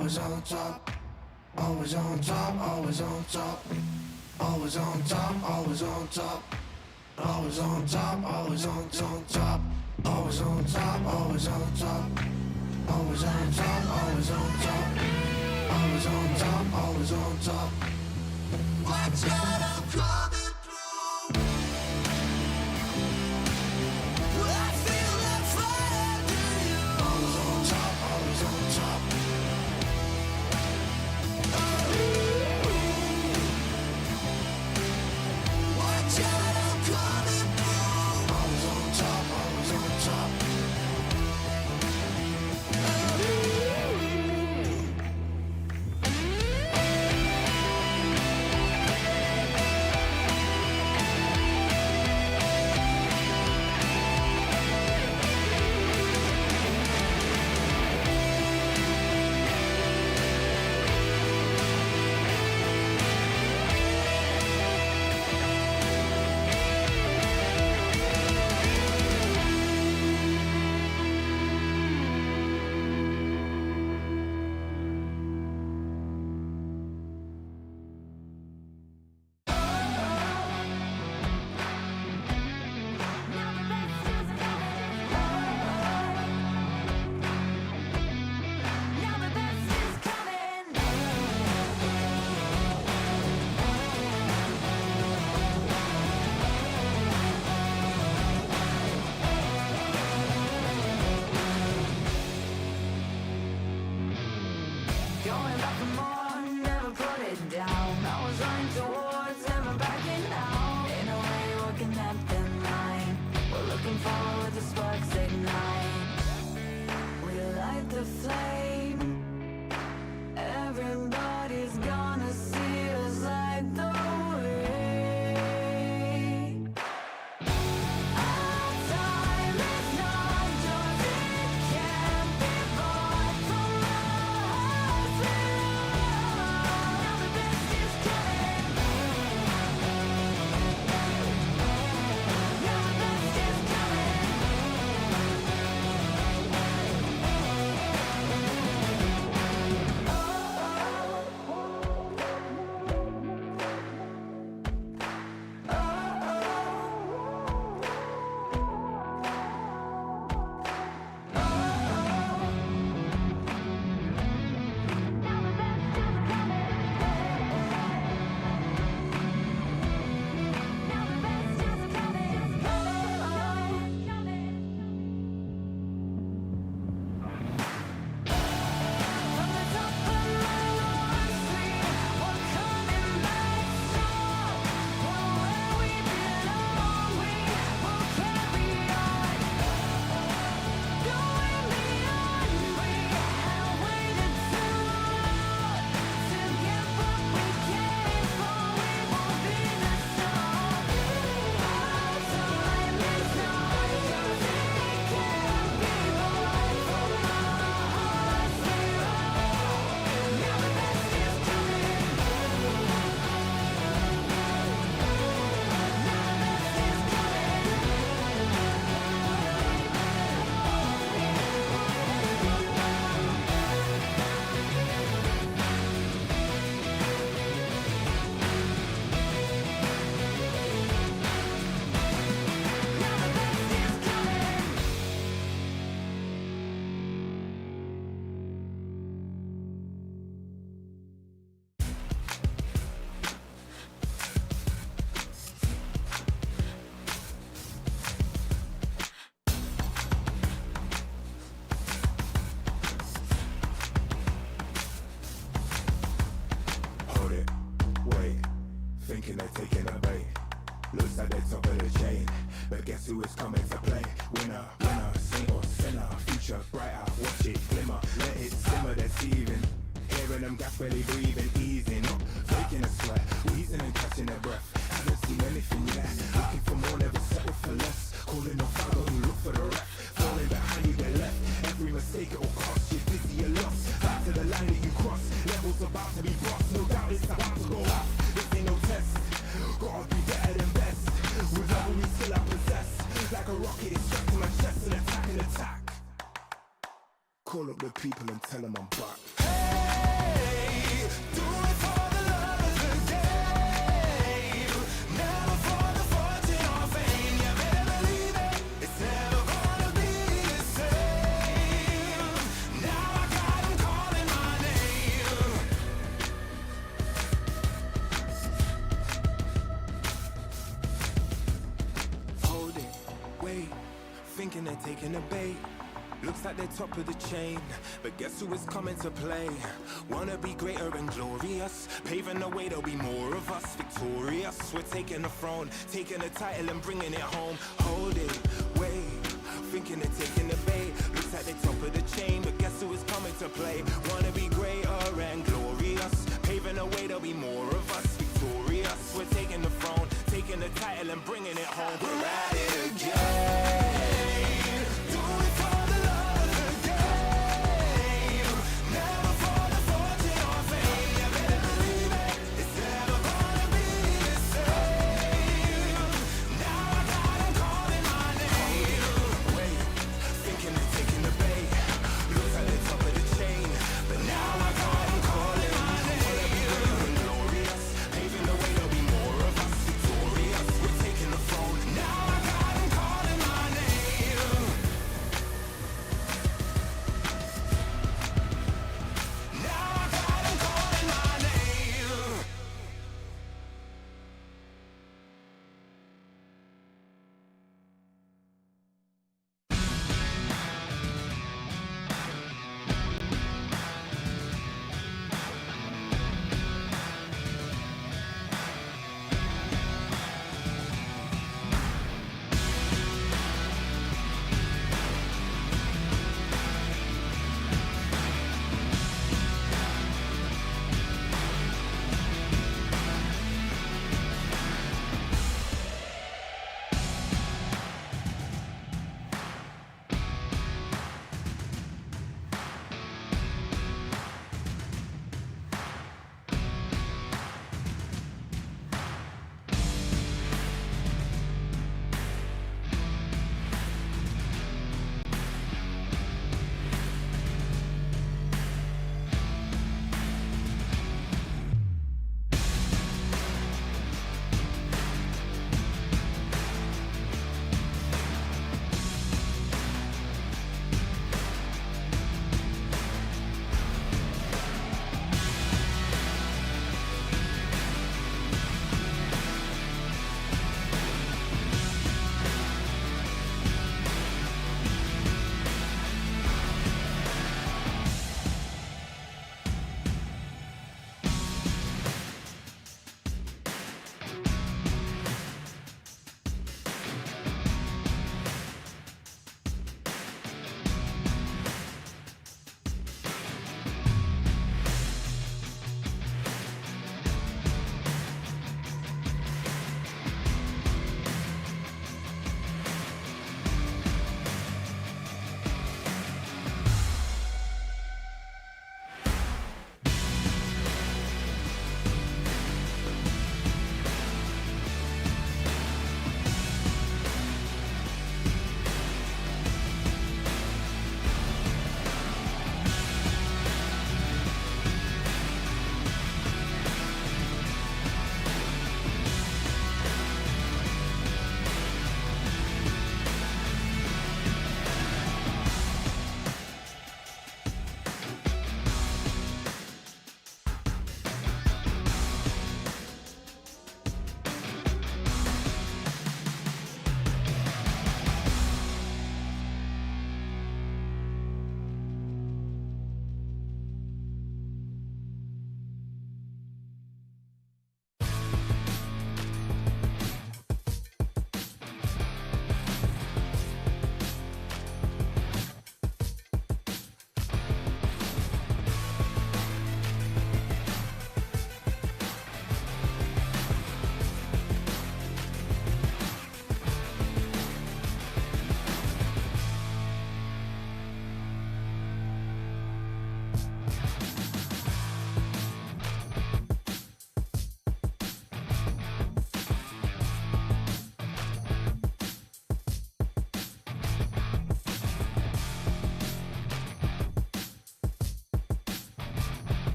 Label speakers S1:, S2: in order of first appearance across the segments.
S1: always on top, always on top, always on top, always on top, always on top, always on top, always on top, always on top, always on top, always on top, always on top, always on top, always on top. Watch out, I'm coming through. I feel that fire through you. Always on top, always on top. Watch out, I'm coming through. Always on top, always on top.
S2: thinking they're taking a bait. Looks like they're top of the chain, but guess who is coming to play? Winner, winner, saint or sinner, future brighter, watch it glimmer, let it simmer, they're seething. Hearing them gas belly breathing, easing up, faking a sweat, wheezing and catching their breath. Haven't seen anything yet, looking for more, never settle for less. Calling off Vivo, who look for the ref, falling behind you get left. Every mistake it will cost you, dizzy you're lost. Back to the line that you cross, levels about to be crossed. No doubt it's about to go up, this ain't no test. Gotta be better than best, with level we still I possess. Like a rocket, it's strapped to my chest and attack and attack. Call up the people and tell them I'm back. Do it for the love of the game, never for the fortune or fame. You better believe it, it's never gonna be the same. Now I got 'em calling my name. Hold it, wait, thinking they're taking a bait. Looks like they're top of the chain, but guess who is coming to play? Wanna be greater and glorious, paving the way, there'll be more of us. Victorious, we're taking the throne, taking the title and bringing it home. Hold it, wait, thinking they're taking the bait. Looks like they're top of the chain, but guess who is coming to play? Wanna be greater and glorious, paving the way, there'll be more of us. Victorious, we're taking the throne, taking the title and bringing it home. We're at it again. Do it for the love of the game, never for the fortune or fame. You better believe it, it's never gonna be the same. Now I got 'em calling my name. Wait, thinking they're taking the bait. Looks like they're top of the chain, but now I got 'em calling my name. Wanna be great and glorious, paving the way, there'll be more of us. Victorious, we're taking the throne. Now I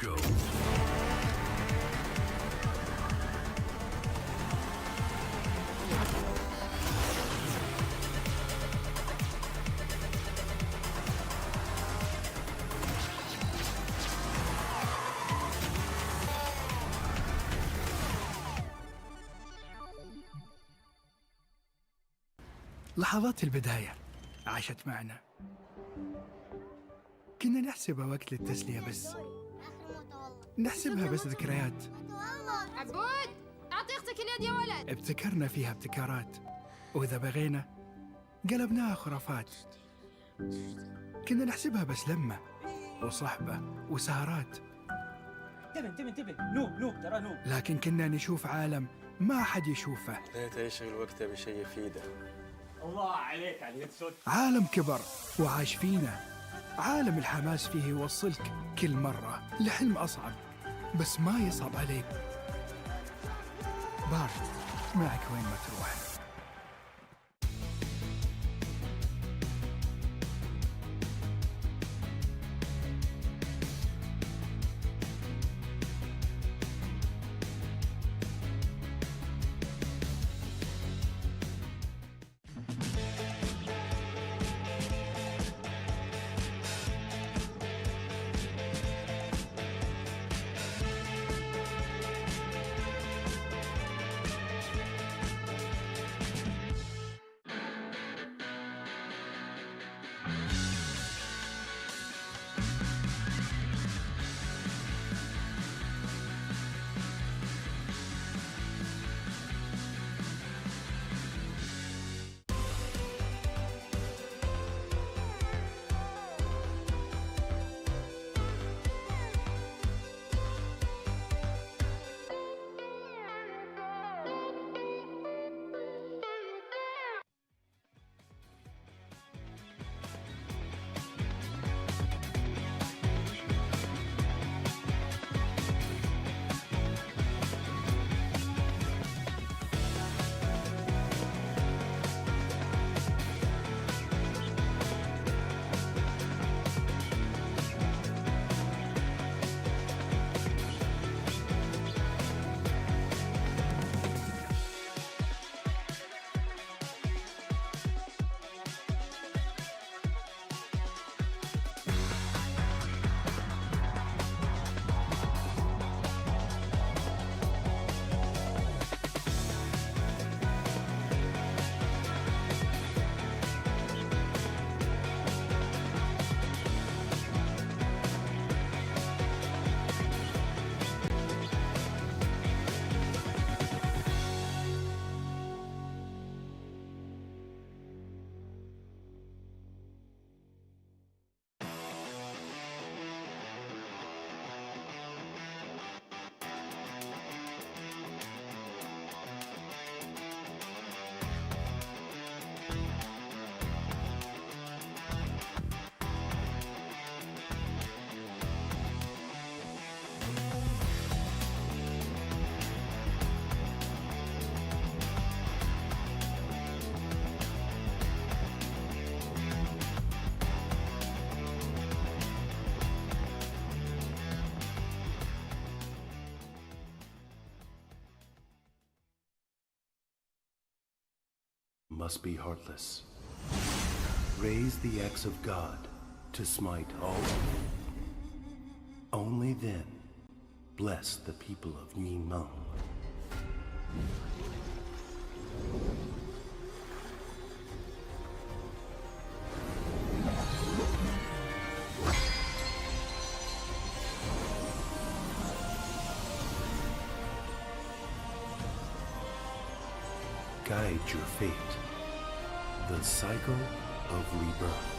S1: Go.
S3: لحظات البداية عاشت معنا، كنا نحسبها وقت للتسلية بس، نحسبها بس ذكريات.
S4: عبود أعطي أختك اليد يا ولد.
S3: ابتكرنا فيها ابتكارات، وإذا بغينا قلبناها خرافات. كنا نحسبها بس لمة وصحبة وسهرات،
S5: انتبه نوب ترى نوب.
S3: لكن كنا نشوف عالم ما أحد يشوفه.
S6: ليت يشغل وقته بشيء يفيده.
S5: الله عليك على اليد صدق.
S3: عالم كبر وعاش فينا، عالم الحماس فيه يوصلك كل مرة لحلم أصعب، بس ما يصعب عليك. بارد معك وين ما تروح.
S7: Must be heartless. Raise the axe of God to smite all. Only then bless the people of Ningmeng. Guide your fate. The cycle of rebirth.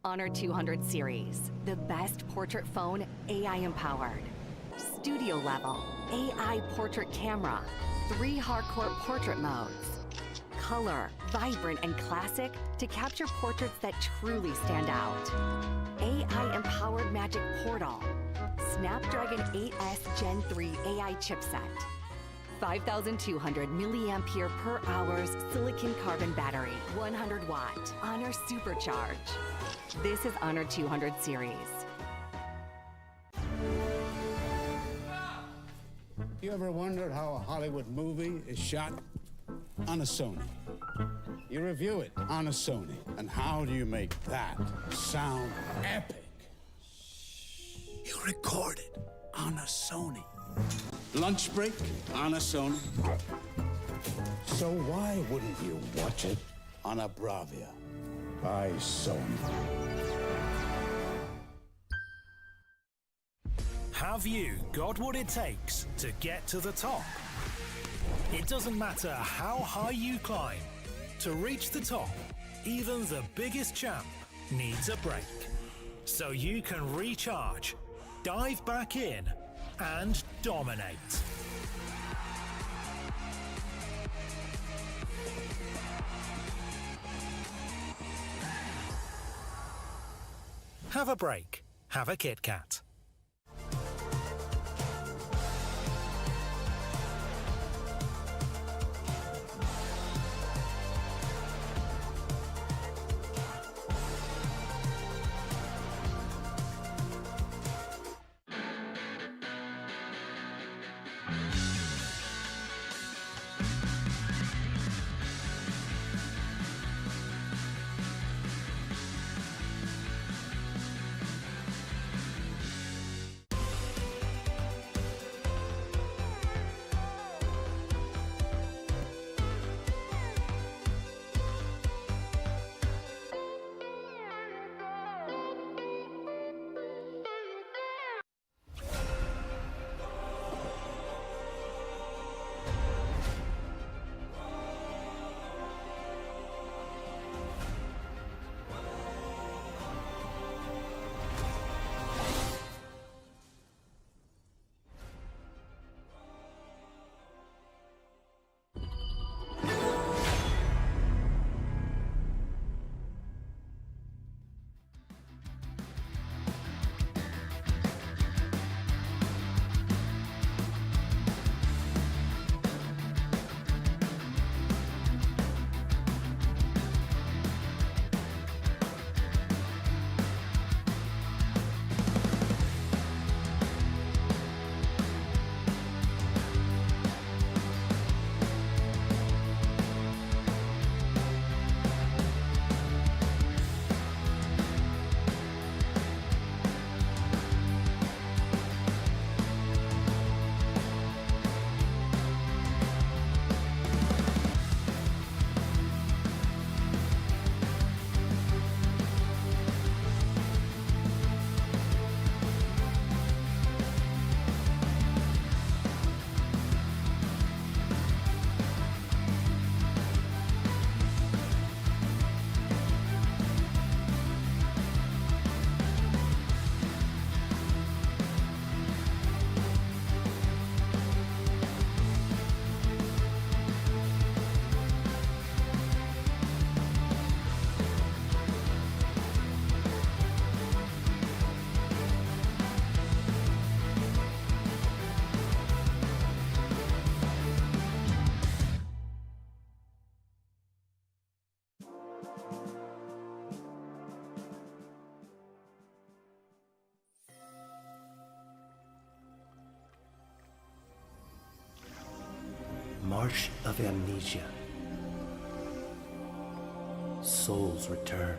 S8: Honor 200 series, the best portrait phone AI empowered. Studio level, AI portrait camera, 3 hardcore portrait modes. Color, vibrant and classic to capture portraits that truly stand out. AI empowered magic portal. Snapdragon 8S Gen 3 AI chipset. 5,200 milliampere per hours silicon carbon battery. 100 watt. Honor Supercharge. This is Honor 200 series.
S9: You ever wondered how a Hollywood movie is shot? On a Sony. You review it on a Sony. And how do you make that sound epic? You record it on a Sony. Lunch break on a Sony. So why wouldn't you watch it on a Bravia by Sony?
S10: Have you got what it takes to get to the top? It doesn't matter how high you climb. To reach the top, even the biggest champ needs a break. So you can recharge, dive back in, and dominate. Have a break. Have a Kit Kat.
S7: Marsh of Amnesia. Souls return.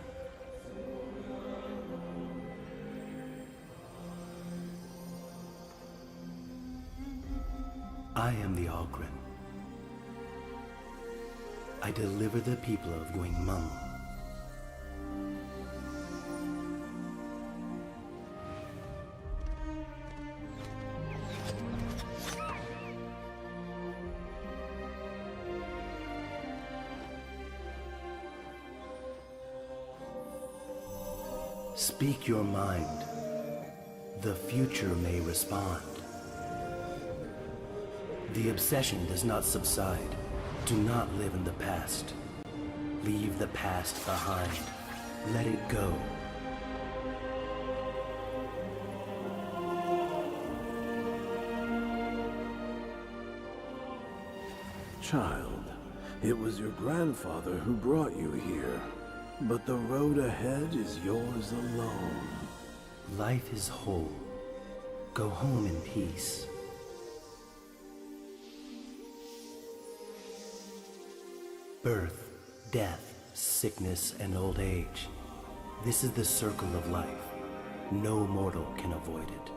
S7: I am the Ogren. I deliver the people of Gwingmung. Speak your mind. The future may respond. The obsession does not subside. Do not live in the past. Leave the past behind. Let it go.
S11: Child, it was your grandfather who brought you here, but the road ahead is yours alone.
S7: Life is whole. Go home in peace. Birth, death, sickness, and old age. This is the circle of life. No mortal can avoid it.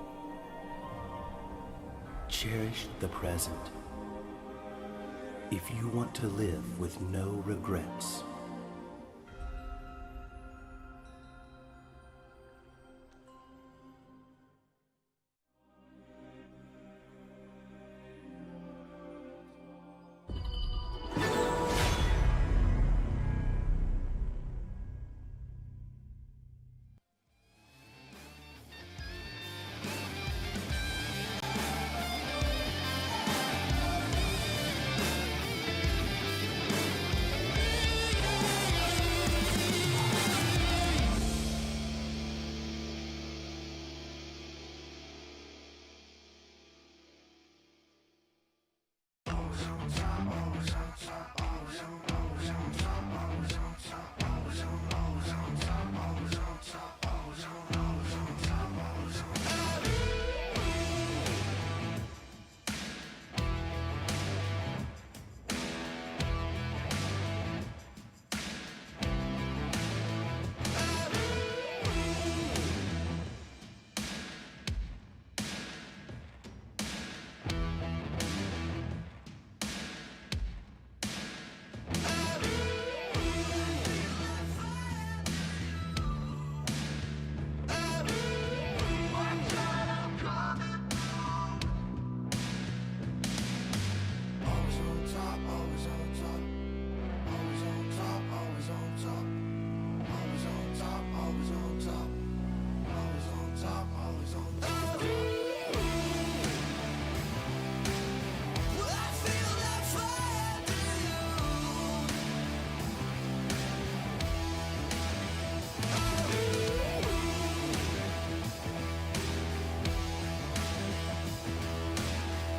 S7: Cherish the present. If you want to live with no regrets.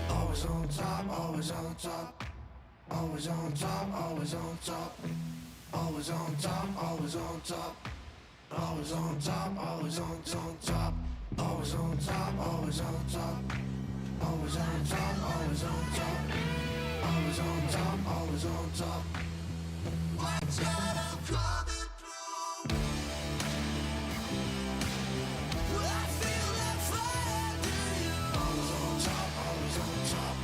S1: Always on top, always on top, always on top, always on top, always on top, always on top, always on top, always on top, always on top, always on top, always on top, always on top, always on top. Watch out, I'm coming through. I feel that fire through you. Always on top, always on top.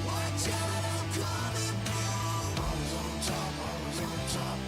S1: Watch out, I'm coming through. Always on top, always on top.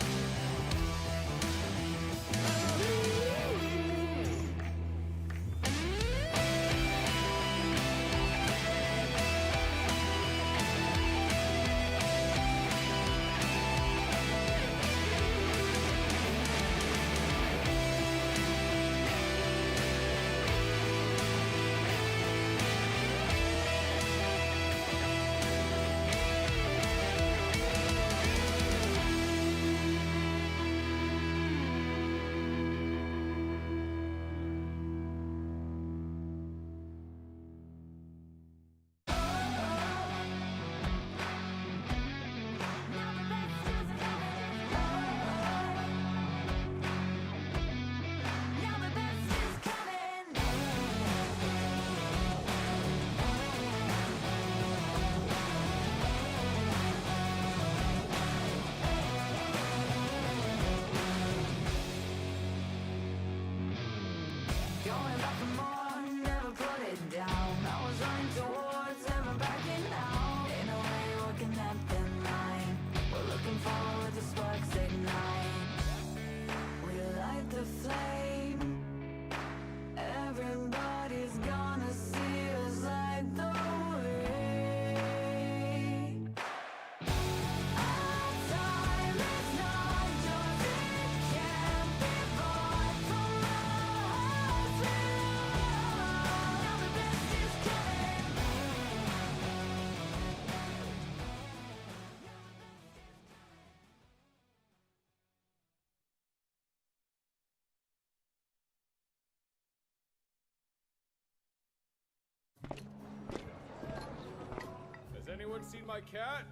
S12: Anyone seen my cat?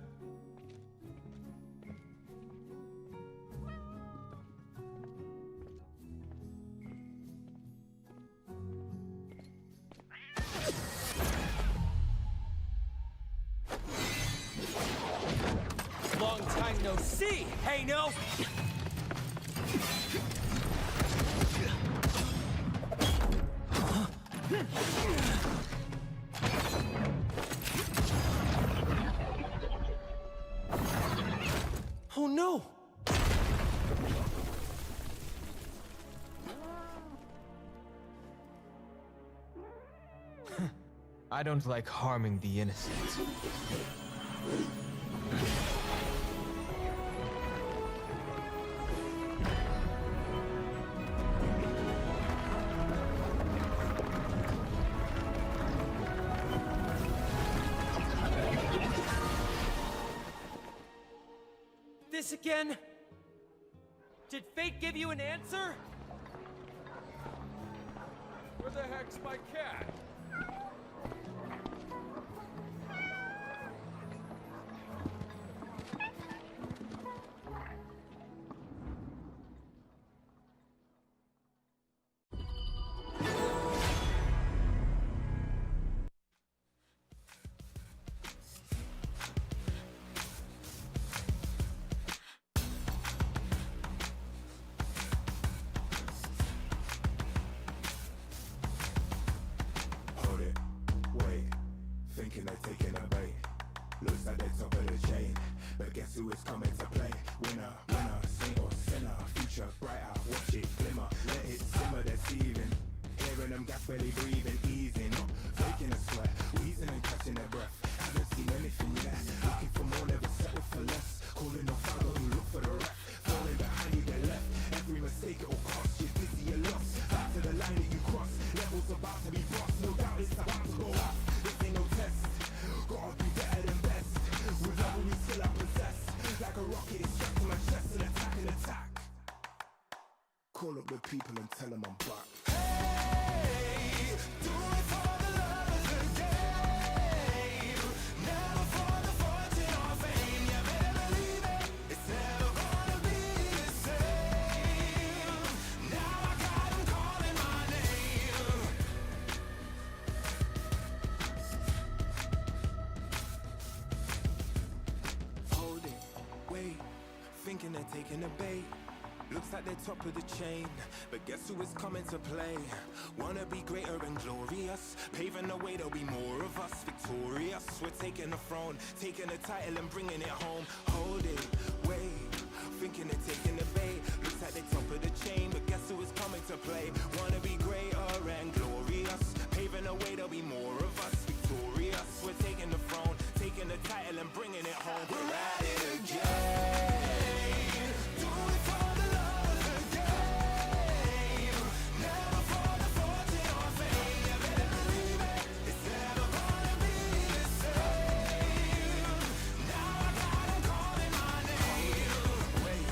S13: Long time no see, hey no! Oh no! I don't like harming the innocent. This again? Did fate give you an answer?
S12: Where the heck's my cat?
S2: Thinking they're taking a bait. Looks like they're top of the chain. But guess who is coming to play? Winner, winner, saint or sinner. Future brighter, watch it glimmer. Let it simmer, deceiving. Hearing them gas belly breathing, easing up. Faking a sweat, wheezing and catching their breath. Haven't seen anything yet. Looking for more, never settle for less. Calling no follow, you look for the ref. Falling behind you, they're left. Every mistake it will cost you. Dizzy, you're lost. Back to the line that you cross. Levels about to be crossed. No doubt it's about to go off. This ain't no test. Gotta be better than best. With all we still I possess. Like a rocket, it's strapped to my chest and attack and attack. Call up the people and tell them I'm back. Hey, do it for the love of the game. Never for the fortune or fame. You better believe it. It's never gonna be the same. Now I got them calling my name. Hold it, wait, thinking they're taking a bait. Looks like they're top of the chain, but guess who is coming to play? Wanna be greater and glorious, paving the way, there'll be more of us, victorious. We're taking the throne, taking the title and bringing it home. Hold it, wait, thinking they're taking the bait. Looks like they're top of the chain, but guess who is coming to play? Wanna be greater and glorious, paving the way, there'll be more of us, victorious. We're taking the throne, taking the title and bringing it home. We're at it again. Do it for the love of the game. Never for the fortune or fame. You better believe it. It's never gonna be the same. Now I got 'em calling my name. Wait,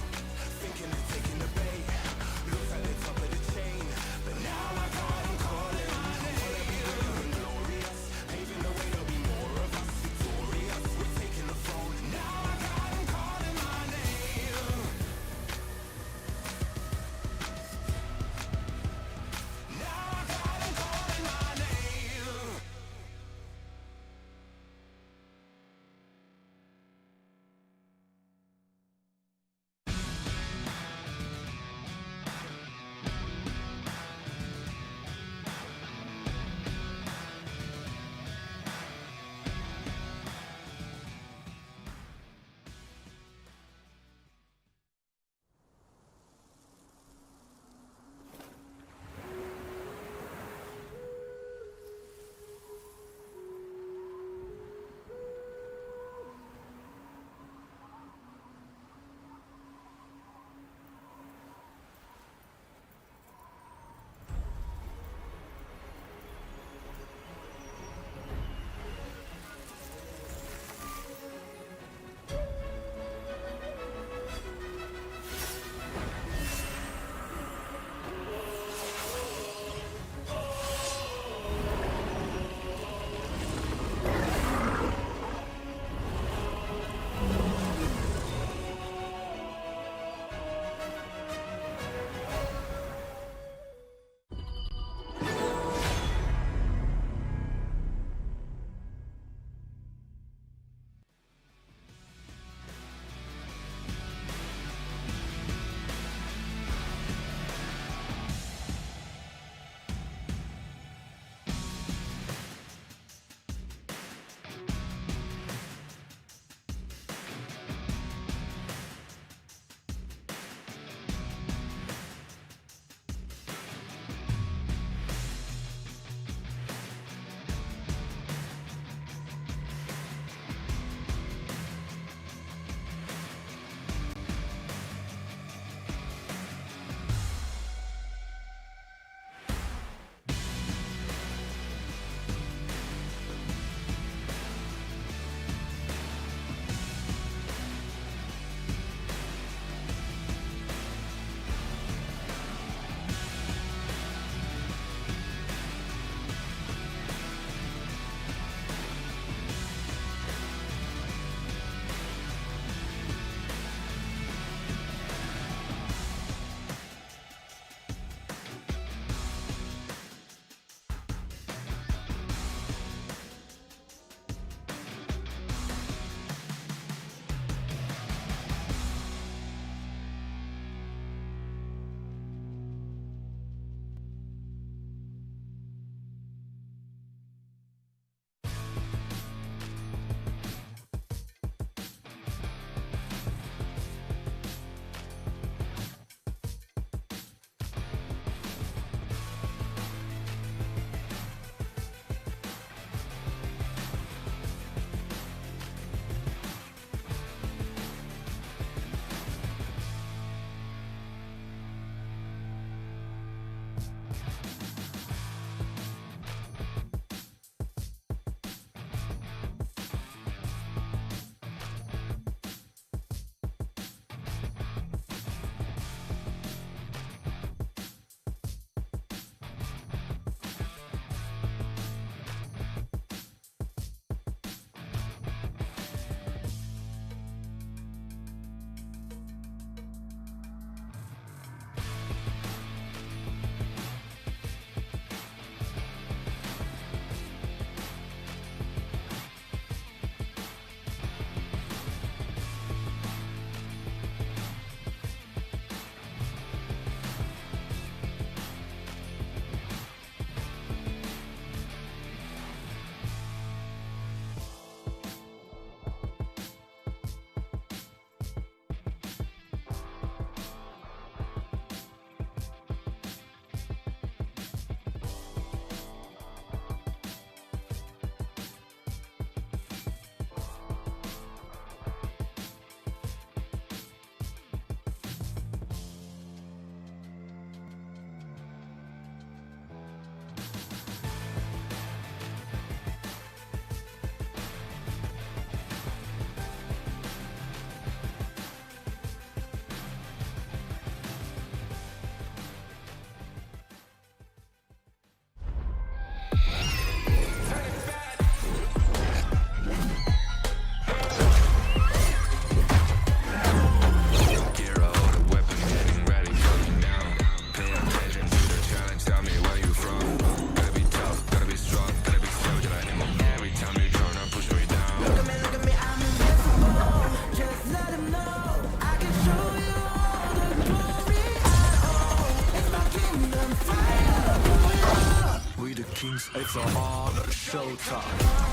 S1: It's a hard showtime.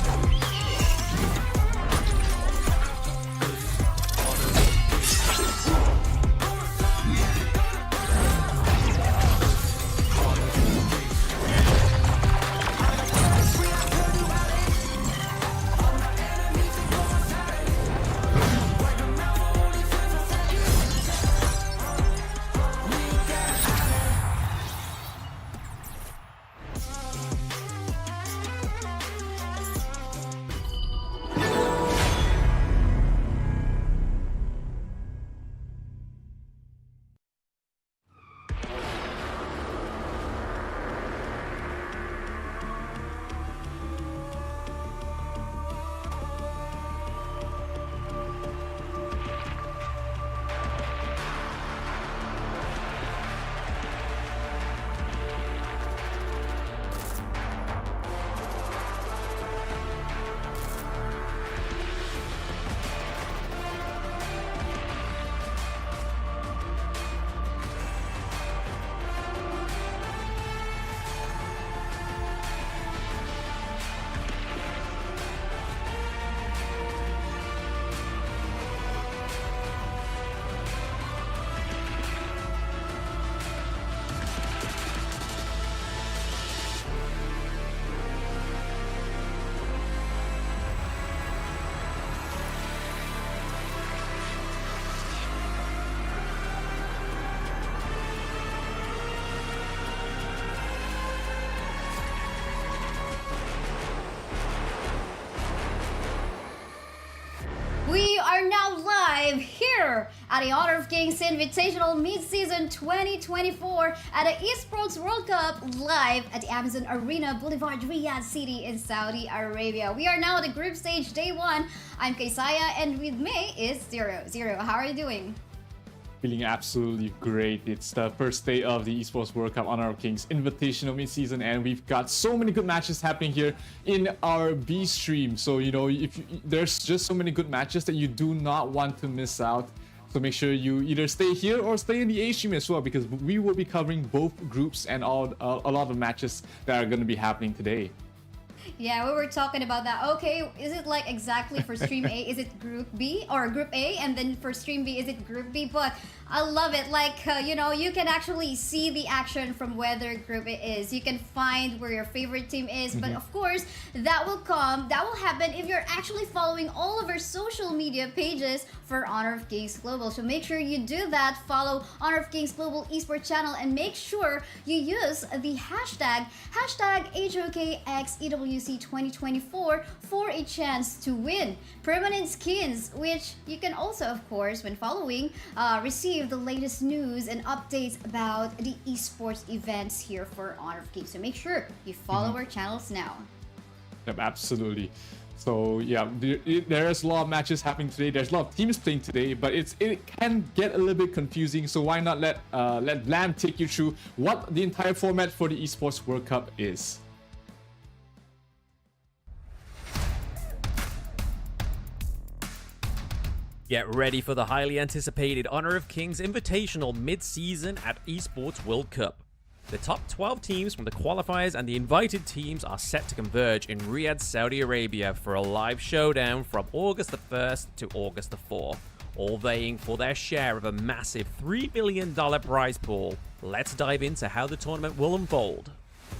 S4: We are now live here at the Honor of Kings Invitational Midseason 2024 at the Esports World Cup live at the Amazon Arena Boulevard, Riyadh City in Saudi Arabia. We are now at the group stage day 1. I'm Kaysaya and with me is Zero. Zero, how are you doing?
S14: Feeling absolutely great. It's the first day of the Esports World Cup Honor of Kings Invitational Midseason, and we've got so many good matches happening here in our B stream. So, you know, there's just so many good matches that you do not want to miss out. So make sure you either stay here or stay in the A stream as well, because we will be covering both groups and a lot of matches that are going to be happening today.
S4: Yeah, we were talking about that. Okay, is it like exactly for Stream A? Is it Group B or Group A? And then for Stream B, is it Group B? But I love it. Like, you know, you can actually see the action from whether Group it is. You can find where your favorite team is. But of course, that will happen if you're actually following all of our social media pages for Honor of Kings Global. So make sure you do that. Follow Honor of Kings Global Esports channel and make sure you use the hashtag HoKXEWC 2024 for a chance to win permanent skins, which you can also, of course, when following, receive the latest news and updates about the esports events here for Honor of Kings. So make sure you follow our channels now.
S14: Yep, absolutely. So yeah, there's a lot of matches happening today. There's a lot of teams playing today, but it can get a little bit confusing. So why not let Lam take you through what the entire format for the Esports World Cup is.
S15: Get ready for the highly anticipated Honor of Kings Invitational mid-season at Esports World Cup. The top 12 teams from the qualifiers and the invited teams are set to converge in Riyadh, Saudi Arabia for a live showdown from August the 1st to August the 4th, all vying for their share of a massive $3 billion prize pool. Let's dive into how the tournament will unfold.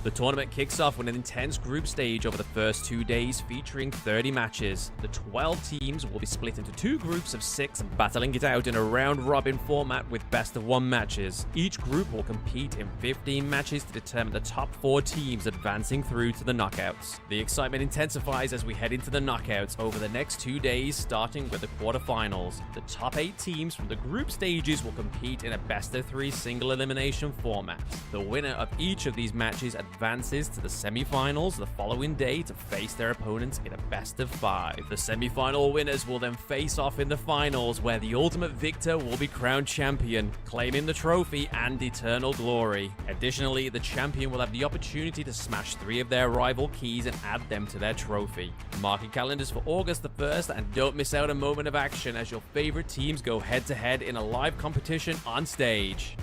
S15: The tournament kicks off with an intense group stage over the first 2 days featuring 30 matches. The 12 teams will be split into 2 groups of 6, battling it out in a round-robin format with best-of-1 matches. Each group will compete in 15 matches to determine the top 4 teams advancing through to the knockouts. The excitement intensifies as we head into the knockouts over the next 2 days, starting with the quarterfinals. The top 8 teams from the group stages will compete in a best-of-3 single-elimination format. The winner of each of these matches advances to the semi-finals the following day to face their opponents in a best-of-5. The semi-final winners will then face off in the finals, where the ultimate victor will be crowned champion, claiming the trophy and eternal glory. Additionally, the champion will have the opportunity to smash 3 of their rival keys and add them to their trophy. Mark your calendars for August the 1st and don't miss out a moment of action as your favorite teams go head-to-head in a live competition on stage.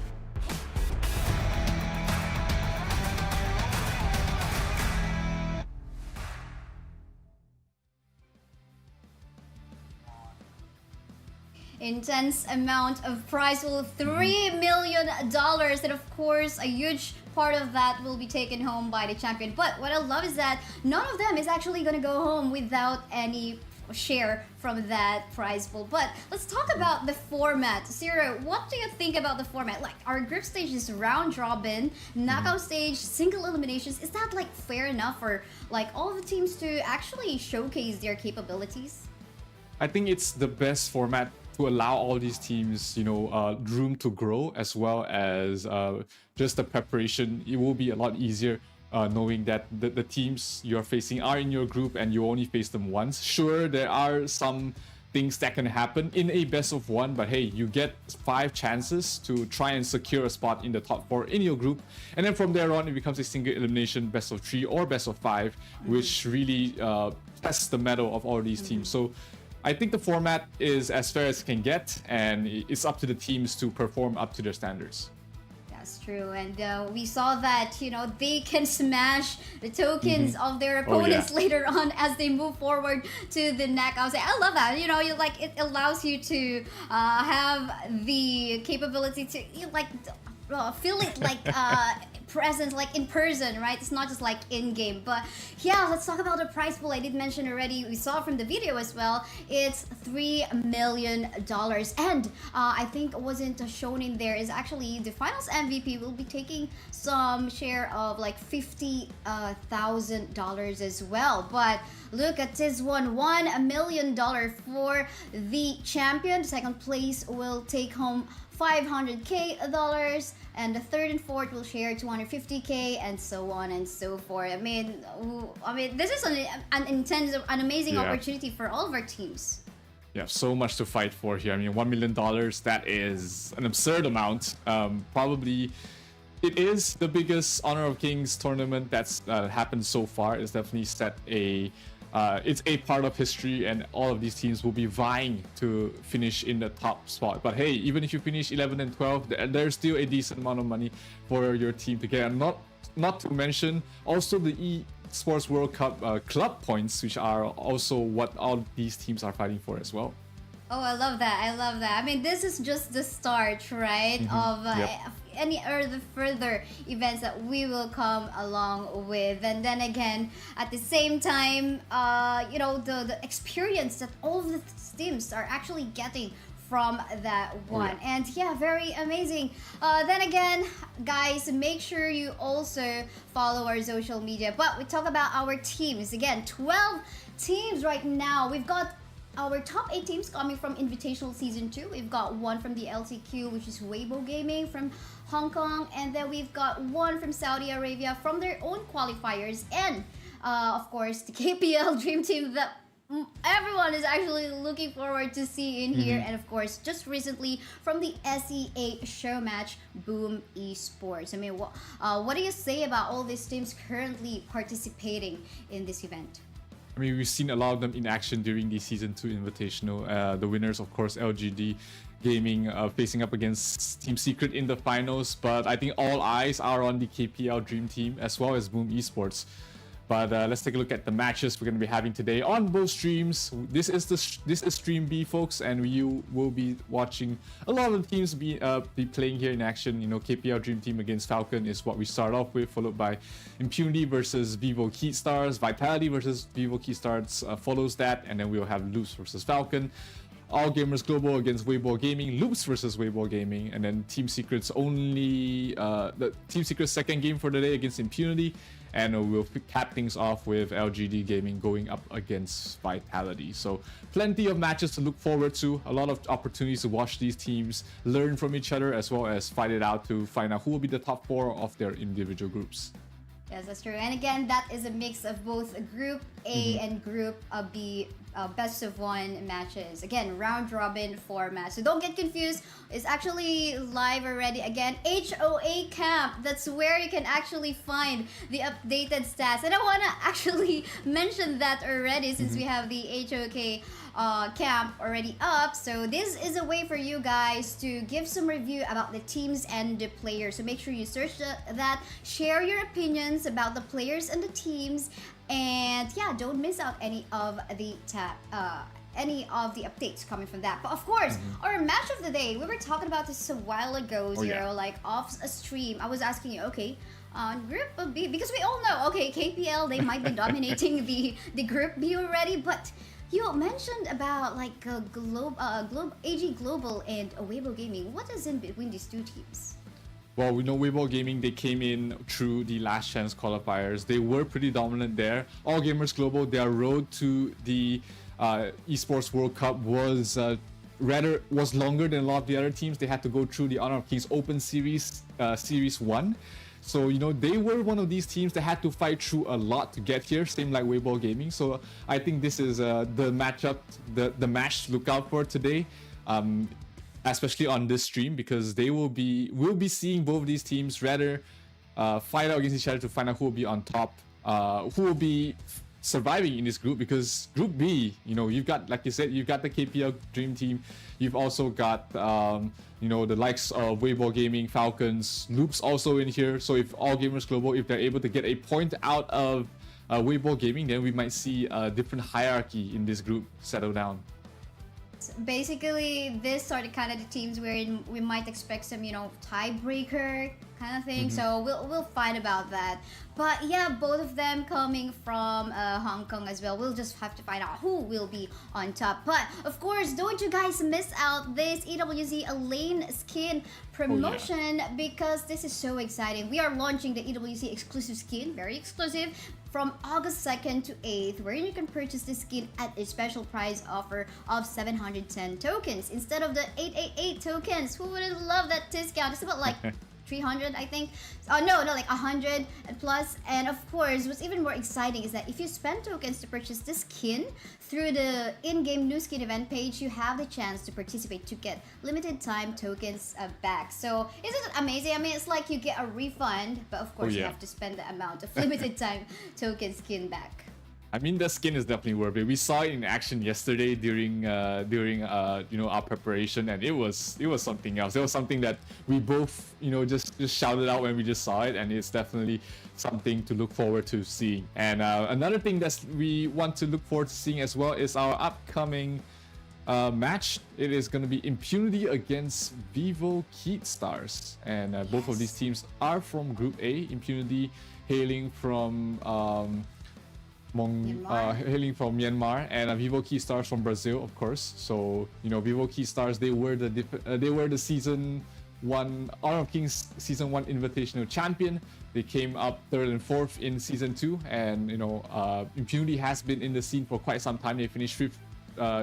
S4: Intense amount of prize pool, $3 million, and of course a huge part of that will be taken home by the champion. But what I love is that none of them is actually going to go home without any share from that prize pool. But let's talk about the format. Zero, what do you think about the format? Like, our group stage is round robin, knockout stage, single eliminations. Is that like fair enough for like all the teams to actually showcase their capabilities?
S14: I think it's the best format to allow all these teams, room to grow, as well as just the preparation. It will be a lot easier knowing that the teams you're facing are in your group and you only face them once. Sure, there are some things that can happen in a best of 1, but hey, you get 5 chances to try and secure a spot in the top 4 in your group, and then from there on it becomes a single elimination best of 3 or best of 5, which really tests the mettle of all these teams. So I think the format is as fair as it can get, and it's up to the teams to perform up to their standards.
S4: That's true, and we saw that, they can smash the tokens of their opponents later on as they move forward to the knockouts. I love that, it allows you to have the capability to feel it like presence, like in person, right? It's not just like in game. But yeah, let's talk about the prize pool. I did mention already, we saw from the video as well, it's $3 million, and I think wasn't shown in there is actually the finals MVP will be taking some share of like $50,000 as well. But look at this one, $1 million for the champion. Second place will take home $500K, and the third and fourth will share $250K, and so on and so forth. I mean, this is an amazing opportunity for all of our teams.
S14: Yeah, so much to fight for here. I mean, $1 million, that is an absurd amount. Probably, it is the biggest Honor of Kings tournament that's happened so far. It's definitely set it's a part of history, and all of these teams will be vying to finish in the top spot. But hey, even if you finish 11 and 12, there's still a decent amount of money for your team to get. And not to mention also the Esports World Cup club points, which are also what all these teams are fighting for as well.
S4: Oh, I love that. I love that. I mean, this is just the start, right? Of any other further events that we will come along with. And then again, at the same time, you know, the experience that all of the teams are actually getting from that one. And yeah, very amazing. Then again, guys, make sure you also follow our social media. But we talk about our teams. Again, 12 teams right now. We've got our top 8 teams coming from Invitational Season 2. We've got one from the LCQ, which is Weibo Gaming from Hong Kong. And then we've got one from Saudi Arabia from their own qualifiers. And, of course, the KPL Dream Team that everyone is actually looking forward to see in here. And, of course, just recently from the SEA show match, Boom Esports. I mean, what do you say about all these teams currently participating in this event?
S14: I mean, we've seen a lot of them in action during the Season 2 Invitational. The winners, of course, LGD Gaming facing up against Team Secret in the finals. But I think all eyes are on the KPL Dream Team as well as Boom Esports. But let's take a look at the matches we're going to be having today on both streams. This is Stream B, folks, and you will be watching a lot of the teams be playing here in action. You know, KPL Dream Team against Falcon is what we start off with, followed by Impunity versus Vivo Stars. Vitality versus Vivo Stars follows that, and then we'll have Loops versus Falcon. All Gamers Global against Weibo Gaming, Loops versus Weibo Gaming, and then Team Secret's the Team Secret's second game for the day against Impunity. And we'll cap things off with LGD Gaming going up against Vitality. So plenty of matches to look forward to, a lot of opportunities to watch these teams, learn from each other, as well as fight it out to find out who will be the top 4 of their individual groups.
S4: Yes, that's true. And again, that is a mix of both Group A and Group B best of 1 matches. Again, round robin format. So don't get confused. It's actually live already. Again, HoK Camp. That's where you can actually find the updated stats. And I want to actually mention that already since we have the HoK camp already up. So this is a way for you guys to give some review about the teams and the players. So make sure you search that, share your opinions about the players and the teams, and yeah, don't miss out any of the updates coming from that. But of course, our match of the day, we were talking about this a while ago, Zero, like off a stream. I was asking you, okay, Group B, because we all know, okay, KPL, they might be dominating the Group B already, but you mentioned about like AG Global and Weibo Gaming. What is in between these two teams?
S14: Well, we know Weibo Gaming, they came in through the last chance qualifiers. They were pretty dominant there. All Gamers Global, their road to the Esports World Cup was longer than a lot of the other teams. They had to go through the Honor of Kings Open Series, Series 1. So, you know, they were one of these teams that had to fight through a lot to get here, same like Weibo Gaming. So I think this is the matchup, the match to look out for today, especially on this stream, because we'll be seeing both of these teams rather fight out against each other to find out who will be on top, who will be surviving in this group. Because Group B, you know, you've got, like you said, you've got the KPL Dream Team, you've also got you know, the likes of Weibo Gaming, Falcons, Loops also in here. So if All Gamers Global, if they're able to get a point out of Weibo Gaming, then we might see a different hierarchy in this group settle down.
S4: Basically, this are the kind of the teams wherein we might expect some, you know, tiebreaker kind of thing. So we'll find about that. But yeah, both of them coming from Hong Kong as well. We'll just have to find out who will be on top. But of course, don't you guys miss out this EWC Elaine skin promotion, because this is so exciting. We are launching the EWC exclusive skin, very exclusive, from August 2nd to 8th, wherein you can purchase this skin at a special price offer of 710 tokens instead of the 888 tokens. Who wouldn't love that discount? It's about like 300, I think. No, like 100 plus. And of course, what's even more exciting is that if you spend tokens to purchase this skin through the in-game new skin event page, you have the chance to participate to get limited time tokens back. So isn't it amazing? I mean, it's like you get a refund, but of course you have to spend the amount of limited time token skin back.
S14: I mean, the skin is definitely worth it. We saw it in action yesterday during you know, our preparation, and it was something else. It was something that we both, you know, just shouted out when we just saw it, and it's definitely something to look forward to seeing. And another thing that we want to look forward to seeing as well is our upcoming match. It is going to be Impunity against Vivo Stars, and both of these teams are from Group A. Impunity hailing from Myanmar, and Vivo Stars from Brazil, of course. So you know, Vivo Stars, they were the season 1 Honor of Kings season 1 Invitational champion. They came up 3rd and 4th in season 2, and you know, Impunity has been in the scene for quite some time. They finished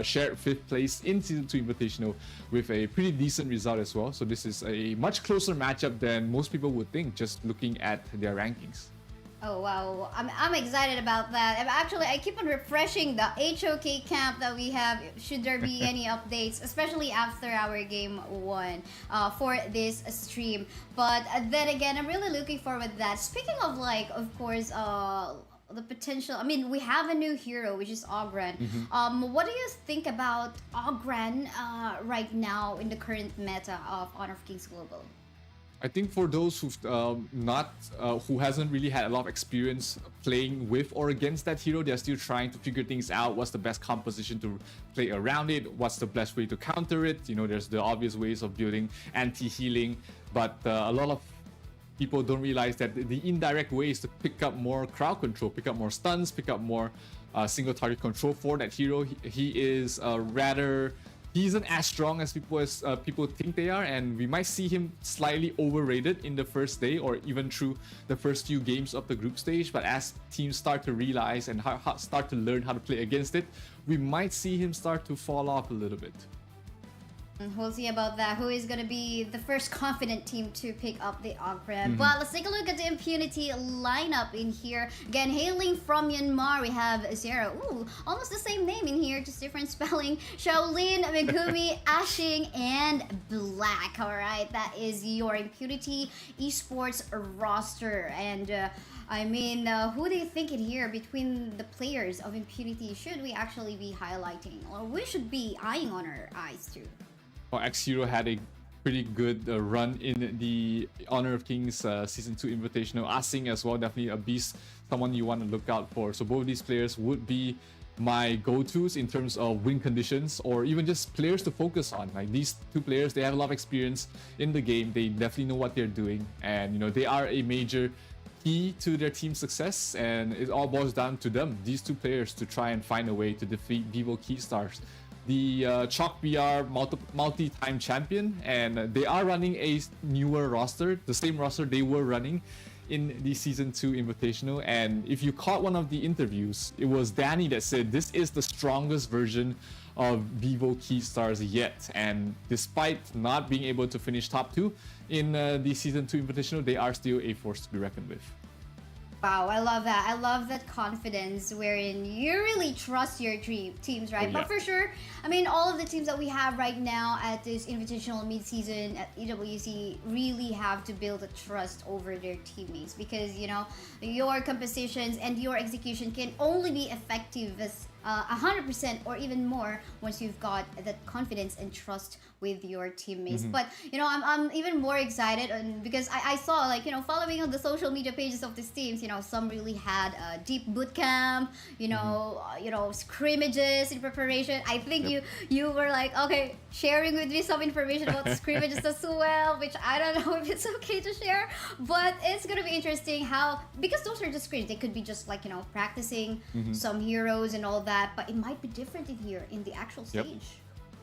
S14: shared 5th place in season 2 Invitational with a pretty decent result as well. So this is a much closer matchup than most people would think, just looking at their rankings.
S4: Oh wow, I'm excited about that. Actually, I keep on refreshing the HoK camp that we have. Should there be any updates, especially after our game 1 for this stream. But then again, I'm really looking forward to that. Speaking of, like, of course, the potential. I mean, we have a new hero, which is Ogren. What do you think about Ogren right now in the current meta of Honor of Kings Global?
S14: I think for those who've who hasn't really had a lot of experience playing with or against that hero, they're still trying to figure things out. What's the best composition to play around it? What's the best way to counter it? You know, there's the obvious ways of building anti-healing, but a lot of people don't realize that the indirect way is to pick up more crowd control, pick up more stuns, pick up more single target control for that hero. He is he isn't as strong as people think they are, and we might see him slightly overrated in the first day or even through the first few games of the group stage. But as teams start to realize and start to learn how to play against it, we might see him start to fall off a little bit.
S4: We'll see about that. Who is going to be the first confident team to pick up the Ogren? But let's take a look at the Impunity lineup in here. Again, hailing from Myanmar, we have Zero. Ooh, almost the same name in here, just different spelling. Shaolin, Megumi, Ashing, and Black. All right, that is your Impunity esports roster. And I mean, who do you think in here between the players of Impunity should we actually be highlighting, or we should be eyeing on our eyes too?
S14: Well, X-Hero had a pretty good run in the Honor of Kings Season 2 Invitational. Asing as well, definitely a beast, someone you want to look out for. So both of these players would be my go-tos in terms of win conditions, or even just players to focus on. Like, these two players, they have a lot of experience in the game. They definitely know what they're doing, and you know, they are a major key to their team's success, and it all boils down to them, these two players, to try and find a way to defeat Vivo Stars, the HoK BR multi-time champion. And they are running a newer roster, the same roster they were running in the Season 2 Invitational. And if you caught one of the interviews, it was Danny that said this is the strongest version of Vivo Stars yet. And despite not being able to finish top 2 in the Season 2 Invitational, they are still a force to be reckoned with.
S4: Wow, I love that. I love that confidence wherein you really trust your teams, right?
S14: Oh, yeah.
S4: But for sure, I mean, all of the teams that we have right now at this Invitational mid-season at EWC really have to build a trust over their teammates, because, you know, your compositions and your execution can only be effective as 100% or even more once you've got that confidence and trust with your teammates. But you know, I'm even more excited because I saw, like, you know, following on the social media pages of these teams, you know, some really had a deep boot camp, you know, scrimmages in preparation. I think you were like, okay, sharing with me some information about the scrimmages as well, which I don't know if it's okay to share, but it's gonna be interesting how, because those are just scrimmages, they could be just like, you know, practicing some heroes and all that, but it might be different in here in the actual stage.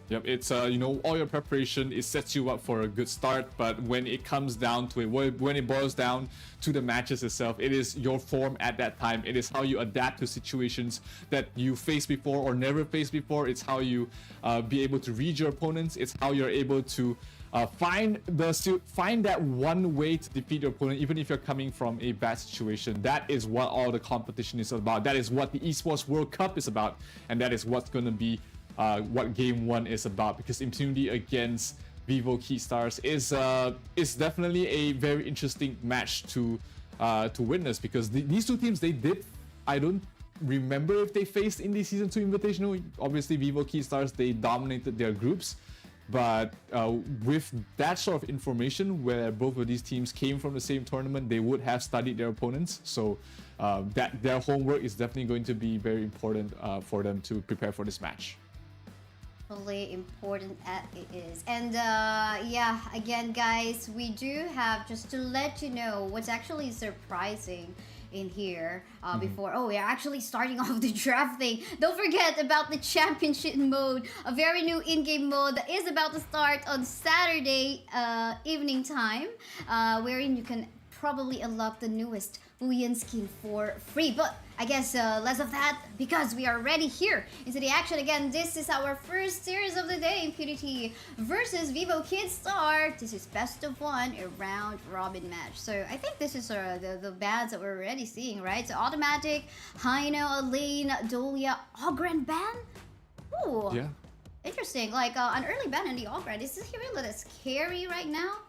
S14: Yep, it's you know, all your preparation, it sets you up for a good start, but when it comes down to it, when it boils down to the matches itself, it is your form at that time. It is how you adapt to situations that you faced before or never faced before. It's how you be able to read your opponents. It's how you're able to find that one way to defeat your opponent, even if you're coming from a bad situation. That is what all the competition is about. That is what the Esports World Cup is about, and that is what's going to be what Game 1 is about, because Impunity against Vivo Stars is definitely a very interesting match to witness, because these two teams, I don't remember if they faced in the Season 2 Invitational. Obviously, Vivo Key Stars, they dominated their groups. But with that sort of information, where both of these teams came from the same tournament, they would have studied their opponents. So that their homework is definitely going to be very important for them to prepare for this match.
S4: Really important as it is. And yeah, again, guys, we do have, just to let you know what's actually surprising in here before we are actually starting off the drafting. Don't forget about the championship mode, a very new in-game mode that is about to start on Saturday evening time, wherein you can probably unlock the newest Huyan skin for free. But I guess less of that, because we are ready here into the action again. This is our first series of the day, Impunity versus Vivo Kid Star. This is best of one, a round robin match. So I think this is the bans that we're already seeing, right? So automatic, Hino, Elaine, Dolia, Ogren ban? Ooh,
S14: yeah,
S4: interesting. Like an early ban in the Ogren. Is this really that scary right now?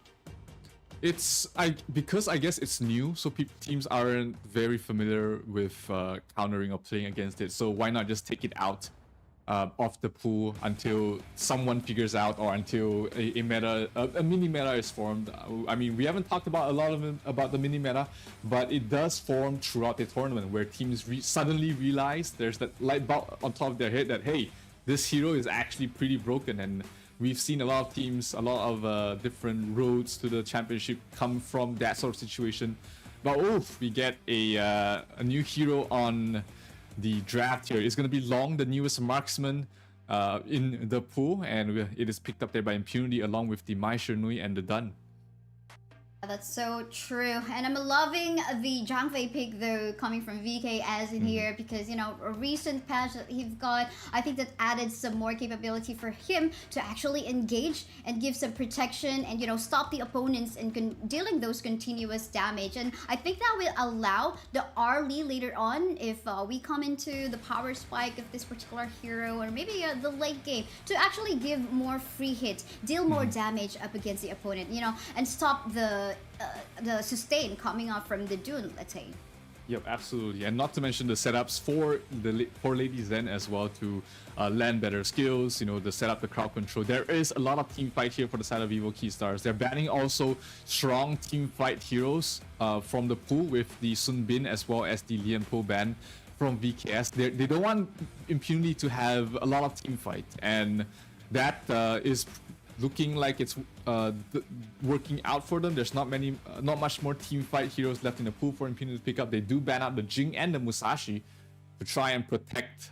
S14: It's because I guess it's new, so teams aren't very familiar with countering or playing against it. So why not just take it out of the pool until someone figures out, or until a mini meta is formed. I mean, we haven't talked about a lot of about the mini meta, but it does form throughout the tournament, where teams suddenly realize there's that light bulb on top of their head that, hey, this hero is actually pretty broken. And we've seen a lot of teams, a lot of different roads to the championship come from that sort of situation. But we get a new hero on the draft here. It's going to be Long, the newest marksman in the pool, and it is picked up there by Impunity along with the Mai Shernui and the Dun.
S4: That's so true. And I'm loving the Zhang Fei pick though, coming from VK as in here, because, you know, a recent patch that he's got, I think that added some more capability for him to actually engage and give some protection and, you know, stop the opponents in dealing those continuous damage. And I think that will allow the Arlie later on, if we come into the power spike of this particular hero, or maybe the late game, to actually give more free hit, deal more damage up against the opponent, you know, and stop the sustain coming off from the Dune, let's say.
S14: Yep, absolutely. And not to mention the setups for the Lady Zen as well to land better skills, you know, the setup, the crowd control. There is a lot of team fight here for the side of Vivo Key Stars. They're banning also strong team fight heroes from the pool, with the Sun Bin as well as the Lian Po ban from VKS. They don't want Impunity to have a lot of team fight, and that is looking like it's working out for them. There's not much more team fight heroes left in the pool for Impunity to pick up. They do ban out the Jing and the Musashi to try and protect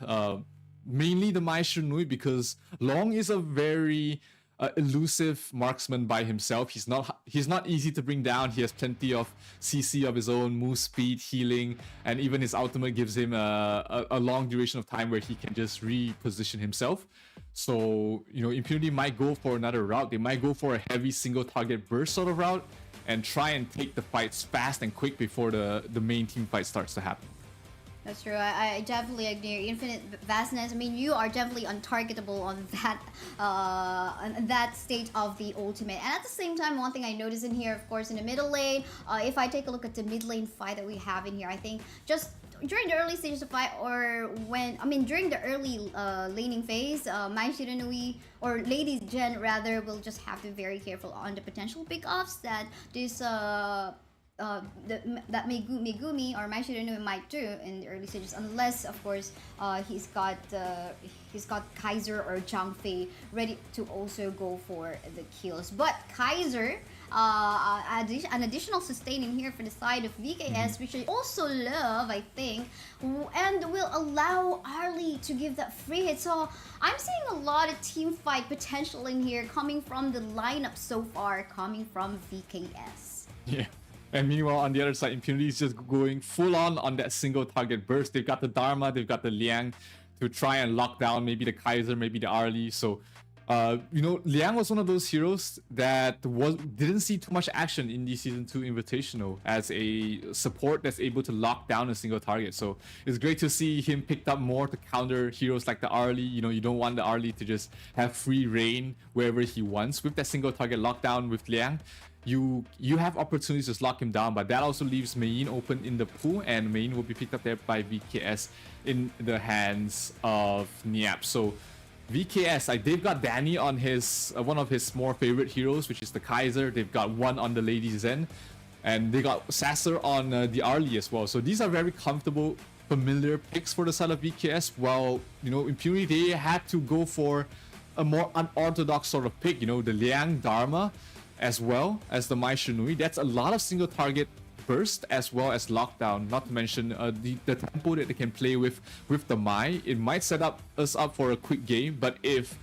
S14: mainly the Mai Shernui, because Long is a very elusive marksman by himself. He's not easy to bring down. He has plenty of CC of his own, move speed, healing, and even his ultimate gives him a long duration of time where he can just reposition himself. So, you know, Impunity might go for another route. They might go for a heavy single target burst sort of route and try and take the fights fast and quick before the main team fight starts to happen.
S4: That's true. I definitely agree. Infinite vastness. I mean, you are definitely untargetable on that state of the ultimate. And at the same time, one thing I noticed in here, of course, in the middle lane, if I take a look at the mid lane fight that we have in here, I think just during the early stages of fight, or during the early laning phase, Mai Shiranui, or Lady Gen rather, will just have to be very careful on the potential pick-offs that this that Megumi or Mai Shiranui might do in the early stages, unless of course he's got Kaiser or Zhang Fei ready to also go for the kills. But Kaiser, an additional sustain in here for the side of VKS, which I also love, I think, and will allow Arlie to give that free hit. So I'm seeing a lot of team fight potential in here coming from the lineup so far, coming from VKS.
S14: Yeah. And meanwhile, on the other side, Impunity is just going full on that single target burst. They've got the Dharma, they've got the Liang to try and lock down maybe the Kaiser, maybe the Arlie. So, you know, Liang was one of those heroes that didn't see too much action in the Season 2 Invitational as a support that's able to lock down a single target. So it's great to see him picked up more to counter heroes like the Arlie. You know, you don't want the Arlie to just have free reign wherever he wants. With that single target lockdown with Liang, you have opportunities to lock him down, but that also leaves Mayin open in the pool, and Mayin will be picked up there by VKS in the hands of Niap. So VKS, like, they've got Danny on his one of his more favorite heroes, which is the Kaiser. They've got one on the Lady Zen, and they got Sasser on the Arlie as well. So these are very comfortable, familiar picks for the side of VKS. While, you know, Impunity, they had to go for a more unorthodox sort of pick. You know, the Liang Dharma as well as the Mai Shinui. That's a lot of single target burst as well as lockdown, not to mention the tempo that they can play with the Mai. It might set us up for a quick game, but if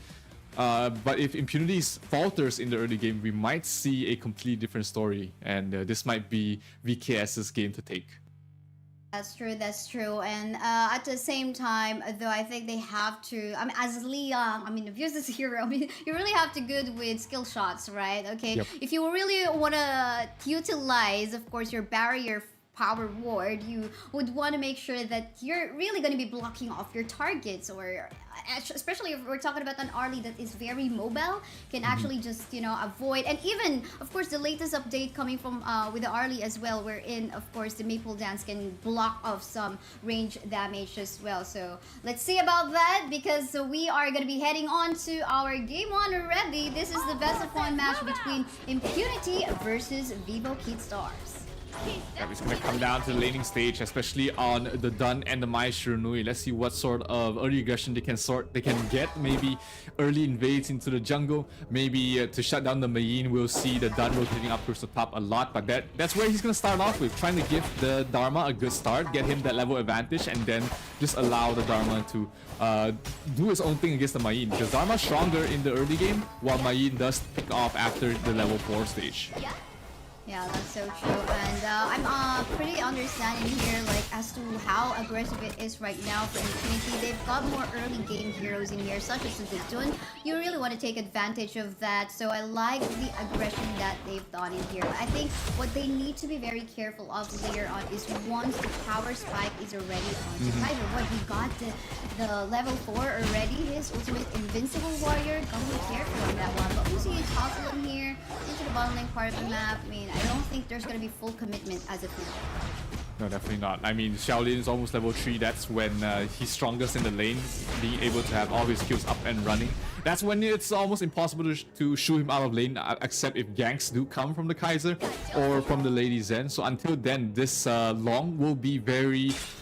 S14: Impunity falters in the early game, we might see a completely different story, and this might be VKS's game to take.
S4: That's true. And at the same time, though, I think they have to, I mean, as Liang, I mean, abuse this hero, I mean, you really have to good with skill shots, right? Okay,
S14: Yep.
S4: If you really want to utilize, of course, your barrier power ward, you would want to make sure that you're really going to be blocking off your targets, or especially if we're talking about an Arlie that is very mobile, can actually just, you know, avoid. And even, of course, the latest update coming from with the Arlie as well, wherein, of course, the Maple Dance can block off some range damage as well. So let's see about that, because we are going to be heading on to our game one already. This is the best of one match between Impunity versus Vivo Kid Stars.
S14: Yeah, it's gonna come down to the laning stage, especially on the Dun and the Mai Shiranui. Let's see what sort of early aggression they can get. Maybe early invades into the jungle. Maybe to shut down the Mayin, we'll see the Dun rotating up towards the top a lot. But that's where he's gonna start off with, trying to give the Dharma a good start, get him that level advantage, and then just allow the Dharma to do his own thing against the Mayin. Because Dharma's stronger in the early game, while Mayin does pick off after the level 4 stage.
S4: Yeah, that's so true. And I'm pretty understanding here, like, as to how aggressive it is right now for Impunity. They've got more early game heroes in here, such as the Dun. You really want to take advantage of that. So I like the aggression that they've done in here. But I think what they need to be very careful of later on is once the power spike is already on to Kaiser. What, he got the level 4 already, his ultimate invincible warrior. Gotta be careful on that one. But we see a Tossle in here into the bottom lane part of the map. I mean, I don't think there's gonna be full commitment as of now.
S14: No, definitely not. I mean, Xiaolin is almost level 3. That's when he's strongest in the lane, being able to have all his skills up and running. That's when it's almost impossible to shoot him out of lane, except if ganks do come from the Kaiser or from the Lady Zen. So until then, this Long will be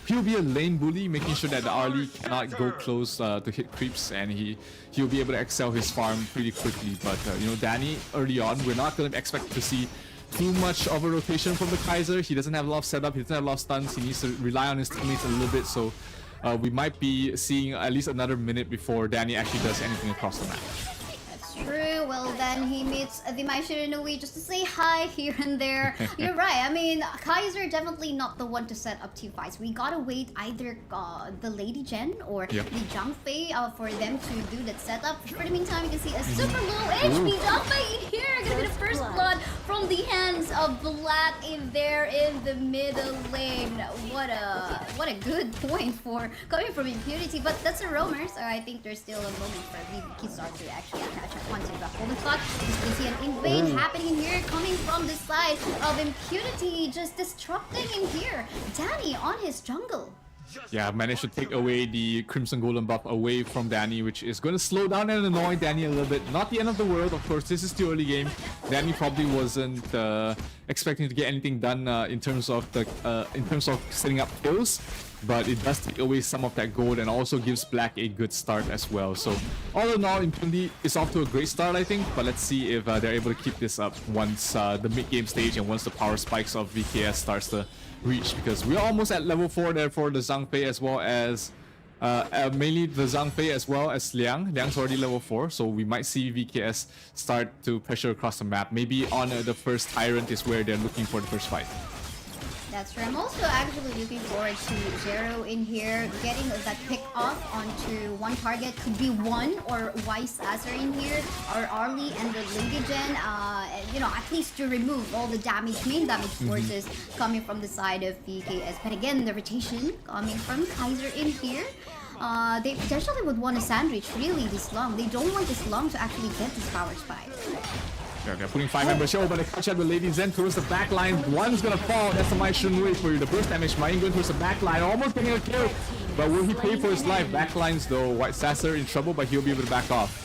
S14: he'll be a lane bully, making sure that the Arlie cannot go close to hit creeps, and he'll be able to excel his farm pretty quickly. But you know, Danny, early on, we're not going to expect to see too much of a rotation from the Kaiser. He doesn't have a lot of setup, he doesn't have a lot of stuns, he needs to rely on his teammates a little bit, so we might be seeing at least another minute before Danny actually does anything across the map.
S4: That's true. Well, then he meets the Mai Shiranui just to say hi here and there. You're right. I mean, Kaiser definitely not the one to set up team fights. We gotta wait either the Lady Jen or the Zhang Fei for them to do that setup. For the meantime, you can see a super low HP Zhang Fei in here. Gonna be the first blood from the hands of Black in there in the middle lane. What a good point for coming from Impunity, but that's a roamer, so I think there's still a moment for the Kitsar to actually catch up onto the golden clock. You can see an invade happening here, coming from the side of Impunity, just disrupting in here. Danny on his jungle.
S14: Yeah, managed to take away the Crimson Golem buff away from Danny, which is going to slow down and annoy Danny a little bit. Not the end of the world, of course. This is still early game. Danny probably wasn't expecting to get anything done in terms of setting up kills, but it does take away some of that gold and also gives Black a good start as well. So all in all, Impunity is off to a great start, I think, but let's see if they're able to keep this up once the mid-game stage and once the power spikes of VKS starts to reach, because we're almost at level 4 there for the Zhang Fei as well as mainly the Zhang Fei as well as Liang. Liang's already level 4, so we might see VKS start to pressure across the map. Maybe on the first Tyrant is where they're looking for the first fight.
S4: That's true. I'm also actually looking forward to Zero in here, getting that pick off onto one target. Could be one or Wise Sasser in here, or Arlie and the Lady Jen, you know, at least to remove all the main damage sources coming from the side of VKS. But again, the rotation coming from Kaiser in here. They potentially would want a sandwich really this long. They don't want this long to actually get this power spike.
S14: Yeah, they're putting 5 members here, but they catch up with Lady Zen towards the back line. One's gonna fall. That's the Mai Shunwei for you. The burst damage. Mai going towards the back line, almost getting a kill. But will he pay for his life? Backlines though. White Sasser in trouble, but he'll be able to back off.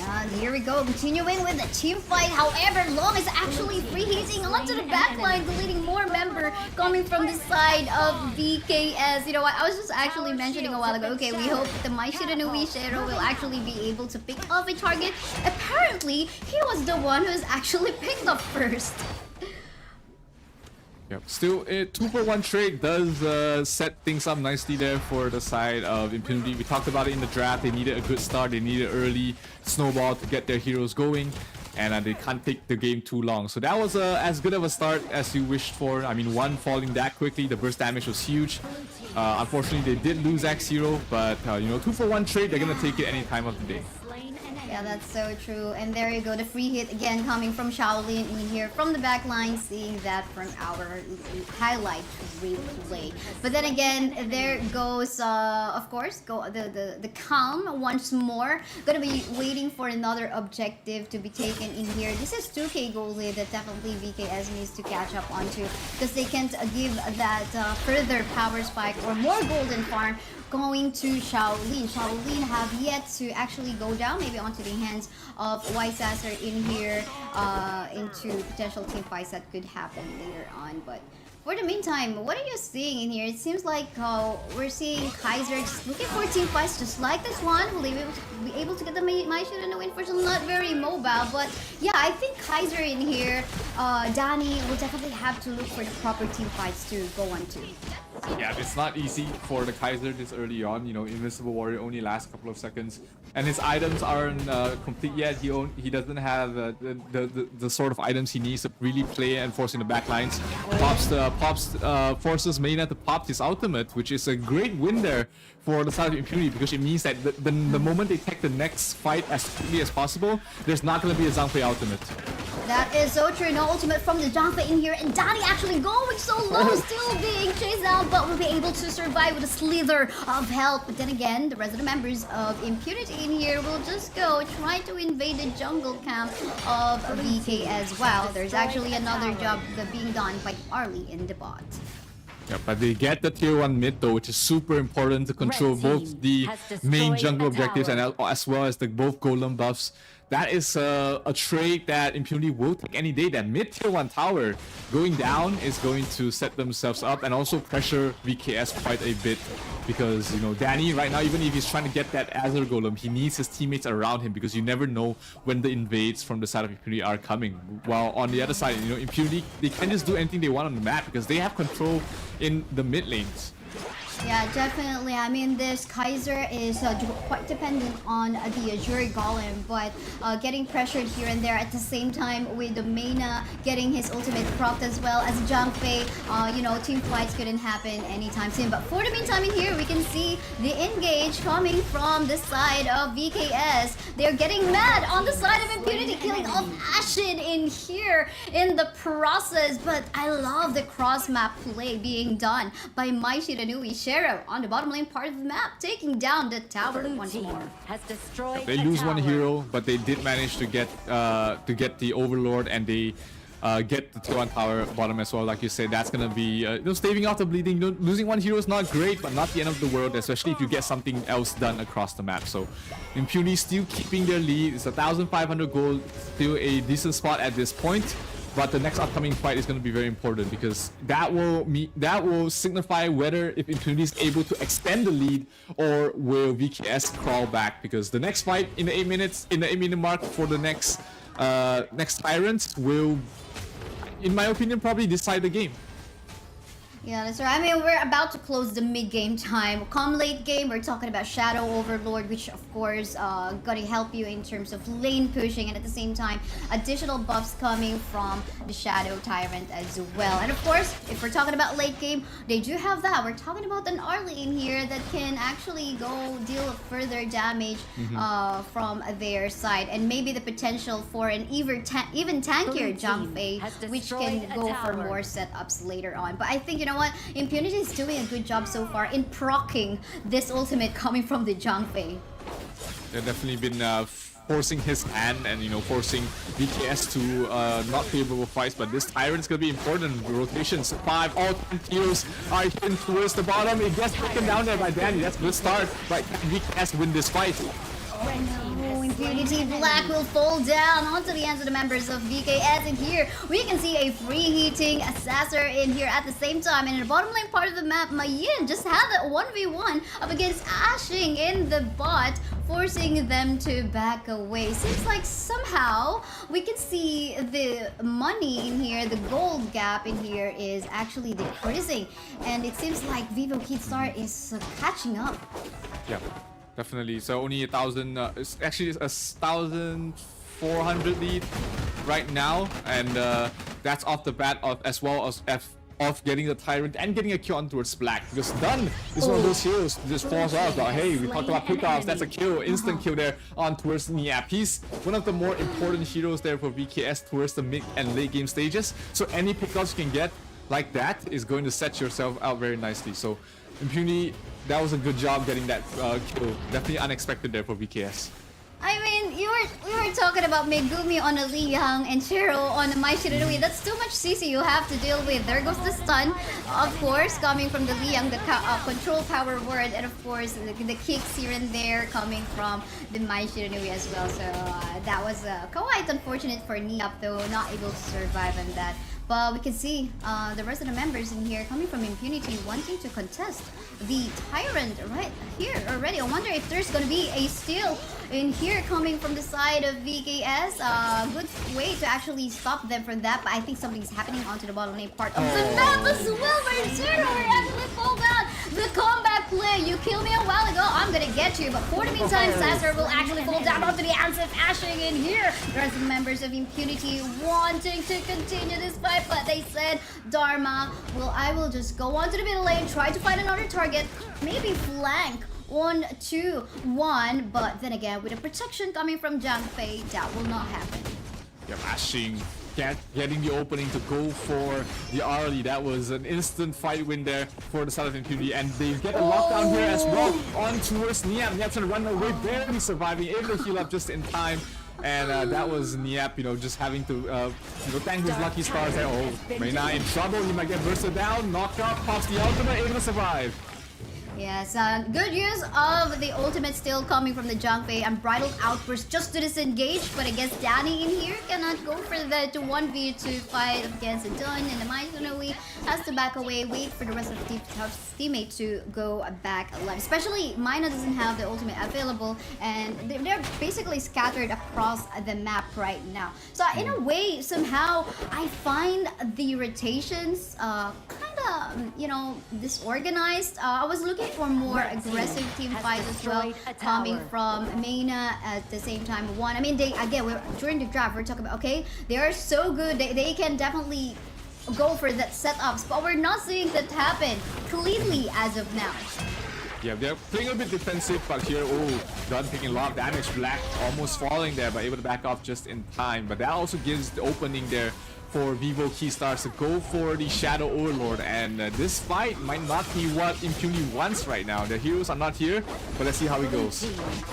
S4: And here we go, continuing with the team fight. However, Long is actually free-hitting onto the backline, deleting more member coming from the side of VKS. You know what, I was just actually mentioning a while ago, okay, we hope the Mai Shiranui Shero will actually be able to pick off a target. Apparently, he was the one who's actually picked up first.
S14: Yep. Still, a 2-for-1 trade does set things up nicely there for the side of Impunity. We talked about it in the draft. They needed a good start. They needed early snowball to get their heroes going. And they can't take the game too long. So that was as good of a start as you wished for. I mean, one falling that quickly. The burst damage was huge. Unfortunately, they did lose X0. But, you know, 2-for-1 trade, they're going to take it any time of the day.
S4: Yeah, that's so true. And there you go, the free hit again coming from Shaolin in here from the back line, seeing that from our highlight replay. But then again, there goes, of course, the Calm once more. Gonna be waiting for another objective to be taken in here. This is 2k goalie that definitely VKS needs to catch up onto, because they can't give that further power spike or more golden farm going to Shaolin. Shaolin have yet to actually go down, maybe onto the hands of White Sasser in here, into potential team fights that could happen later on. But for the meantime, what are you seeing in here? It seems like we're seeing Kaiser just looking for team fights just like this one. Will they be able to get the Mai Shiranui? Unfortunately, not very mobile. But yeah, I think Kaiser in here, Danny will definitely have to look for the proper team fights to go on to.
S14: Yeah, it's not easy for the Kaiser this early on. You know, Invincible Warrior only lasts a couple of seconds, and his items aren't complete yet. He doesn't have the sort of items he needs to really play and force in the back lines. Pops forces Mayna to pop his ultimate, which is a great win there for the side of Impunity, because it means that the moment they take the next fight as quickly as possible, there's not going to be a Zhangfei ultimate.
S4: That is so true. No ultimate from the Zhangfei in here, and Danny actually going so low, still being chased down, but will be able to survive with a slither of health. But then again, the rest of the members of Impunity in here will just go try to invade the jungle camp of VK as well. There's actually another job being done by Arlie in the bot.
S14: Yeah, but they get the tier 1 mid though, which is super important to control both the main jungle objectives and as well as the both golem buffs. That is a trade that Impunity will take any day. That mid tier 1 tower going down is going to set themselves up and also pressure VKS quite a bit, because, you know, Danny right now, even if he's trying to get that Azure Golem, he needs his teammates around him, because you never know when the invades from the side of Impunity are coming. While on the other side, you know, Impunity, they can just do anything they want on the map because they have control in the mid lanes.
S4: Yeah, definitely. I mean, this Kaiser is quite dependent on the Azure Golem, but getting pressured here and there at the same time with the Mayna getting his ultimate propped as well as Zhangfei. You know, team fights couldn't happen anytime soon. But for the meantime in here, we can see the engage coming from the side of VKS. They're getting mad on the side of Impunity, killing off Ashen in here in the process. But I love the cross-map play being done by Mai Shiranui Shero on the bottom lane part of the map, taking down the tower once more.
S14: They lose one hero, but they did manage to get the Overlord, and they get the tier 1 tower bottom as well. Like you said, that's gonna be you know, staving off the bleeding. You know, losing one hero is not great, but not the end of the world, especially if you get something else done across the map. So Impunity still keeping their lead. It's 1,500 gold, still a decent spot at this point. But the next upcoming fight is going to be very important, because that will signify whether if Impunity is able to extend the lead or will VKS crawl back. Because the next fight in the 8-minute mark for the next Tyrant will, in my opinion, probably decide the game.
S4: Yeah, that's right. I mean, we're about to close the mid-game time. Come late game, we're talking about Shadow Overlord, which of course gonna help you in terms of lane pushing, and at the same time, additional buffs coming from the Shadow Tyrant as well. And of course, if we're talking about late game, they do have that. We're talking about an Arlie in here that can actually go deal further damage from their side, and maybe the potential for an even tankier Zhangfei, which can go for more setups later on. But I think, you know what, Impunity is doing a good job so far in proccing this ultimate coming from the Zhangfei.
S14: They've definitely been forcing his hand and, you know, forcing VKS to not favorable fights. But this Tyrant is going to be important. Rotations, 5 all-time heroes are hitting towards the bottom. It gets taken down there by Danny. That's a good start. But can VKS win this fight?
S4: Oh, Impunity Black will fall down onto the hands of the members of VKS. And here we can see a free-hitting Assassin in here at the same time. And in the bottom lane part of the map, Mayin just had a 1v1 up against Ashing in the bot, forcing them to back away. Seems like somehow we can see the money in here, the gold gap in here is actually decreasing. And it seems like Vivo Keystar is catching up.
S14: Yeah. Definitely. So only 1,000. It's actually a 1,400 lead right now, and that's off the bat of as well as of getting the Tyrant and getting a kill on towards Black, because Dunn is one of those heroes just falls off. But hey, we talked about pickoffs. That's a kill, instant kill there on towards Niap. He's one of the more important heroes there for VKS towards the mid and late game stages. So any pickoffs you can get like that is going to set yourself out very nicely. So Impunity, that was a good job getting that kill. Definitely unexpected there for VKS.
S4: I mean, we were talking about Megumi on a Liang and Cheryl on a Mai Shiranui. That's too much CC you have to deal with. There goes the stun, of course, coming from the Liang, the control power word, and of course the kicks here and there coming from the Mai Shiranui as well. So that was quite unfortunate for Niap, though, not able to survive on that. But we can see the rest of the members in here coming from Impunity wanting to contest the Tyrant right here already. I wonder if there's going to be a steal in here coming from the side of VKS. Good way to actually stop them from that, but I think something's happening onto the bottom lane part of the map as well. Right, Zero actually fall down. The combat play, you killed me a while ago, I'm gonna get you. But for the meantime, Sasser will actually fall down onto the hands of Ashing in here. The rest of the members of Impunity wanting to continue this fight, but they said, Dharma, well, I will just go onto the middle lane, try to find another target, maybe flank 1, 2, 1, but then again, with the protection coming from Zhang Fei, that will not happen.
S14: Yep, Ashing getting the opening to go for the early. That was an instant fight win there for the side of Impunity, and they get a lockdown here as well on towards Niap. Niap's gonna run away, barely surviving, able to heal up just in time. And that was Niap, you know, just having to thank his lucky stars there. Oh, Reina in trouble, he might get bursted down, knocked out, pops the ultimate, able to survive.
S4: Yes, good use of the ultimate still coming from the Zhang Fei. Unbridled outburst just to disengage, but I guess Danny in here cannot go for the 1v2 fight against Dun, and the Mai Shiranui has to back away, wait for the rest of the teammates to go back alive. Especially Mina doesn't have the ultimate available, and they're basically scattered across the map right now. So in a way, somehow, I find the rotations kind of, you know, disorganized. I was looking for more aggressive team fights as well, coming from Mena at the same time. I mean, during the draft, we're talking about, okay, they are so good, they can definitely go for that setups, but we're not seeing that happen cleanly as of now.
S14: Yeah, they're playing a bit defensive, but here, oh, Dunn taking a lot of damage. Black almost falling there, but able to back off just in time. But that also gives the opening there for Vivo Keystars to go for the Shadow Overlord, and this fight might not be what Impunity wants right now. The heroes are not here, but let's see how it goes.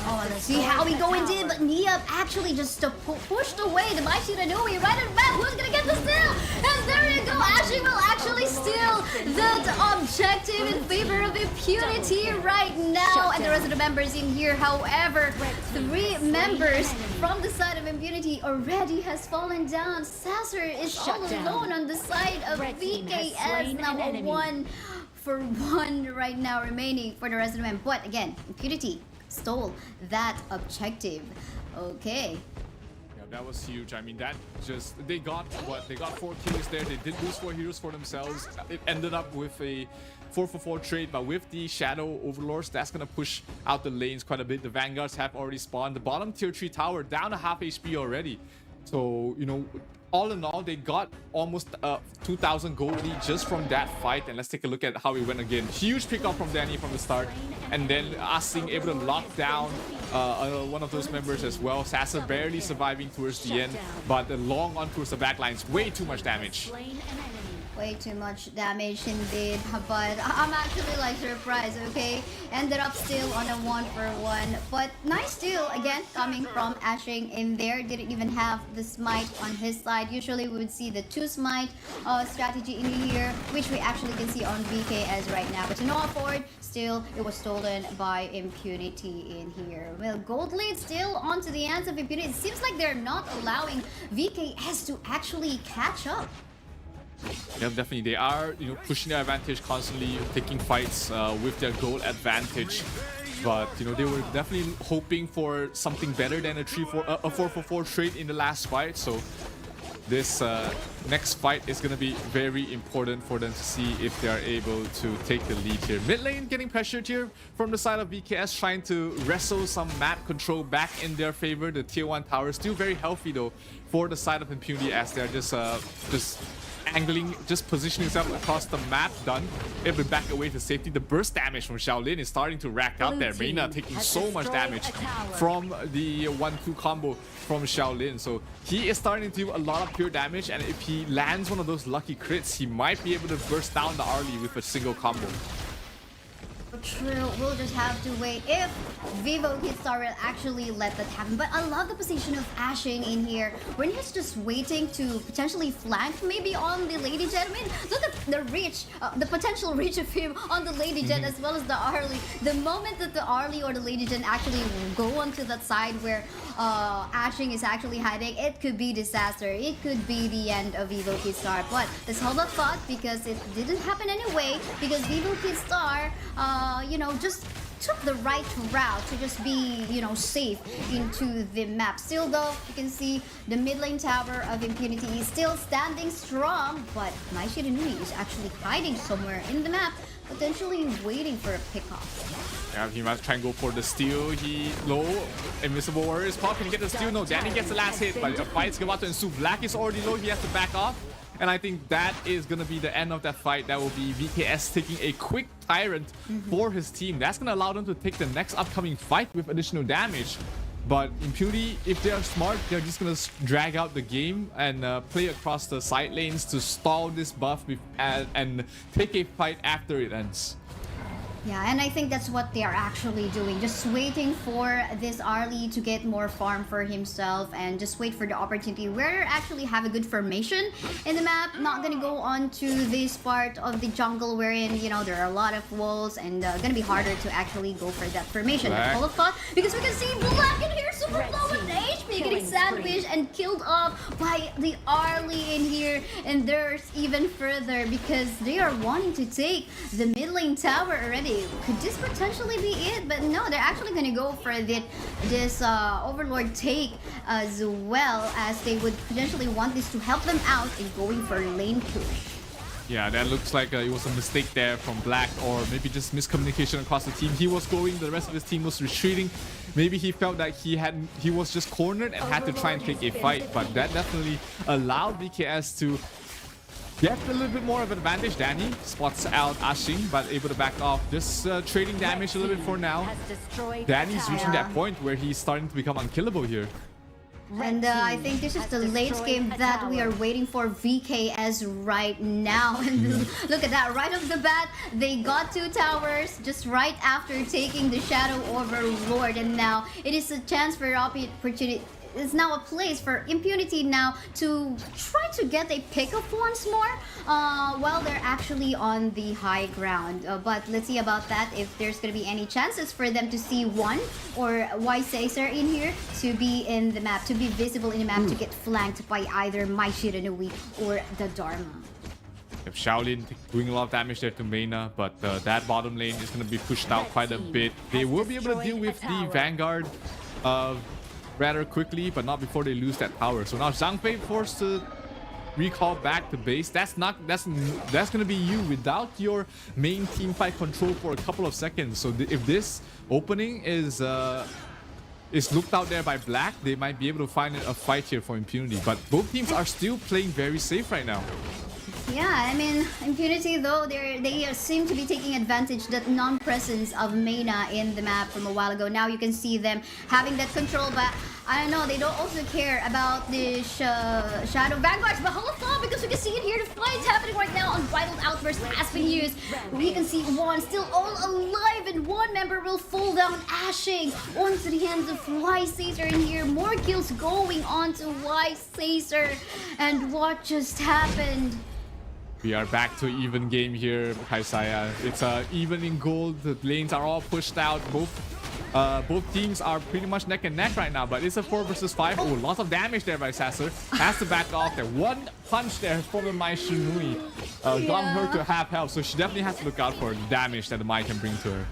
S4: Oh, let's see how we go indeed, but Niap actually just pushed away the Mai Shiranui right at the back. Who's gonna get the steal? And there you go, Ashing will actually steal that objective in favor of Impunity right now. And the rest of the members in here, however, 3 members from the side of Impunity already has fallen down. Sasser is all alone on the side of VKS. Now 1 for 1 right now remaining for the rest of them. But again, Impunity stole that objective. Okay.
S14: Yeah, that was huge. I mean, that just, they got 4 kills there. They did lose 4 heroes for themselves. It ended up with a 4-for-4 trade, but with the Shadow Overlords, that's gonna push out the lanes quite a bit. The Vanguards have already spawned. The bottom tier 3 tower down to half HP already. So, you know, all in all, they got almost 2,000 gold lead just from that fight. And let's take a look at how it went again. Huge pickup from Danny from the start, and then us being able to lock down one of those members as well. Sasser barely surviving towards the end, but the long on towards the backlines, way too much damage.
S4: Way too much damage indeed, but I'm actually like surprised, okay? Ended up still on a 1-for-1, but nice steal again coming from Ashing in there. Didn't even have the smite on his side. Usually we would see the 2 smite strategy in here, which we actually can see on VK as right now, but to no afford. Still, it was stolen by Impunity in here. Well, gold lead still onto the hands of Impunity. It seems like they're not allowing VKS to actually catch up.
S14: Yeah, definitely. They are, pushing their advantage constantly, taking fights with their goal advantage. But, they were definitely hoping for something better than a 4-for-4 trade in the last fight. So this next fight is going to be very important for them to see if they are able to take the lead here. Mid lane getting pressured here from the side of VKS, trying to wrestle some map control back in their favor. The tier 1 tower still very healthy though for the side of Impunity, as they're just angling, just positioning himself across the map. Done. Able to back away to safety. The burst damage from Shaolin is starting to rack up there. Reina taking so much damage from the 1-2 combo from Shaolin. So he is starting to do a lot of pure damage, and if he lands one of those lucky crits, he might be able to burst down the Arlie with a single combo.
S4: True, we'll just have to wait if Vivo Hitstar will actually let that happen. But I love the position of Ashing in here, when he's just waiting to potentially flank maybe on the Lady Jet. I mean, look at the reach, the potential reach of him on the Lady Jet as well as the Arlie. The moment that the Arlie or the Lady Jet actually go onto that side where Ashing is actually hiding, it could be disaster. It could be the end of Vivo Hitstar. But let's hold up thought, because it didn't happen anyway, because Vivo Hitstar just took the right route to just be, safe into the map. Still though, you can see the mid lane tower of Impunity is still standing strong, but Mai Shiranui is actually hiding somewhere in the map, potentially waiting for a pickoff.
S14: Yeah, he might try and go for the steal. He low. Invisible Warrior is popping to get the steal. No, Danny gets the last hit, but a fight's about to ensue. Black is already low. He has to back off. And I think that is going to be the end of that fight. That will be VKS taking a quick Tyrant for his team. That's going to allow them to take the next upcoming fight with additional damage. But Impunity, if they are smart, they're just going to drag out the game and play across the side lanes to stall this buff and take a fight after it ends.
S4: Yeah, and I think that's what they are actually doing. Just waiting for this Arlie to get more farm for himself and just wait for the opportunity where actually have a good formation in the map. Not gonna go on to this part of the jungle wherein, there are a lot of walls and gonna be harder to actually go for that formation. But full of thought, because we can see Black in here super low with HP getting sandwiched and killed off by the Arlie in here. And there's even further because they are wanting to take the mid lane tower already. Could this potentially be it? But no, they're actually going to go for this Overlord take as well, as they would potentially want this to help them out in going for lane push.
S14: Yeah, that looks like it was a mistake there from Black, or maybe just miscommunication across the team. He was going, the rest of his team was retreating. Maybe he felt that he was just cornered and had to try and take a fight, but that definitely allowed VKS to get a little bit more of an advantage. Danny spots out Ashing, but able to back off. Just trading damage a little bit for now. Danny's reaching that point where he's starting to become unkillable here.
S4: And I think this is the late game that we are waiting for VKS right now. And look at that, right off the bat, they got 2 towers just right after taking the Shadow Overlord. And now it is a chance for opportunity. Is now a place for Impunity now to try to get a pickup once more while they're actually on the high ground. But let's see about that, if there's going to be any chances for them to see one or Caesar in here to be in the map, to be visible in the map, to get flanked by either Mai Shiranui or the Dharma.
S14: If Shaolin doing a lot of damage there to Mena, but that bottom lane is going to be pushed out quite a bit. They will be able to deal with the Vanguard rather quickly, but not before they lose that power. So now Zhang Fei forced to recall back to base. That's gonna be you without your main team fight control for a couple of seconds. So if this opening is looked out there by Black, they might be able to find a fight here for Impunity. But both teams are still playing very safe right now.
S4: Yeah, I mean, Impunity though, they seem to be taking advantage that non-presence of Mena in the map from a while ago. Now you can see them having that control, but I don't know, they don't also care about the Shadow Vanguards, but hold on, because we can see it here, the fight's happening right now. Unbridled Outburst has been used. We can see one still all alive, and one member will fall down, ashing onto the hands of Wise Caesar in here. More kills going on to Wise Caesar, and what just happened?
S14: We are back to an even game here, Kaisaya. It's even in gold. The lanes are all pushed out. Both teams are pretty much neck and neck right now, but it's a 4 versus 5. Oh, lots of damage there by Sasser. Has to back off there. One punch there from the Mai Shinui. Got her to half health, so she definitely has to look out for the damage that the Mai can bring to her.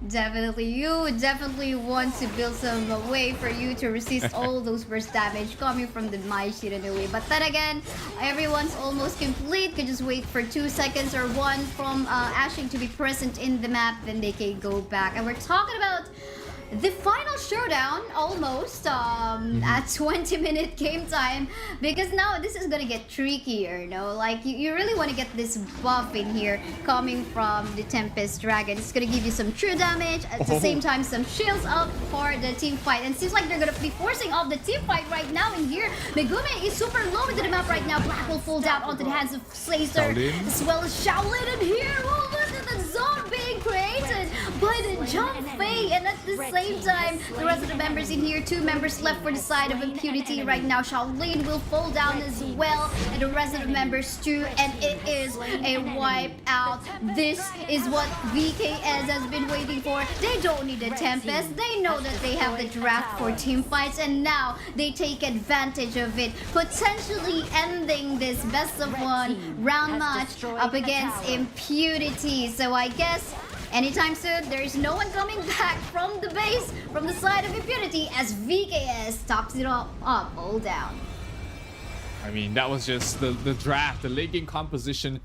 S4: Definitely, you definitely want to build some way for you to resist all those burst damage coming from the Mai Shiranui. But then again, everyone's almost complete. Could just wait for 2 seconds or one from Ashing to be present in the map, then they can go back. And we're talking about the final showdown almost at 20-minute game time, because now this is gonna get trickier, you know, like you really want to get this buff in here coming from the Tempest Dragon. It's gonna give you some true damage at the same time, some shields up for the team fight, and seems like they're gonna be forcing off the team fight right now in here. Megume is super low into the map right now. Black will fall down onto the hands of Slazer, as well as Shaolin in here. Oh, look at the zone being created by the Jump Fei, and at the same time, the rest of the members in here, 2 members left for the side of Impunity right now. Shaolin will fall down as well, and the rest of the members too, and it is a wipe out. This is what VKS has been waiting for. They don't need a Tempest. They know that they have the draft for team fights, and now they take advantage of it, potentially ending this best of 1 round match up against Impunity. So I guess anytime soon, there is no one coming back from the base, from the side of Impunity, as VKS tops it all down.
S14: I mean, that was just the draft, the late game composition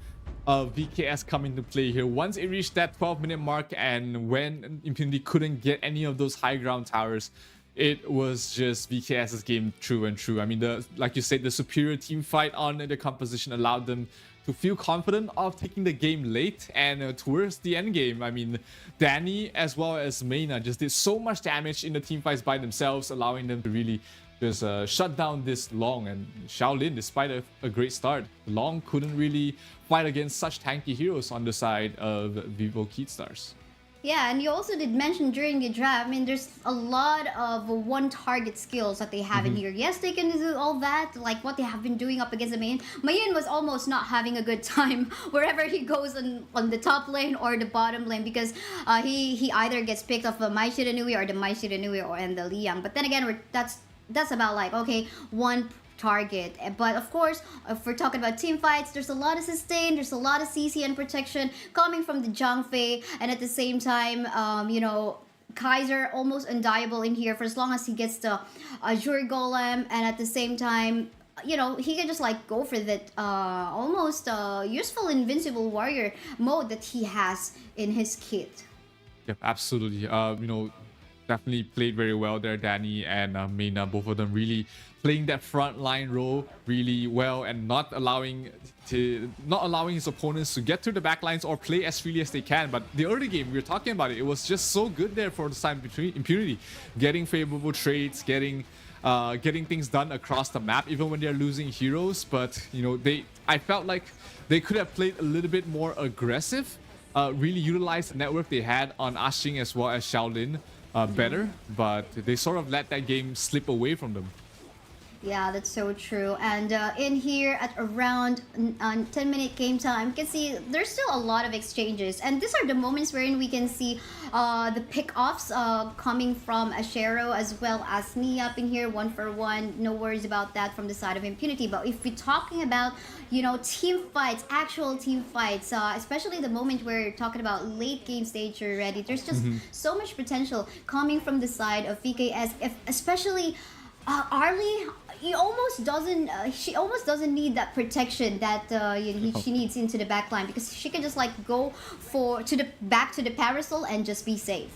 S14: of VKS coming to play here. Once it reached that 12-minute mark, and when Impunity couldn't get any of those high ground towers, it was just VKS's game true and true. I mean, like you said, the superior team fight on the composition allowed them to feel confident of taking the game late, and towards the end game, I mean, Danny as well as Mayna just did so much damage in the team fights by themselves, allowing them to really just shut down this Long. And Shaolin, despite a great start, Long couldn't really fight against such tanky heroes on the side of Vivo Keatstars.
S4: Yeah, and you also did mention during the draft, I mean, there's a lot of one-target skills that they have in here. Yes, they can do all that, like what they have been doing up against the Mayin. Mayin was almost not having a good time wherever he goes on the top lane or the bottom lane, because he either gets picked off the Mai Shiranui or the Mai Shiranui or and the Liang. But then again, that's about like, okay, one target. But of course, if we're talking about team fights, there's a lot of sustain, there's a lot of CC and protection coming from the Zhang Fei, and at the same time, you know, Kaiser almost undieable in here for as long as he gets the Azure Golem, and at the same time, you know, he can just like go for that almost useful invincible warrior mode that he has in his kit.
S14: Yep, absolutely. You know, definitely played very well there, Danny and Mayna, both of them really playing that front line role really well, and not allowing his opponents to get to the back lines or play as freely as they can. But the early game, we were talking about it, it was just so good there for the side between Impunity, getting favorable trades, getting things done across the map, even when they're losing heroes. But you know, I felt like they could have played a little bit more aggressive, really utilized the network they had on Ashing as well as Shaolin better, but they sort of let that game slip away from them.
S4: Yeah, that's so true. And in here at around 10-minute game time, you can see there's still a lot of exchanges. And these are the moments wherein we can see the pick-offs coming from Ashero as well as me up in here, 1-for-1. No worries about that from the side of Impunity. But if we're talking about, you know, team fights, actual team fights, especially the moment where you're talking about late game stage already, there's just so much potential coming from the side of VKS, especially Arlie. She almost doesn't need that protection that she needs into the backline, because she can just like go back to the parasol and just be safe.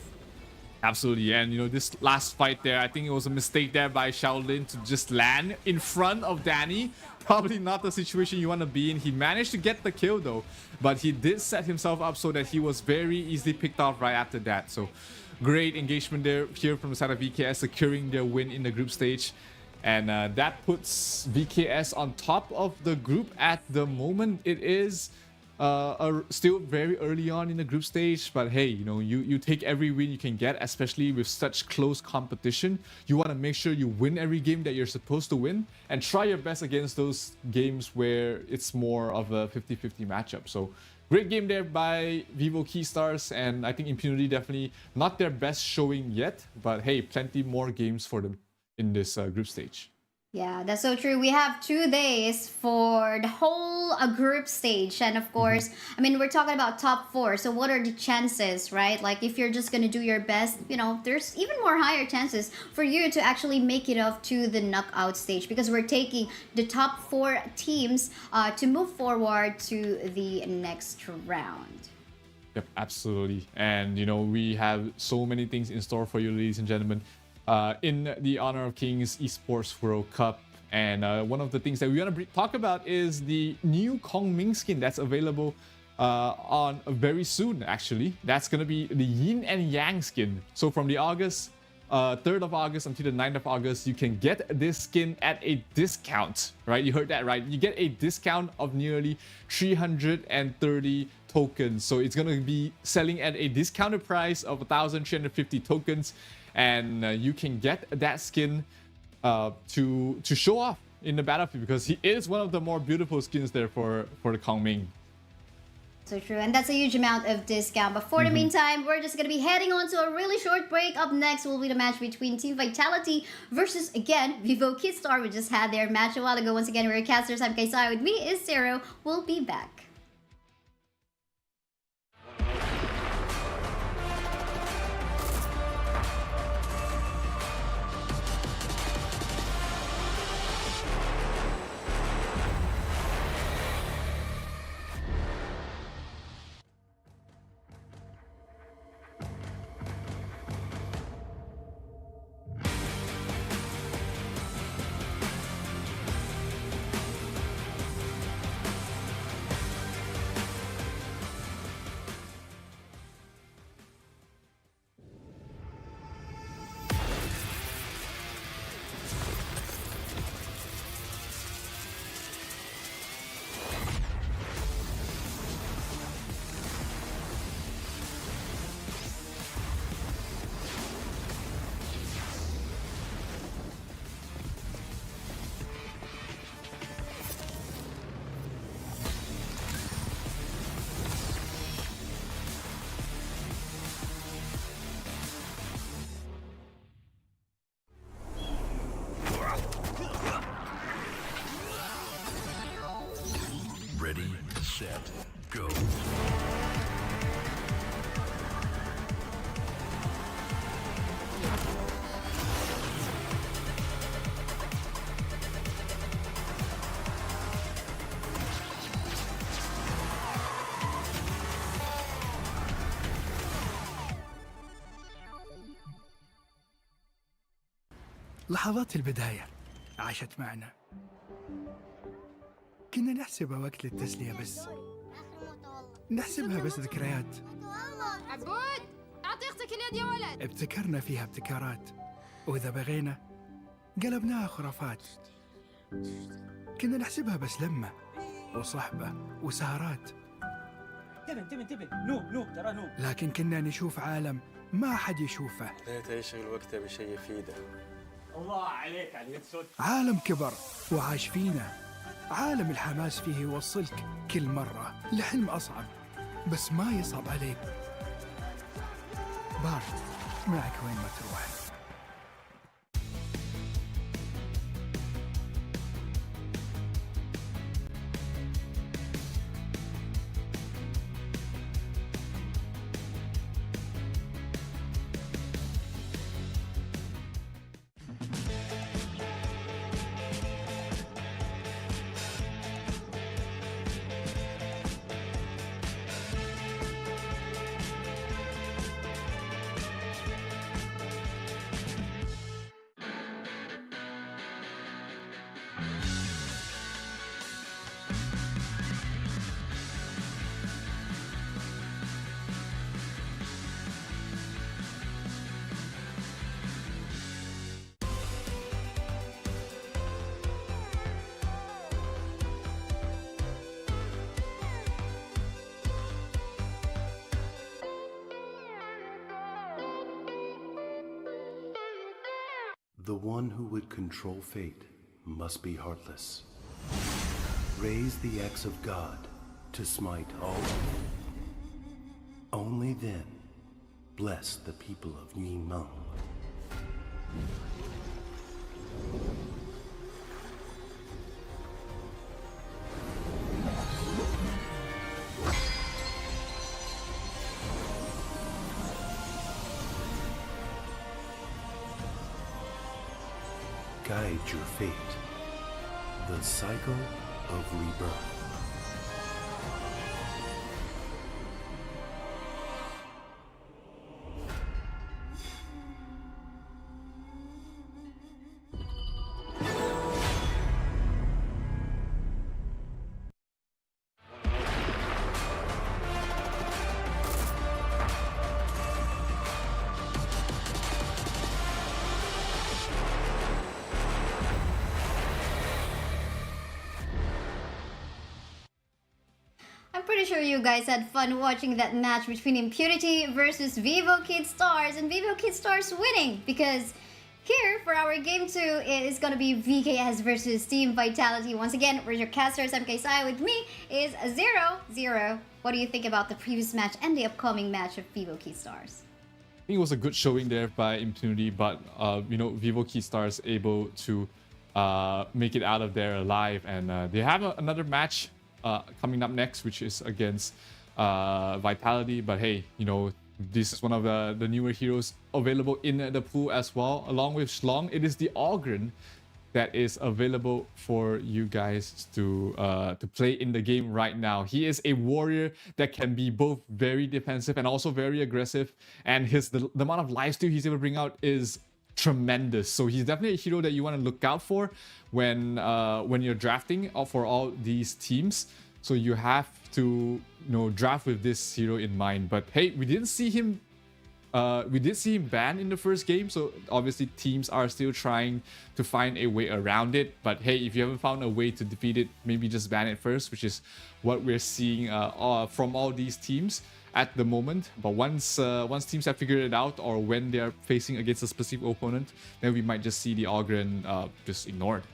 S14: Absolutely. And you know, this last fight there, I think it was a mistake there by Shaolin to just land in front of Danny. Probably not the situation you want to be in. He managed to get the kill though, but he did set himself up so that he was very easily picked off right after that. So great engagement there here from the side of VKS, securing their win in the group stage. And that puts VKS on top of the group at the moment. It is still very early on in the group stage, but hey, you know, you take every win you can get, especially with such close competition. You want to make sure you win every game that you're supposed to win and try your best against those games where it's more of a 50-50 matchup. So great game there by Vivo Keystars, and I think Impunity definitely not their best showing yet, but hey, plenty more games for them in this group stage.
S4: Yeah, that's so true. We have 2 days for the whole group stage. And of course, I mean, we're talking about top 4. So what are the chances, right? Like if you're just going to do your best, you know, there's even more higher chances for you to actually make it up to the knockout stage, because we're taking the top 4 teams to move forward to the next round.
S14: Yep, absolutely. And, you know, we have so many things in store for you, ladies and gentlemen. In the Honor of Kings Esports World Cup, and one of the things that we want to talk about is the new Kong Ming skin that's available on very soon. Actually, that's gonna be the Yin and Yang skin. So from the 3rd of August until the 9th of August, you can get this skin at a discount. Right, you heard that right. You get a discount of nearly 330 tokens. So it's gonna be selling at a discounted price of 1,350 tokens. And you can get that skin to show off in the battlefield, because he is one of the more beautiful skins there for the Kong Ming.
S4: So true, and that's a huge amount of discount. But for the meantime, we're just going to be heading on to a really short break. Up next will be the match between Team Vitality versus, again, Vivo Keystar. We just had their match a while ago. Once again, we're casters. I'm Kaisai. With me is Zero. We'll be back.
S16: Ready, set, go.
S3: لحظات البداية عاشت معنا. كنا نحسبها وقت للتسلية بس. نحسبها بس ذكريات.
S17: عبود أعطي أختك اليد يا ولد.
S3: ابتكرنا فيها ابتكارات، وإذا بغينا قلبناها خرافات. كنا نحسبها بس لمة وصحبة وسهرات.
S5: انتبه نوب ترى نوب.
S3: لكن كنا نشوف عالم ما حد يشوفه.
S6: لا تشغل وقته بشيء يفيده.
S5: الله عليك على الهيد شوت.
S3: عالم كبر وعاش فينا. عالم الحماس فيه يوصلك كل مرة لحلم أصعب، بس ما يصعب عليك. بارد معك وين ما تروح.
S7: The one who would control fate must be heartless. Raise the axe of God to smite all evil. Only then bless the people of Yimeng. Guide your fate. The cycle of rebirth.
S4: I'm pretty sure you guys had fun watching that match between Impunity versus Vivo Kid Stars, and Vivo Kid Stars winning because here for our game 2 it is gonna be VKS versus Team Vitality. Once again, we're your casters. I'm Kaisai. With me is 0-0. What do you think about the previous match and the upcoming match of Vivo Kid Stars?
S14: I think it was a good showing there by Impunity, but you know, Vivo Key Stars able to make it out of there alive, and they have another match coming up next, which is against Vitality. But hey, you know, this is one of the newer heroes available in the pool as well, along with Shlong. It is the Ogren that is available for you guys to play in the game right now. He is a warrior that can be both very defensive and also very aggressive, and the amount of lifesteal he's able to bring out is tremendous. So he's definitely a hero that you want to look out for when you're drafting for all these teams. So you have to, you know, draft with this hero in mind. But hey, we did see him banned in the first game, so obviously teams are still trying to find a way around it. But hey, if you haven't found a way to defeat it, maybe just ban it first, which is what we're seeing from all these teams at the moment. But once teams have figured it out, or when they're facing against a specific opponent, then we might just see the Ogren just ignored.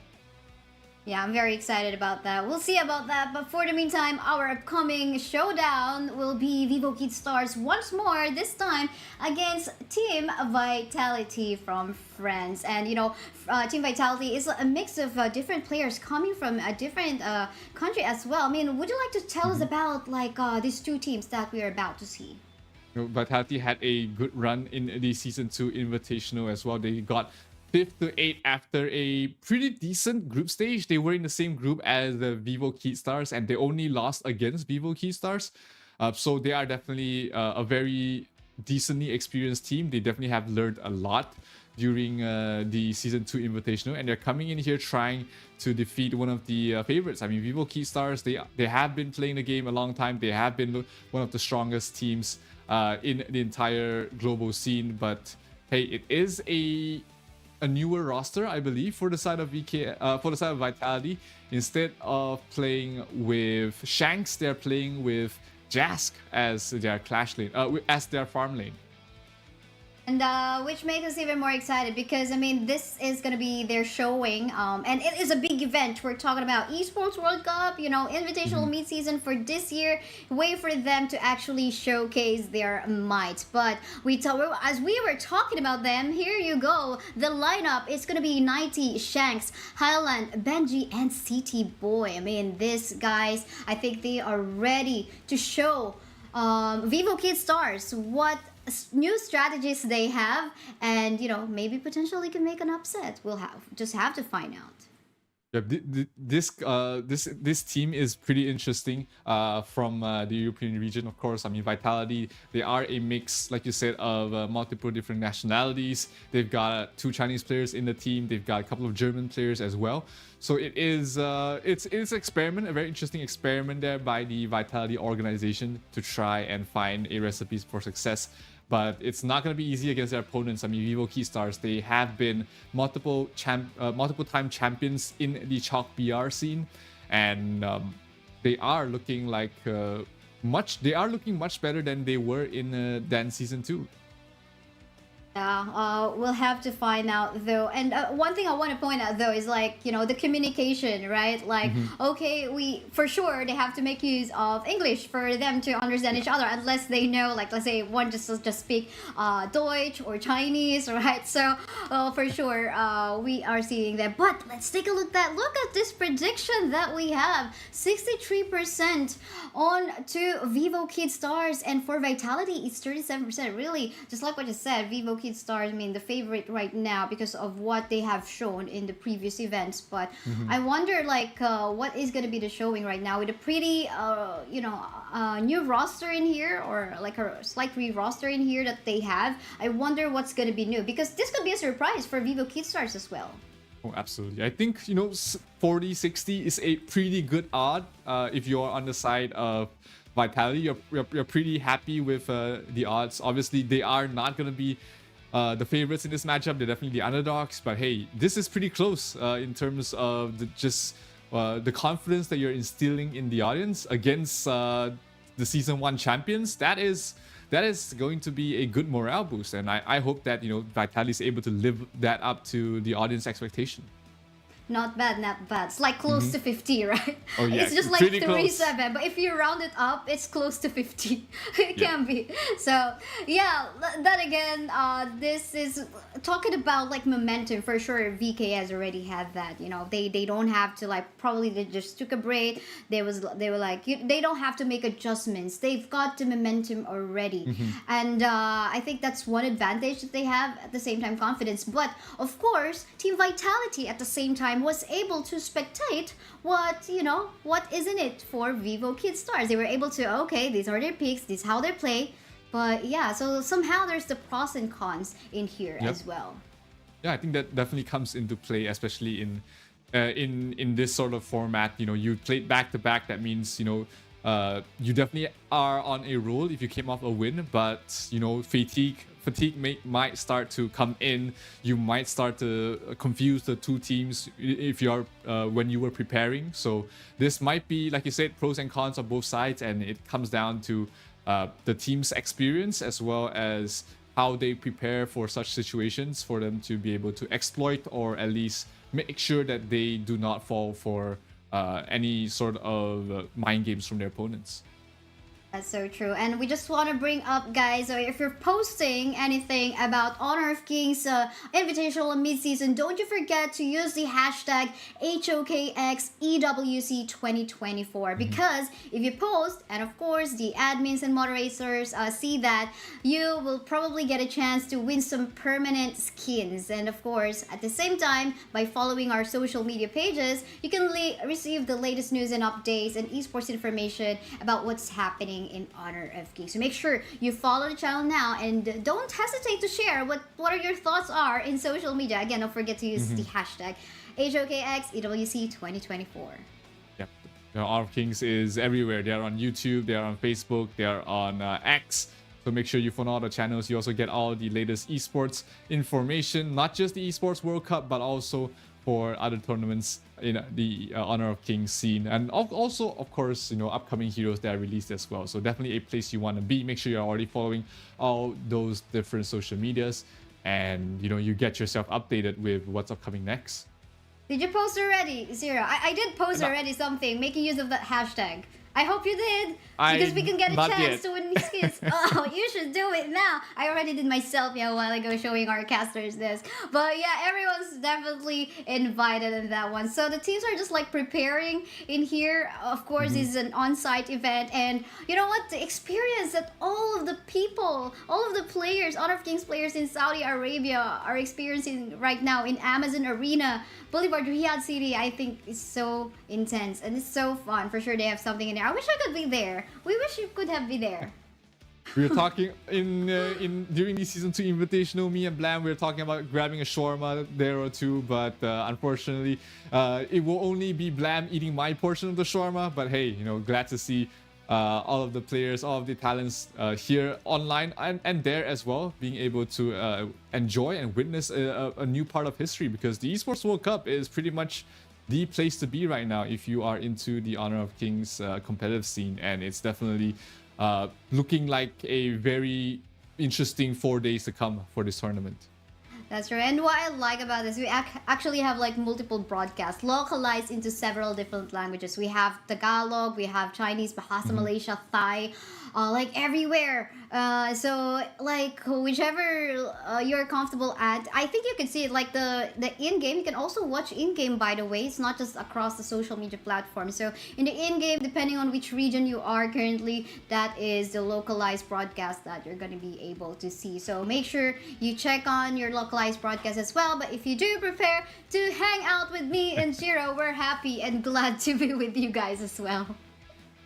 S4: Yeah, I'm very excited about that. We'll see about that. But for the meantime, our upcoming showdown will be Vivo Kid Stars once more, this time against Team Vitality from France. And you know, Team Vitality is a mix of different players coming from a different country as well. I mean, would you like to tell us about like these two teams that we are about to see?
S14: You know, Vitality had a good run in the Season 2 Invitational as well. They got 5th to 8th after a pretty decent group stage. They were in the same group as the Vivo Key Stars, and they only lost against Vivo Key Stars. So they are definitely a very decently experienced team. They definitely have learned a lot during the Season 2 Invitational, and they're coming in here trying to defeat one of the favorites. I mean, Vivo Key Stars, they have been playing the game a long time. They have been one of the strongest teams in the entire global scene. But hey, it is a newer roster, I believe, for the side of Vitality. Instead of playing with Shanks, they're playing with Jask as their clash lane, as their farm lane.
S4: And which makes us even more excited because, I mean, this is going to be their showing. And it is a big event. We're talking about Esports World Cup, you know, Invitational Midseason for this year. Way for them to actually showcase their might. But as we were talking about them, here you go. The lineup is going to be 90, Shanks, Highland, Benji, and CT Boy. I mean, these guys, I think they are ready to show Vivo Kid Stars what new strategies they have, and you know, maybe potentially can make an upset. We'll just have to find out.
S14: Yeah, this team is pretty interesting from the European region, of course. I mean, Vitality, they are a mix, like you said, of multiple different nationalities. They've got 2 Chinese players in the team. They've got a couple of German players as well. So it is it's an experiment, a very interesting experiment there by the Vitality organization to try and find a recipe for success. But it's not going to be easy against their opponents. I mean, Vivo Key Stars, they have been multiple time champions in the HoK BR scene, and they are looking like much better than they were in than Season 2.
S4: Yeah, we'll have to find out though. And one thing I want to point out though is like, you know, the communication, right? Like, okay, we for sure they have to make use of English for them to understand each other, unless they know, like, let's say one just speak Deutsch or Chinese, right? So for sure we are seeing that. But let's take a look at this prediction that we have: 63% on to Vivo Kid Stars, and for Vitality it's 37%. Really, just like what you said, Vivo Kid Stars, I mean, the favorite right now because of what they have shown in the previous events. But I wonder, like, what is going to be the showing right now with a pretty, new roster in here, or like a slight re-roster in here that they have. I wonder what's going to be new, because this could be a surprise for Vivo Kid Stars as well.
S14: Oh, absolutely. I think, 40-60 is a pretty good odd. If you're on the side of Vitality, you're pretty happy with the odds. Obviously, they are not going to be the favorites in this matchup. They're definitely the underdogs, but hey, this is pretty close in terms of the confidence that you're instilling in the audience against the Season 1 champions. That is going to be a good morale boost, and I hope that Vitality is able to live that up to the audience expectation.
S4: Not bad, not bad. It's like close to 50, right?
S14: Oh, yeah.
S4: It's just like 37, but if you round it up, it's close to 50. It can be. So, yeah, then again, this is talking about like momentum. For sure, VK has already had that. They don't have to, like, probably they just took a break. They were like, they don't have to make adjustments. They've got the momentum already. And I think that's one advantage that they have. At the same time, confidence. But, of course, Team Vitality at the same time was able to spectate what isn't it for Vivo Kid Stars. They were able to, okay, these are their picks, this is how they play. But yeah, so somehow there's the pros and cons in here as well.
S14: Yeah, I think that definitely comes into play, especially in this sort of format. You played back to back. That means you definitely are on a roll if you came off a win, but fatigue might start to come in. You might start to confuse the two teams if you are when you were preparing. So this might be, like you said, pros and cons on both sides, and it comes down to the team's experience as well as how they prepare for such situations for them to be able to exploit, or at least make sure that they do not fall for any sort of mind games from their opponents.
S4: That's so true. And we just want to bring up, guys, if you're posting anything about Honor of Kings Invitational and Midseason, don't you forget to use the hashtag HoKXEWC2024, because if you post, and of course the admins and moderators see that, you will probably get a chance to win some permanent skins. And of course, at the same time, by following our social media pages, you can receive the latest news and updates and esports information about what's happening in Honor of Kings. So make sure you follow the channel now, and don't hesitate to share what are your thoughts are in social media. Again, don't forget to use the hashtag HoKXEWC2024.
S14: Yep. Honor of Kings is everywhere. They are on YouTube, they are on Facebook, they are on X. So make sure you follow all the channels. You also get all the latest esports information, not just the Esports World Cup, but also for other tournaments in the Honor of Kings scene, and also, of course, upcoming heroes that are released as well. So definitely a place you want to be. Make sure you're already following all those different social medias, and you get yourself updated with what's upcoming next.
S4: Did you post already, Zero? I did post already something making use of that hashtag. I hope you did, because we can get a chance to win these skins. Oh, you should do it now. I already did my selfie a while ago showing our casters this. But yeah, everyone's definitely invited in that one. So the teams are just like preparing in here. Of course, this is an on-site event. And you know what? The experience that all of the people, all of the players, Honor of Kings players in Saudi Arabia are experiencing right now in Amazon Arena, Boulevard, Riyadh City, I think is so intense and it's so fun. For sure, they have something in there. I wish I could be there. We wish you could have been there.
S14: We were talking during the Season 2 Invitational, me and Blam, we were talking about grabbing a shawarma there or two, but unfortunately, it will only be Blam eating my portion of the shawarma. But hey, glad to see all of the players, all of the talents here online and there as well, being able to enjoy and witness a new part of history, because the Esports World Cup is pretty much the place to be right now if you are into the Honor of Kings competitive scene, and it's definitely looking like a very interesting 4 days to come for this tournament.
S4: That's right. And what I like about this, we actually have like multiple broadcasts localized into several different languages. We have Tagalog, we have Chinese, Bahasa Malaysia, Thai, like everywhere. So like whichever you're comfortable at, I think you can see it like the in-game. You can also watch in-game, by the way. It's not just across the social media platforms. So in the in-game, depending on which region you are currently, that is the localized broadcast that you're going to be able to see. So make sure you check on your localized broadcast as well. But if you do prepare to hang out with me and Zero, we're happy and glad to be with you guys as well.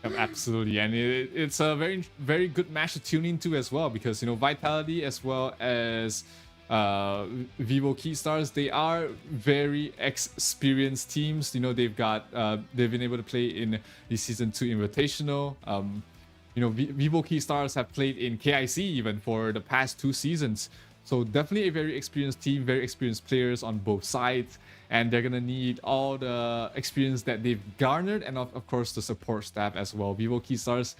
S14: Absolutely, and it's a very, very good match to tune into as well, because you know Vitality as well as Vivo Keystars, they are very experienced teams. You know, they've been able to play in the Season 2 Invitational. You know, Vivo Keystars have played in KIC even for the past 2 seasons. So definitely a very experienced team, very experienced players on both sides, and they're gonna need all the experience that they've garnered, and of course the support staff as well. Vivo Keystars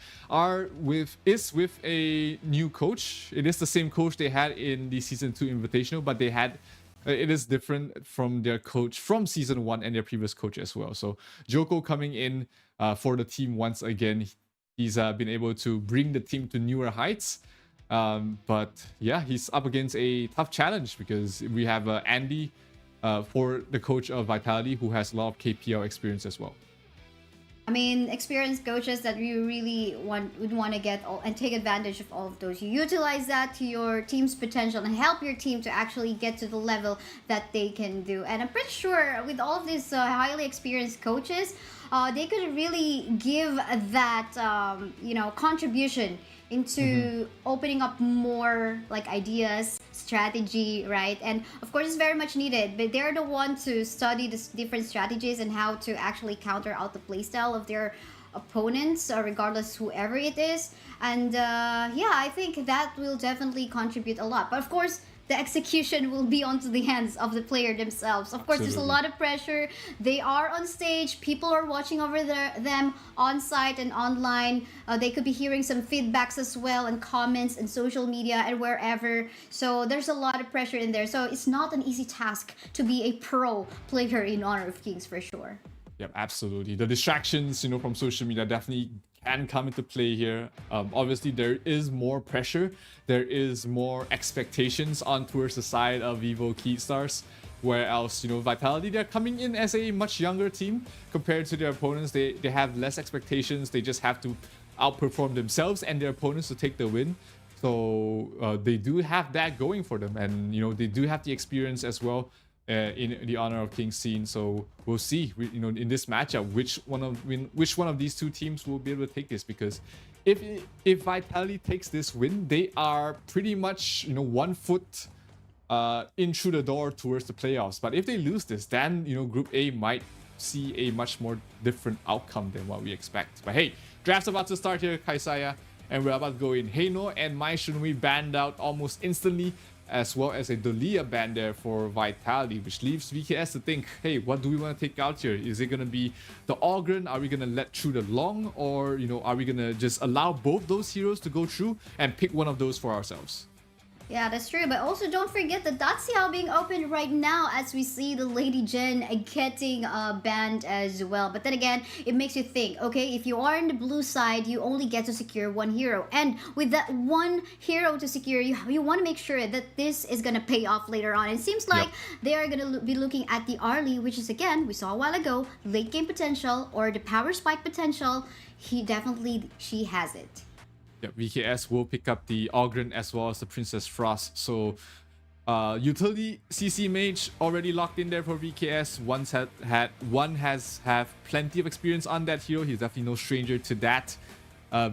S14: is with a new coach. It is the same coach they had in the Season 2 Invitational, but it is different from their coach from Season 1 and their previous coach as well. So Joko coming in for the team once again. He's been able to bring the team to newer heights. But yeah, he's up against a tough challenge, because we have Andy for the coach of Vitality, who has a lot of KPL experience as well.
S4: I mean, experienced coaches that you really would want to get and take advantage of all of those. You utilize that to your team's potential and help your team to actually get to the level that they can do. And I'm pretty sure with all of these highly experienced coaches, they could really give that contribution into opening up more like ideas, strategy, right? And of course, it's very much needed, but they're the ones to study the different strategies and how to actually counter out the playstyle of their opponents, regardless whoever it is. And yeah, I think that will definitely contribute a lot. But of course, the execution will be onto the hands of the player themselves. Of course, there's a lot of pressure. They are on stage. People are watching over them on site and online. They could be hearing some feedbacks as well, and comments and social media and wherever. So there's a lot of pressure in there. So it's not an easy task to be a pro player in Honor of Kings for sure.
S14: Yep, absolutely. The distractions, from social media definitely can come into play here. Obviously, there is more pressure. There is more expectations on towards the side of Vivo Keystars. Whereas, Vitality, they're coming in as a much younger team compared to their opponents. They have less expectations. They just have to outperform themselves and their opponents to take the win. So they do have that going for them. And, they do have the experience as well in the Honor of Kings scene. So we'll see, in this matchup, which one of these two teams will be able to take this, because if Vitality takes this win, they are pretty much 1 foot in through the door towards the playoffs. But if they lose this, then Group A might see a much more different outcome than what we expect. But hey, draft's about to start here, Kaisaya, and we're about to go in. Heino and Mai Shunwei banned out almost instantly, as well as a Dolia ban there for Vitality, which leaves VKS to think, hey, what do we want to take out here? Is it going to be the Ogren? Are we going to let through the Long? Or, are we going to just allow both those heroes to go through and pick one of those for ourselves?
S4: Yeah, that's true. But also don't forget the Daxiao being opened right now as we see the Lady Jen getting banned as well. But then again, it makes you think, okay, if you are in the blue side, you only get to secure 1 hero. And with that 1 hero to secure, you want to make sure that this is going to pay off later on. It seems like they are going to be looking at the Arlie, which is, again, we saw a while ago, late game potential or the power spike potential. She has it.
S14: Yeah, VKS will pick up the Ogren as well as the Princess Frost. So utility CC Mage already locked in there for VKS. One has plenty of experience on that hero. He's definitely no stranger to that,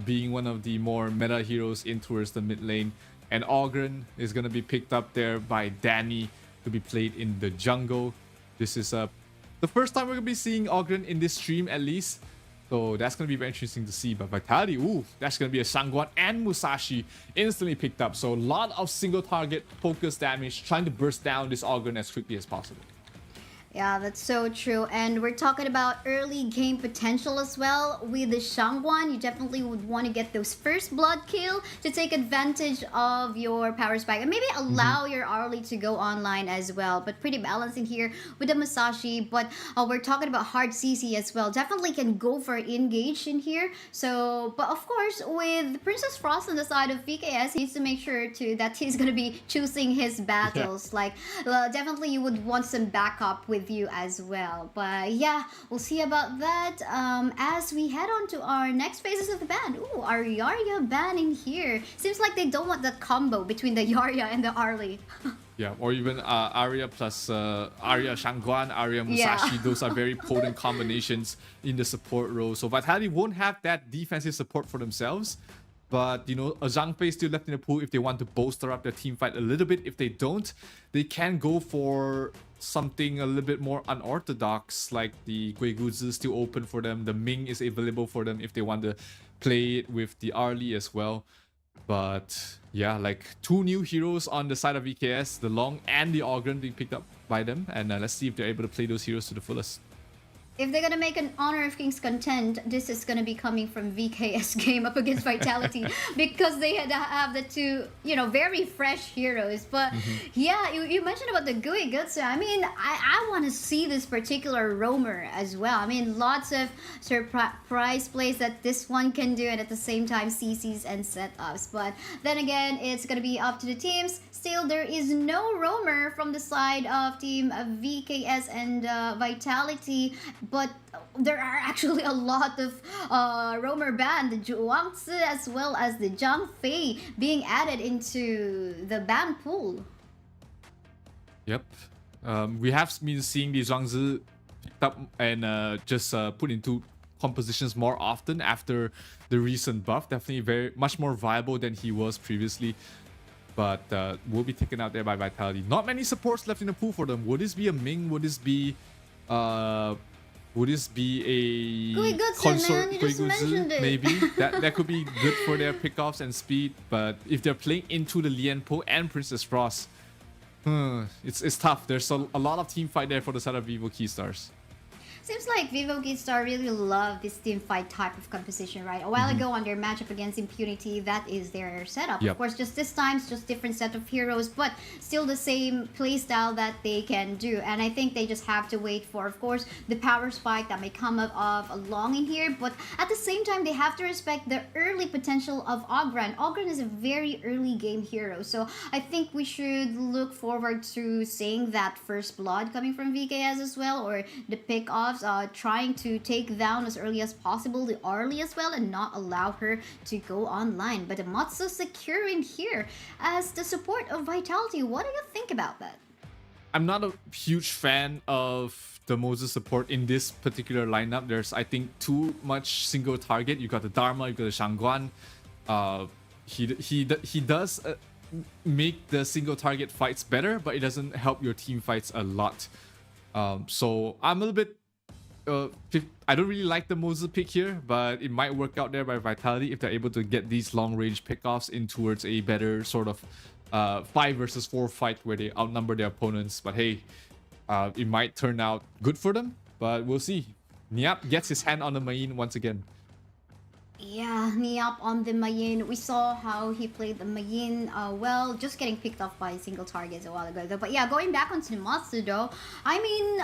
S14: being one of the more meta heroes in towards the mid lane. And Ogren is going to be picked up there by Danny to be played in the jungle. This is the first time we're going to be seeing Ogren in this stream, at least. So that's going to be very interesting to see. But Vitality, that's going to be a Sangwon and Musashi instantly picked up. So a lot of single target focus damage, trying to burst down this Ogren as quickly as possible.
S4: Yeah, that's so true. And we're talking about early game potential as well. With the Shangguan, you definitely would want to get those first blood kill to take advantage of your power spike and maybe allow your Arlie to go online as well. But pretty balancing here with the Musashi. But we're talking about hard CC as well. Definitely can go for engage in here. So, but of course, with Princess Frost on the side of VKS, he needs to make sure that he's going to be choosing his battles. Like, definitely you would want some backup with you as well. But yeah, we'll see about that as we head on to our next phases of the ban. Ooh, our Yarya ban in here. Seems like they don't want that combo between the Yarya and the Arlie.
S14: Yeah, or even Arya plus Arya Shangguan, Arya Musashi.
S4: Yeah.
S14: Those are very potent combinations in the support role. So Vitality won't have that defensive support for themselves. But, you know, a Zhang Fei still left in the pool if they want to bolster up their team fight a little bit. If they don't, they can go for something a little bit more unorthodox, like the Guiguzi is still open for them. The Ming is available for them if they want to play it with the Arlie as well. But yeah, like 2 new heroes on the side of VKS, the Long and the Ogren being picked up by them. And let's see if they're able to play those heroes to the fullest.
S4: If they're gonna make an Honor of Kings content, this is gonna be coming from VKS game up against Vitality because they had to have the 2, you know, very fresh heroes. But yeah, you mentioned about the Guigutsu. I mean, I want to see this particular roamer as well. I mean, lots of surprise plays that this one can do, and at the same time CCs and setups. But then again, it's gonna be up to the teams. Still, there is no roamer from the side of team VKS and Vitality. But there are actually a lot of roamer ban, the Zhuangzi as well as the Zhang Fei being added into the ban pool.
S14: Yep. We have been seeing the Zhuangzi picked up and just put into compositions more often after the recent buff. Definitely much more viable than he was previously. But will be taken out there by Vitality. Not many supports left in the pool for them. Would this be a Ming? Would this be a consort?
S4: Man, you just mentioned it.
S14: Maybe that could be good for their pickoffs and speed. But if they're playing into the Lianpo and Princess Frost, it's tough. There's a lot of team fight there for the side of Vivo Keystars.
S4: Seems like Vivo Keystar really love this team fight type of composition, right? A while ago on their matchup against Impunity, that is their setup.
S14: Yep.
S4: Of course, just this time, it's just different set of heroes, but still the same playstyle that they can do. And I think they just have to wait for, of course, the power spike that may come up along in here. But at the same time, they have to respect the early potential of Ogren. Ogren is a very early game hero, so I think we should look forward to seeing that first blood coming from VKS as well, or the pickoffs. Trying to take down as early as possible the Arlie as well and not allow her to go online. But the Matsu secure in here as the support of Vitality. What do you think about that?
S14: I'm not a huge fan of the Moses support in this particular lineup. There's, I think, too much single target. You got the Dharma, you got the Shangguan. He does make the single target fights better, but it doesn't help your team fights a lot. So I'm a little bit I don't really like the Moses pick here, but it might work out there by Vitality if they're able to get these long-range pickoffs in towards a better sort of 5 versus 4 fight where they outnumber their opponents. But hey, it might turn out good for them, but we'll see. Niap gets his hand on the Mayin once again.
S4: Yeah, Niap on the Mayin. We saw how he played the Mayin well, just getting picked off by single targets a while ago though. But yeah, going back onto the Matsu though, I mean,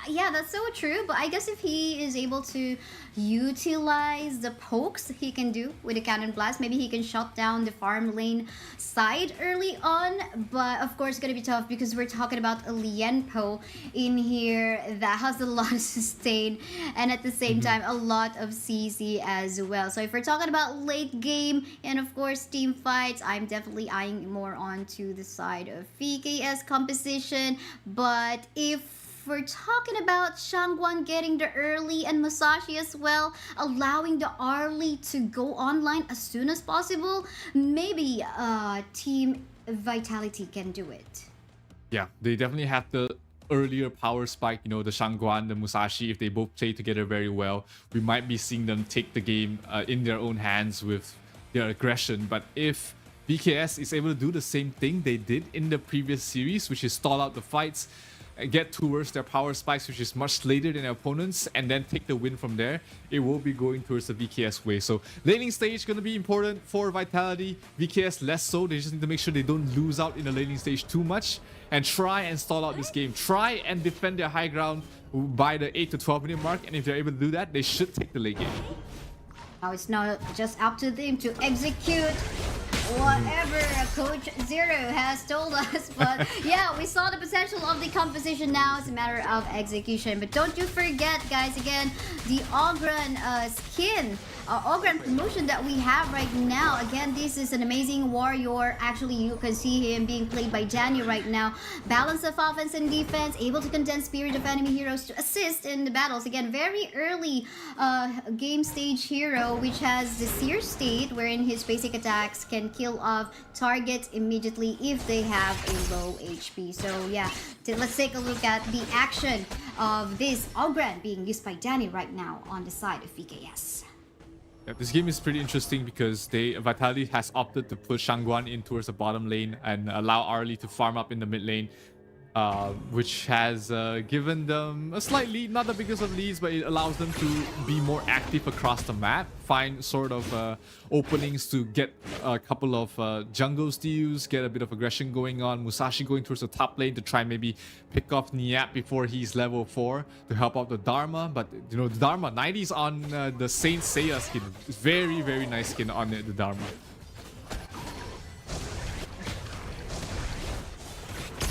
S4: yeah, that's so true. But I guess if he is able to utilize the pokes he can do with the Cannon Blast, maybe he can shut down the farm lane side early on. But of course, it's gonna be tough because we're talking about a Lianpo in here that has a lot of sustain and at the same time a lot of CC as well. So if we're talking about late game and of course team fights, I'm definitely eyeing more onto the side of VKS composition. But if we're talking about Shangguan getting the early and Musashi as well, allowing the Arlie to go online as soon as possible, maybe Team Vitality can do it.
S14: Yeah, they definitely have the earlier power spike, you know, the Shangguan, the Musashi. If they both play together very well, we might be seeing them take the game in their own hands with their aggression. But if VKS is able to do the same thing they did in the previous series, which is stall out the fights, get towards their power spikes, which is much later than their opponents, and then take the win from there, it will be going towards the VKS way. So laning stage going to be important for Vitality. VKS less so. They just need to make sure they don't lose out in the laning stage too much and try and stall out this game. Try and defend their high ground by the 8 to 12 minute mark, and if they're able to do that, they should take the late game.
S4: Now it's not just up to them to execute whatever Coach Zero has told us, but yeah, we saw the potential of the composition. Now it's a matter of execution. But don't you forget, guys, again, the Ogren skin, Ogren promotion that we have right now. Again, this is an amazing warrior. Actually, you can see him being played by Danny right now. Balance of offense and defense, able to condense spirit of enemy heroes to assist in the battles. Again, very early game stage hero, which has the Seer state, wherein his basic attacks can kill off targets immediately if they have a low HP. So yeah, let's take a look at the action of this Ogren being used by Danny right now on the side of VKS.
S14: Yeah, this game is pretty interesting because Vitality has opted to push Shangguan in towards the bottom lane and allow Arlie to farm up in the mid lane, which has given them a slight lead, not the biggest of leads, but it allows them to be more active across the map, find sort of openings to get a couple of jungle steals, get a bit of aggression going on. Musashi going towards the top lane to try and maybe pick off Niap before he's level 4 to help out the Dharma. But you know, the Dharma 90's on the Saint Seiya skin. It's very, very nice skin on the Dharma.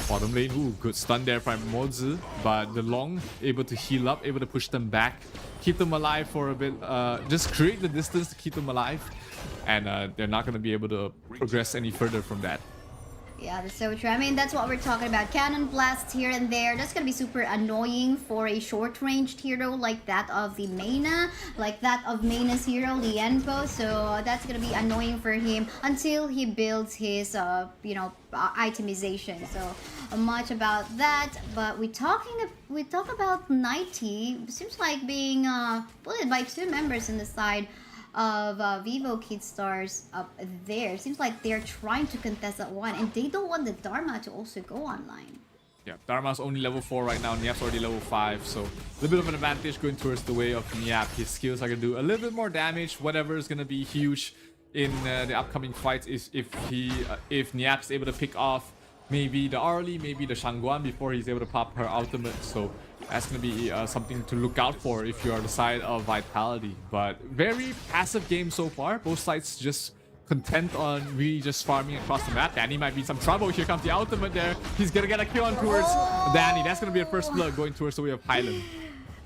S14: Bottom lane, ooh, good stun there from Mozu, but the Long able to heal up, able to push them back, keep them alive for a bit, just create the distance to keep them alive, and they're not going to be able to progress any further from that.
S4: Yeah, that's so true. I mean, that's what we're talking about. Cannon blasts here and there. That's gonna be super annoying for a short-ranged hero like that of the Maina, like that of Maina's hero, Lienpo. So that's gonna be annoying for him until he builds his, itemization. So much about that. But we talk about 90. Seems like being bullied by 2 members in the side of Vivo Kidstars up there. Seems like they're trying to contest that one, and they don't want the Dharma to also go online.
S14: Yeah, Dharma's only level 4 right now. Niap's already level 5, so a little bit of an advantage going towards the way of Niap. His skills are gonna do a little bit more damage. Whatever is gonna be huge in the upcoming fights is if Niap's able to pick off maybe the Arlie, maybe the Shangguan before he's able to pop her ultimate. So that's going to be something to look out for if you are the side of Vitality. But very passive game so far. Both sides just content on really just farming across the map. Danny might be in some trouble. Here comes the ultimate there. He's going to get a kill on towards Danny. That's going to be a first blood going towards the way of Highland.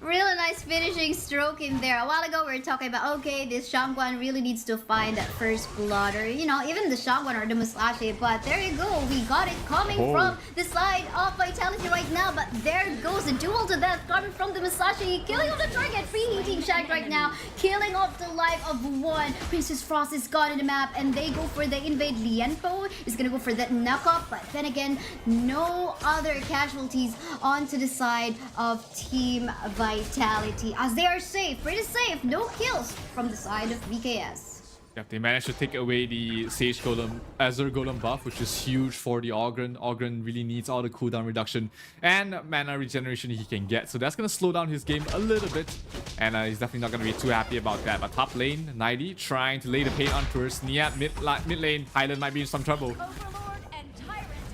S4: Really nice finishing stroke in there. A while ago we were talking about, okay, this Shangguan really needs to find that first blood, or even the Shangguan or the Musashi. But there you go, we got it coming from the side of Vitality right now. But there goes a duel to death coming from the Musashi, killing off the target, preheating Shag right now, killing off the life of 1. Princess Frost is gone in the map, and they go for the invade. Lienpo is gonna go for that knockup, but then again, no other casualties onto the side of Team Vitality, as they are safe, pretty safe. No kills from the side of VKS.
S14: Yeah, they managed to take away the Sage Golem, Azure Golem buff, which is huge for the Ogren. Ogren really needs all the cooldown reduction and mana regeneration he can get. So that's going to slow down his game a little bit. And he's definitely not going to be too happy about that. But top lane, 90 trying to lay the paint on towards Niap. Mid lane, Highland might be in some trouble.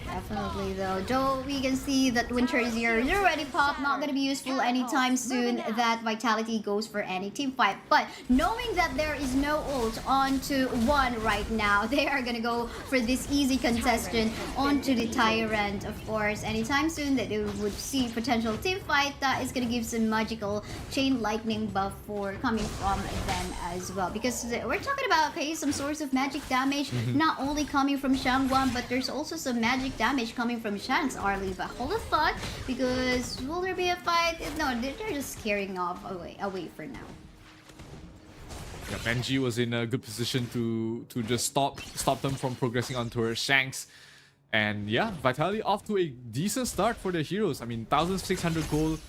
S4: Definitely though. Though we can see that Winter is here. You're already pop, not gonna be useful anytime soon that Vitality goes for any team fight. But knowing that there is no ult onto 1 right now, they are gonna go for this easy contestation onto the Tyrant, of course. Anytime soon that they would see potential team fight, that is gonna give some magical chain lightning buff for coming from them as well. Because we're talking about, okay, some source of magic damage, not only coming from Shangguan, but there's also some magic damage coming from Shanks Arlie. But hold a thought, because will there be a fight? No, they're just carrying off away for now.
S14: Yeah, Benji was in a good position to just stop them from progressing on towards Shanks. And yeah, Vitality off to a decent start for their heroes. I mean, 1,600 gold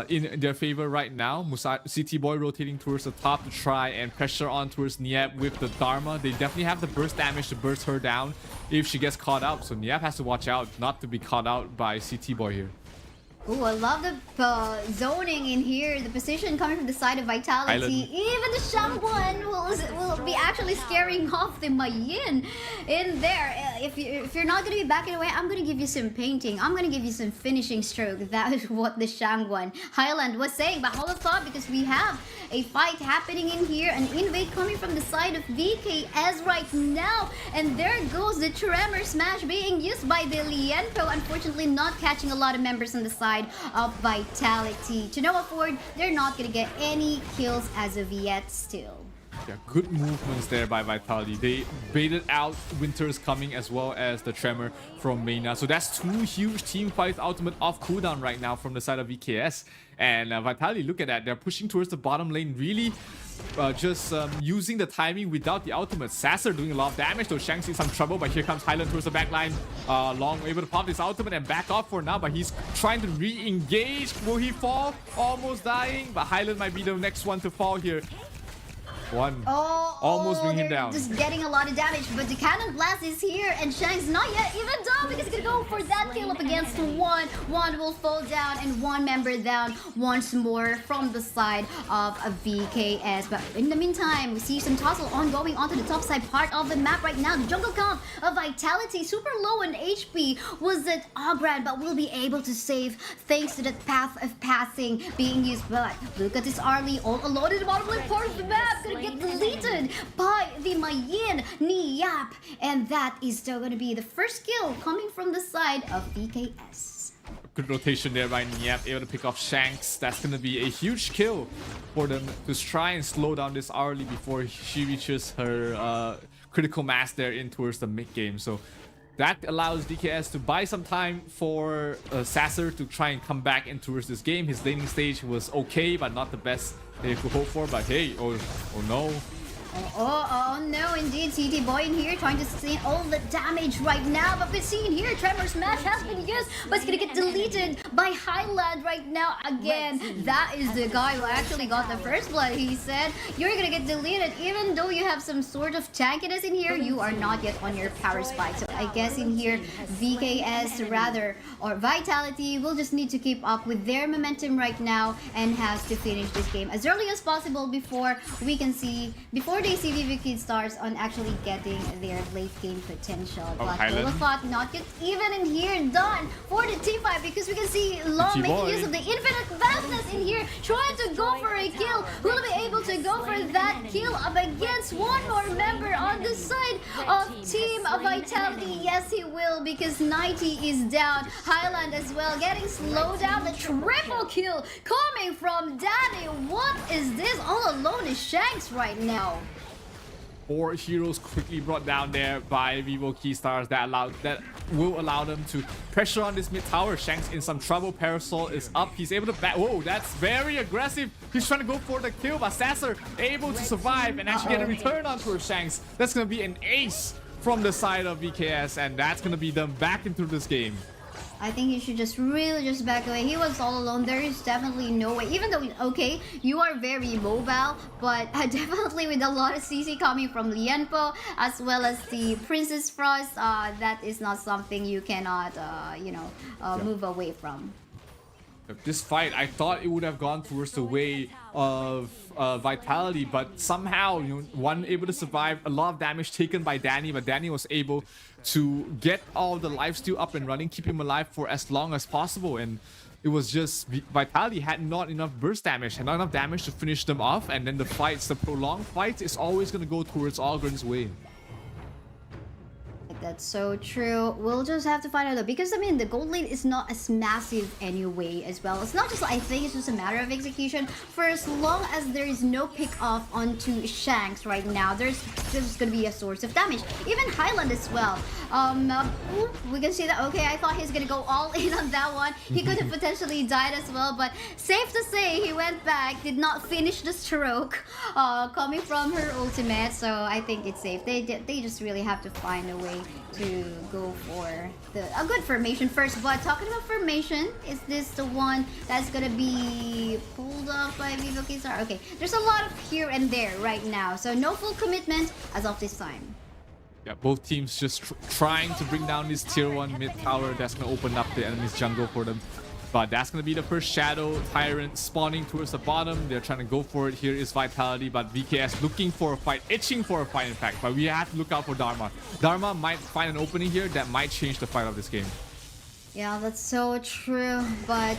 S14: in their favor right now. CT Boy rotating towards the top to try and pressure on towards Niap with the Dharma. They definitely have the burst damage to burst her down if she gets caught out. So Niap has to watch out not to be caught out by CT Boy here.
S4: Ooh, I love the zoning in here. The position coming from the side of Vitality.
S14: Island.
S4: Even the Shangguan will be actually scaring off the Mayin in there. If you're not going to be backing away, I'm going to give you some painting. I'm going to give you some finishing stroke. That is what the Shangguan Highland was saying. But hold on thought, because we have a fight happening in here. An invade coming from the side of VKS right now. And there goes the Tremor Smash being used by the Lienpo. Unfortunately, not catching a lot of members on the side of Vitality. To no afford, they're not gonna get any kills as of yet still.
S14: Yeah, good movements there by Vitality. They baited out Winter's coming as well as the Tremor from Mayna. So that's two huge team fights ultimate off cooldown right now from the side of VKS. And Vitality, look at that. They're pushing towards the bottom lane, really just using the timing without the ultimate. Sasser doing a lot of damage, though Shang's in some trouble, but here comes Highland towards the back line. Long able to pop his ultimate and back off for now, but he's trying to re-engage. Will he fall? Almost dying, but Highland might be the next one to fall here. Almost bring him down.
S4: Just getting a lot of damage, but the Cannon Blast is here, and Shang's not yet even down because he's gonna go for that kill up against one. One will fall down, and one member down once more from the side of a VKS. But in the meantime, we see some tussle ongoing onto the top side part of the map right now. The jungle comp of Vitality, super low in HP, was at Ograd, but will be able to save thanks to that path of passing being used. But look at this Arlie all alone in the bottom left part of the map. Gonna get deleted by the Mayin Niyap, and that is still going to be the first kill coming from the side of VKS.
S14: Good rotation there by Niyap, able to pick off Shanks. That's going to be a huge kill for them to try and slow down this Arlie before she reaches her critical mass there in towards the mid game. So that allows DKS to buy some time for Sasser to try and come back in towards this game. His laning stage was okay, but not the best they could hope for. But hey, oh no.
S4: Oh no, indeed. CT Boy in here trying to see all the damage right now. But we're seeing here, Tremor Smash has been used, but it's gonna get deleted by Highland right now again. That is the guy who actually got the first blood. He said, you're gonna get deleted even though you have some sort of tankiness in here. You are not yet on your power spike. So I guess in here, VKS rather, or Vitality will just need to keep up with their momentum right now and has to finish this game as early as possible before we can see, before they see VVK stars on actually getting their late game potential. But Olafat not yet even in here done for the T5 because we can see Long making use of the infinite vastness in here, trying to go for a kill. Will be able to go for that kill up against one more member on the side of Team Vitality. Yes, he will, because 90 is down. Highland as well getting slowed down. The triple kill coming from Danny. What is this? All alone is Shanks right now.
S14: 4 heroes quickly brought down there by Vivo Key Stars that will allow them to pressure on this mid tower. Shanks in some trouble. Parasol is up. He's able to back. Whoa, that's very aggressive. He's trying to go for the kill, but Sasser able to survive and actually get a return on towards Shanks. That's going to be an ace from the side of VKS, and that's going to be them back into this game.
S4: I think he should just really just back away. He was all alone. There is definitely no way. Even though, okay, you are very mobile, but definitely with a lot of CC coming from Lienpo as well as the Princess Frost, that is not something you cannot, move away from.
S14: This fight, I thought it would have gone towards the way of Vitality, but somehow, one able to survive. A lot of damage taken by Danny, but Danny was able to get all the lifesteal up and running, keep him alive for as long as possible. And it was just Vitality had not enough burst damage, had not enough damage to finish them off. And then the fights, the prolonged fights, is always going to go towards Algren's way.
S4: That's so true. We'll just have to find out though, because I mean the gold lane is not as massive anyway as well. It's not just, I think it's just a matter of execution. For as long as there is no pick off onto Shanks right now, there's gonna be a source of damage. Even Highland as well. We can see that. Okay, I thought he's gonna go all in on that one. He could have potentially died as well, but safe to say he went back, did not finish the stroke coming from her ultimate. So I think it's safe. They just really have to find a way to go for a good formation first. But talking about formation, is this the one that's gonna be pulled off by Vivo Kisar? Okay, there's a lot of here and there right now, so no full commitment as of this time.
S14: Yeah, both teams just trying to bring down this tier 1 mid tower that's gonna open up the enemy's jungle for them. But that's going to be the first Shadow Tyrant spawning towards the bottom. They're trying to go for it. Here is Vitality, but VKS looking for a fight, itching for a fight in fact. But we have to look out for Dharma. Dharma might find an opening here that might change the fight of this game.
S4: Yeah, that's so true. But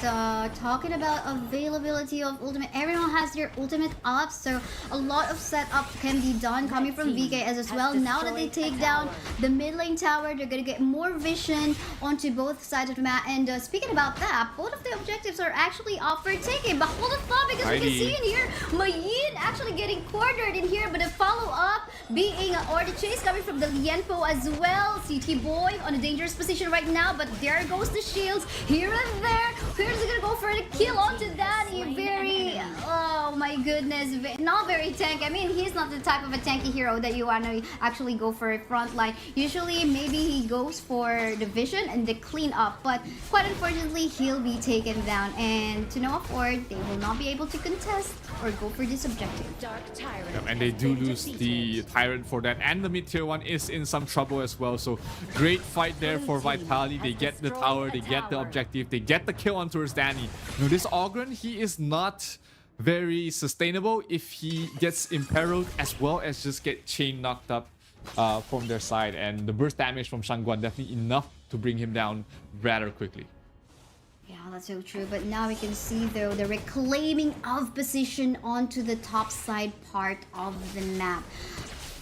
S4: talking about availability of ultimate, everyone has their ultimate up, so a lot of setup can be done coming from VKS as well. Now that they take down the mid lane tower, they're gonna get more vision onto both sides of the map. And speaking about that, both of the objectives are actually up for taking. But hold the thought, because we can see in here, Mayin actually getting cornered in here, but a follow-up being, or the chase coming from the Lienpo as well. CT Boy on a dangerous position right now, but there goes the shields here and there. Here's gonna go for the kill onto Danny. Very, oh my goodness, not very tanky. I mean, he's not the type of a tanky hero that you want to actually go for a front line. Usually, maybe he goes for the vision and the cleanup, but quite unfortunately, he'll be taken down. And to no afford, they will not be able to contest or go for this objective.
S14: And they do lose the Tyrant for that, and the mid tier 1 is in some trouble as well. So great fight there for Vitality. They get the tower, they get the objective, they get the kill on towards Danny. Now this Ogren, he is not very sustainable if he gets imperiled as well as just get chain knocked up from their side. And the burst damage from Shangguan definitely enough to bring him down rather quickly.
S4: Yeah, that's so true. But now we can see though the reclaiming of position onto the top side part of the map.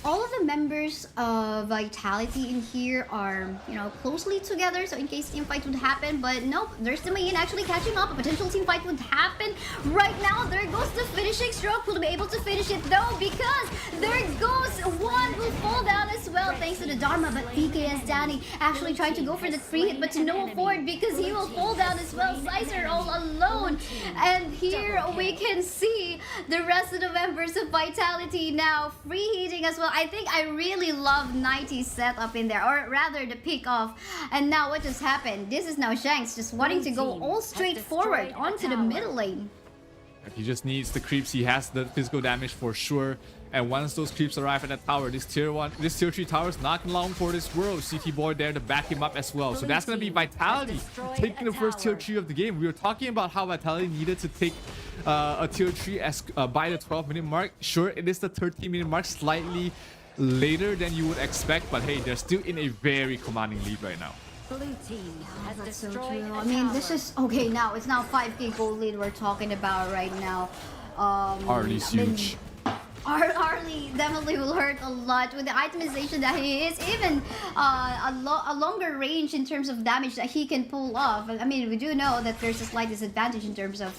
S4: All of the members of Vitality in here are, you know, closely together, so in case team fight would happen, but nope, there's the Mayin actually catching up. A potential team fight would happen right now. There goes the finishing stroke. Will be able to finish it though, because there goes one will fall down as well thanks to the Dharma, but VKS Danny actually trying to go for the free hit, but to no afford because he will fall down as well. Sizer all alone. And here we can see the rest of the members of Vitality now free hitting as well. I think I really love 90's setup in there, or rather the pick off. And now what just happened? This is now Shanks just wanting to go all straight forward onto the middle lane.
S14: He just needs the creeps. He has the physical damage for sure. And once those creeps arrive at that tower, this tier 3 tower is not long for this world. CT Boy there to back him up as well. So that's going to be Vitality taking the first tier 3 of the game. We were talking about how Vitality needed to take a tier 3 as by the 12-minute mark. Sure, it is the 13-minute mark, slightly later than you would expect, but hey, they're still in a very commanding lead right now.
S4: Blue team has destroyed so true. I mean, this is okay now. It's now 5k gold lead we're talking about right now.
S14: Harley's huge.
S4: Harley definitely will hurt a lot with the itemization that he is, even a longer range in terms of damage that he can pull off. I mean, we do know that there's a slight disadvantage in terms of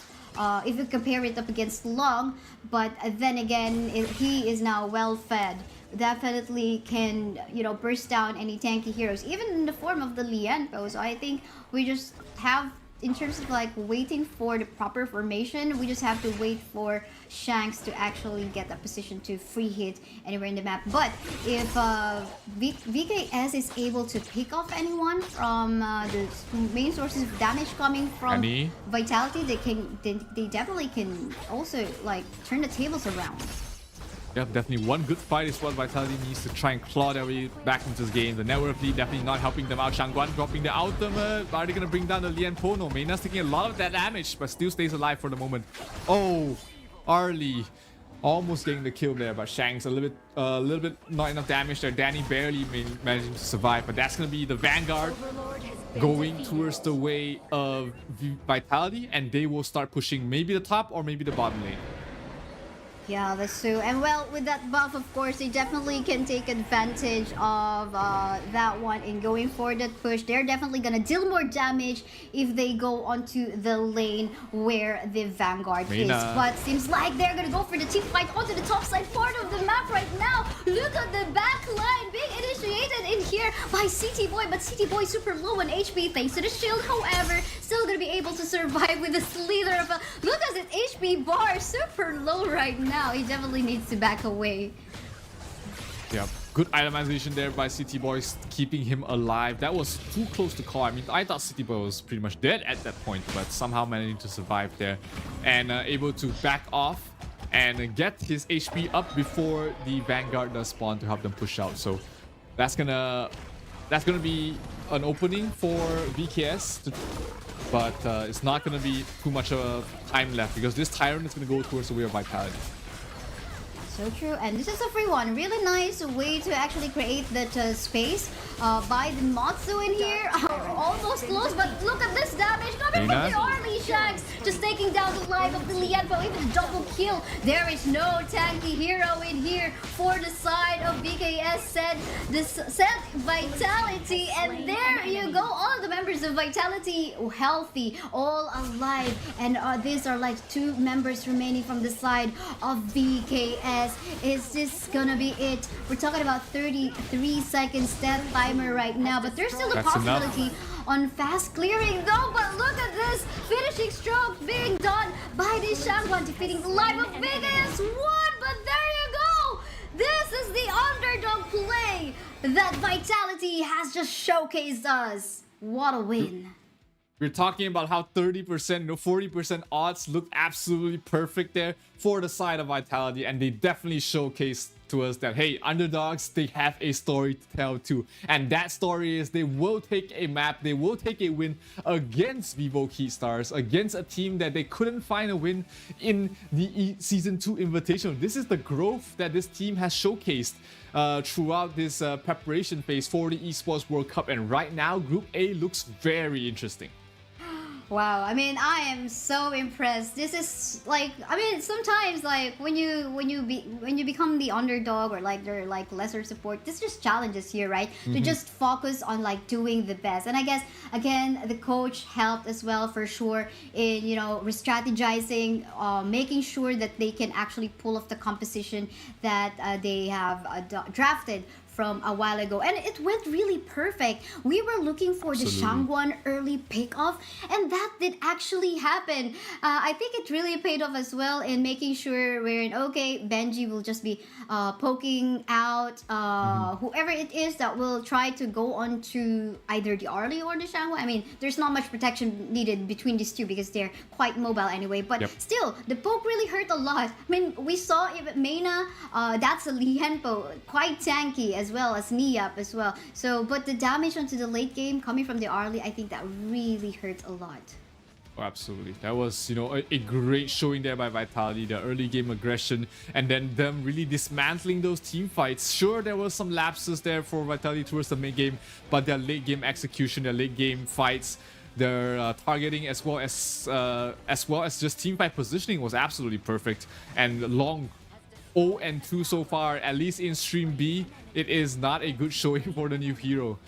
S4: if you compare it up against Long, but then again, he is now well fed. Definitely can, you know, burst down any tanky heroes, even in the form of the Lienpo. So I think we just have, in terms of like waiting for the proper formation, we just have to wait for Shanks to actually get that position to free hit anywhere in the map. But if VKS is able to pick off anyone from the main sources of damage coming from Vitality, they definitely can also like turn the tables around.
S14: Yeah, definitely one good fight is what Vitality needs to try and claw their way back into this game. The network lead definitely not helping them out. Shangguan dropping the ultimate. Are they going to bring down the Lienpo? No, Meina's taking a lot of that damage, but still stays alive for the moment. Oh, Arlie almost getting the kill there, but Shanks a little bit not enough damage there. Danny barely managing to survive, but that's going to be the Vanguard going towards the way of Vitality, and they will start pushing maybe the top or maybe the bottom lane.
S4: Yeah, that's true. And well, with that buff, of course, they definitely can take advantage of that one in going for that push. They're definitely gonna deal more damage if they go onto the lane where the Vanguard is. But seems like they're gonna go for the team fight onto the top side part of the map right now. Look at the back line being initiated in here by CT Boy, but CT Boy super low on HP thanks to the shield. However, still gonna be able to survive with a slither of a... Look at his HP bar, super low right now. He definitely needs to back away.
S14: Yeah, good itemization there by CT Boy, keeping him alive. That was too close to call. I mean, I thought CT Boy was pretty much dead at that point, but somehow managing to survive there and able to back off and get his HP up before the Vanguard does spawn to help them push out. So that's gonna be an opening for VKS but it's not going to be too much of time left because this Tyrant is going to go towards the way of Vitality.
S4: So true, and this is a free one. Really nice way to actually create that space by the Matsu in here. Almost close, but look at this damage coming from the Army Shanks. Just taking down the life of the Lianpo, even a double kill. There is no tanky hero in here for the side of BKS. Said Vitality, and there you go. All the members of Vitality healthy, all alive, and these are like 2 members remaining from the side of BKS. Is this gonna be it? We're talking about 33 seconds death timer right now, but there's still a possibility on fast clearing though. But look at this finishing stroke being done by the Shangwan, defeating the life of BKS 1. But there you go. This is the underdog play that Vitality has just showcased us. What a win.
S14: We're talking about how 30%, 40% odds look absolutely perfect there for the side of Vitality, and they definitely showcased to us that, hey, underdogs, they have a story to tell too. And that story is they will take a map, they will take a win against Vivo Keystars, against a team that they couldn't find a win in the Season 2 Invitational. This is the growth that this team has showcased throughout this preparation phase for the Esports World Cup, and right now Group A looks very interesting.
S4: Wow, I mean, I am so impressed. This is like, I mean, sometimes like when you become the underdog or like they're like lesser support, this just challenges here, right? To just focus on like doing the best. And I guess again, the coach helped as well for sure in, you know, re-strategizing, making sure that they can actually pull off the composition that they have drafted from a while ago, and it went really perfect. We were looking for the Shangwan early pick-off, and that did actually happen. I think it really paid off as well in making sure we're in okay. Benji will just be poking out whoever it is that will try to go on to either the Arlie or the Shangwan. I mean, there's not much protection needed between these two because they're quite mobile anyway, but still, the poke really hurt a lot. I mean, we saw even Mena, that's a Lianpo, quite tanky, as well as Niap as well. So, but the damage onto the late game coming from the Arlie, I think that really hurt a lot.
S14: Oh, absolutely. That was, you know, a great showing there by Vitality, the early game aggression, and then them really dismantling those team fights. Sure, there was some lapses there for Vitality towards the mid game, but their late game execution, their late game fights, their targeting as well as just team fight positioning was absolutely perfect. And long 0-2 so far, at least in Stream B, it is not a good showing for the new hero.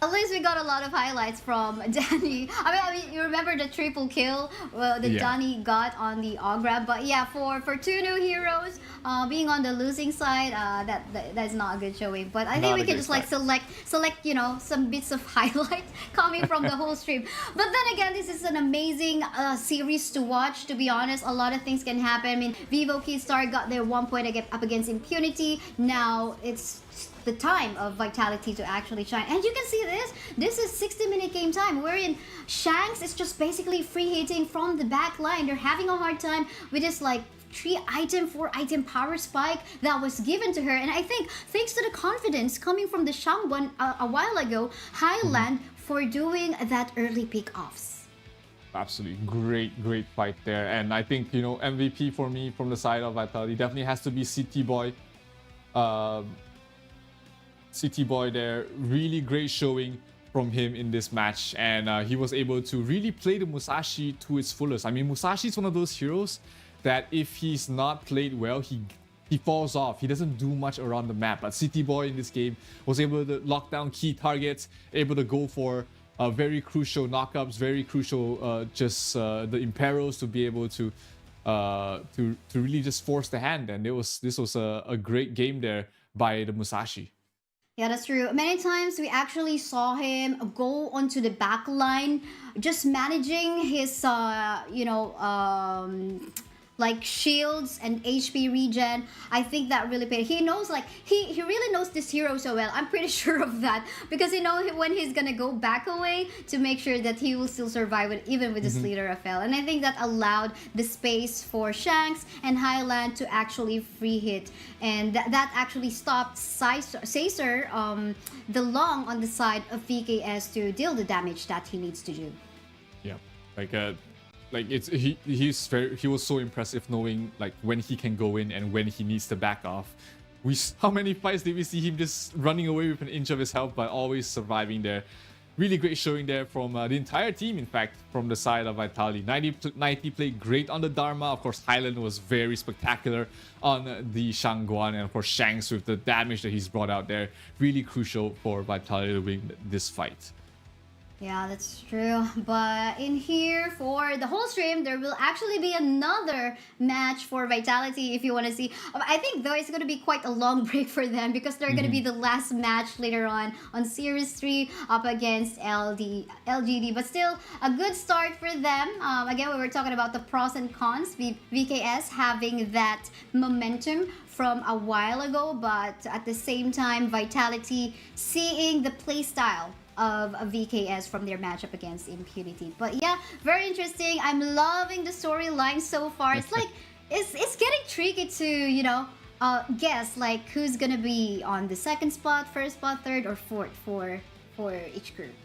S4: At least we got a lot of highlights from Danny. I mean, you remember the triple kill that Danny got on theOgrab. But yeah, for 2 new heroes, being on the losing side, that's not a good showing. But I think we can just like select, you know, some bits of highlights coming from the whole stream. But then again, this is an amazing series to watch. To be honest, a lot of things can happen. I mean, Vivo Keystar got their 1 point up against Impunity. Now it's the time of Vitality to actually shine, and you can see this is 60-minute game time wherein Shanks is just basically free hitting from the back line. They're having a hard time with this like 3-item, 4-item power spike that was given to her, and I think thanks to the confidence coming from the Shangwan a while ago, Highland for doing that early pick offs.
S14: Absolutely great fight there, and I think, you know, MVP for me from the side of Vitality definitely has to be City Boy. City Boy there, really great showing from him in this match, and he was able to really play the Musashi to its fullest. I mean, Musashi is one of those heroes that if he's not played well, he falls off. He doesn't do much around the map, but City Boy in this game was able to lock down key targets, able to go for very crucial knockups, very crucial the Imperos to be able to really just force the hand, and this was a great game there by the Musashi.
S4: Yeah, that's true. Many times we actually saw him go onto the back line, just managing his, like shields and HP regen. I think that really paid. He knows, like, he really knows this hero so well. I'm pretty sure of that, because you know when he's gonna go back away to make sure that he will still survive with, even with this leader FL. And I think that allowed the space for Shanks and Highland to actually free hit, and that actually stopped Caesar the long on the side of VKS to deal the damage that he needs to do.
S14: Yeah, like he was so impressive knowing like when he can go in and when he needs to back off. How many fights did we see him just running away with an inch of his health but always surviving there? Really great showing there from the entire team, in fact, from the side of Vitality. 90 played great on the Dharma. Of course, Highland was very spectacular on the Shangguan, and of course Shanks with the damage that he's brought out there. Really crucial for Vitality to win this fight.
S4: Yeah, that's true. But in here for the whole stream, there will actually be another match for Vitality if you want to see. I think though it's going to be quite a long break for them, because they're going to be the last match later on Series 3 up against LGD. But still, a good start for them. Again, we were talking about the pros and cons. VKS having that momentum from a while ago, but at the same time, Vitality seeing the playstyle of VKS from their matchup against Impunity. But yeah, very interesting. I'm loving the storyline so far. It's like it's getting tricky to, you know, guess like who's gonna be on the second spot, first spot, third, or fourth for each group.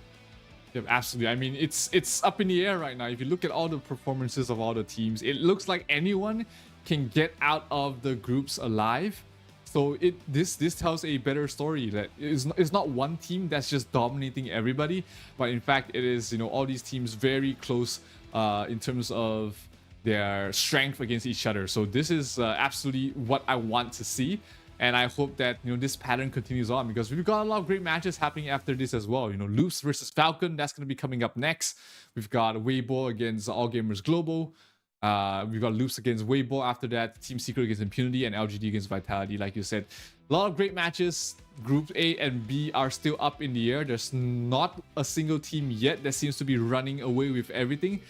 S14: Yeah, absolutely. I mean, it's up in the air right now. If you look at all the performances of all the teams, it looks like anyone can get out of the groups alive. So this tells a better story that it's not one team that's just dominating everybody, but in fact it is, you know, all these teams very close in terms of their strength against each other. So this is absolutely what I want to see, and I hope that, you know, this pattern continues on, because we've got a lot of great matches happening after this as well. You know, Loops versus Falcon, that's going to be coming up next. We've got Weibo against All Gamers Global. We've got Loops against Weibo after that, Team Secret against Impunity, and LGD against Vitality. Like you said, a lot of great matches. Group A and B are still up in the air. There's not a single team yet that seems to be running away with everything,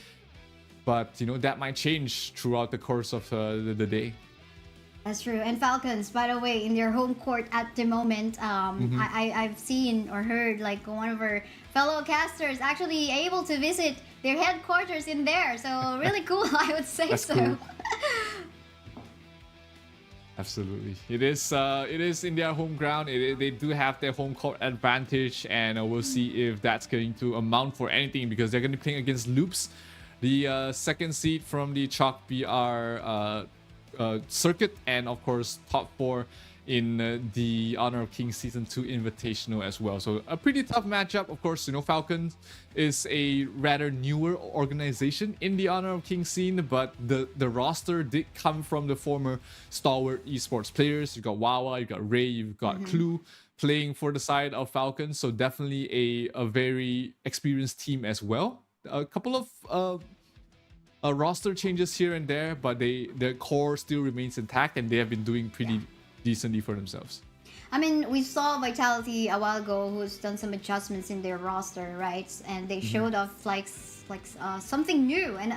S14: but you know, that might change throughout the course of the day.
S4: That's true. And Falcons, by the way, in their home court at the moment, I've seen or heard like one of our fellow casters actually able to visit their headquarters in there. So really cool, I would say.
S14: That's
S4: so.
S14: Cool. Absolutely, it is in their home ground. They do have their home court advantage, and we'll see if that's going to amount for anything, because they're going to be playing against Loops, the second seed from the HoK BR circuit, and of course top 4 in the Honor of Kings Season 2 Invitational as well. So a pretty tough matchup. Of course, you know, Falcons is a rather newer organization in the Honor of Kings scene, but the roster did come from the former stalwart esports players. You've got Wawa, you've got Ray, you've got Clue playing for the side of Falcons. So definitely a very experienced team as well. A couple of roster changes here and there, but their core still remains intact, and they have been doing pretty decently for themselves.
S4: I mean, we saw Vitality a while ago who's done some adjustments in their roster, right? And they showed off like something new, and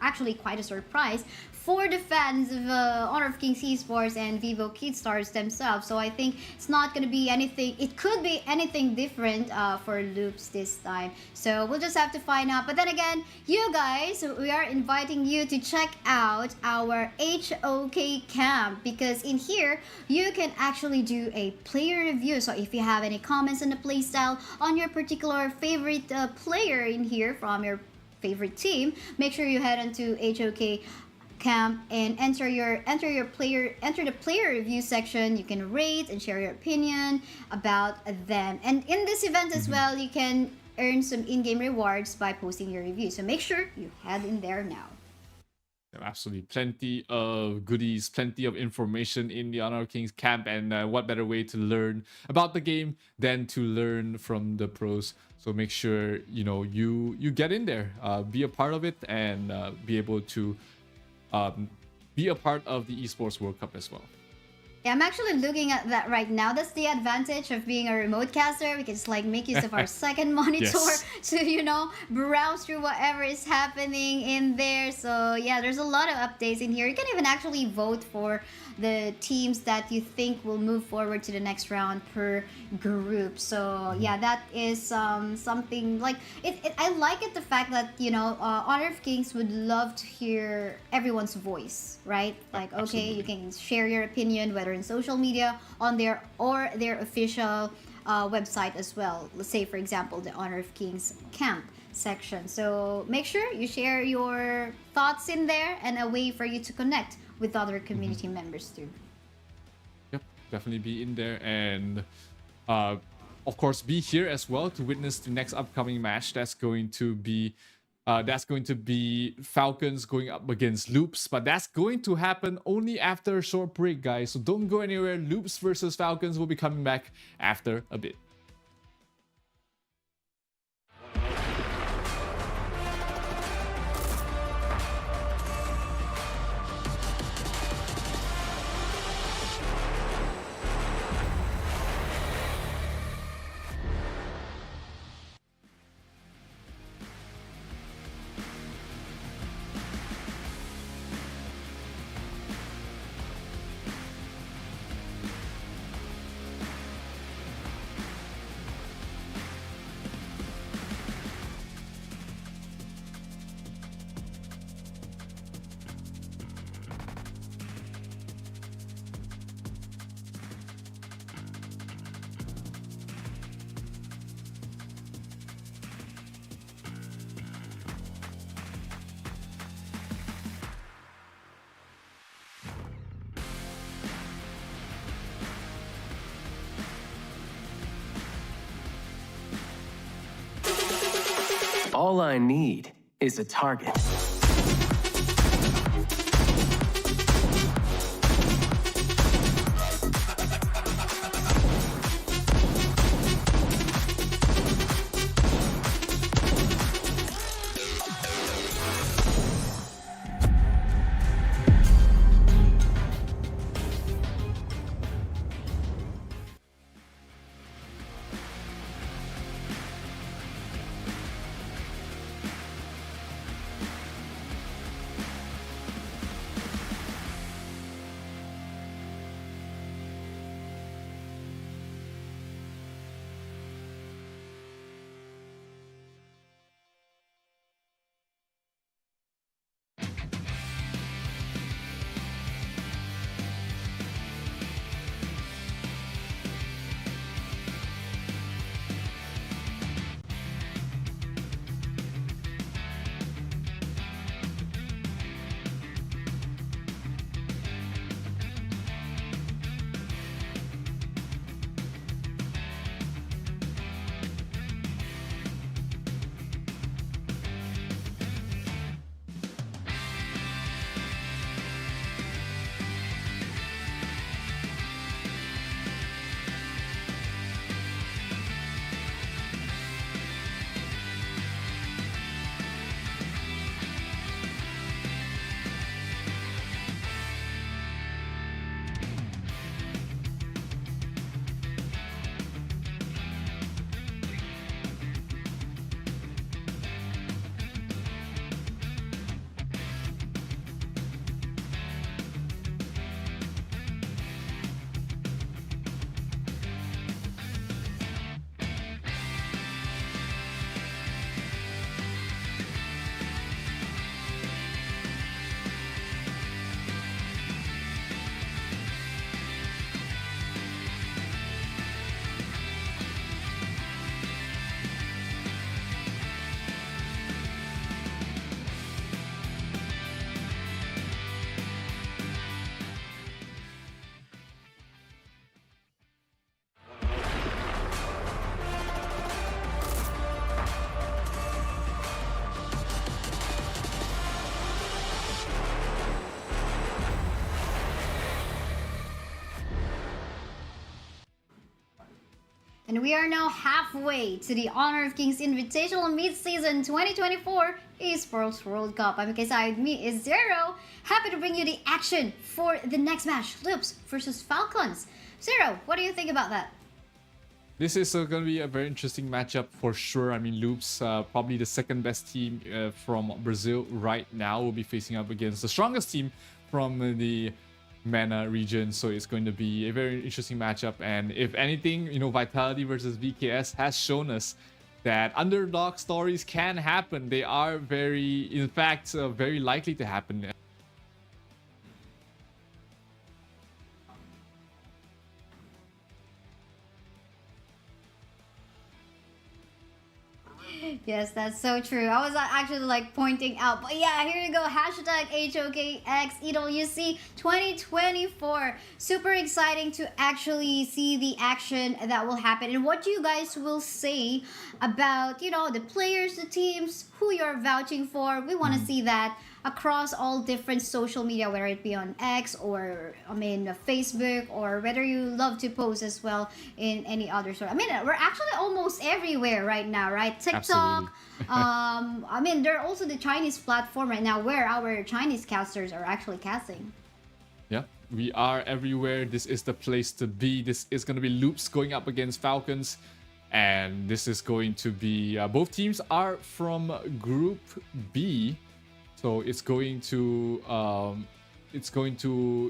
S4: actually quite a surprise for the fans of Honor of Kings Esports and Vivo Kidstars themselves. So I think it's not going to be anything, it could be anything different for Loops this time. So we'll just have to find out. But then again, you guys, we are inviting you to check out our HoK camp, because in here, you can actually do a player review. So if you have any comments on the playstyle on your particular favorite player in here from your favorite team, make sure you head onto HoK camp and enter the player review section. You can rate and share your opinion about them, and in this event as well, you can earn some in-game rewards by posting your review. So make sure you head in there now.
S14: Absolutely, plenty of goodies, plenty of information in the Honor of Kings camp, and what better way to learn about the game than to learn from the pros. So make sure, you know, you get in there, be a part of it, and be able to be a part of the Esports World Cup as well.
S4: Yeah, I'm actually looking at that right now. That's the advantage of being a remote caster. We can just like make use of our second monitor to, you know, browse through whatever is happening in there. So yeah, there's a lot of updates in here. You can even actually vote for the teams that you think will move forward to the next round per group. So yeah, that is something like it. I like it, the fact that, you know, Honor of Kings would love to hear everyone's voice, right? Like, okay, you can share your opinion, whether in social media, on their or their official website as well. Let's say, for example, the Honor of Kings camp section. So make sure you share your thoughts in there, and a way for you to connect with other community members too.
S14: Yep, definitely be in there, and of course be here as well to witness the next upcoming match. That's going to be Falcons going up against Loops, but that's going to happen only after a short break, guys. So don't go anywhere. Loops versus Falcons will be coming back after a bit.
S18: All I need is a target.
S4: And we are now halfway to the Honor of Kings Invitational Mid-Season 2024 Esports World Cup. I'm Kesai, with me is Zero. Happy to bring you the action for the next match, Loops versus Falcons. Zero, what do you think about that?
S14: This is going to be a very interesting matchup for sure. I mean, Loops, probably the second best team from Brazil right now, will be facing up against the strongest team from the MENA region, so it's going to be a very interesting matchup. And if anything, you know, Vitality versus VKS has shown us that underdog stories can happen. They are in fact very likely to happen.
S4: Yes, that's so true. I was actually like pointing out, but yeah, here you go. Hashtag HOKX EWC 2024. Super exciting to actually see the action that will happen and what you guys will say about, you know, the players, the teams, who you're vouching for. We want to see that across all different social media, whether it be on X or Facebook, or whether you love to post as well in any other sort. I mean, we're actually almost everywhere right now, right? TikTok. There are also the Chinese platform right now where our Chinese casters are actually casting.
S14: Yeah, we are everywhere. This is the place to be. This is going to be Loops going up against Falcons. And this is going to be, both teams are from Group B. So it's going to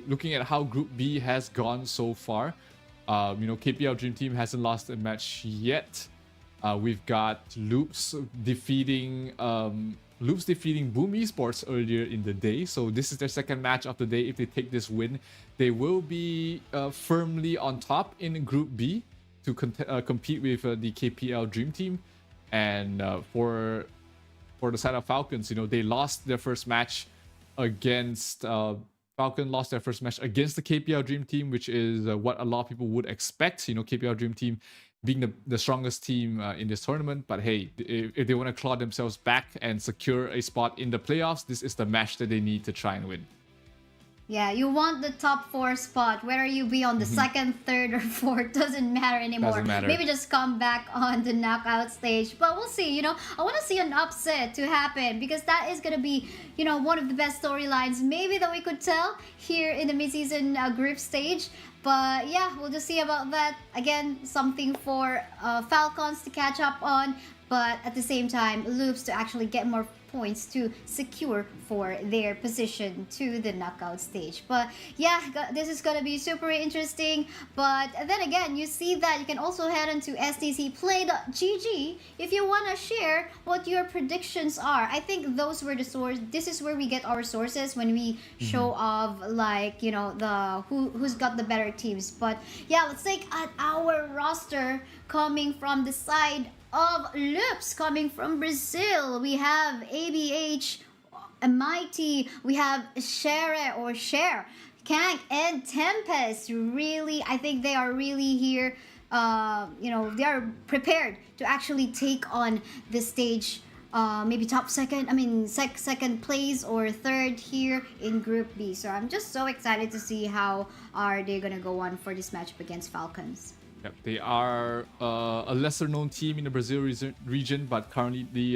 S14: looking at how Group B has gone so far. KPL Dream Team hasn't lost a match yet. We've got Loops defeating Boom Esports earlier in the day. So this is their second match of the day. If they take this win, they will be firmly on top in Group B to compete with the KPL Dream Team. And for the side of Falcons, you know, they lost their first match against Falcon lost their first match against the KPL Dream Team, which is what a lot of people would expect. You know, KPL Dream Team being the strongest team in this tournament. But hey, if they want to claw themselves back and secure a spot in the playoffs, this is the match that they need to try and win.
S4: Yeah, you want the top 4 spot, whether you be on the second, third, or fourth, doesn't matter anymore.
S14: Doesn't matter.
S4: Maybe just come back on the knockout stage. But we'll see, you know. I want to see an upset to happen because that is going to be, you know, one of the best storylines maybe that we could tell here in the mid-season group stage. But yeah, we'll just see about that. Again, something for Falcons to catch up on. But at the same time, Loops to actually get more points to secure for their position to the knockout stage. But yeah, this is gonna be super interesting. But then again, you see that you can also head into stcplay.gg if you want to share what your predictions are. I think those were the source. This is where we get our sources when we show off, like, you know, the who's got the better teams. But yeah, let's take at our roster coming from the side of Loops, coming from Brazil. We have ABH, Mighty, we have Cher, Kang, and Tempest. Really, I think they are really here. They are prepared to actually take on the stage. Maybe top second, second place or third here in Group B. So I'm just so excited to see how are they gonna go on for this matchup against Falcons.
S14: Yep, they are a lesser-known team in the Brazil region, but currently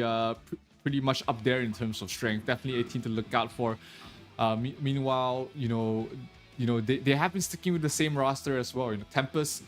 S14: pretty much up there in terms of strength. Definitely a team to look out for. Meanwhile, they have been sticking with the same roster as well. You know, Tempest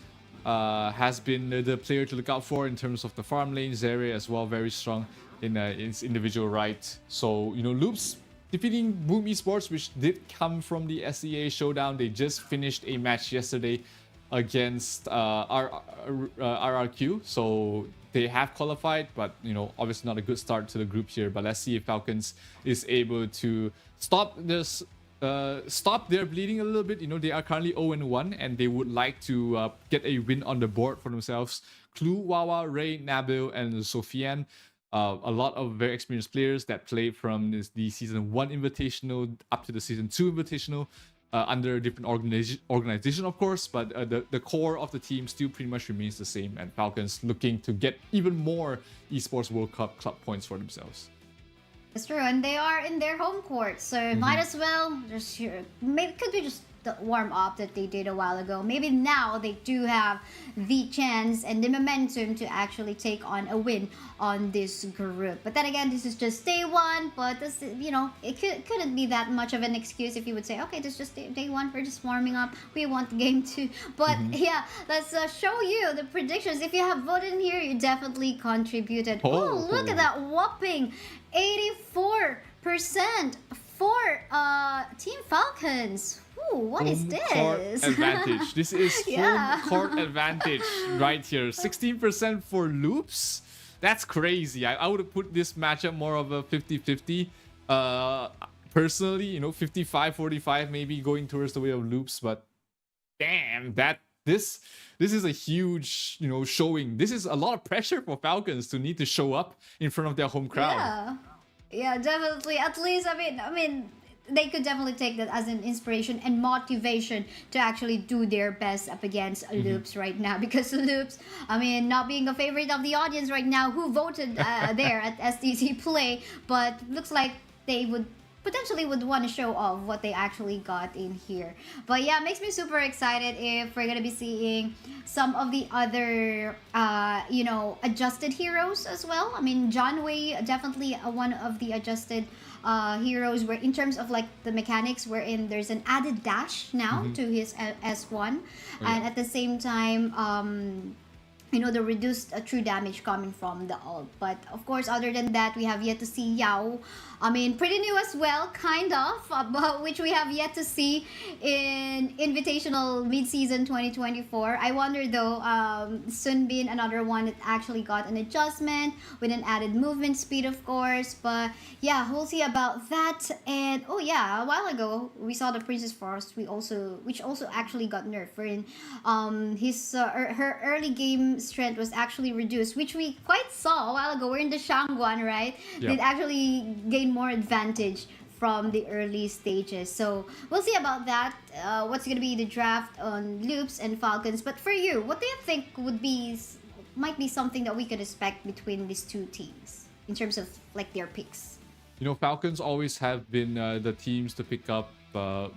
S14: has been the player to look out for in terms of the farm lane. Zere as well, very strong in its individual right. So, you know, Loops defeating Boom Esports, which did come from the SEA showdown. They just finished a match yesterday against RRQ, so they have qualified, but you know, obviously not a good start to the group here. But let's see if Falcons is able to stop their bleeding a little bit. You know, they are currently 0-1 and they would like to get a win on the board for themselves. Clue, Wawa, Ray, Nabil, and Sofiane, a lot of very experienced players that played from the Season 1 Invitational up to the Season 2 Invitational. Under a different organization, of course, but the core of the team still pretty much remains the same, and Falcons looking to get even more Esports World Cup club points for themselves.
S4: It's true, and they are in their home court, so might as well just could be just the warm up that they did a while ago. Maybe now they do have the chance and the momentum to actually take on a win on this group. But then again, this is just day one, but this, you know, it couldn't be that much of an excuse if you would say, okay, this is just day one, we're just warming up, we want game 2. But yeah, let's show you the predictions. If you have voted in here, you definitely contributed. Oh, look at that whopping 84% for Team Falcons. Ooh, what is this?
S14: Court advantage. This is home court advantage right here. 16% for Loops. That's crazy. I would have put this matchup more of a 50-50. Personally, you know, 55-45 maybe going towards the way of Loops, but damn, this is a huge, you know, showing. This is a lot of pressure for Falcons to need to show up in front of their home crowd.
S4: Yeah, definitely. At least, I mean, they could definitely take that as an inspiration and motivation to actually do their best up against Loops right now. Because Loops, I mean, not being a favorite of the audience right now, who voted there at SDC Play, but looks like they would potentially want to show off what they actually got in here. But yeah, it makes me super excited if we're gonna be seeing some of the other you know, adjusted heroes as well. I mean, John Wei definitely one of the adjusted heroes where in terms of like the mechanics wherein there's an added dash now to his S1 and at the same time you know, the reduced true damage coming from the ult. But of course, other than that, we have yet to see Yao. I mean, pretty new as well, kind of, but which we have yet to see in Invitational Midseason 2024. I wonder though, Sunbin, another one that actually got an adjustment with an added movement speed, of course. But yeah, we'll see about that. And oh yeah, a while ago we saw the Princess Frost, which also actually got nerfed. In her early game strength was actually reduced, which we quite saw a while ago. We're in the Shangguan, right?
S14: Yeah.
S4: Did actually gain more advantage from the early stages. So we'll see about that. What's going to be the draft on Loops and Falcons. But for you, what do you think might be something that we could expect between these two teams in terms of like their picks?
S14: You know, Falcons always have been the teams to pick up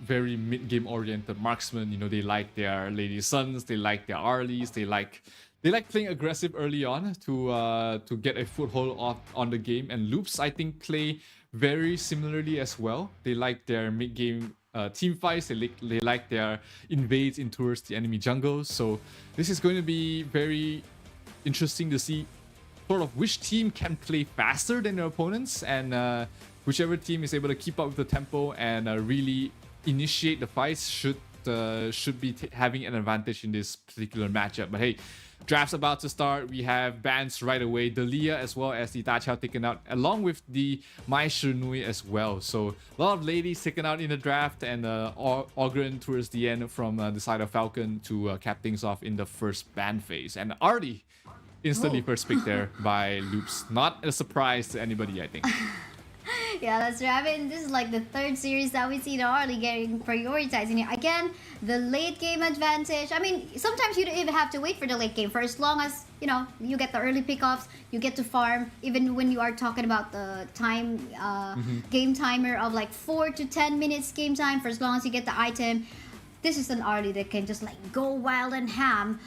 S14: very mid-game oriented marksmen. You know, they like their Lady Suns, they like their Arlies, they like playing aggressive early on to get a foothold on the game. And Loops, I think, play very similarly as well. They like their mid-game team fights. They like their invades in towards the enemy jungles. So this is going to be very interesting to see sort of which team can play faster than their opponents, and whichever team is able to keep up with the tempo and really initiate the fights should be having an advantage in this particular matchup. But hey, draft's about to start. We have bans right away. The Leah as well as the Da Chao taken out, along with the Mai Shunui as well. So a lot of ladies taken out in the draft, and Ogren towards the end from the side of Falcon to cap things off in the first ban phase. And Arlie instantly first pick there by Loops. Not a surprise to anybody, I think.
S4: Yeah, that's right. I mean, this is like the third series that we see the Arlie getting prioritized in here. Again, the late game advantage. I mean, sometimes you don't even have to wait for the late game. For as long as, you know, you get the early pickoffs, you get to farm. Even when you are talking about the time, game timer of like 4 to 10 minutes game time, for as long as you get the item. This is an Arlie that can just like go wild and ham,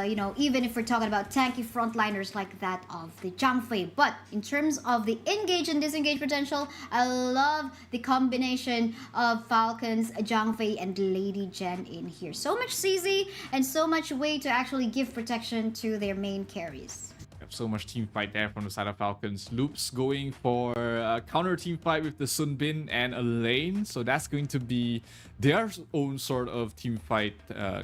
S4: you know, even if we're talking about tanky frontliners like that of the Zhang Fei. But in terms of the engage and disengage potential, I love the combination of Falcons, Zhang Fei, and Lady Jen in here. So much CZ and so much way to actually give protection to their main carries.
S14: So much team fight there from the side of Falcons. Loops going for a counter team fight with the Sunbin and Elaine. So that's going to be their own sort of team fight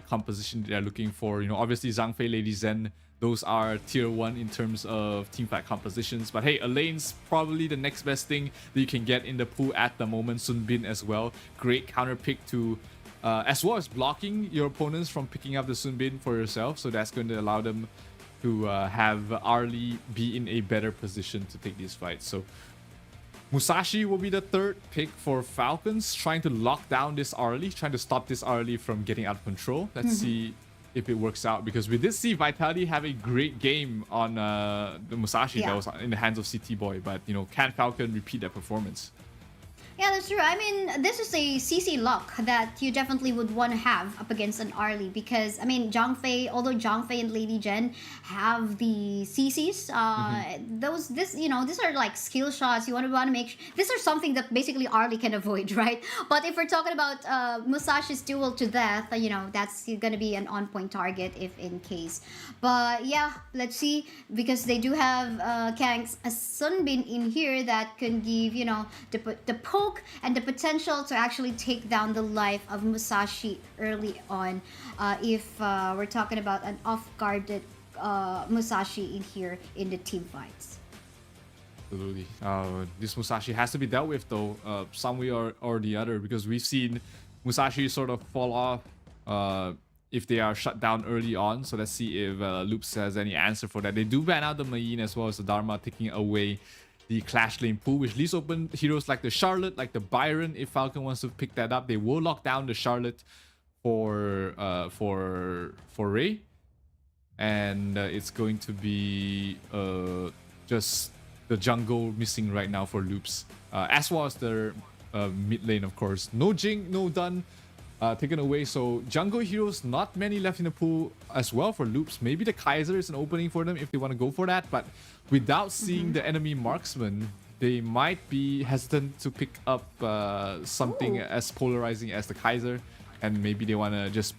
S14: composition they're looking for. You know, obviously Zhang Fei, Lady Zen, those are tier 1 in terms of team fight compositions. But hey, Elaine's probably the next best thing that you can get in the pool at the moment. Sunbin as well. Great counter pick to as well as blocking your opponents from picking up the Sunbin for yourself. So that's going to allow them to have Arlie be in a better position to take these fights. So Musashi will be the third pick for Falcons, trying to lock down this Arlie, trying to stop this Arlie from getting out of control. Let's see if it works out, because we did see Vitality have a great game on the Musashi that was in the hands of CT Boy, but you know, can Falcon repeat that performance?
S4: Yeah, that's true. I mean, this is a CC luck that you definitely would want to have up against an Arlie because, I mean, although Zhangfei and Lady Jen have the CCs, these are like skill shots. You want to make these are something that basically Arlie can avoid, right? But if we're talking about Musashi's duel to death, that's going to be an on-point target if in case. But yeah, let's see because they do have Kang's Sunbin in here that can give, the poke and the potential to actually take down the life of Musashi early on if we're talking about an off-guarded Musashi in here in the team fights.
S14: Absolutely. This Musashi has to be dealt with though, some way or the other, because we've seen Musashi sort of fall off if they are shut down early on. So let's see if Loops has any answer for that. They do ban out the Mayin as well as the Dharma, taking away the Clash Lane pool, which leaves open heroes like the Charlotte, like the Byron. If Falcon wants to pick that up, they will lock down the Charlotte for Ray, and it's going to be just the jungle missing right now for Loops, as well as their mid lane, of course. No Jing, no Dun taken away, so jungle heroes not many left in the pool as well for Loops. Maybe the Kaiser is an opening for them if they want to go for that, but without seeing the enemy marksman, they might be hesitant to pick up something as polarizing as the Kaiser, and maybe they want to just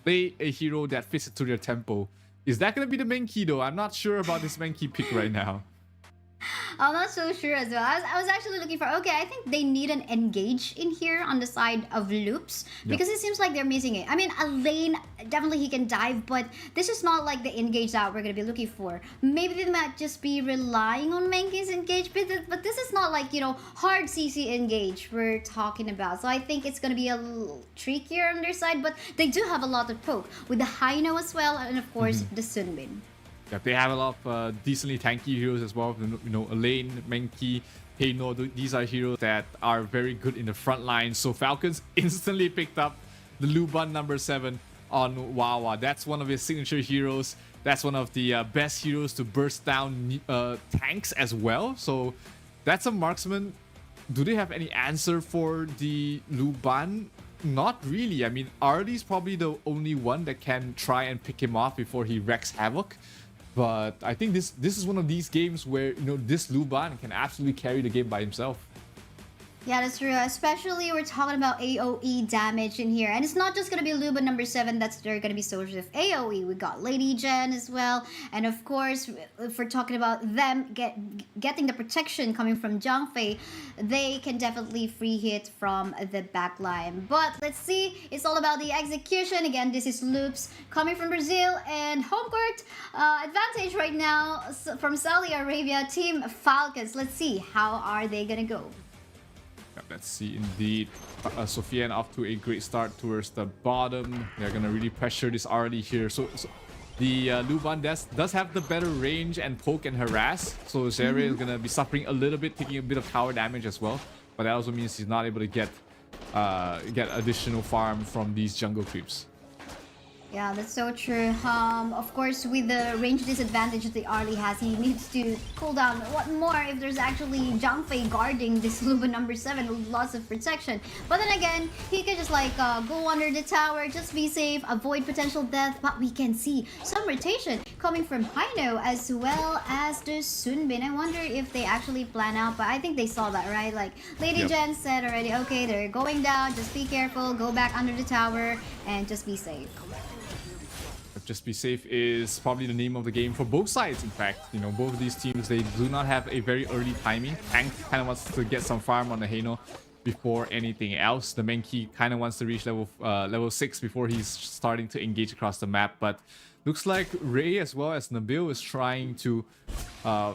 S14: play a hero that fits into their tempo. Is that going to be the main key though? I'm not sure about this main key pick right now.
S4: I'm not so sure as well. I was actually looking for, okay, I think they need an engage in here on the side of Loops because it seems like they're missing it. I mean, a lane, definitely he can dive, but this is not like the engage that we're going to be looking for. Maybe they might just be relying on Mankey's engage, but this is not like, hard CC engage we're talking about. So I think it's going to be a little trickier on their side, but they do have a lot of poke with the Haino as well, and of course, the Sunbin.
S14: Yeah, they have a lot of decently tanky heroes as well. Elaine, Menki, Heino, these are heroes that are very good in the front line. So Falcons instantly picked up the Luban number 7 on Wawa. That's one of his signature heroes. That's one of the best heroes to burst down tanks as well. So that's a marksman. Do they have any answer for the Luban? Not really. I mean, Arlie's probably the only one that can try and pick him off before he wreaks havoc. But I think this is one of these games where, this Luban can absolutely carry the game by himself.
S4: Yeah, that's true. Especially we're talking about AoE damage in here. And it's not just going to be Luban number 7 that's they're going to be sources of AoE. We got Lady Jen as well. And of course, if we're talking about them getting the protection coming from Zhangfei, they can definitely free hit from the backline. But let's see. It's all about the execution. Again, this is Loops coming from Brazil. And home court advantage right now from Saudi Arabia, Team Falcons. Let's see. How are they going to go?
S14: Let's see, indeed. Sofian off to a great start towards the bottom. They're going to really pressure this Arlie here. So the Luban does have the better range and poke and harass. So Zere is going to be suffering a little bit, taking a bit of tower damage as well. But that also means he's not able to get additional farm from these jungle creeps.
S4: Yeah, that's so true. Of course, with the range disadvantage that the Arlie has, he needs to cool down. What more if there's actually Zhangfei guarding this Luban number 7 with lots of protection? But then again, he can just like go under the tower, just be safe, avoid potential death. But we can see some rotation coming from Haino as well as the Sunbin. I wonder if they actually plan out, but I think they saw that, right? Like Lady Jen said already, okay, they're going down, just be careful, go back under the tower, and just be safe.
S14: Just be safe is probably the name of the game for both sides. In fact, both of these teams, they do not have a very early timing. Tank kind of wants to get some farm on the Haino before anything else. The Menki kind of wants to reach level 6 before he's starting to engage across the map. But looks like Ray as well as Nabil is trying to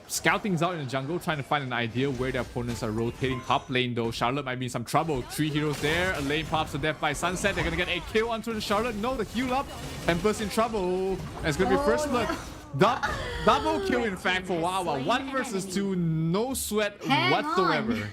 S14: scout things out in the jungle, trying to find an idea where their opponents are rotating. Top lane though, Charlotte might be in some trouble. 3 heroes there, a lane pops to death by Sunset. They're gonna get a kill onto the Charlotte. No, the heal up. Tempest in trouble. And it's gonna be first blood. Double kill in fact for Wawa. 1 versus 2, no sweat whatsoever.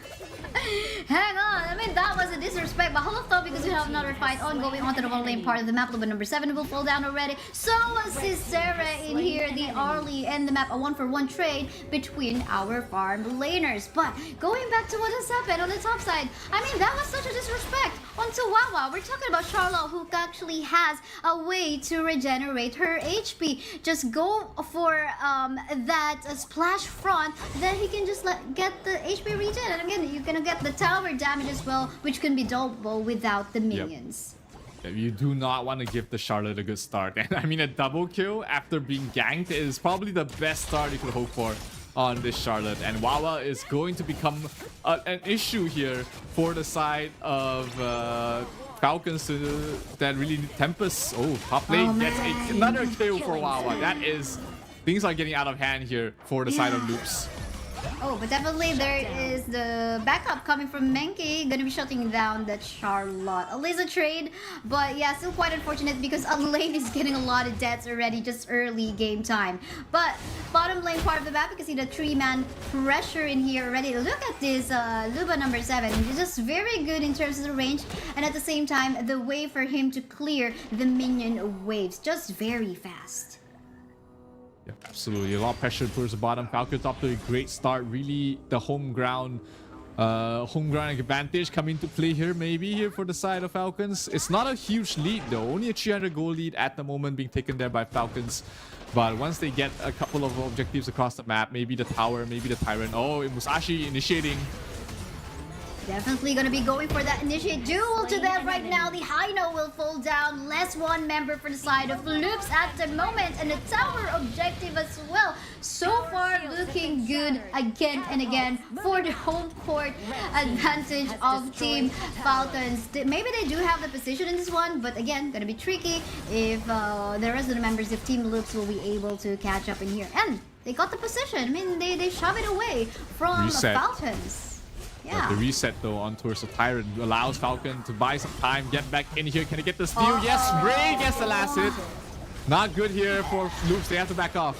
S4: Hang on, I mean that was a disrespect, but hold up because we have another fight ongoing onto the 1 lane part of the map. Luban number 7 will fall down already. So was Sarah in here, the trade early in the map, a 1-for-1 trade between our farm laners. But going back to what has happened on the top side, I mean, that was such a disrespect onto Wawa. We're talking about Charlotte, who actually has a way to regenerate her HP. Just go for that splash front, then he can just get the HP regen. And again, you're gonna get the tower damage as well, which can be double without the minions.
S14: Yep. You do not want to give the Charlotte a good start. And I mean, a double kill after being ganked is probably the best start you could hope for on this Charlotte. And Wawa is going to become an issue here for the side of Falcons that really need Tempest. Oh, top lane gets another kill for Wawa. That is... Things are getting out of hand here for the side of Loops.
S4: Oh, but definitely there is the backup coming from Menki, gonna be shutting down that Charlotte. A laser trade, but yeah, still quite unfortunate because a lane is getting a lot of deaths already just early game time. But bottom lane part of the map, you can see the 3-man pressure in here already. Look at this Luba number 7. He's just very good in terms of the range, and at the same time, the way for him to clear the minion waves, just very fast.
S14: Yeah, absolutely. A lot of pressure towards the bottom. Falcons off to a great start. Really, the home ground advantage coming to play here, maybe here for the side of Falcons. It's not a huge lead though. Only a 300 goal lead at the moment being taken there by Falcons. But once they get a couple of objectives across the map, maybe the tower, maybe the Tyrant. Oh, Musashi initiating.
S4: Definitely gonna be going for that initiate duel to that right now. The high note will fall down. Less one member for the side of Loops at the moment, and the tower objective as well. So far looking good again and again for the home court advantage of Team Falcons. Maybe they do have the position in this one, but again, gonna be tricky if the rest of the members of Team Loops will be able to catch up in here. And they got the position. I mean, they shove it away from Falcons. Yeah.
S14: The reset though on towards the Tyrant allows Falcon to buy some time, get back in here. Can he get the steal? Yes, Ray gets the last hit. Not good here for Loops. They have to back off.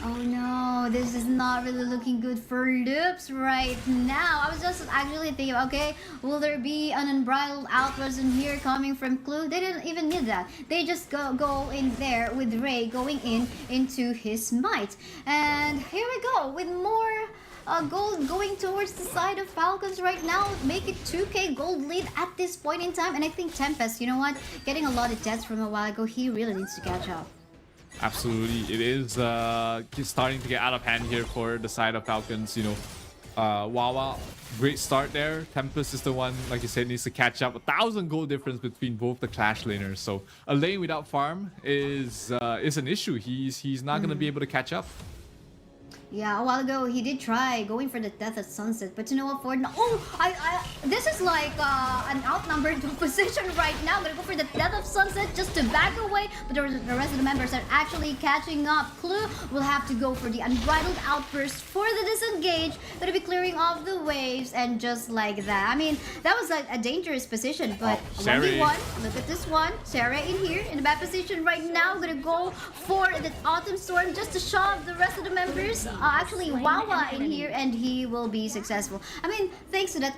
S4: Oh no, this is not really looking good for Loops right now. I was just actually thinking, okay, will there be an unbridled outburst in here coming from Clue? They didn't even need that. They just go in there with Ray going into his might. And here we go with more gold going towards the side of Falcons right now. Make it 2k gold lead at this point in time. And I think Tempest, you know what? Getting a lot of deaths from a while ago, he really needs to catch up.
S14: Absolutely. It is starting to get out of hand here for the side of Falcons. You know, Wawa, great start there. Tempest is the one, like you said, needs to catch up. 1,000 gold difference between both the Clash laners. So a lane without farm is an issue. He's not going to be able to catch up.
S4: Yeah, a while ago he did try going for the Death at Sunset, but you know what, Ford? Oh, this is like an outnumbered position right now. I'm gonna go for the Death of Sunset just to back away, but the rest of the members are actually catching up. Clue will have to go for the Unbridled Outburst for the disengage. Gonna be clearing off the waves, and just like that. I mean, that was a dangerous position, but 1v1. Look at this one. Sarah in here in the bad position right now. Gonna go for the Autumn Storm just to shove the rest of the members. Actually, Wawa in here, and he will be successful. I mean, thanks to that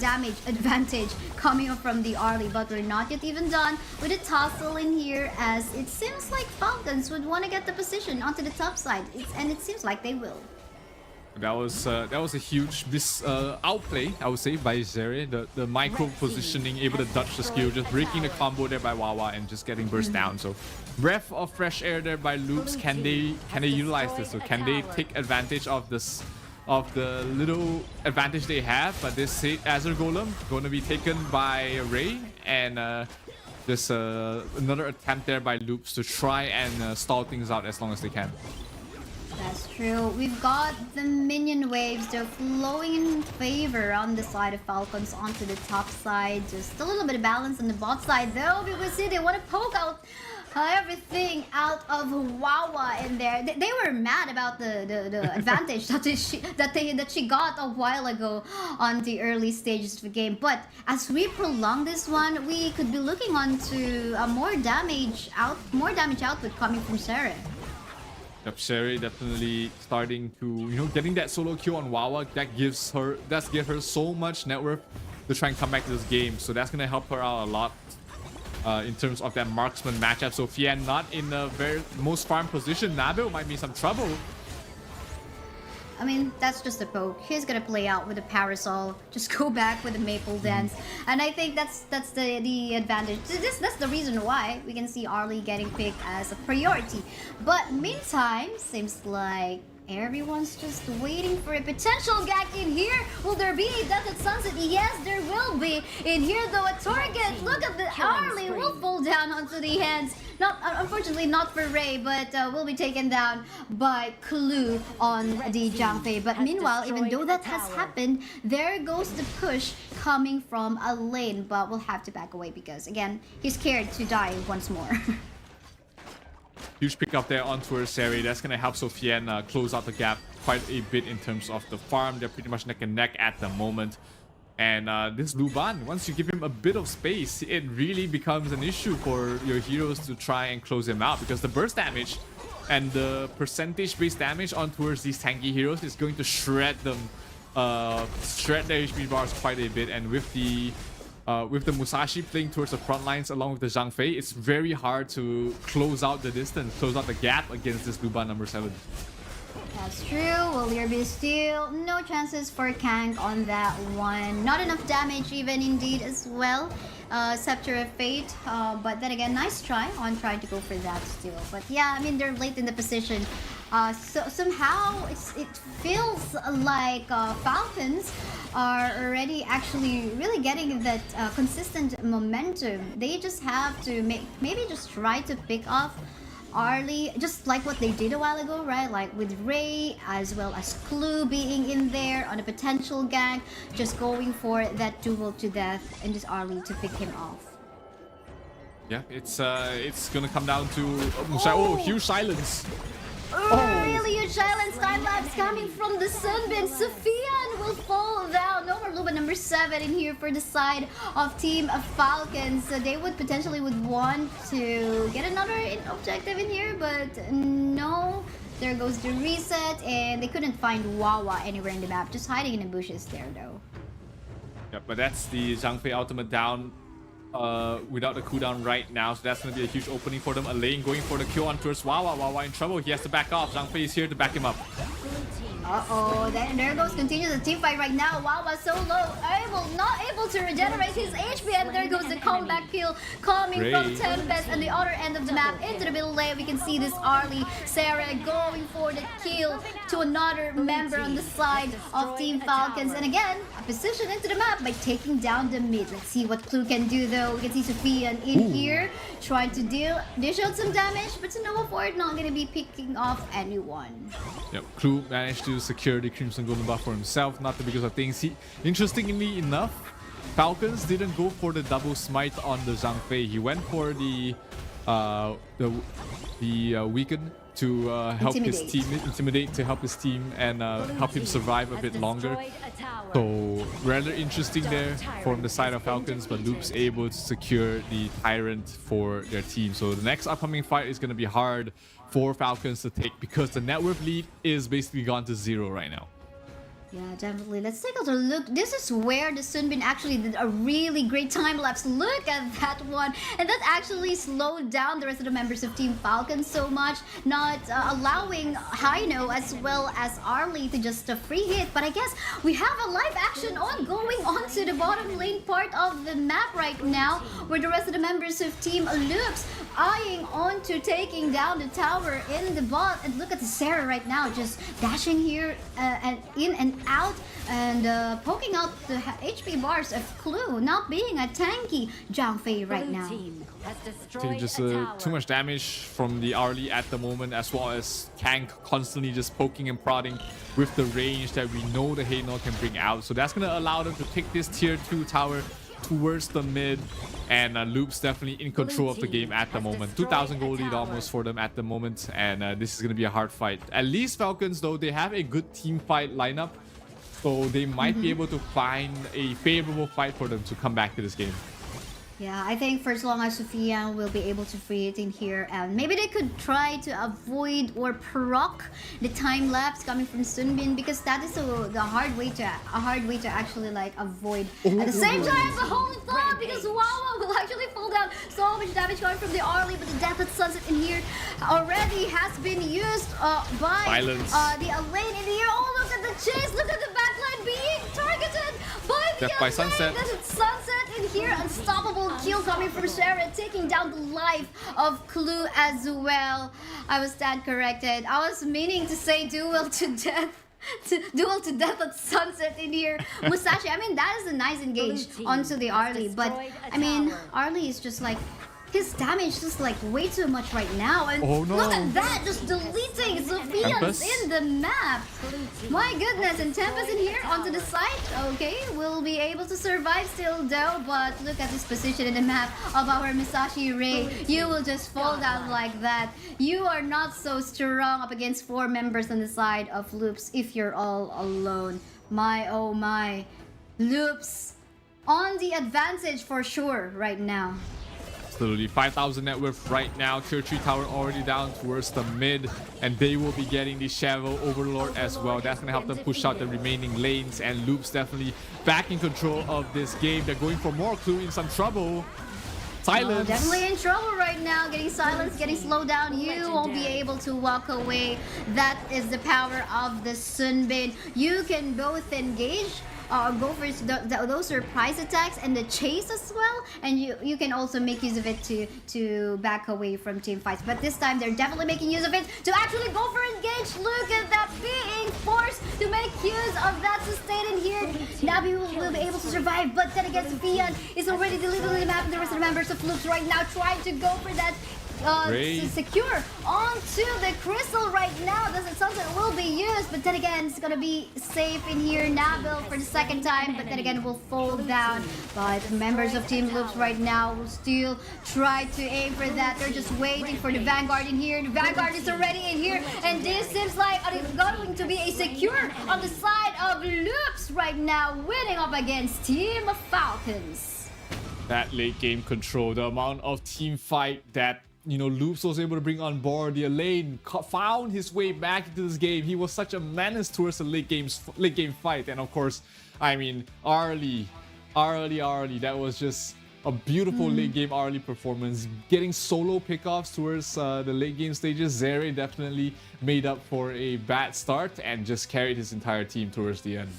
S4: damage advantage coming up from the early, but we're not yet even done with a tussle in here, as it seems like Falcons would want to get the position onto the top side, and it seems like they will.
S14: That was a huge outplay, I would say, by Zeri. The micro positioning, able to dodge the skill, just breaking the combo there by Wawa and just getting burst down. So breath of fresh air there by Loops. Can they utilize this? So can they take advantage of this, of the little advantage they have? But this Azure Golem going to be taken by Ray, and just another attempt there by Loops to try and stall things out as long as they can.
S4: That's true. We've got the minion waves. They're flowing in favor on the side of Falcons onto the top side. Just a little bit of balance on the bot side though, because see, they want to poke out everything out of Wawa in there. They were mad about the advantage that she got a while ago on the early stages of the game. But as we prolong this one, we could be looking onto a more damage output coming from Sarah.
S14: Yep, Sherry definitely starting to, getting that solo kill on Wawa. That gives her so much net worth to try and come back to this game. So that's gonna help her out a lot. in terms of that marksman matchup. So Fian not in the very most farm position. Nabil might be in some trouble.
S4: I mean, that's just a poke. He's gonna play out with a parasol. Just go back with a maple dance. And I think that's the advantage. That's the reason why we can see Arlie getting picked as a priority. But meantime, seems like everyone's just waiting for a potential gag in here. Will there be a Death at Sunset? Yes, there will be. In here though, a target. Look at the Arlie will fall down onto the hands. Not unfortunately not for Ray, but will be taken down by Clue on the Zhangfei. But meanwhile, even though that has happened, there goes the push coming from a lane. But we'll have to back away because again, he's scared to die once more.
S14: Huge pick up there on towards Seri. That's going to help Sofiane close out the gap quite a bit in terms of the farm. They're pretty much neck and neck at the moment. And this Luban, once you give him a bit of space, it really becomes an issue for your heroes to try and close him out, because the burst damage and the percentage-based damage on towards these tanky heroes is going to shred them, shred their HP bars quite a bit. And with the Musashi playing towards the front lines along with the Zhangfei, it's very hard to close out the distance, close out the gap against this Luban number 7.
S4: That's true. Will there be still no chances for Kang on that one? Not enough damage even indeed as well. Scepter of Fate, but then again, nice try on trying to go for that still. But yeah, I mean, they're late in the position. So somehow it feels like Falcons are already actually really getting that consistent momentum. They just have to maybe just try to pick off Arlie, just like what they did a while ago, right? Like with Ray as well as Clue being in there on a potential gang, just going for that duel to death and just Arlie to pick him off.
S14: Yeah, it's gonna come down to oh, huge silence.
S4: Really huge silence time lapse coming from the Sunbeam. Sophian will fall down. No more Luba number 7 in here for the side of Team Falcons. So they would potentially want to get another objective in here, but no. There goes the reset, and they couldn't find Wawa anywhere in the map. Just hiding in the bushes there, though.
S14: Yeah, but that's the Zhangfei ultimate down without the cooldown right now, so that's going to be a huge opening for them. A lane going for the kill on towards Wawa. Wawa in trouble. He has to back off. Zhangfei is here to back him up.
S4: Uh-oh, there goes continues the team fight right now. Wawa so low, not able to regenerate his HP, and there goes the comeback kill coming from Tempest and the other end of the map into the middle lane. We can see this Arlie, Sarah going for the kill to another member on the side of Team Falcons. And again, a position into the map by taking down the mid. Let's see what Clue can do though. We can see Sophian in here trying to dish out some damage, but to Nova Ford not going to be picking off anyone.
S14: Yep, Clue managed to secure the Crimson Golden buff for himself, not the biggest of things. Interestingly enough, Falcons didn't go for the double smite on the Zhangfei. He went for the weaken to help his team, intimidate to help his team and help him survive a bit longer. So rather interesting there from the side of Falcons, but Loop's able to secure the Tyrant for their team. So the next upcoming fight is going to be hard for Falcons to take because the net worth lead is basically gone to 0 right now.
S4: Yeah, definitely. Let's take a look. This is where the Sunbeam actually did a really great time lapse. Look at that one. And that actually slowed down the rest of the members of Team Falcon so much, not allowing Hino as well as Arlie to just free hit. But I guess we have a live action ongoing onto the bottom lane part of the map right now, where the rest of the members of Team Loops eyeing on to taking down the tower in the bot. And look at the Sarah right now, just dashing here and in and out and poking out the HP bars of Clue, not being a tanky Zhangfei right now.
S14: Just too much damage from the Arlie at the moment, as well as Kang constantly just poking and prodding with the range that we know the Haynor can bring out. So that's going to allow them to pick this tier 2 tower towards the mid, and Loop's definitely in control of the game at the moment. 2,000 gold lead almost for them at the moment, and this is going to be a hard fight. At least Falcons, though, they have a good team fight lineup, so they might be able to find a favorable fight for them to come back to this game.
S4: Yeah, I think for as long as Sophia will be able to free it in here, and maybe they could try to avoid or proc the time lapse coming from Sunbin, because that is the hard way to actually like avoid. At the same time, the whole thought, because Wawa will actually fall down. So much damage coming from the Arlie, but the Death at Sunset in here already has been used by
S14: Silence.
S4: the Elaine in here. Oh, look at the chase! Look at the backline being targeted by the
S14: Death by
S4: Elaine.
S14: Sunset.
S4: Death at Sunset in here, unstoppable kill coming from Sarah, taking down the life of Clue as well. I was stand corrected. I was meaning to say duel to death. Duel to death at Sunset in here. Musashi, I mean, that is a nice engage onto the Arlie, but I mean, Arlie is just like, his damage is like way too much right now, and
S14: oh, no.
S4: look at that, just deleting Sophia's in the map. My goodness, and Tempest in here onto the side. Okay, we'll be able to survive still though, but look at this position in the map of our Musashi Ray. You will just fall down like that. You are not so strong up against 4 members on the side of Loops if you're all alone. My oh my. Loops on the advantage for sure right now.
S14: Absolutely. 5,000 net worth right now. Tier 3 tower already down towards the mid, and they will be getting the Shadow Overlord as well. That's going to help them push out the remaining lanes, and Loops definitely back in control of this game. They're going for more. Clue in some trouble. Silence.
S4: Oh, definitely in trouble right now. Getting silenced, getting slowed down. You won't be able to walk away. That is the power of the Sunbin. You can both engage, go for those surprise attacks and the chase as well, and you can also make use of it to back away from team fights. But this time they're definitely making use of it to actually go for engage. Look at that, being forced to make use of that sustain in here. Nabi will be able to survive, but then again, Vian is already deleted on the map, and the rest of the members of Loops right now trying to go for that to secure onto the crystal right now. Doesn't Sunset will be used, but then again it's gonna be safe in here. Nabil for the second time, but then again will fall down. But members of Team Loops right now will still try to aim for that. They're just waiting for the Vanguard in here. The Vanguard is already in here, and this seems like it's going to be a secure on the side of Loops right now, winning up against Team Falcons.
S14: That late game control, the amount of team fight that Loops was able to bring on board. The Elaine found his way back into this game. He was such a menace towards the late game fight, and of course, I mean, Arlie, that was just a beautiful late game Arlie performance. Getting solo pickoffs towards the late game stages. Zere definitely made up for a bad start and just carried his entire team towards the end.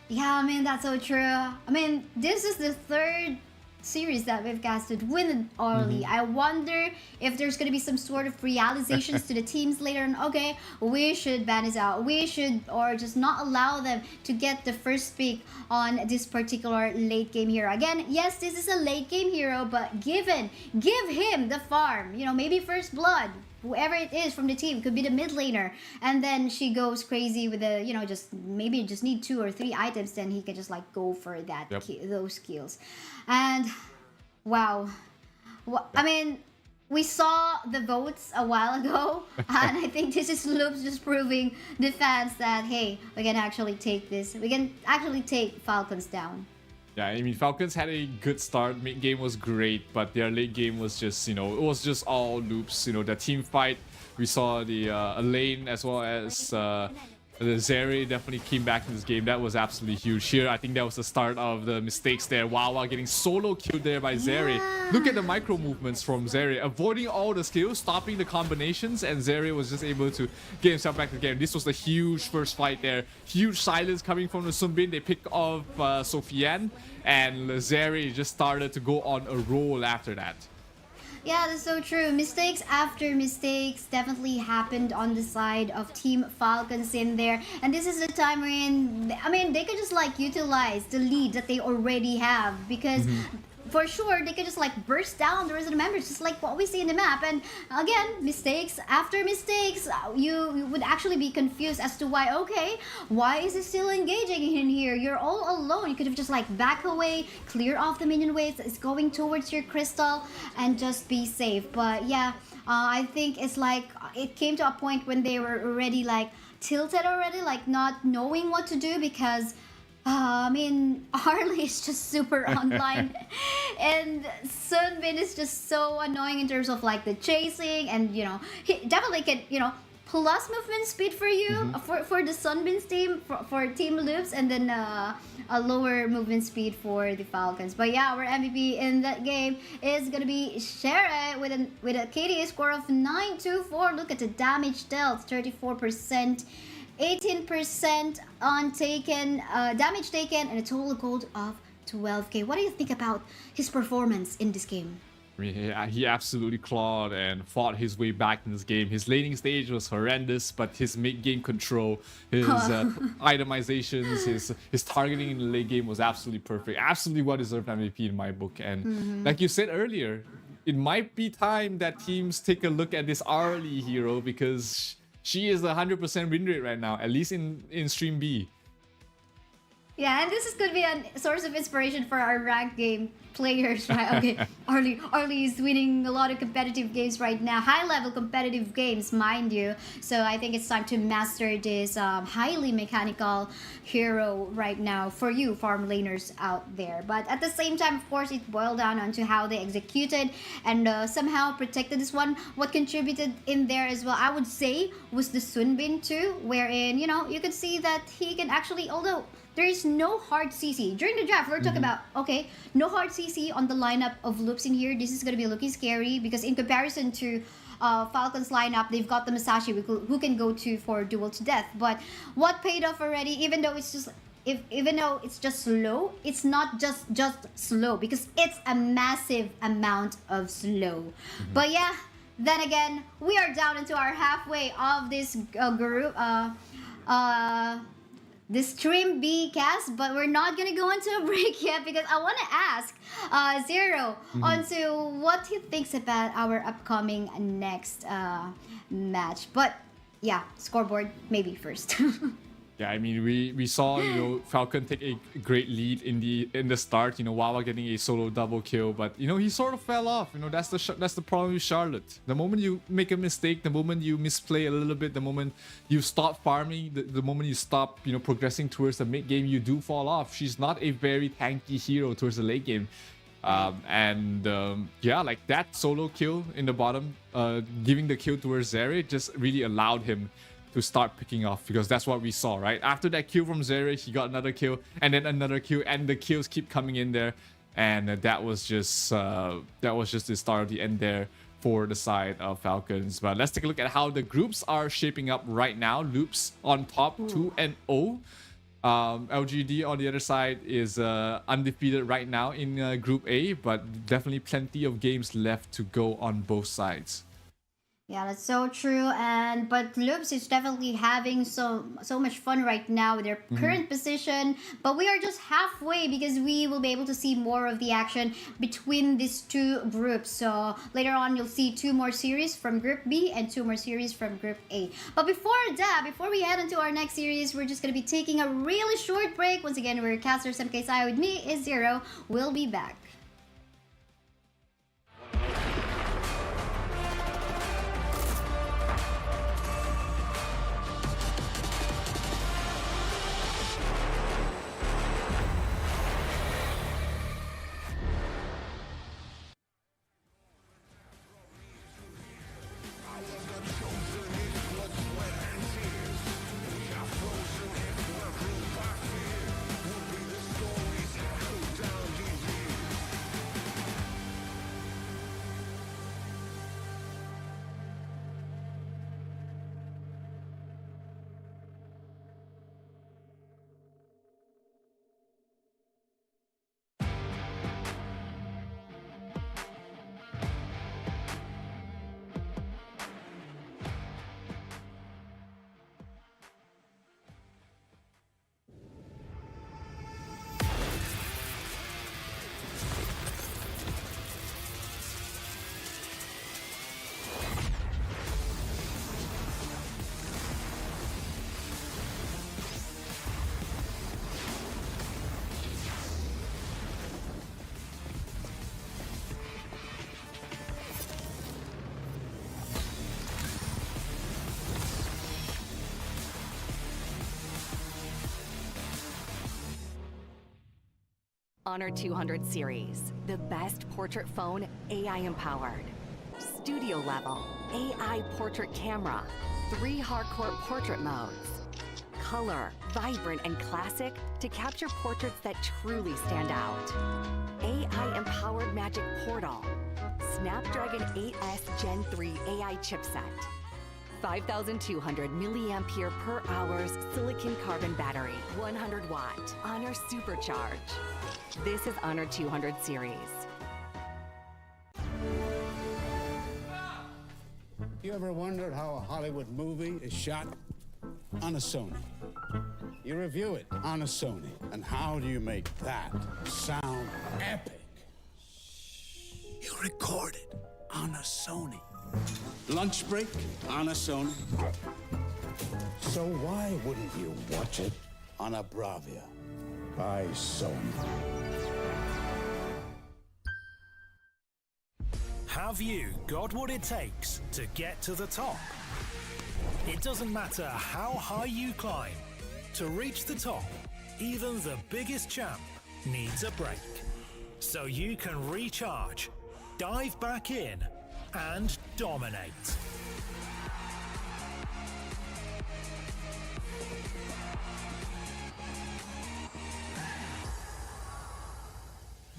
S4: Yeah, I mean, that's so true. I mean, this is the third series that we've casted with Arlie. I wonder if there's going to be some sort of realizations to the teams later on. Okay, we should ban this out. We should, or just not allow them to get the first pick on this particular late game hero. Again, yes, this is a late game hero, but give him the farm. Maybe first blood. Whoever it is from the team, could be the mid laner, and then she goes crazy with the just need 2 or 3 items, then he can just like go for that those kills. And wow, I mean, we saw the votes a while ago, and I think this is Loops just proving the fans that hey, we can actually take this. We can actually take Falcons down.
S14: Yeah, I mean, Falcons had a good start. Mid game was great, but their late game was just, it was just all Loops. The team fight, we saw the Elaine as well as the Zeri definitely came back in this game. That was absolutely huge. Here, I think that was the start of the mistakes there. Wawa getting solo killed there by Zeri. Look at the micro movements from Zeri, avoiding all the skills, stopping the combinations, and Zeri was just able to get himself back to the game. This was the huge first fight there. Huge silence coming from the Sunbin. They picked off Sofiane, and Zeri just started to go on a roll after that.
S4: Yeah, that's so true. Mistakes after mistakes definitely happened on the side of Team Falcons in there. And this is the time when, I mean, they could just like utilize the lead that they already have, because for sure they could just like burst down the rest of the members, just like what we see in the map. And again, mistakes after mistakes, you would actually be confused as to why, okay, why is it still engaging in here? You're all alone. You could have just like back away, clear off the minion waves. It's going towards your crystal and just be safe. But yeah, I think it's like it came to a point when they were already like tilted already, like not knowing what to do, because I mean, Harley is just super online, and Sunbin is just so annoying in terms of like the chasing, and you know, he definitely can, you know, plus movement speed for you for the Sunbin's team for Team Loops, and then a lower movement speed for the Falcons. But yeah, our MVP in that game is gonna be Shere with a KDA score of 924. Look at the damage dealt, 34%. 18% on damage taken, and a total gold of 12k. What do you think about his performance in this game?
S14: I mean, he absolutely clawed and fought his way back in this game. His laning stage was horrendous, but his mid-game control, his itemizations, his targeting in the late game was absolutely perfect. Absolutely well-deserved MVP in my book. And like you said earlier, it might be time that teams take a look at this Arlie hero, because she is the 100% win rate right now, at least in Stream B.
S4: Yeah, and this could be a source of inspiration for our ranked game players, right? Okay, Arlie is winning a lot of competitive games right now, high-level competitive games, mind you. So I think it's time to master this highly mechanical hero right now for you farm laners out there. But at the same time, of course, it boiled down onto how they executed and somehow protected this one. What contributed in there as well, I would say, was the Sunbin too, wherein, you know, you could see that he can actually, although there is no hard CC. During the draft, we were talking about, okay, no hard CC on the lineup of Loops in here. This is going to be looking scary because in comparison to Falcons lineup, they've got the Masashi who can go to for duel to death. But what paid off already, even though it's just slow, it's not just slow, because it's a massive amount of slow. But yeah, then again, we are down into our halfway of this group. The Stream B cast, but we're not gonna go into a break yet because I want to ask Zero onto what he thinks about our upcoming next match. But yeah, scoreboard maybe first.
S14: Yeah, I mean, we saw, you know, Falcon take a great lead in the start, you know, Wawa getting a solo double kill, but you know, he sort of fell off. You know, that's the problem with Charlotte. The moment you make a mistake, the moment you misplay a little bit, the moment you stop farming, the moment you stop, you know, progressing towards the mid game, you do fall off. She's not a very tanky hero towards the late game. Yeah, like that solo kill in the bottom, giving the kill towards Zeri just really allowed him to start picking off, because that's what we saw, right? After that kill from Zeri, he got another kill, and then another kill, and the kills keep coming in there, and that was just the start of the end there for the side of Falcons. But let's take a look at how the groups are shaping up right now. Loops on top, 2-0. LGD on the other side is undefeated right now in Group A, but definitely plenty of games left to go on both sides.
S4: Yeah, that's so true. But Loops is definitely having so much fun right now with their current position. But we are just halfway, because we will be able to see more of the action between these two groups. So later on, you'll see 2 more series from Group B and 2 more series from Group A. But before we head into our next series, we're just going to be taking a really short break. Once again, we're Casters MKSI. With me is Zero. We'll be back.
S8: Honor 200 series, the best portrait phone AI empowered. Studio level, AI portrait camera, 3 hardcore portrait modes. Color, vibrant and classic to capture portraits that truly stand out. AI empowered magic portal. Snapdragon 8S Gen 3 AI chipset. 5,200 milliampere per hours silicon carbon battery, 100 watt, Honor Supercharge. This is Honor 200 series.
S9: You ever wondered how a Hollywood movie is shot? On a Sony. You review it on a Sony. And how do you make that sound epic? You record it on a Sony. Lunch break on a Sony. So why wouldn't you watch it on a Bravia by Sony?
S10: Have you got what it takes to get to the top? It doesn't matter how high you climb. To reach the top, even the biggest champ needs a break. So you can recharge, dive back in, and dominate.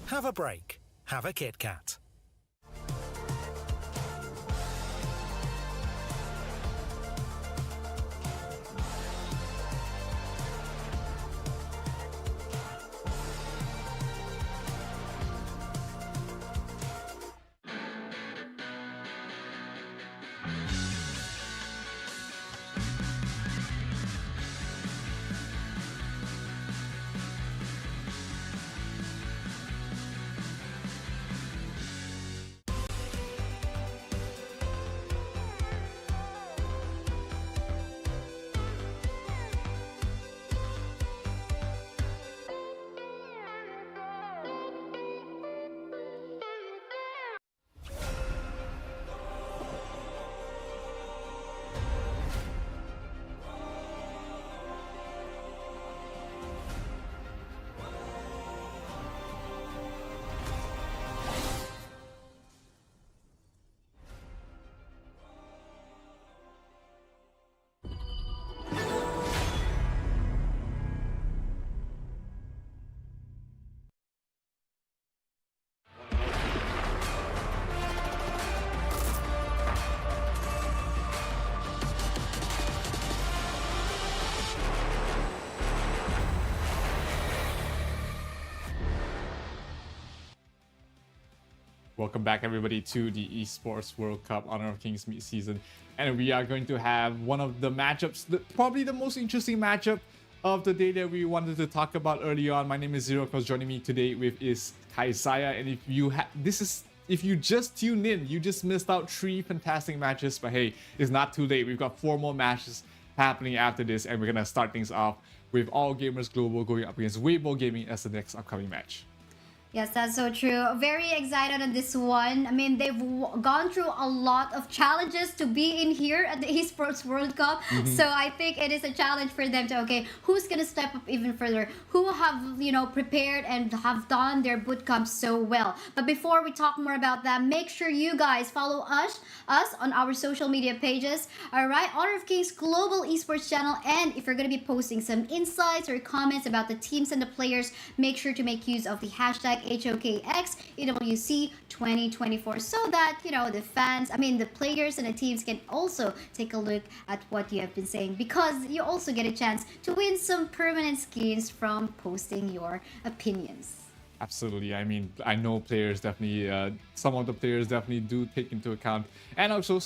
S10: Have a break. Have a Kit Kat.
S14: Welcome back, everybody, to the Esports World Cup Honor of Kings mid-season, and we are going to have one of the matchups, probably the most interesting matchup of the day that we wanted to talk about early on. My name is Zero. Of course, joining me today with is Kaisaya, and if you just tuned in, you just missed out 3 fantastic matches. But hey, it's not too late. We've got 4 more matches happening after this, and we're gonna start things off with All Gamers Global going up against Weibo Gaming as the next upcoming match.
S4: Yes, that's so true. Very excited on this one. I mean, they've gone through a lot of challenges to be in here at the Esports World Cup. So I think it is a challenge for them to, okay, who's going to step up even further? Who have, prepared and have done their boot camp so well? But before we talk more about that, make sure you guys follow us on our social media pages. All right, Honor of Kings Global Esports channel. And if you're going to be posting some insights or comments about the teams and the players, make sure to make use of the hashtag HOKX EWC 2024 so that the fans, the players and the teams can also take a look at what you have been saying, because you also get a chance to win some permanent skins from posting your opinions.
S14: Absolutely. I mean, I know players definitely, some of the players definitely do take into account and also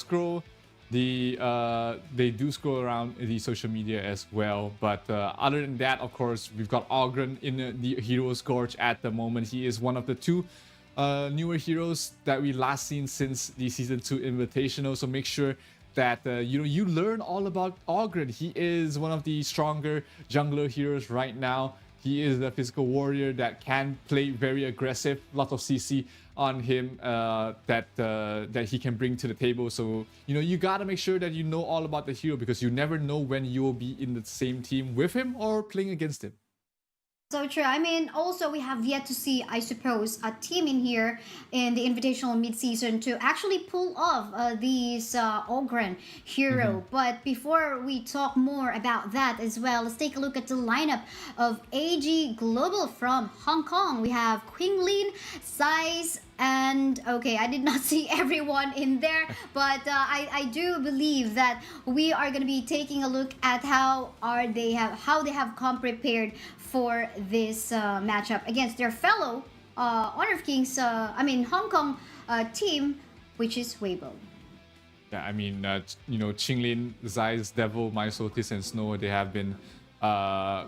S14: they do scroll around the social media as well. But other than that, of course, we've got Ogren in the Heroes Gorge at the moment. He is one of the 2 newer heroes that we last seen since the Season 2 Invitational. So make sure that you learn all about Ogren. He is one of the stronger jungler heroes right now. He is a physical warrior that can play very aggressive, lots of CC on him that he can bring to the table. So you gotta make sure that you know all about the hero, because you never know when you will be in the same team with him or playing against him.
S4: So true. I mean, also we have yet to see, I suppose, a team in here in the Invitational mid-season to actually pull off these Ogren hero. But before we talk more about that as well, let's take a look at the lineup of AG Global from Hong Kong. We have Qinglin, Size, and okay, I did not see everyone in there, but I do believe that we are going to be taking a look at how they have come prepared for this matchup against their fellow Honor of Kings, Hong Kong team, which is Weibo.
S14: Yeah, I mean, Qinglin, Zeiss, Devil, Mysotis, and Snow, they have been a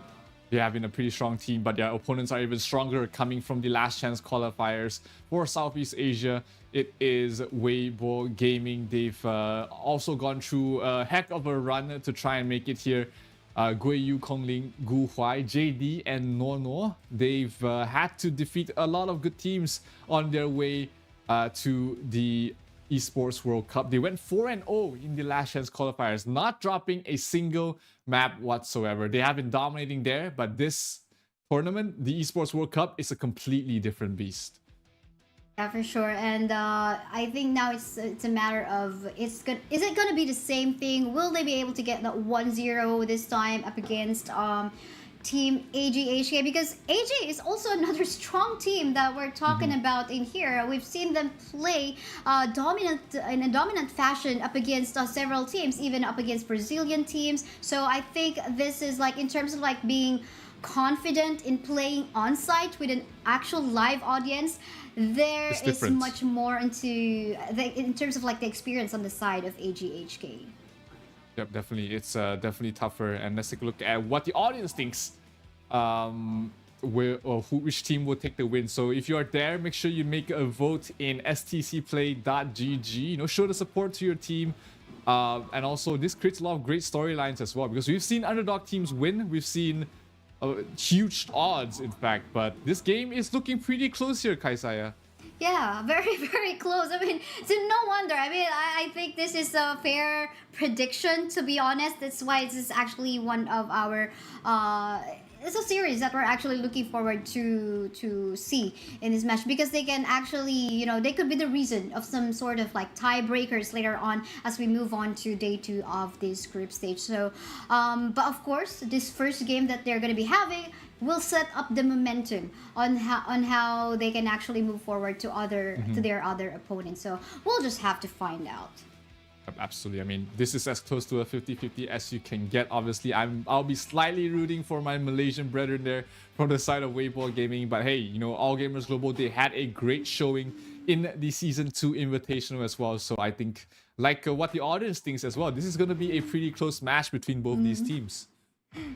S14: pretty strong team, but their opponents are even stronger coming from the last chance qualifiers for Southeast Asia. It is Weibo Gaming. They've also gone through a heck of a run to try and make it here. Guiyu, Kongling, Gu Huai, JD, and Nono. They've had to defeat a lot of good teams on their way to the Esports World Cup. They went 4-0 in the last chance qualifiers, not dropping a single map whatsoever. They have been dominating there, but this tournament, the Esports World Cup, is a completely different beast.
S4: Yeah, for sure. And I think now it's a matter of is it gonna be the same thing? Will they be able to get that 1-0 this time up against Team AGHK? Because AG is also another strong team that we're talking about in here. We've seen them play in a dominant fashion up against several teams, even up against Brazilian teams. So I think this is like in terms of like being confident in playing on site with an actual live audience, there is much more in terms of like the experience on the side of AGHK.
S14: Yep, definitely. It's definitely tougher. And let's take a look at what the audience thinks. Which team will take the win. So if you are there, make sure you make a vote in stcplay.gg. Show the support to your team. And also, this creates a lot of great storylines as well, because we've seen underdog teams win. We've seen huge odds, in fact. But this game is looking pretty close here, Kaisaya.
S4: Yeah, very, very close. I mean, so no wonder. I mean, I think this is a fair prediction, to be honest. That's why this is actually one of our... it's a series that we're actually looking forward to see in this match, because they can actually, they could be the reason of some sort of like tiebreakers later on as we move on to day 2 of this group stage. So, but of course, this first game that they're going to be having will set up the momentum on how they can actually move forward to their other opponents. So we'll just have to find out.
S14: Absolutely. I mean, this is as close to a 50-50 as you can get. Obviously, I'll be slightly rooting for my Malaysian brethren there from the side of Weibo Gaming. But hey, All Gamers Global, they had a great showing in the Season 2 Invitational as well. So I think, like what the audience thinks as well, this is going to be a pretty close match between both these teams.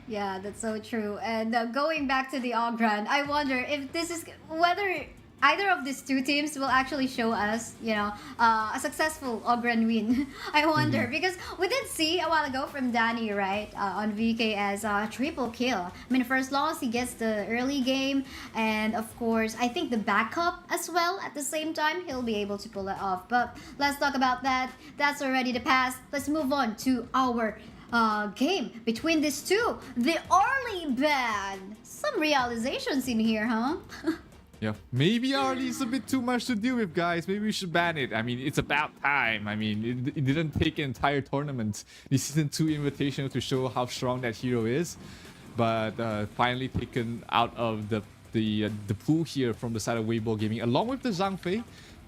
S4: Yeah, that's so true. And going back to the Ogran, I wonder if this is whether either of these two teams will actually show us, a successful Ogren win. I wonder, because we did see a while ago from Danny, right, on VK as a triple kill. I mean, for as long as he gets the early game, and of course, I think the backup as well at the same time, he'll be able to pull it off. But let's talk about that. That's already the past. Let's move on to our game between these two. The early ban. Some realizations in here, huh?
S14: Yeah, maybe Arlie is a bit too much to deal with, guys. Maybe we should ban it. I mean, it's about time. I mean, it didn't take an entire tournament, the Season 2 Invitational, to show how strong that hero is. But finally taken out of the pool here from the side of Weibo Gaming, along with the Zhang Fei.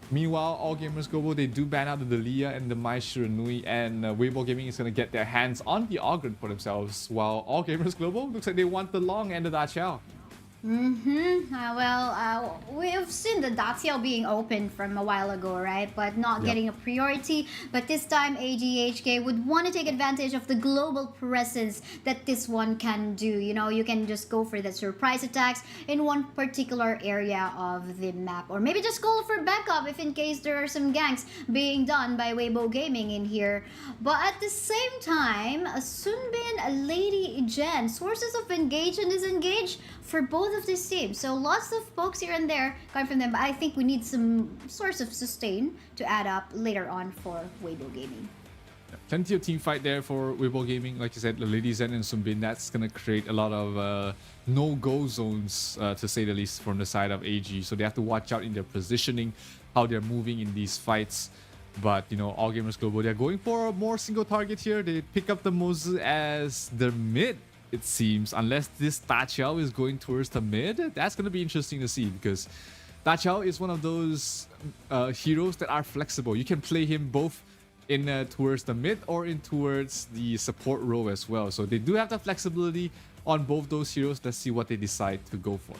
S14: Meanwhile, All Gamers Global, they do ban out the Delia and the Mai Shiranui, and Weibo Gaming is going to get their hands on the Ogren for themselves, while All Gamers Global looks like they want the long end of that shell.
S4: We've seen the Daciao being open from a while ago, right? But not getting a priority. But this time, AGHK would want to take advantage of the global presence that this one can do. You can just go for the surprise attacks in one particular area of the map. Or maybe just call for backup if in case there are some ganks being done by Weibo Gaming in here. But at the same time, Sunbin, Lady Jen, sources of engage and disengage for both of these teams. So lots of pokes here and there coming from them, but I think we need some source of sustain to add up later on for Weibo Gaming.
S14: Plenty of team fight there for Weibo Gaming. Like you said, the Lady Zen and Sunbin, that's going to create a lot of no-go zones, to say the least, from the side of AG. So they have to watch out in their positioning, how they're moving in these fights. But, you know, All Gamers Global, they're going for a more single target here. They pick up the Mozu as the mid, it seems. Unless this Da Qiao is going towards the mid, that's going to be interesting to see, because Da Qiao is one of those heroes that are flexible. You can play him both in towards the mid or in towards the support row as well. So they do have the flexibility on both those heroes. Let's see what they decide to go for.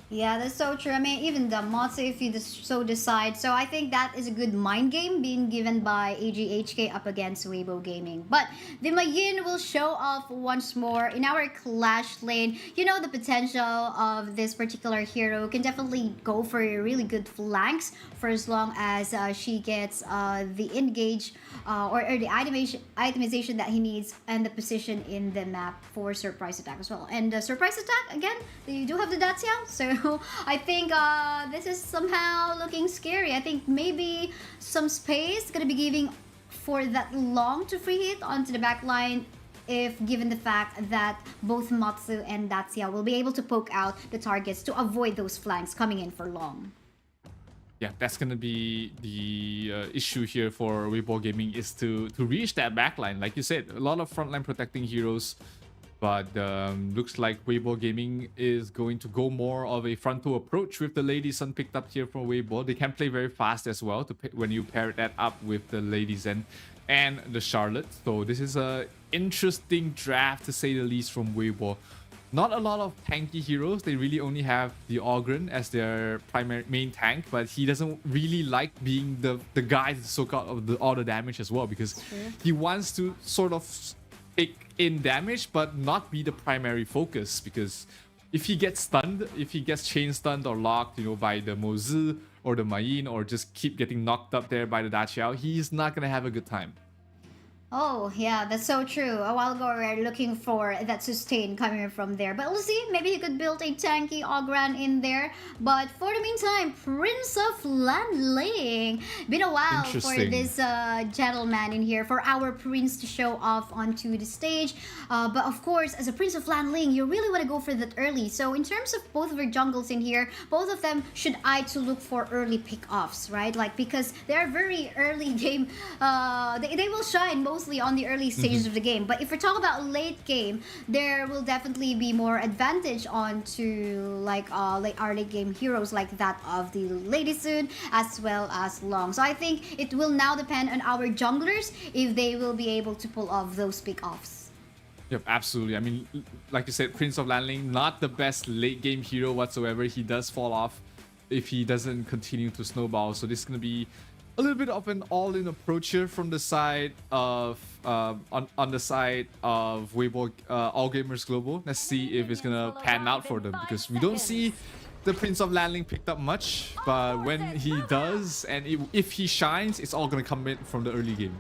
S4: Yeah, that's so true. I mean, even the Motsu, if you so decide. So I think that is a good mind game being given by AGHK up against Weibo Gaming. But the Mayin will show off once more in our clash lane. You know, the potential of this particular hero can definitely go for really good flanks for as long as she gets the engage or the itemization that he needs and the position in the map for surprise attack as well. And surprise attack, again, you do have the Da Qiao, so I think this is somehow looking scary. I think maybe some space gonna be giving for that long to free hit onto the back line, if given the fact that both Matsu and Da Qiao will be able to poke out the targets to avoid those flanks coming in for long.
S14: Yeah, that's going to be the issue here for Weibo Gaming, is to reach that backline. Like you said, a lot of frontline protecting heroes, but looks like Weibo Gaming is going to go more of a frontal approach with the Lady Sun picked up here from Weibo. They can play very fast as well when you pair that up with the Lady Zen and the Charlotte. So this is a interesting draft, to say the least, from Weibo. Not a lot of tanky heroes. They really only have the Ogren as their primary main tank, but he doesn't really like being the guy to soak out of all the damage as well, because he wants to sort of take in damage but not be the primary focus. Because if he gets stunned, if he gets chain stunned or locked, you know, by the Mozu or the Mayin, or just keep getting knocked up there by the Da Qiao, he's not gonna have a good time.
S4: Oh, yeah, that's so true. A while ago, we were looking for that sustain coming from there. But we'll see. Maybe he could build a tanky Ogran in there. But for the meantime, Prince of Landling. Been a while for this gentleman in here, for our Prince to show off onto the stage. But of course, as a Prince of Landling, you really want to go for that early. So in terms of both of our jungles in here, both of them should eye to look for early pick-offs, right? Like, because they're very early game. They will shine mostly on the early stages of the game. But if we're talking about late game, there will definitely be more advantage onto like our late game heroes like that of the Lady Soon as well as Long. So I think it will now depend on our junglers if they will be able to pull off those pick-offs.
S14: Yep, absolutely. I mean, like you said, Prince of Landling, not the best late game hero whatsoever. He does fall off if he doesn't continue to snowball. So this is going to be a little bit of an all-in approach here from the side of on the side of Weibo All Gamers Global. Let's see if it's gonna pan out for them, because we don't see the Prince of Landling picked up much, but when he does, and if he shines, it's all gonna come in from the early game.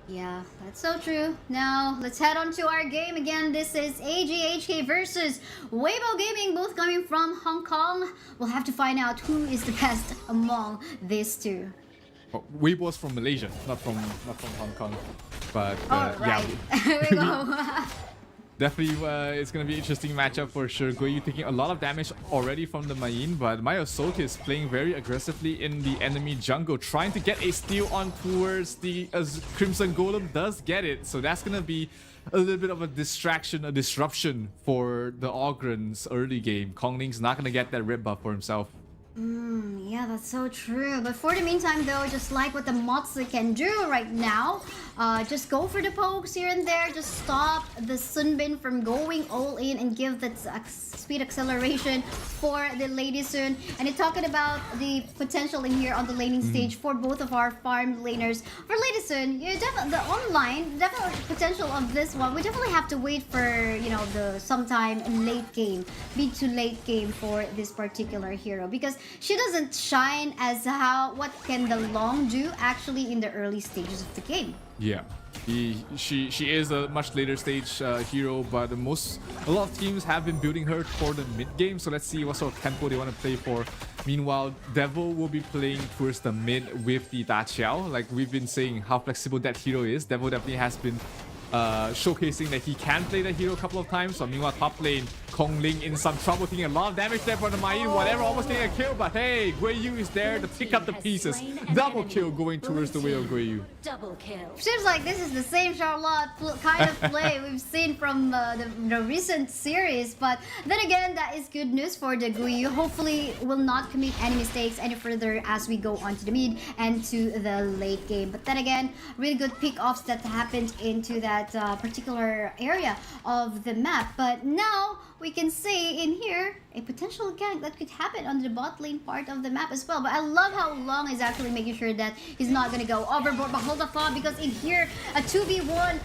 S4: Yeah, that's so true. Now, let's head on to our game again. This is AGHK versus Weibo Gaming, both coming from Hong Kong. We'll have to find out who is the best among these two.
S14: Weibo's from Malaysia, not from Hong Kong. But
S4: right. Here we go.
S14: Definitely, it's gonna be an interesting matchup for sure. Guiyu taking a lot of damage already from the Mayin, but Mayosok is playing very aggressively in the enemy jungle, trying to get a steal on towards the Crimson Golem. Does get it, so that's gonna be a little bit of a distraction, a disruption for the Ogrens early game. Kongling's not gonna get that red buff for himself.
S4: Yeah, that's so true. But for the meantime, though, just like what the Motsu can do right now, just go for the pokes here and there. Just stop the Sunbin from going all in and give that speed acceleration for the Lady Sun. And it's talking about the potential in here on the laning stage for both of our farm laners. For Lady Sun, the online potential of this one, we definitely have to wait for, you know, the sometime late game, mid to late game for this particular hero, because she doesn't shine as what can the Long do actually in the early stages of the game.
S14: Yeah, she is a much later stage hero, but a lot of teams have been building her for the mid game. So let's see what sort of tempo they want to play for. Meanwhile, Devil will be playing towards the mid with the Da Qiao. Like we've been saying, how flexible that hero is. Devil definitely has been showcasing that he can play the hero a couple of times. So meanwhile, top lane, Kong Ling in some trouble, taking a lot of damage there for the Mai Yin, whatever, almost getting a kill. But hey, Guiyu is there to pick up the pieces. Double kill going towards the way of Guiyu.
S4: Double kill. Seems like this is the same Charlotte kind of play we've seen from the recent series. But then again, that is good news for the Guiyu. Hopefully, will not commit any mistakes any further as we go on to the mid and to the late game. But then again, really good pick-offs that happened into that particular area of the map. But now we can see in here a potential gank that could happen on the bot lane part of the map as well. But I love how Long is actually making sure that he's not going to go overboard. But hold the thought, because in here a 2v1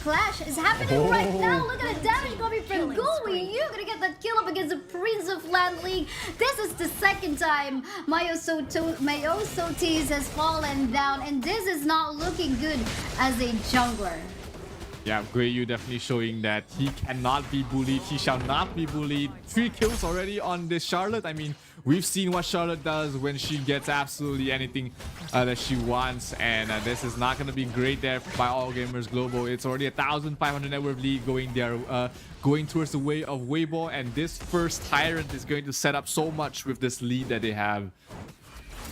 S4: clash is happening right now. Look at the damage coming from Gui. You're going to get that kill up against the Prince of Land League. This is the second time Myosotis has fallen down, and this is not looking good as a jungler.
S14: Yeah, Guiyu definitely showing that he cannot be bullied. He shall not be bullied. 3 kills already on this Charlotte. I mean, we've seen what Charlotte does when she gets absolutely anything that she wants. And this is not going to be great there by All Gamers Global. It's already 1,500 net worth lead going there, going towards the way of Weibo. And this first Tyrant is going to set up so much with this lead that they have.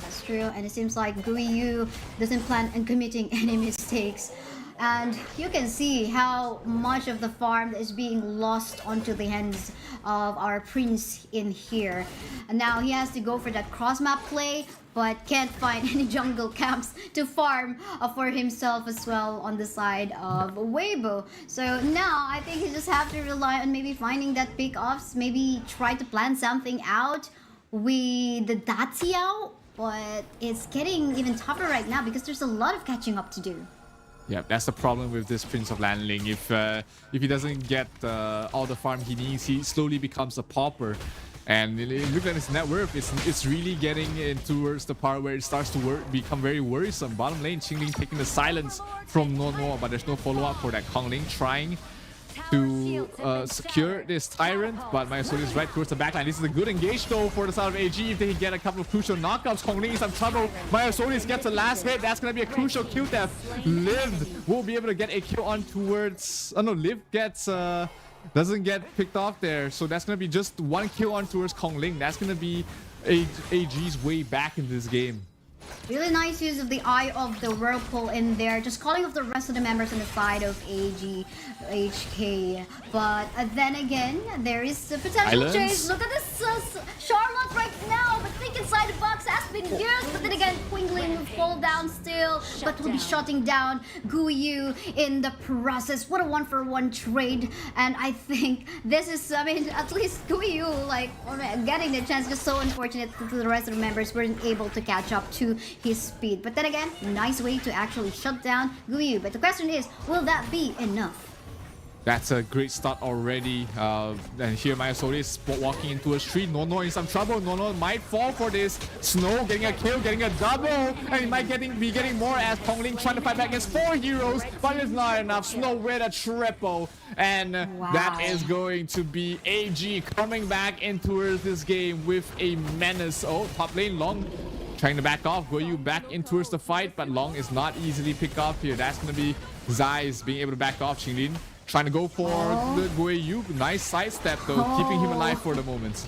S4: That's true. And it seems like Guiyu doesn't plan on committing any mistakes. And you can see how much of the farm is being lost onto the hands of our Prince in here. And now he has to go for that cross-map play, but can't find any jungle camps to farm for himself as well on the side of Weibo. So now I think he just have to rely on maybe finding that pick-offs, maybe try to plan something out with the Da Qiao, but it's getting even tougher right now because there's a lot of catching up to do.
S14: Yeah, that's the problem with this Prince of Landling. If he doesn't get all the farm he needs, he slowly becomes a pauper. And look at his net worth. It's really getting in towards the part where it starts to become very worrisome. Bottom lane, Qingling taking the silence from Nono, but there's no follow-up for that. Kong Ling trying to secure this Tyrant, but Myosotis is right towards the backline. This is a good engage though for the side of AG. If they can get a couple of crucial knockouts, Kong Ling is in trouble. Myosotis gets the last hit. That's going to be a crucial kill death. Liv will be able to get a kill on towards... Oh no, Liv gets... doesn't get picked off there. So that's going to be just 1 kill on towards Kong Ling. That's going to be AG's way back in this game.
S4: Really nice use of the Eye of the Whirlpool in there, just calling off the rest of the members on the side of AG, HK. But then again, there is a potential chase. Look at this Charlotte right now, but think inside the box has been used. But then again, Qingling will fall down still, but will be shutting down Guiyu in the process. What a 1-for-1 trade. And I think this is, I mean, at least Guiyu, like, getting the chance, just so unfortunate that the rest of the members weren't able to catch up to his speed. But then again, nice way to actually shut down Guiyu. But the question is, will that be enough?
S14: That's a great start already. And here Myosotis walking into a street. Nono in some trouble. Nono might fall for this. Snow getting a kill, getting a double. And he might be getting more as Kong Ling trying to fight back against 4 heroes. But it's not enough. Snow with a triple. And that is going to be AG coming back into this game with a menace. Oh, top lane Long trying to back off. Guiyu back in towards the fight, but Long is not easily picked off here. That's going to be Zai's being able to back off. Qingling trying to go for the Guiyu. Nice sidestep though, keeping him alive for the moment.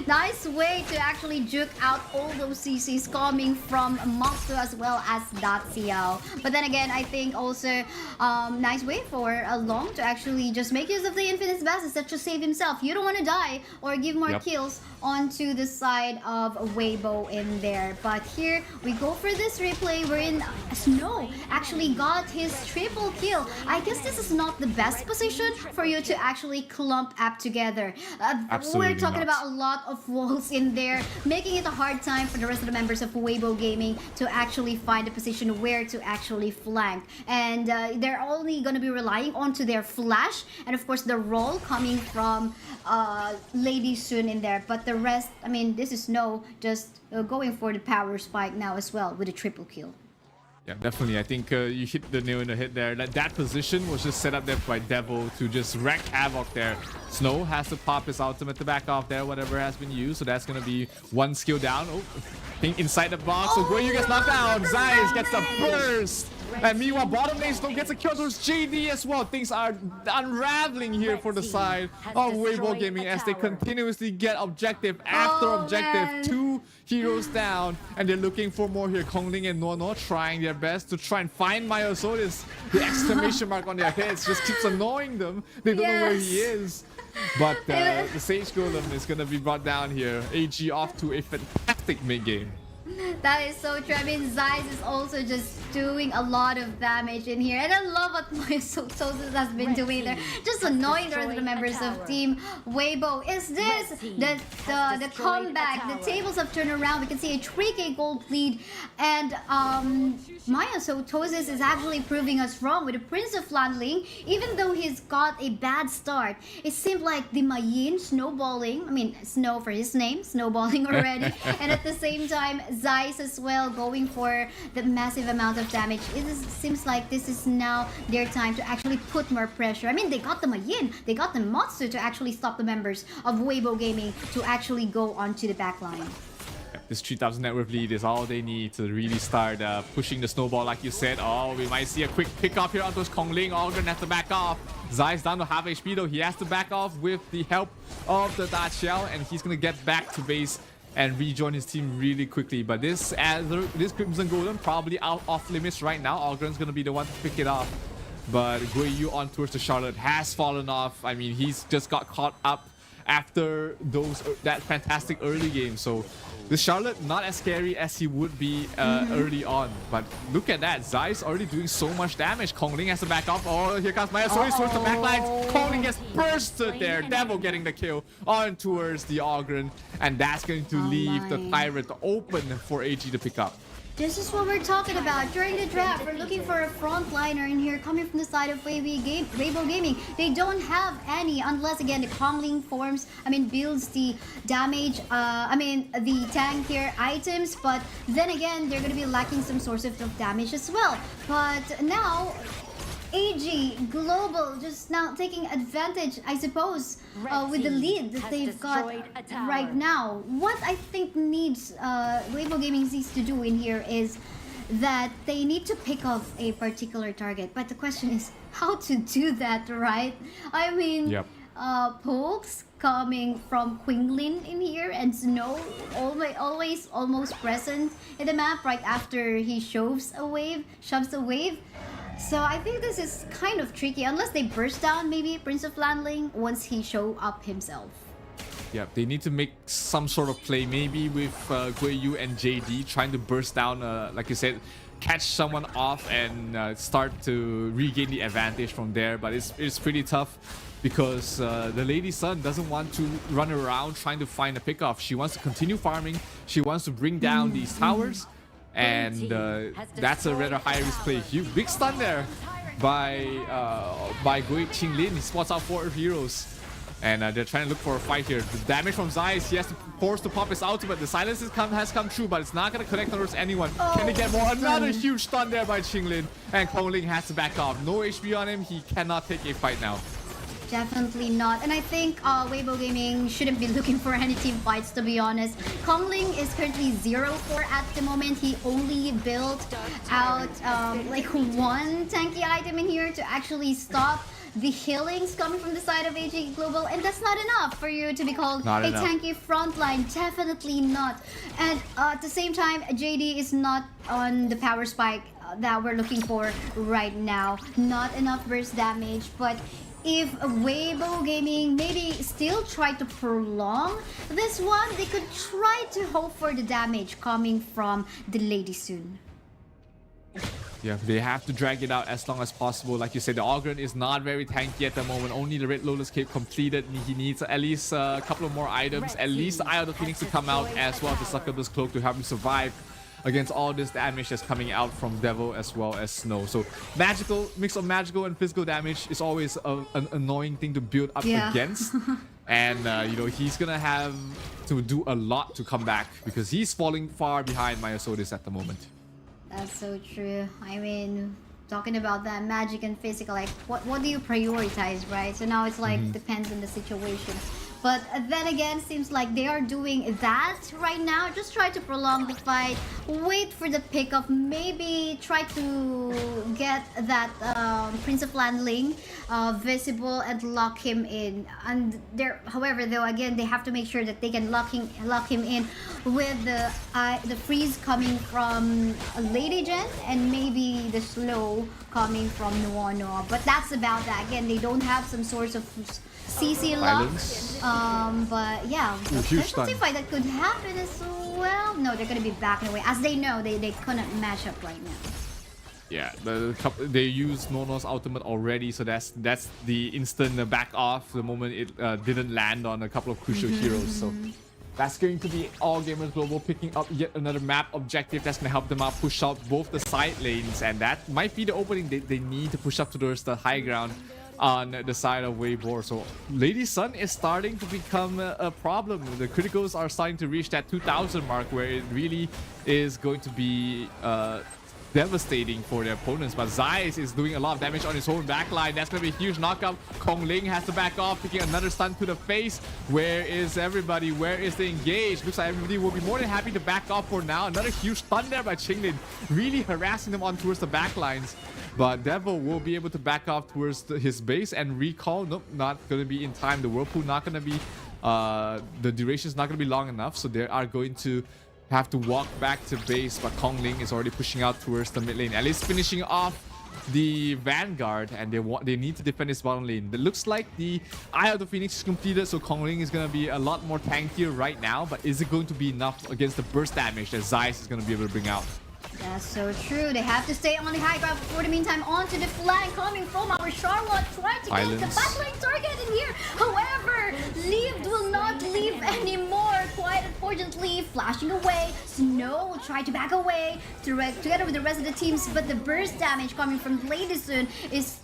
S4: Nice way to actually juke out all those CCs coming from Moxto as well as Da Qiao. But then again, I think also nice way for Long to actually just make use of the Infinite Basses that to save himself. You don't want to die or give more kills onto the side of Weibo in there. But here we go for this replay wherein Snow actually got his triple kill. I guess this is not the best position for you to actually clump up together. We're talking about a lot of walls in there, making it a hard time for the rest of the members of Weibo Gaming to actually find a position where to actually flank. And they're only going to be relying onto their flash and of course the roll coming from Lady Soon in there. But the rest, I mean, this is Snow just going for the power spike now as well with a triple kill.
S14: Yeah, definitely. I think you hit the nail in the head there. That position was just set up there by Devil to just wreak havoc there. Snow has to pop his ultimate to back off there, whatever has been used. So that's going to be one skill down. Oh, Pink inside the box. So Guiyu gets knocked down. Zeiss gets the burst. And meanwhile, bottom lane Snow gets a kill towards JD as well. Things are unraveling here for the side of Weibo Gaming as they continuously get objective after objective. 2 heroes down, and they're looking for more here. Kongling and Nono trying their best to try and find Myosotis. The exclamation mark on their heads just keeps annoying them. They don't know where he is. But the Sage Golem is going to be brought down here. AG off to a fantastic mid game.
S4: That is so true. I mean, Zeiss is also just doing a lot of damage in here. And I love what Myosotis has been doing there. Just annoying the rest of the members of Team Weibo. Is this the comeback? The tables have turned around. We can see a 3k gold lead. And Myosotis is actually proving us wrong with the Prince of Landling. Even though he's got a bad start, it seemed like the Mayin snowballing. I mean, Snow for his name, snowballing already. And at the same time, Zeiss as well going for the massive amount of damage. Seems like this is now their time to actually put more pressure. I mean, they got the Mayin, they got the Matsu to actually stop the members of Weibo Gaming to actually go onto the back line.
S14: This 3,000 net worth lead is all they need to really start pushing the snowball, like you said. Oh, we might see a quick pick up here onto his Kongling. Ogren has to back off. Zeiss down to half HP though. He has to back off with the help of the Dart Shell, and he's gonna get back to base and rejoin his team really quickly. But this Crimson Golem probably out off limits right now. Ogren's gonna be the one to pick it up. But Guiyu on towards the Charlotte has fallen off. I mean, he's just got caught up after that fantastic early game. So the Charlotte not as scary as he would be early on. But look at that. Zeiss already doing so much damage. Kongling has to back off. Oh, here comes Myosotis towards the backlines. Kongling gets bursted there. Devil getting the kill on towards the Ogren. And that's going to leave the Tyrant open for AG to pick up.
S4: This is what we're talking about. During the draft, we're looking for a frontliner in here coming from the side of Weibo Gaming. They don't have any unless, again, the Kongling forms, builds the damage, the tank here items. But then again, they're going to be lacking some source of damage as well. But now, AG Global just now taking advantage, I suppose, with the lead that they've got right now. What I think Weibo Gaming needs to do in here is that they need to pick off a particular target. But the question is how to do that, right? I mean, Pokes coming from Quinglin in here, and Snow always almost present in the map right after he shoves a wave. So I think this is kind of tricky unless they burst down maybe Prince of Landling once he show up himself.
S14: Yeah, they need to make some sort of play, maybe with Guiyu and JD trying to burst down, like you said, catch someone off and start to regain the advantage from there. But it's pretty tough because the Lady Sun doesn't want to run around trying to find a pickoff. She wants to continue farming. She wants to bring down these towers. And that's a rather high risk play. Huge big stun there by Gui Qinglin. He spots out 4 heroes. And they're trying to look for a fight here. The damage from Zeiss, he has to force to pop his ultimate. The silence has come true, but it's not going to connect towards anyone. Can they get more? Another huge stun there by Qinglin. And Kongling has to back off. No HP on him. He cannot take a fight now.
S4: Definitely not. And I think Weibo Gaming shouldn't be looking for any team fights, to be honest. Kongling is currently 0-4 at the moment. He only built out like 1 tanky item in here to actually stop the healings coming from the side of AG Global. And that's not enough for you to be called tanky frontline. Definitely not. And at the same time, JD is not on the power spike that we're looking for right now. Not enough burst damage, but if Weibo Gaming maybe still try to prolong this one, they could try to hope for the damage coming from the Lady Soon.
S14: Yeah, they have to drag it out as long as possible. Like you said, the Ogren is not very tanky at the moment. Only the Red Lotus Cape completed. He needs at least a couple of more items. At least the Eye of the Phoenix to come out, as well as the Succubus Cloak to help him survive against all this damage that's coming out from Devil as well as Snow. So mix of magical and physical damage is always an annoying thing to build up against. And he's gonna have to do a lot to come back because he's falling far behind Myosotis at the moment.
S4: That's so true. I mean, talking about that magic and physical, like what do you prioritize, right? So now it's like depends on the situation. But then again, seems like they are doing that right now. Just try to prolong the fight, wait for the pickup, maybe try to get that Prince of Landling visible and lock him in. And there, however, though, again, they have to make sure that they can lock him in with the freeze coming from Lady Gen and maybe the slow coming from Noa. But that's about that. Again, they don't have some sorts of CC lock. But yeah, there's something fight that could happen as well. No, they're gonna be backing away as they know they couldn't match up right now.
S14: Yeah, they used Nono's ultimate already, so that's the instant back off the moment it didn't land on a couple of crucial heroes. So that's going to be All Gamers Global picking up yet another map objective that's going to help them out push out both the side lanes, and that might be the opening they need to push up towards the high ground on the side of Weibo. So Lady Sun is starting to become a problem. The criticals are starting to reach that 2000 mark where it really is going to be devastating for their opponents. But Zeiss is doing a lot of damage on his own backline. That's going to be a huge knockup. Kong Ling has to back off, taking another stun to the face. Where is everybody? Where is the engage? Looks like everybody will be more than happy to back off for now. Another huge stun there by Qinglin, really harassing them on towards the backlines. But Devil will be able to back off towards his base and recall. Nope, not going to be in time. The Whirlpool not going to be, the duration is not going to be long enough. So they are going to have to walk back to base. But Kong Ling is already pushing out towards the mid lane, at least finishing off the Vanguard, and they need to defend this bottom lane. It looks like the Eye of the Phoenix is completed, so Kong Ling is going to be a lot more tankier right now. But is it going to be enough against the burst damage that Zeiss is going to be able to bring out?
S4: That's so true. They have to stay on the high ground for the meantime. Onto the flank coming from our Charlotte, trying to get the backline target in here. However, Leave will not leave anymore. Quite unfortunately, flashing away. Snow will try to back away together with the rest of the teams, but the burst damage coming from Lady Sun is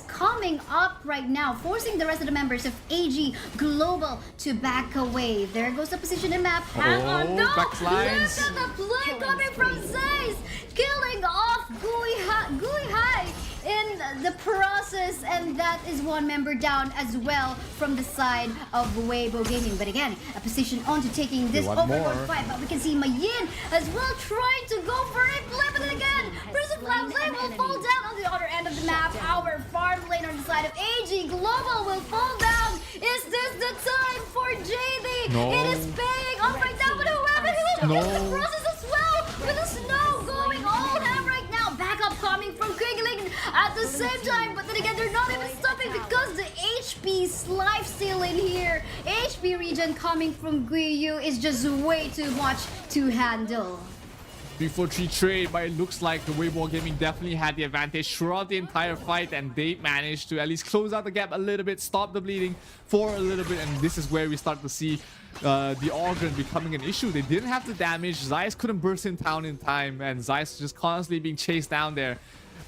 S4: coming up right now, forcing the rest of the members of AG Global to back away. There goes the position in map. Hang on, no! Look at the play coming from Zeiss, killing off Gui Hai in the process, and that is one member down as well from the side of Weibo Gaming. But again, a position on to taking this overlord fight, but we can see Mayin as well trying to go for a play, but then again, Prince of Landling will fall down on the other end of the map. Our farm lane on the side of AG Global will fall down. Is this the time for JD?
S14: No.
S4: It is paying off right now, but whoever he will get the process as well, with the snow going all out right now. Backup coming from Quiggling at the same time, but then again, they're not even stopping because the HP's lifesteal in here. HP region coming from Guiyu is just way too much to handle.
S14: 3-4-3 trade, but it looks like the Weibo Gaming definitely had the advantage throughout the entire fight, and they managed to at least close out the gap a little bit, stop the bleeding for a little bit, and this is where we start to see the Ogren becoming an issue. They didn't have the damage. Zeiss couldn't burst in town in time, and Zeiss just constantly being chased down there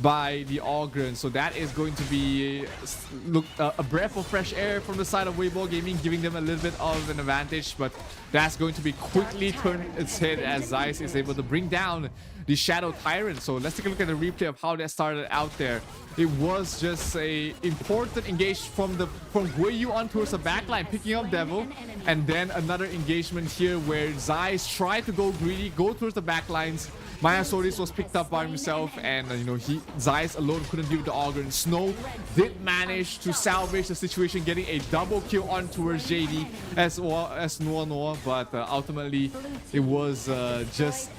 S14: by the Ogren. So that is going to be a breath of fresh air from the side of Weibo Gaming, giving them a little bit of an advantage, but that's going to be quickly turned its head as Zeiss is able to bring down the Shadow Tyrant. So let's take a look at the replay of how that started out there. It was just a important engage from Guiyu on towards the backline, picking up Devil, and then another engagement here where Zeiss tried to go greedy, go towards the backlines. Maya Solis was picked up by himself, and Zeiss alone couldn't deal with the Ogren. Snow did manage to salvage the situation, getting a double kill on towards JD as well as Noa, but ultimately it was just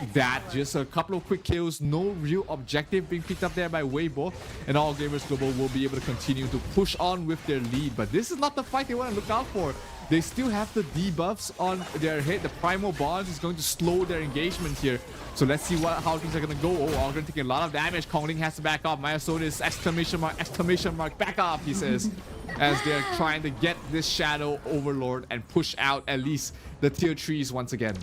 S14: a couple of quick kills, no real objective being picked up there by Weibo, and All Gamers Global will be able to continue to push on with their lead. But this is not the fight they want to look out for. They still have the debuffs on their head. The Primal Bonds is going to slow their engagement here. So let's see how things are going to go. Oh, Ogren taking a lot of damage. Kong Ling has to back off. Maya Solis, exclamation mark, back off, he says, as they're trying to get this Shadow Overlord and push out at least the tier 3s once again.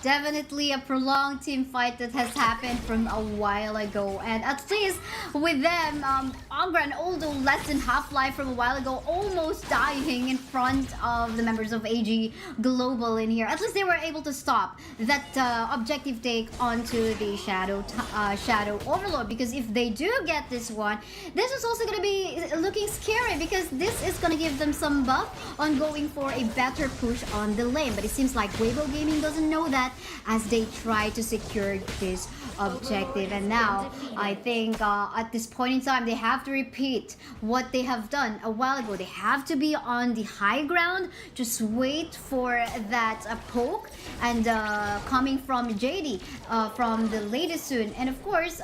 S4: definitely a prolonged team fight that has happened from a while ago. And at least with them, Angran, although less than half-life from a while ago, almost dying in front of the members of AG Global in here. At least they were able to stop that objective take onto the Shadow Overlord. Because if they do get this one, this is also going to be looking scary, because this is going to give them some buff on going for a better push on the lane. But it seems like Weibo Gaming doesn't know that as they try to secure this objective. And now I think at this point in time, they have to repeat what they have done a while ago. They have to be on the high ground, just wait for that poke, and coming from JD, from the Lady Soon, and of course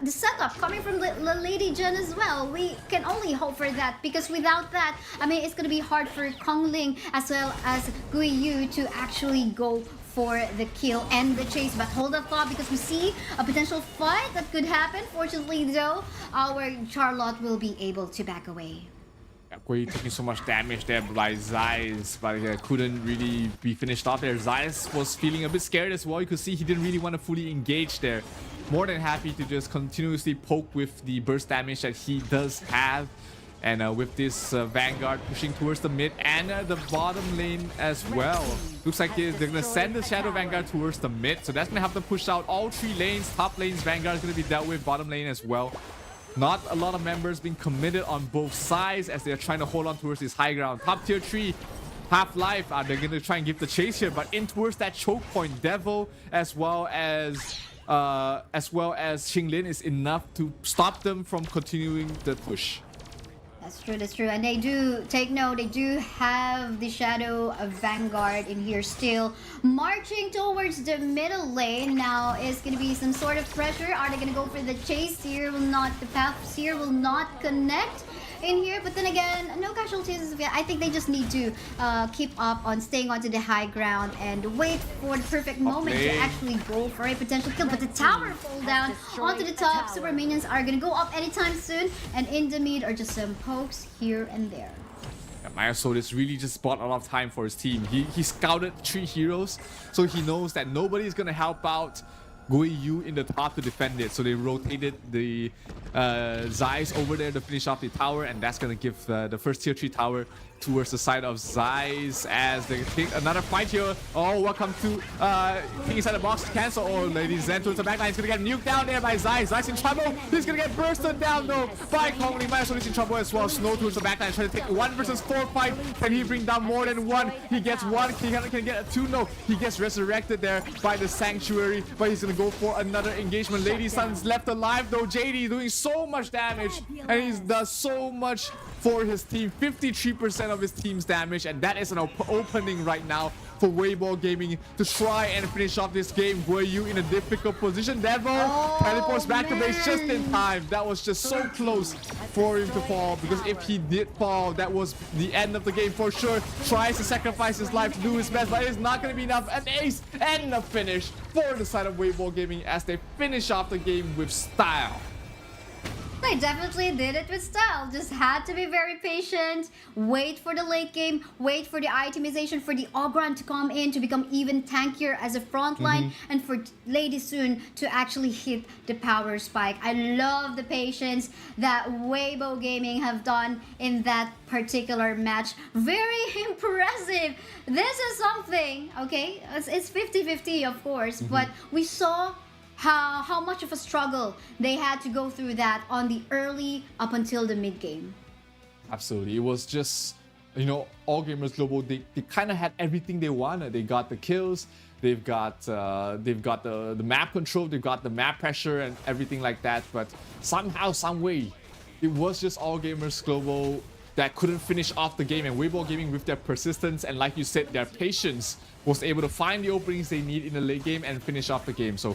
S4: the setup coming from the Lady Jen as well. We can only hope for that, because without that, I mean, it's gonna be hard for Kong Ling as well as Gui Yu to actually go for the kill and the chase. But hold that thought, because we see a potential fight that could happen. Fortunately though, our Charlotte will be able to back away.
S14: Gui taking so much damage there by Zeiss, but couldn't really be finished off there. Zeiss was feeling a bit scared as well. You could see he didn't really want to fully engage there. More than happy to just continuously poke with the burst damage that he does have. And with this Vanguard pushing towards the mid and the bottom lane as well. Looks like they're going to send the Shadow Vanguard towards the mid. So that's going to have to push out all three lanes. Top lanes, Vanguard is going to be dealt with. Bottom lane as well. Not a lot of members being committed on both sides as they're trying to hold on towards this high ground. Top tier 3, Half-Life, they're going to try and give the chase here. But in towards that choke point, Devil as well as Xinglin is enough to stop them from continuing the push.
S4: That's true. And they do, take note, they do have the Shadow of Vanguard in here still. Marching towards the middle lane now is going to be some sort of pressure. Are they going to go for the chase here? Will not, the paths here will not connect in here. But then again, no casualties. I think they just need to keep up on staying onto the high ground and wait for the perfect moment to actually go for a potential kill. But the tower fall down onto the top. Super minions are going to go up anytime soon. And in the mid are just some pokes here and there.
S14: Myasol really just bought a lot of time for his team. He scouted 3 heroes, so he knows that nobody is going to help out Gui Yu in the top to defend it. So they rotated the Zeiss over there to finish off the tower, and that's going to give the first tier 3 tower towards the side of Zeiss as they take another fight here. Oh, welcome to King inside the box to cancel. Oh, Lady Zen towards the backline. He's going to get nuked down there by Zeiss. Zeiss in trouble. He's going to get bursted down though by Kong Lee. Myasol is in trouble as well. Snow towards the backline, trying to take 1 versus 4 fight. Can he bring down more than 1? He gets 1. Can he get a 2? No. He gets resurrected there by the Sanctuary, but he's going to go for another engagement. Lady Sun's left alive though. JD doing so much damage, and he does so much for his team. 53% of his team's damage, and that is an opening right now for Weibo Gaming to try and finish off this game. Were you in a difficult position? Devil teleports back to base just in time. That was just so close for him to fall, because if he did fall, that was the end of the game for sure. Tries to sacrifice his life to do his best, but it's not going to be enough. An ace and a finish for the side of Weibo Gaming as they finish off the game with style.
S4: They definitely did it with style. Just had to be very patient, wait for the late game, wait for the itemization, for the Ogran to come in to become even tankier as a front line, and for Lady Soon to actually hit the power spike. I love the patience that Weibo Gaming have done in that particular match. Very impressive. This is something, okay? It's 50-50, of course, but we saw how much of a struggle they had to go through that on the early up until the mid game.
S14: Absolutely. It was just, you know, All Gamers Global, they kind of had everything they wanted. They got the kills, they've got the map control, they've got the map pressure and everything like that, but somehow, some way, it was just All Gamers Global that couldn't finish off the game, and Weibo Gaming, with their persistence and, like you said, their patience, was able to find the openings they need in the late game and finish off the game. So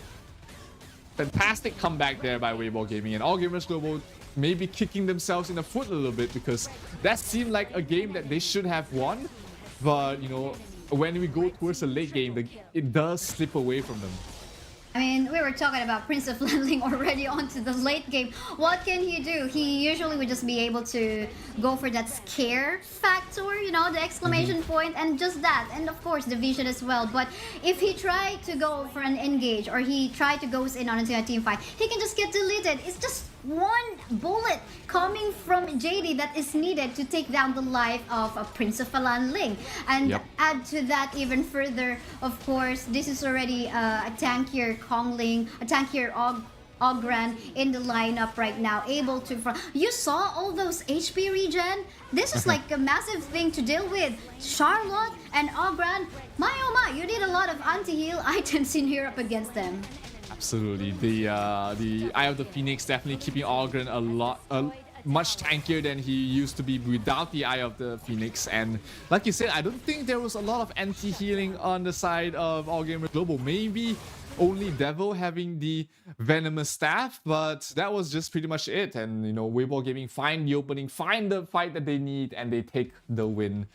S14: fantastic comeback there by Weibo Gaming, and All Gamers Global maybe kicking themselves in the foot a little bit, because that seemed like a game that they should have won, but you know, when we go towards the late game, it does slip away from them.
S4: I mean, we were talking about Prince of Landling already onto the late game. What can he do? He usually would just be able to go for that scare factor, you know, the exclamation point, and just that. And of course, the vision as well. But if he tried to go for an engage or he tried to go in on a team fight, he can just get deleted. It's just one bullet coming from JD that is needed to take down the life of a Prince of Landling. And add to that even further, of course, this is already a tankier Kongling, a tankier Ogran in the lineup right now, able to you saw all those HP regen? This is like a massive thing to deal with. Charlotte and Ogran, my oh my, you need a lot of anti-heal items in here up against them.
S14: Absolutely. The Eye of the Phoenix definitely keeping Ogren much tankier than he used to be without the Eye of the Phoenix. And like you said, I don't think there was a lot of anti-healing on the side of All Gamers Global. Maybe only Devil having the Venomous Staff, but that was just pretty much it. And you know, Weibo Gaming find the opening, find the fight that they need, and they take the win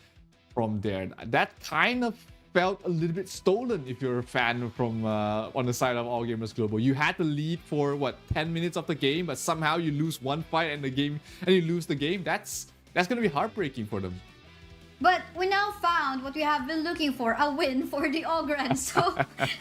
S14: from there. That kind of felt a little bit stolen if you're a fan from on the side of All Gamers Global. You had to lead for what, 10 minutes of the game, but somehow you lose one fight and you lose the game. That's gonna be heartbreaking for them.
S4: But we now found what we have been looking for, a win for the Ogren, so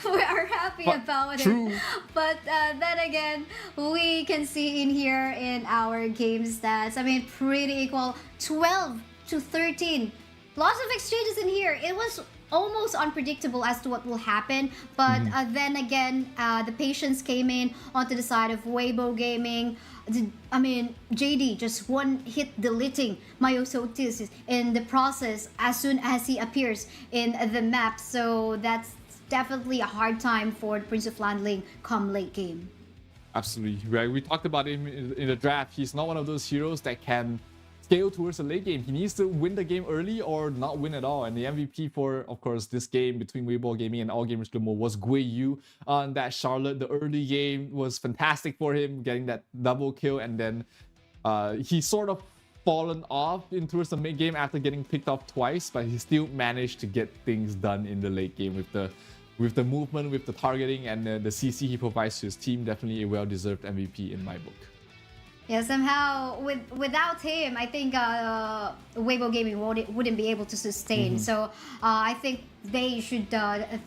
S4: we are happy about it. But then again, we can see in here in our game stats, I mean, pretty equal, 12 to 13. Lots of exchanges in here. It was almost unpredictable as to what will happen, but then again, the patience came in onto the side of Weibo Gaming. I mean, JD just one hit deleting Myosotis in the process as soon as he appears in the map, so that's definitely a hard time for the Prince of Landling come late game.
S14: Absolutely. Right. We talked about him in the draft. He's not one of those heroes that can scale towards the late game. He needs to win the game early or not win at all. And the MVP for, of course, this game between Weibo Gaming and All Gamers Global was Gui Yu on that Charlotte. The early game was fantastic for him, getting that double kill, and then he sort of fallen off in towards the mid game after getting picked off twice, but he still managed to get things done in the late game with the movement, with the targeting, and the CC he provides to his team. Definitely a well-deserved MVP in my book.
S4: Yeah, somehow without him, I think Weibo Gaming wouldn't be able to sustain. So I think they should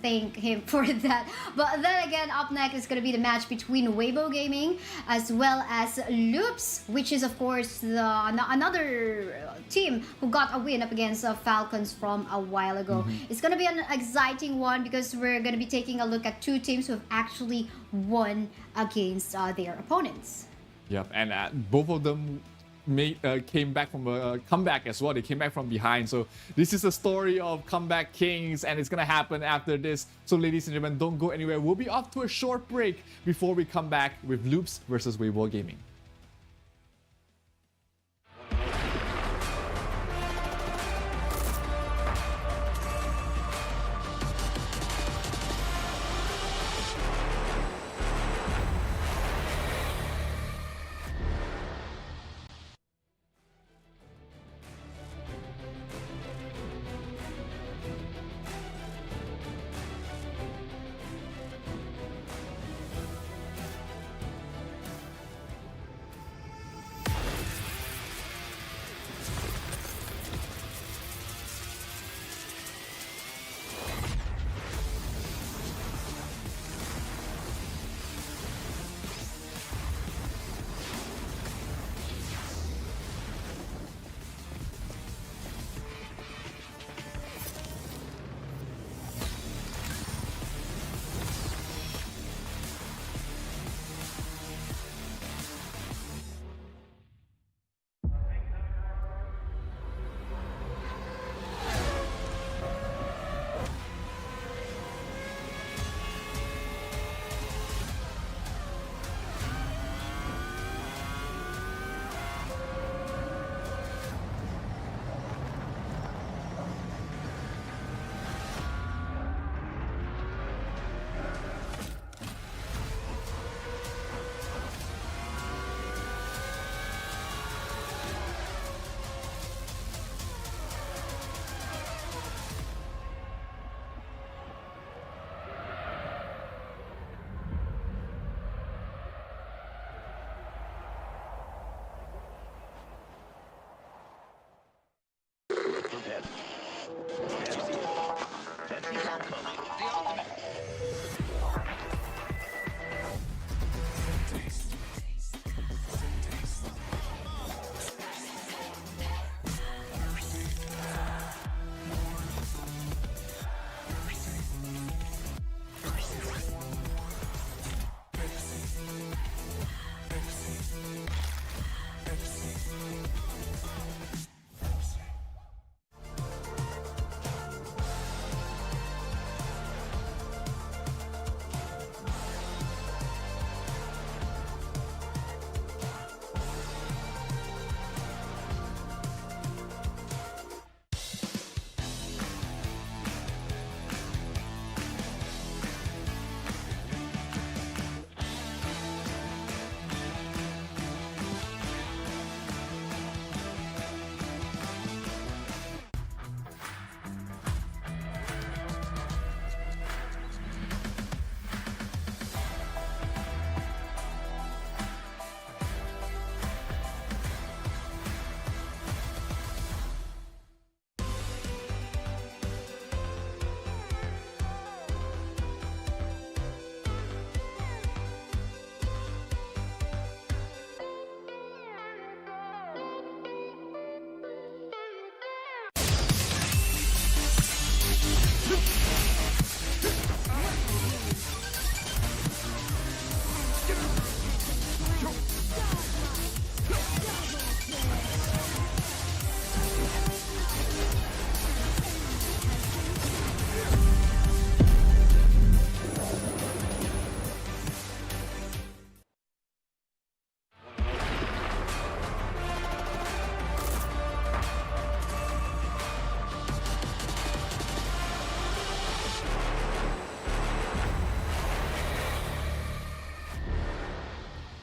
S4: thank him for that. But then again, up next is going to be the match between Weibo Gaming as well as Loops, which is of course another team who got a win up against Falcons from a while ago. It's going to be an exciting one because we're going to be taking a look at two teams who have actually won against their opponents.
S14: Yep, and both of them came back from a comeback as well. They came back from behind. So this is a story of comeback kings, and it's going to happen after this. So ladies and gentlemen, don't go anywhere. We'll be off to a short break before we come back with Loops versus Weibo Gaming.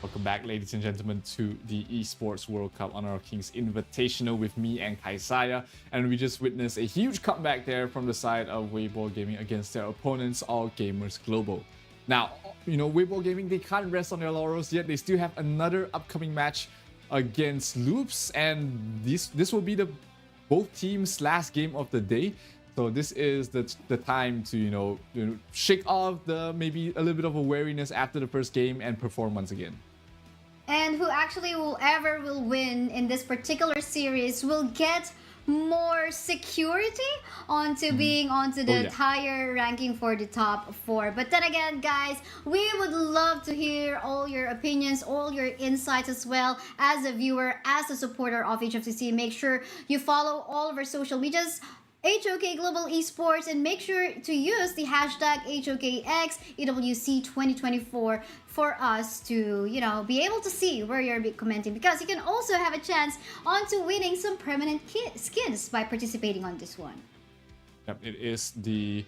S14: Welcome back, ladies and gentlemen, to the Esports World Cup Honor of Kings Invitational with me and Kaisaya. And we just witnessed a huge comeback there from the side of Weibo Gaming against their opponents, All Gamers Global. Now, you know, Weibo Gaming, they can't rest on their laurels yet. They still have another upcoming match against Loops, and this will be the both teams' last game of the day. So this is the time to, you know, shake off the maybe a little bit of a wariness after the first game and perform once again.
S4: And who actually will win in this particular series will get more security onto being onto the higher ranking for the top 4. But then again, guys, we would love to hear all your opinions, all your insights as well. As a viewer, as a supporter of HFCC, make sure you follow all of our social medias, HoK Global Esports, and make sure to use the hashtag HOKX EWC 2024 for us to, you know, be able to see where you're commenting, because you can also have a chance onto winning some permanent skins by participating on this one.
S14: Yep, it is the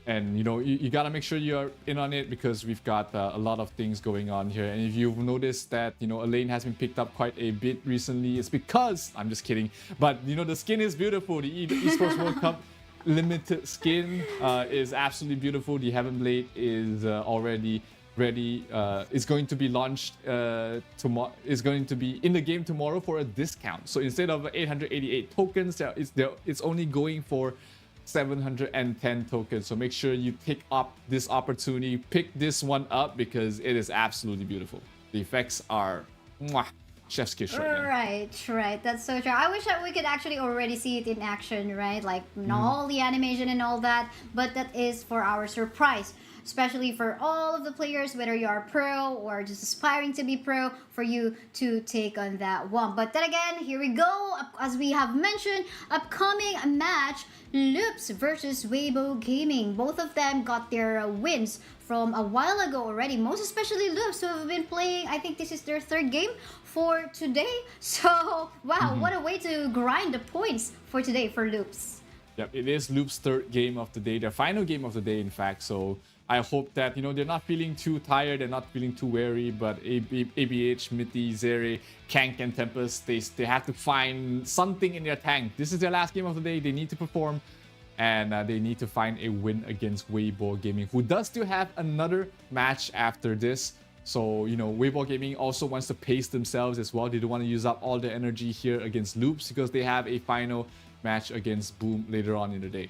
S14: and you know, you gotta make sure you're in on it, because we've got a lot of things going on here. And if you've noticed that, you know, a lane has been picked up quite a bit recently, it's because, I'm just kidding, but you know, the skin is beautiful. The Esports World Cup limited skin is absolutely beautiful. The Heaven Blade is already ready. It's going to be launched tomorrow. It's going to be in the game tomorrow for a discount. So instead of 888 tokens, it's only going for 710 tokens. So make sure you pick up this opportunity, pick this one up, because it is absolutely beautiful. The effects are mwah, chef's kiss right now.
S4: Right, that's so true. I wish that we could actually already see it in action, right? Like all the animation and all that, but that is for our surprise, especially for all of the players, whether you are pro or just aspiring to be pro, for you to take on that one. But then again, here we go. As we have mentioned, upcoming match, Loops versus Weibo Gaming. Both of them got their wins from a while ago already, most especially Loops, who have been playing, I think this is their 3rd game for today. So, wow, what a way to grind the points for today for Loops.
S14: Yep, it is Loop's 3rd game of the day, their final game of the day, in fact. So I hope that, you know, they're not feeling too tired, they're not feeling too wary, but ABH, Mitty, Zere, Kank, and Tempest, they have to find something in their tank. This is their last game of the day. They need to perform, and they need to find a win against Weibo Gaming, who does still have another match after this. So, you know, Weibo Gaming also wants to pace themselves as well. They don't want to use up all their energy here against Loops, because they have a final match against Boom later on in the day.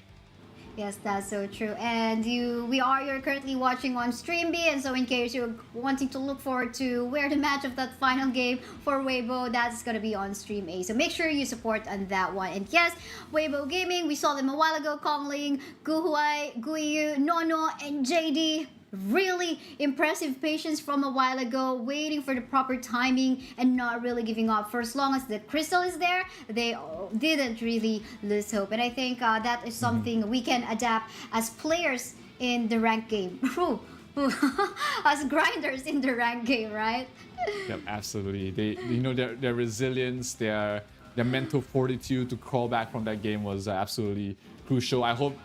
S4: Yes, that's so true. And you're currently watching on Stream B, and so in case you're wanting to look forward to where the match of that final game for Weibo, that's gonna be on Stream A. So make sure you support on that one. And yes, Weibo Gaming, we saw them a while ago, Kongling, Guhuai, Guiyu, Nono, and JD. Really impressive patience from a while ago, waiting for the proper timing and not really giving up. For as long as the crystal is there, they didn't really lose hope. And I think that is something we can adapt as players in the rank game. As grinders in the rank game, right?
S14: Yep, absolutely. Their resilience, their mental fortitude to crawl back from that game was absolutely crucial. I hope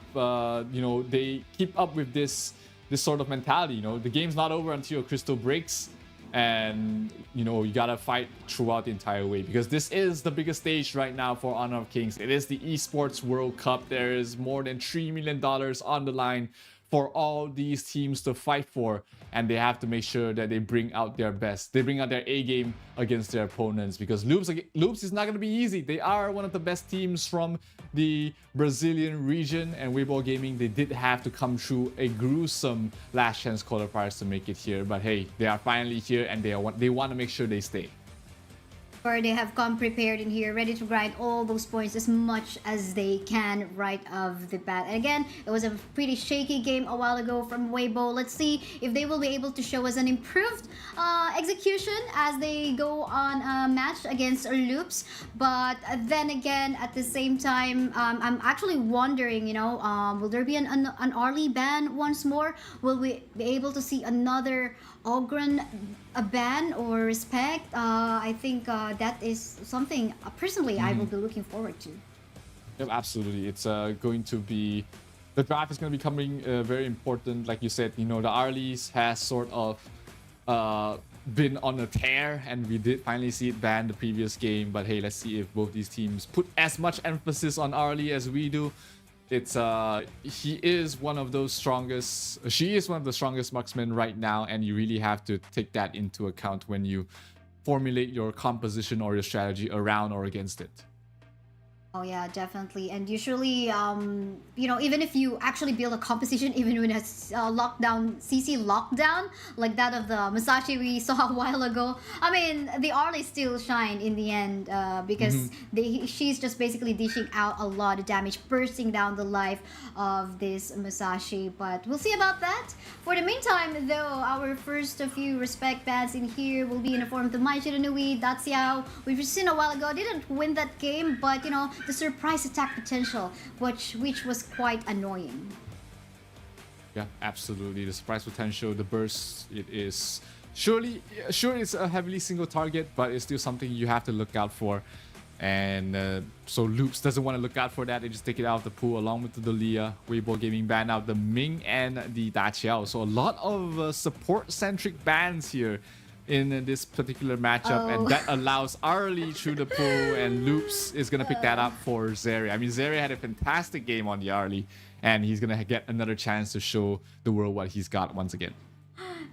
S14: they keep up with this sort of mentality. The game's not over until your crystal breaks, and you gotta fight throughout the entire way, because this is the biggest stage right now for Honor of Kings. It is the Esports World Cup. There is more than $3 million on the line for all these teams to fight for, and they have to make sure that they bring out their best. They bring out their A game against their opponents, because Loops is not going to be easy. They are one of the best teams from the Brazilian region, and Weibo Gaming, they did have to come through a gruesome last chance qualifiers to make it here. But hey, they are finally here, and they want to make sure they stay.
S4: Or they have come prepared in here, ready to grind all those points as much as they can right off the bat. And again, it was a pretty shaky game a while ago from Weibo. Let's see if they will be able to show us an improved execution as they go on a match against Loops. But then again, at the same time, I'm actually wondering, will there be an early ban once more? Will we be able to see another Ogren a ban or respect? I think that is something personally I will be looking forward to.
S14: Yep, absolutely. It's going to be, the draft is going to be coming very important. Like you said, the Arlies has sort of been on a tear, and we did finally see it banned the previous game. But hey, let's see if both these teams put as much emphasis on Arlie as we do. She is one of the strongest marksmen right now, and you really have to take that into account when you formulate your composition or your strategy around or against it.
S4: Oh yeah, definitely. And usually, even if you actually build a composition, even when it's lockdown, CC lockdown, like that of the Musashi we saw a while ago, I mean, the Arlie still shine in the end because she's just basically dishing out a lot of damage, bursting down the life of this Musashi. But we'll see about that. For the meantime, though, our first few respect bans in here will be in the form of the Mai Shiranui, Datsiao. We've seen a while ago, didn't win that game, but the surprise attack potential, which was quite annoying.
S14: Yeah, absolutely. The surprise potential, the burst, it is sure it's a heavily single target, but it's still something you have to look out for. And so Loops doesn't want to look out for that. They just take it out of the pool along with the Dalia. Weibo Gaming ban out the Ming and the Daqiao. So a lot of support-centric bans here in this particular matchup, and that allows Arlie through the pool, and Loops is going to pick that up for Zeri. I mean, Zeri had a fantastic game on the Arlie, and he's going to get another chance to show the world what he's got once again.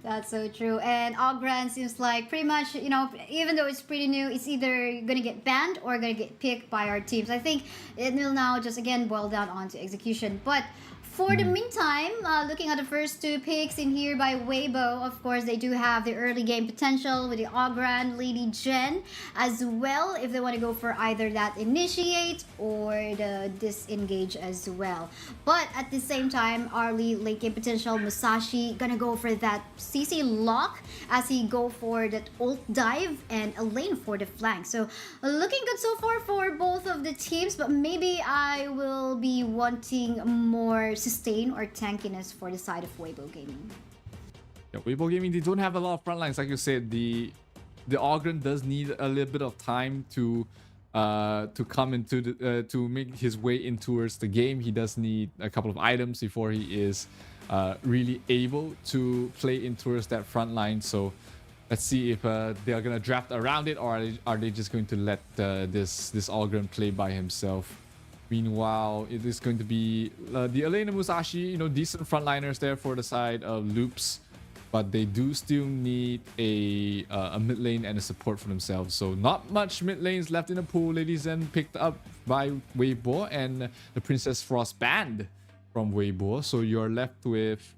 S4: That's so true. And Ogren seems like pretty much, even though it's pretty new, it's either going to get banned or going to get picked by our teams. I think it will now just again boil down onto execution. But for the meantime, looking at the first two picks in here by Weibo, of course, they do have the early game potential with the Ogran, Lady Jen as well, if they want to go for either that initiate or the disengage as well. But at the same time, Arlie, late game potential, Musashi, gonna go for that CC lock as he go for that ult dive, and Elaine for the flank. So looking good so far for both of the teams, but maybe I will be wanting more sustain or tankiness for the side of Weibo Gaming.
S14: Yeah, Weibo Gaming, they don't have a lot of front lines. Like you said, the Ogren does need a little bit of time to come into to make his in towards the game. He does need a couple of items before he is really able to play in towards that front line. So let's see if they're gonna draft around it, or are they just going to let this Ogren play by himself. Meanwhile, it is going to be the Elena Musashi, decent frontliners there for the side of Loops. but they do still need a mid lane and a support for themselves. So not much mid lanes left in the pool. Lady Zen picked up by Weibo and the Princess Frost banned from Weibo. So you're left with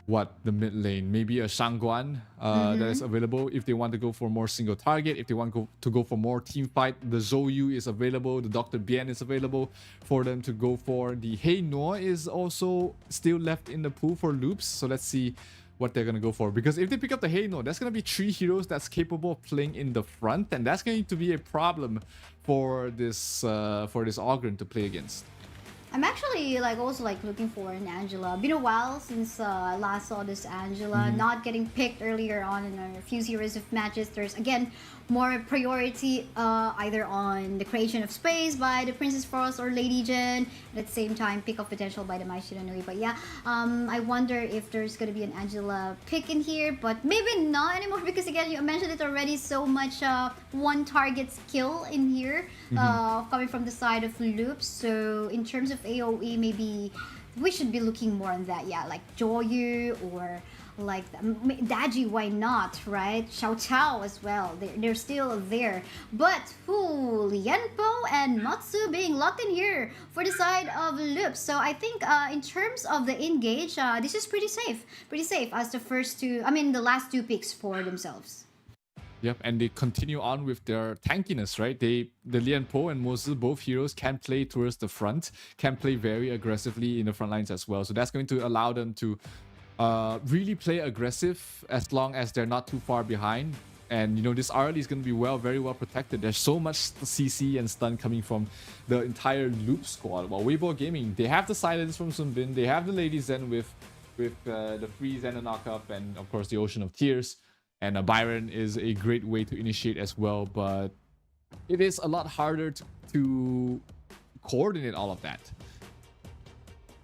S14: what, the mid lane, maybe a Shangguan that is available if they want to go for more single target. If they want to go for more team fight, the Zhou is available, the Dr. Bien is available for them to go for. The Hey No is also still left in the pool for loops. So let's see what they're gonna go for, because if they pick up the Hey No, that's gonna be 3 heroes that's capable of playing in the front, and that's going to be a problem for this Ogren to play against.
S4: I'm actually also looking for an Angela. Been a while since I last saw this Angela. Not getting picked earlier on in a few series of matches. There's again more priority either on the creation of space by the Princess Frost or Lady Jen. At the same time, pick up potential by the Mai Shiranui. But yeah, I wonder if there's gonna be an Angela pick in here, but maybe not anymore because again, you mentioned it already. So much one target skill in here coming from the side of Loops. So in terms of AOE, maybe we should be looking more on that. Yeah, like Joyu or like Daji, why not, right? Xiao Chao as well. They're still there. But Lianpo and Matsu being locked in here for the side of Loops. So I think in terms of the engage, this is pretty safe. Pretty safe as the last 2 picks for themselves.
S14: Yep, and they continue on with their tankiness, right? The Lian Po and Mozu, both heroes, can play towards the front, can play very aggressively in the front lines as well. So that's going to allow them to really play aggressive as long as they're not too far behind. And this RL is going to be very well protected. There's so much CC and stun coming from the entire Loop squad. While Weibo Gaming, they have the silence from Sun Bin, they have the Lady Zen with the freeze and the knock-up, and of course the Ocean of Tears. And Byron is a great way to initiate as well, but it is a lot harder to coordinate all of that.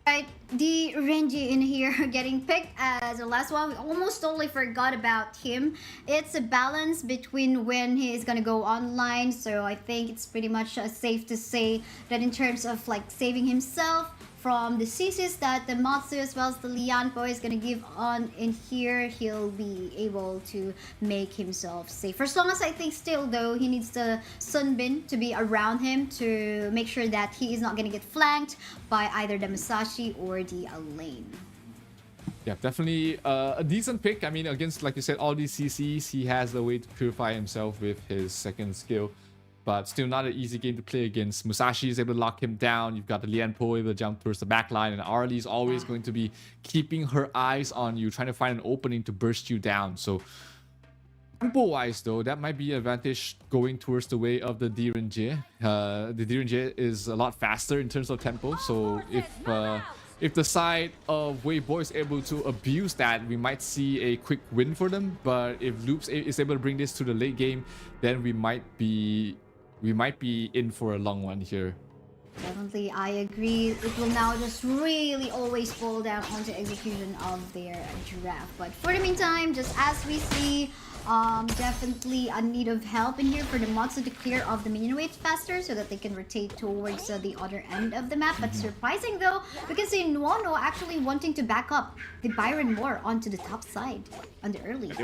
S4: Right, the Renji in here getting picked as the last one. We almost totally forgot about him. It's a balance between when he is gonna go online, so I think it's pretty much safe to say that in terms of saving himself from the CCs that the Matsu as well as the Lianpo is gonna give on in here, he'll be able to make himself safe. For as long as I think still though, he needs the Sunbin to be around him to make sure that he is not gonna get flanked by either the Musashi or the Elaine.
S14: Yeah, definitely a decent pick. I mean, against, like you said, all these CCs, he has the way to purify himself with his second skill. But still not an easy game to play against. Musashi is able to lock him down. You've got the Lian Po able to jump towards the back line. And Arlie is always going to be keeping her eyes on you, trying to find an opening to burst you down. So tempo-wise, though, that might be an advantage going towards the way of the Direnje. The Direnje is a lot faster in terms of tempo. So if the side of Weibo is able to abuse that, we might see a quick win for them. But if Loops is able to bring this to the late game, then we might be in for a long one here.
S4: Definitely, I agree. It will now just really always fall down onto execution of their draft. But for the meantime, just as we see, definitely a need of help in here for the Matsu to clear off the minion waves faster so that they can rotate towards the other end of the map. But surprising though, we can see Nuono actually wanting to back up the Byron more onto the top side on the early.
S14: They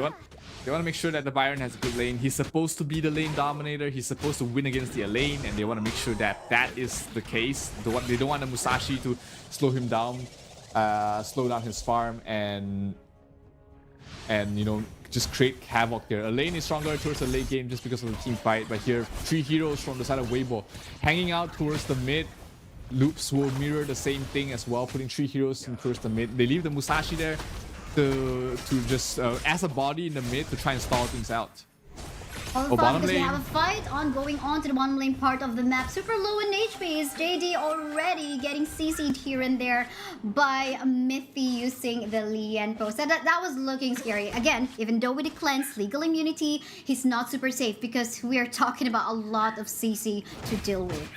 S14: want to make sure that the Byron has a good lane. He's supposed to be the lane dominator. He's supposed to win against the Elaine, and they want to make sure that that is the case. They don't want the Musashi to slow him down, slow down his farm, and just create havoc there. Elaine is stronger towards the late game just because of the team fight, but here 3 heroes from the side of Weibo hanging out towards the mid. Loops will mirror the same thing as well, putting 3 heroes towards the mid. They leave the Musashi there to just as a body in the mid to try and stall things out.
S4: Bottom lane. We have a fight going on to the bottom lane part of the map. Super low in HP is JD already getting CC'd here and there by Mithy using the Lianpo. So that was looking scary. Again, even though with the cleanse, legal immunity, he's not super safe because we are talking about a lot of CC to deal with.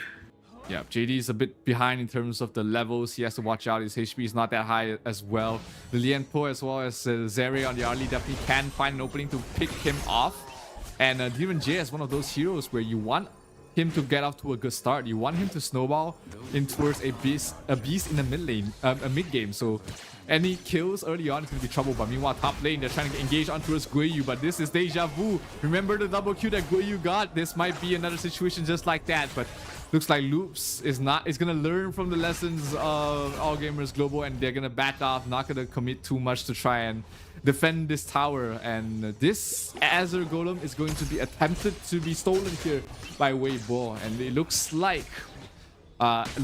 S14: Yeah, JD is a bit behind in terms of the levels. He has to watch out. His HP is not that high as well. The Lianpo as well as Zeri on the early definitely can find an opening to pick him off. And Diren J is one of those heroes where you want him to get off to a good start. You want him to snowball in towards a beast in the mid lane, a mid game. So any kills early on is going to be trouble. But meanwhile, top lane, they're trying to engage on towards Guiyu. But this is deja vu. Remember the double Q that Guiyu got? This might be another situation just like that. But looks like Loops is gonna learn from the lessons of All Gamers Global, and they're gonna back off, not gonna commit too much to try and defend this tower. And this Azure Golem is going to be attempted to be stolen here by Weibo, and it looks like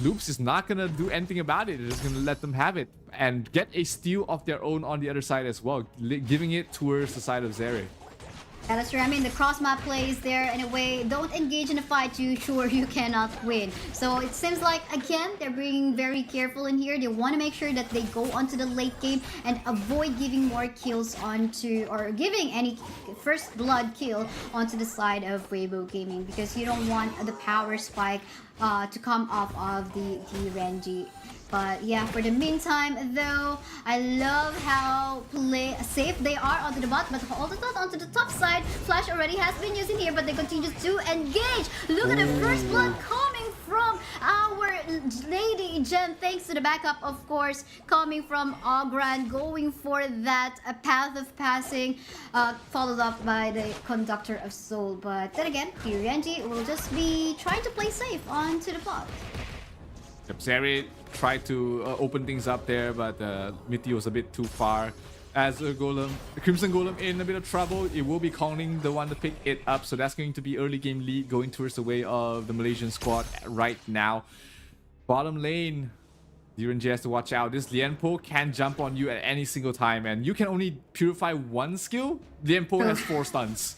S14: Loops is not gonna do anything about it. They're just gonna let them have it and get a steal of their own on the other side as well, giving it towards the side of Zeri.
S4: Yeah, that's true. I mean, the cross map plays there in a way. Don't engage in a fight you sure you cannot win. So it seems like, again, they're being very careful in here. They want to make sure that they go onto the late game and avoid giving more kills onto, or giving any first blood kill onto the side of Weibo Gaming, because you don't want the power spike to come off of the Renji. But yeah, for the meantime though, I love how safe they are onto the bot, but hold it onto the top side. Flash already has been used in here, but they continue to engage. Look at the first blood coming from our Lady Jen, thanks to the backup, of course, coming from Ogran, going for that path of passing, followed up by the Conductor of Soul. But then again, Renji will just be trying to play safe onto the bot.
S14: Yep, Zeri tried to open things up there, but Mitty was a bit too far. As a Golem, Crimson Golem in a bit of trouble. It will be Kongling the one to pick it up, so that's going to be early game lead going towards the way of the Malaysian squad right now. Bottom lane, Direnji has to watch out. This Lianpo can jump on you at any single time, and you can only purify one skill. Lianpo has 4 stuns.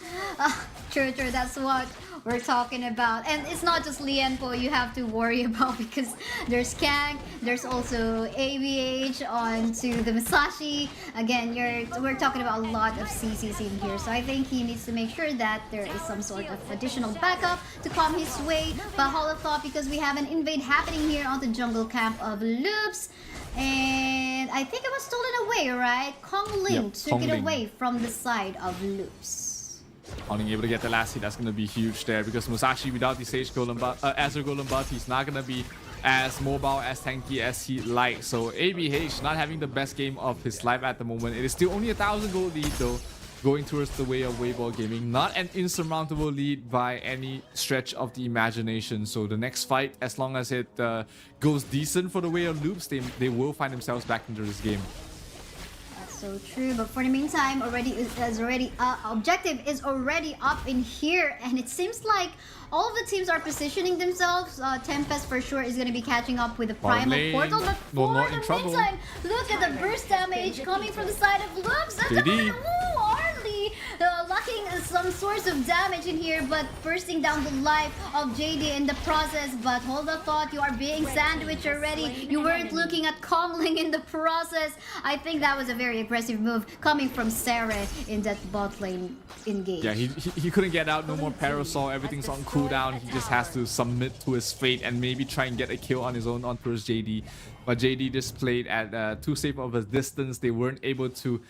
S4: True, that's what we're talking about. And it's not just Lianpo you have to worry about, because there's Kang, there's also ABH onto the Masashi. Again, we're talking about a lot of CCs in here, so I think he needs to make sure that there is some sort of additional backup to come his way. But hold a thought, because we have an invade happening here on the jungle camp of Loops. And I think it was stolen away, right? Kongling took it away from the side of Loops.
S14: Only able to get the last hit, that's going to be huge there, because Musashi without the Sage Golem buff, Azure Golem buff, he's not going to be as mobile, as tanky as he likes. So ABH not having the best game of his life at the moment. It is still only 1,000 gold lead though, going towards the way of Weibo Gaming. Not an insurmountable lead by any stretch of the imagination. So the next fight, as long as it goes decent for the way of Loops, they will find themselves back into this game.
S4: So true, but for the meantime, objective is already up in here, and it seems like all of the teams are positioning themselves. Tempest for sure is going to be catching up with the Primal Portal, but for the meantime, look at the burst damage coming from the side of Loops. Arlie locking some source of damage in here, but bursting down the life of JD in the process. But hold the thought, you are being sandwiched already. You weren't looking at Kongling in the process. I think that was a very aggressive move coming from Sarah in that bot lane engage.
S14: Yeah, he couldn't get out, no more Parasol, everything's on cooldown. He just has to submit to his fate and maybe try and get a kill on his own on towards JD. But JD just played at too safe of a distance. They weren't able to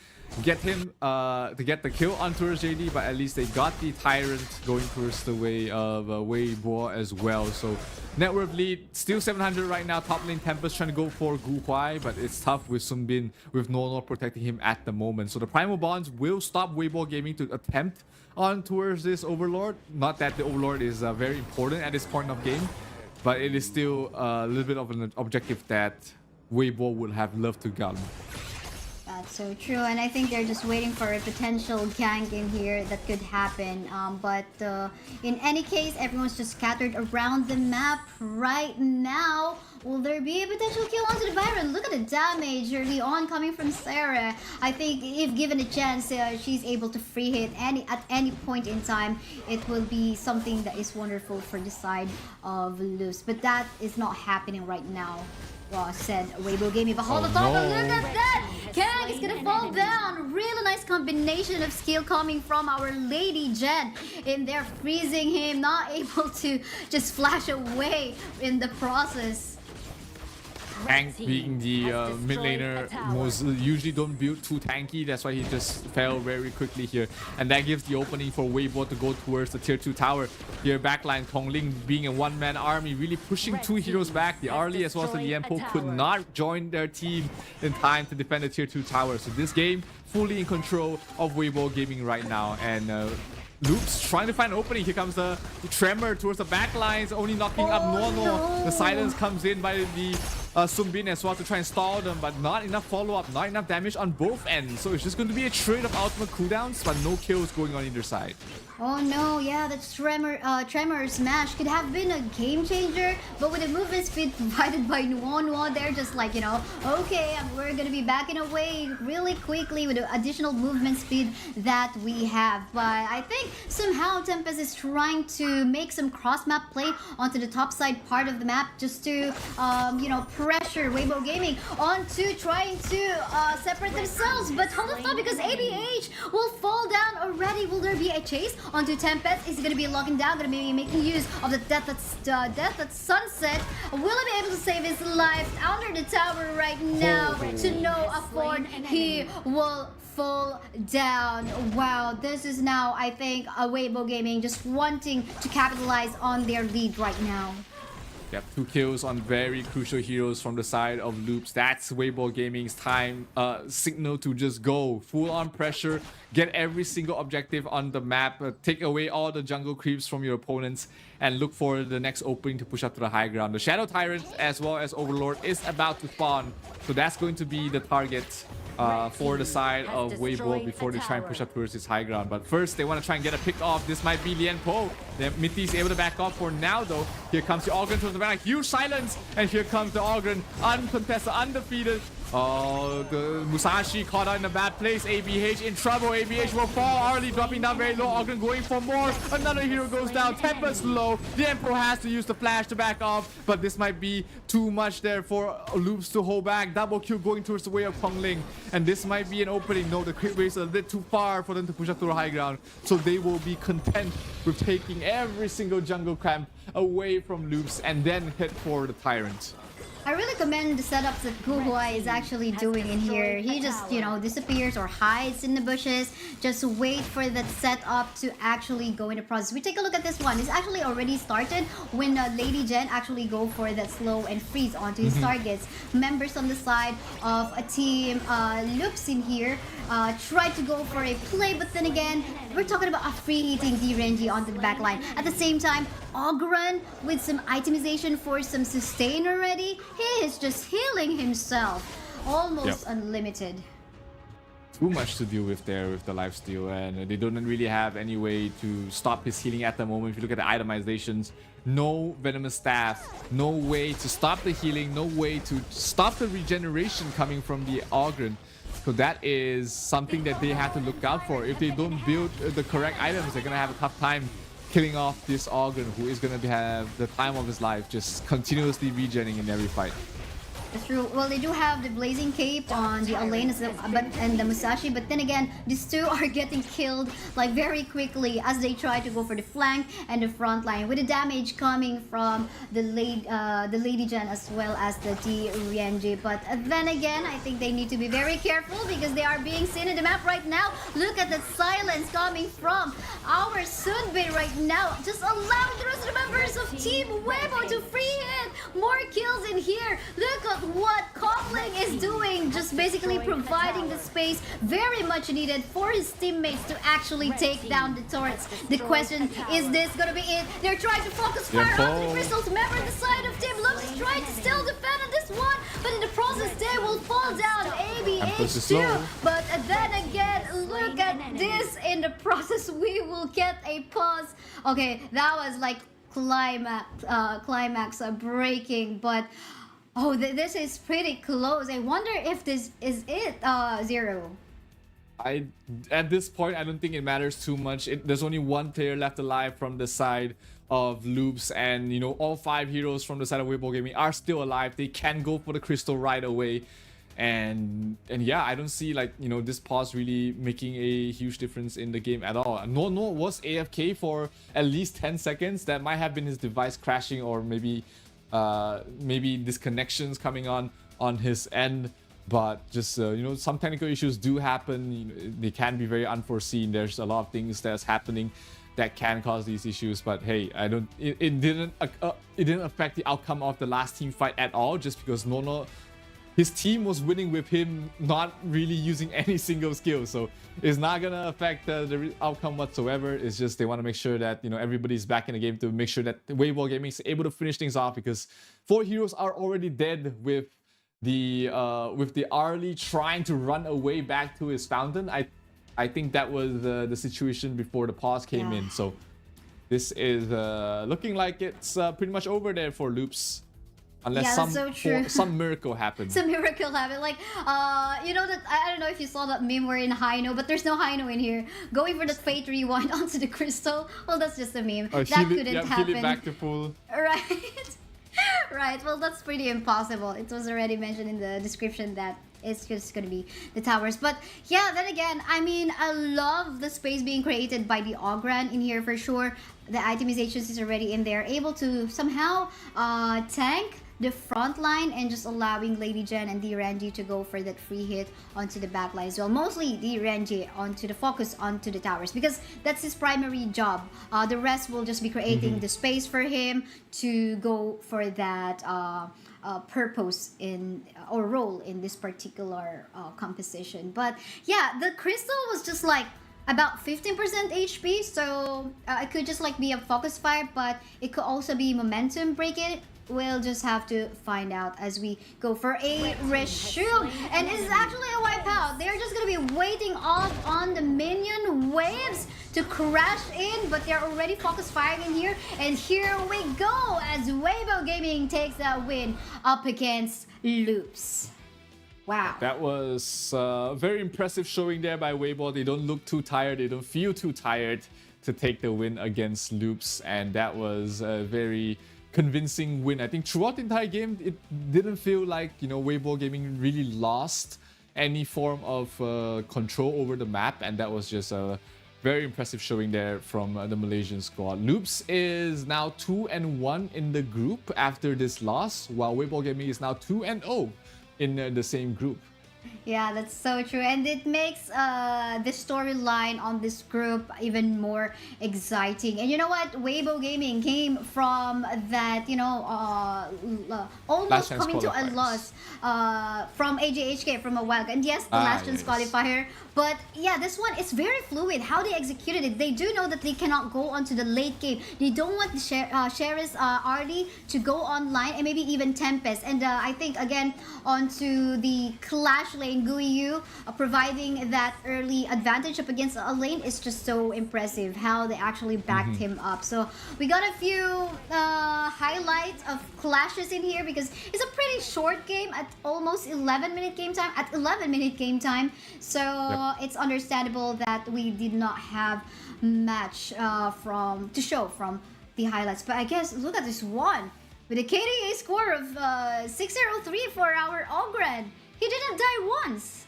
S14: get him to get the kill on towards JD, but at least they got the Tyrant going towards the way of Weibo as well. So net worth lead still 700 right now. Top lane Tempest trying to go for Gu Huai, but it's tough with Sun Bin with Nono protecting him at the moment. So the Primal Bonds will stop Weibo Gaming to attempt on towards this Overlord. Not that the Overlord is very important at this point of game, but it is still a little bit of an objective that Weibo would have loved to gun.
S4: That's so true, and I think they're just waiting for a potential gank in here that could happen. But in any case, everyone's just scattered around the map right now. Will there be a potential kill onto the Byron? Look at the damage early on coming from Sarah. I think if given a chance, she's able to free hit at any point in time. It will be something that is wonderful for the side of Luz. But that is not happening right now. Said Weibo Gaming, but hold on, look at that! Kang is gonna fall down. Really nice combination of skill coming from our Lady Jen in there, freezing him, not able to just flash away in the process.
S14: Hank being the mid laner usually don't build too tanky. That's why he just fell very quickly here. And that gives the opening for Weibo to go towards the tier 2 tower. Here backline, Tongling being a one-man army, really pushing two heroes back. The Arlie as well as the Liempo could not join their team in time to defend the tier 2 tower. So this game fully in control of Weibo Gaming right now. And Loops trying to find an opening. Here comes the Tremor towards the back lines, only knocking up Nono.
S4: No.
S14: The silence comes in by the Sumbin as well to try and stall them, but not enough follow-up, not enough damage on both ends. So it's just going to be a trade of ultimate cooldowns, but no kills going on either side.
S4: Oh no, yeah, that Tremor smash could have been a game changer, but with the movement speed provided by Nuo, they're just like, you know, okay, we're gonna be backing away really quickly with the additional movement speed that we have. But I think somehow Tempest is trying to make some cross-map play onto the top side part of the map just to, you know, pressure Weibo Gaming onto trying to separate themselves. But hold on, because ABH will fall down already. Will there be a chase onto Tempest? Is he going to be locking down, going to be making use of the death at sunset? Will he be able to save his life under the tower right now? To no afford, he will fall down. Wow, this is now, I think, a Weibo Gaming just wanting to capitalize on their lead right now.
S14: Yep, 2 kills on very crucial heroes from the side of Loops. That's Weibo Gaming's time signal to just go full on pressure, get every single objective on the map, take away all the jungle creeps from your opponents, and look for the next opening to push up to the high ground. The Shadow Tyrant as well as Overlord is about to spawn, so that's going to be the target for the side of Weibo before they try and push up towards this high ground. But first, they want to try and get a pick off. This might be Lienpo. Mitty is able to back off for now, though. Here comes the Ogren towards the back. Huge silence. And here comes the Ogren. Uncontested, undefeated. Oh, the Musashi caught out in a bad place. ABH in trouble. ABH will fall. Arlie dropping down very low. Ogren going for more. Another hero goes down. Tempest low. The Emperor has to use the flash to back off. But this might be too much there for Loops to hold back. Double kill going towards the way of Kongling. And this might be an opening. No, the crit rate is a bit too far for them to push up to the high ground. So they will be content with taking every single jungle camp away from Loops and then head for the Tyrant.
S4: I really commend the setups that Guhuai is actually doing in here. He just, you know, disappears or hides in the bushes. Just wait for that setup to actually go into process. We take a look at this one. It's actually already started when Lady Jen actually go for that slow and freeze onto his targets. Members on the side of a team Loops in here try to go for a play, but then again, we're talking about a free hitting D-Renji onto the back line. At the same time, Ogren with some itemization for some sustain already. He is just healing himself. Almost unlimited.
S14: Too much to deal with there with the lifesteal, and they don't really have any way to stop his healing at the moment. If you look at the itemizations, no venomous staff, no way to stop the healing, no way to stop the regeneration coming from the Ogren. So that is something that they have to look out for. If they don't build the correct items, they're gonna have a tough time killing off this Ogren, who is gonna have the time of his life, just continuously regenning in every fight.
S4: That's true. Well, they do have the Blazing Cape on the Elaine and the Musashi, but then again, these two are getting killed like very quickly as they try to go for the flank and the front line, with the damage coming from the Lady Jen as well as the D-Renji. But then again, I think they need to be very careful because they are being seen in the map right now. Look at the silence coming from our Sunbei right now, just allowing the rest of the members of Team Weibo to free hit. More kills in here. Look at what Kongling is doing, just basically providing the space very much needed for his teammates to actually take down the turrets. The question is, this gonna be it? They're trying to focus fire on the crystals. Remember, the side of Team Lux is trying to still defend on this one, but in the process they will fall down. ABH too. But then again, look at this. In the process, we will get a pause. Okay, that was like climax breaking, but oh, this is pretty close. I wonder if this is it, Zero.
S14: At this point, I don't think it matters too much. There's only one player left alive from the side of Loops, and you know, all 5 heroes from the side of Weibo Gaming are still alive. They can go for the crystal right away. And yeah, I don't see, like, you know, this pause really making a huge difference in the game at all. Nono was AFK for at least 10 seconds. That might have been his device crashing, or maybe maybe disconnections coming on his end. But just some technical issues do happen. They can be very unforeseen. There's a lot of things that's happening that can cause these issues. But hey, it didn't affect the outcome of the last team fight at all, just because Nono, his team was winning with him not really using any single skill. So it's not gonna affect the outcome whatsoever. It's just they want to make sure that everybody's back in the game to make sure that Weibo Gaming is able to finish things off, because 4 heroes are already dead with the Arlie trying to run away back to his fountain. I think that was the situation before the pause came in. So this is looking like it's pretty much over there for Loops. Unless some miracle happens.
S4: Some miracle happened. Like, that I don't know if you saw that meme where in Hino, but there's no Hino in here. Going for the Fate Rewind onto the crystal. Well, that's just a meme. That couldn't happen.
S14: Heal it back to full.
S4: Right. Right. Well, that's pretty impossible. It was already mentioned in the description that it's just gonna be the towers. But yeah, then again, I mean, I love the space being created by the Ogran in here for sure. The itemizations is already in there, able to somehow tank the front line and just allowing Lady Jen and the Renji to go for that free hit onto the back line as well. Mostly the Renji onto the focus onto the towers, because that's his primary job. The rest will just be creating the space for him to go for that purpose in or role in this particular composition. But yeah, the crystal was just like about 15% HP, so it could just like be a focus fire, but it could also be momentum break it. We'll just have to find out as we go for a resume. And it's actually a wipeout. They're just gonna be waiting off on the minion waves to crash in, but they're already focus firing in here. And here we go as Weibo Gaming takes that win up against Loops. Wow.
S14: That was a very impressive showing there by Weibo. They don't look too tired. They don't feel too tired to take the win against Loops. And that was a very convincing win. I think throughout the entire game, it didn't feel like, Weibo Gaming really lost any form of control over the map. And that was just a very impressive showing there from the Malaysian squad. Loops is now 2-1 in the group after this loss, while Weibo Gaming is now 2-0 in the same group.
S4: Yeah, that's so true, and it makes the storyline on this group even more exciting. And you know what? Weibo Gaming came from that, almost coming to a loss from AJHK from a while ago. And yes, the last chance qualifier. But yeah, this one is very fluid. How they executed it, they do know that they cannot go onto the late game. They don't want the Sheriff's Arlie to go online, and maybe even Tempest. And I think again onto the Clash lane, Guiyu providing that early advantage up against a lane is just so impressive. How they actually backed him up. So we got a few highlights of clashes in here, because it's a pretty short game at almost 11-minute game time. At 11-minute game time, so it's understandable that we did not have match to show from the highlights. But I guess look at this one with a KDA score of 603 for our Ogren. He didn't die once.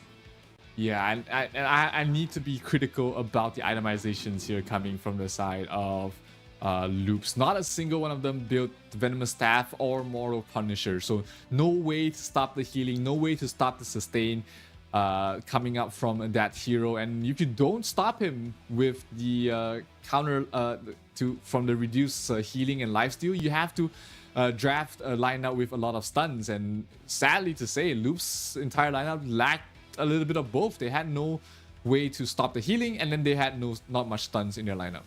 S14: Yeah, and I need to be critical about the itemizations here coming from the side of Loops. Not a single one of them built Venomous Staff or Mortal Punisher. So no way to stop the healing, no way to stop the sustain coming up from that hero. And if you don't stop him with the counter from the reduced healing and lifesteal, you have to draft a lineup with a lot of stuns. And sadly to say, Loops' entire lineup lacked a little bit of both. They had no way to stop the healing, and then they had not much stuns in their lineup.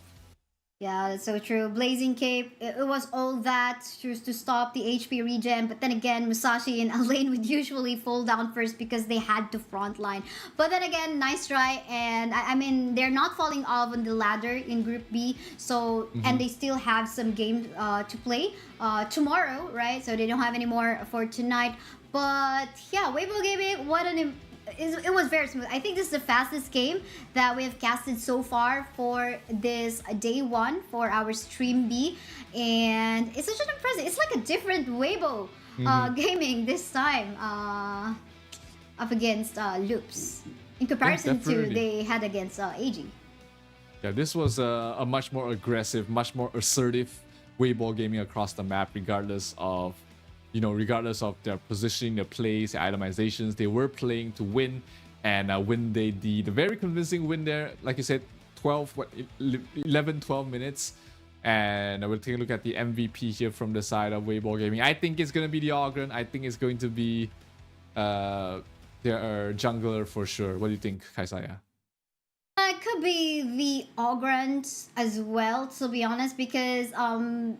S4: Yeah, that's so true. Blazing Cape, it was all that to stop the HP regen. But then again, Musashi and Elaine would usually fall down first because they had to frontline. But then again, nice try. And I mean, they're not falling off on the ladder in Group B. So, and they still have some game to play tomorrow, right? So they don't have any more for tonight. But yeah, Weibo Gaming, it was very smooth. I think this is the fastest game that we have casted so far for this day one for our stream B, and it's such an impressive. It's like a different Weibo gaming this time up against Loops in comparison to they had against AG.
S14: Yeah, this was a much more aggressive, much more assertive Weibo gaming across the map, regardless of you know, regardless of their positioning, their plays, their itemizations, they were playing to win. And when they did a very convincing win there, like you said, 11, 12 minutes. And we'll take a look at the MVP here from the side of Weibo Gaming. I think it's going to be the Ogren. I think it's going to be their jungler for sure. What do you think, Kaisaya?
S4: It could be the Ogrand as well, to be honest, because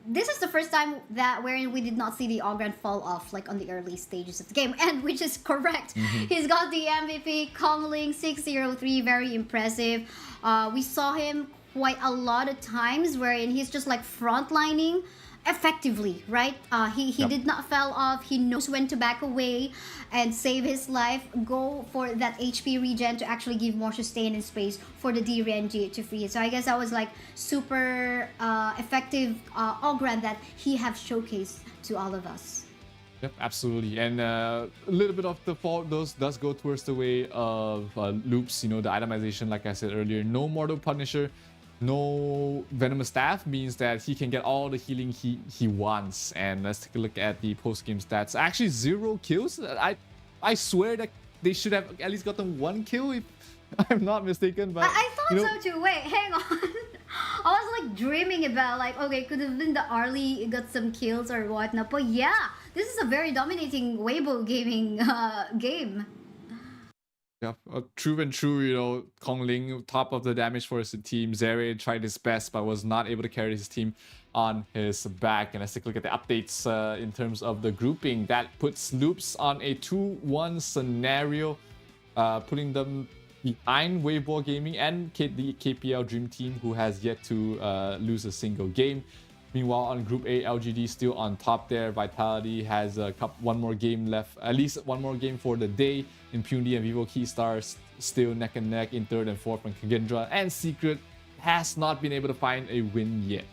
S4: this is the first time that wherein we did not see the Ogrand fall off like on the early stages of the game, and which is correct. He's got the MVP, Kongling 603, very impressive. We saw him quite a lot of times wherein he's just like frontlining effectively, right? He did not fall off. He knows when to back away and save his life, go for that HP regen to actually give more sustain and space for the D-Renji to free it. So I guess that was like super effective Ogrand that he have showcased to all of us.
S14: Yep, absolutely. And a little bit of the fault does go towards the way of loops, you know, the itemization, like I said earlier. No Mortal Punisher, no Venomous Staff means that he can get all the healing he wants. And let's take a look at the post-game stats. Actually, 0 kills. I swear that they should have at least gotten 1 kill if I'm not mistaken. But
S4: I thought so too. Wait, hang on. I was like dreaming about like, okay, could have been the Arlie got some kills or whatnot. But yeah, this is a very dominating Weibo gaming game.
S14: Yeah, true and true, you know, Kongling, top of the damage for his team. Zere tried his best, but was not able to carry his team on his back. And let's take a look at the updates in terms of the grouping. That puts Loops on a 2-1 scenario, putting them behind Weibo Gaming and the KPL Dream Team, who has yet to lose a single game. Meanwhile, on Group A, LGD still on top there. Vitality has one more game left, at least one more game for the day. Impunity and Vivo Keystars still neck and neck in 3rd and 4th from Kagendra. And Secret has not been able to find a win yet.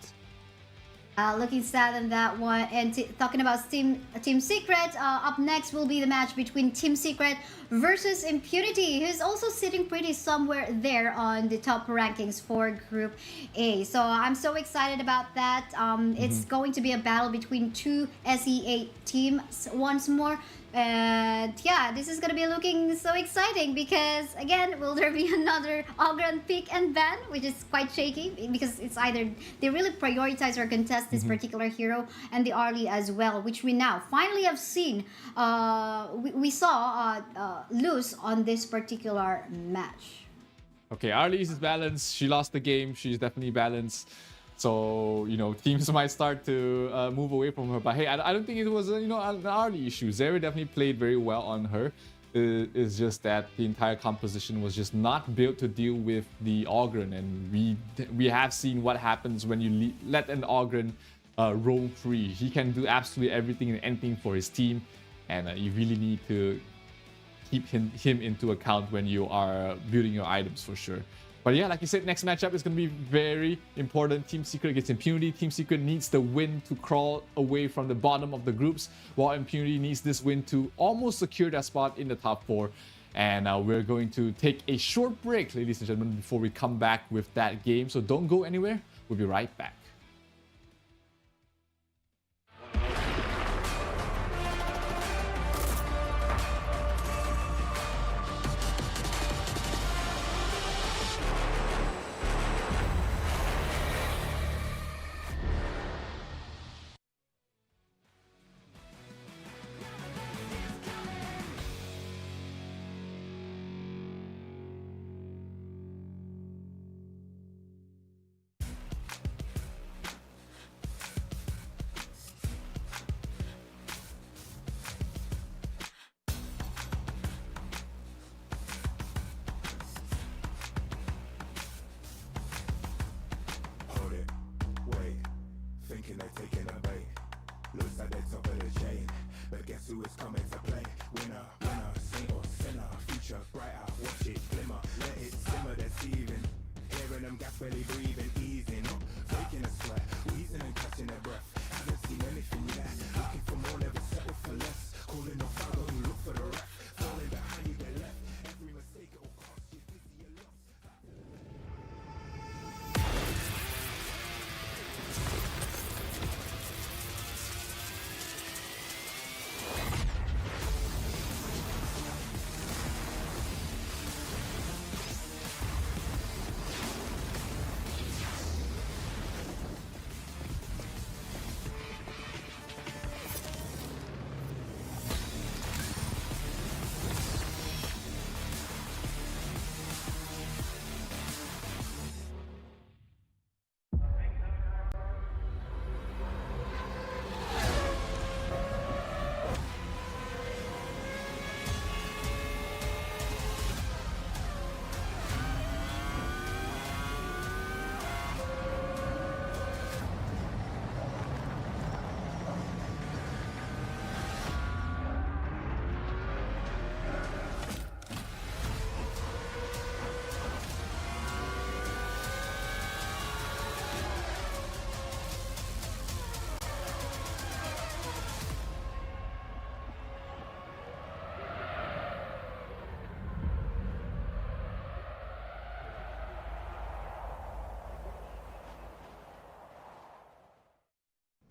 S4: Looking sad on that one. And talking about Team Secret, up next will be the match between Team Secret versus Impunity, who's also sitting pretty somewhere there on the top rankings for Group A. So I'm so excited about that. It's going to be a battle between two SEA teams once more. And yeah, this is gonna be looking so exciting because again, will there be another Ogren pick and ban, which is quite shaky because it's either they really prioritize or contest this particular hero and the Arlie as well, which we now finally have seen. We saw lose on this particular match.
S14: Okay, Arlie is balanced. She lost the game. She's definitely balanced. So, you know, teams might start to move away from her. But hey, I don't think it was, you know, an Arlie issue. Zeri definitely played very well on her. It's just that the entire composition was just not built to deal with the Ogren. And we have seen what happens when you let an Ogren roam free. He can do absolutely everything and anything for his team. And you really need to keep him into account when you are building your items for sure. But yeah, like you said, next matchup is going to be very important. Team Secret against Impunity. Team Secret needs the win to crawl away from the bottom of the groups, while Impunity needs this win to almost secure that spot in the top 4. And we're going to take a short break, ladies and gentlemen, before we come back with that game. So don't go anywhere. We'll be right back.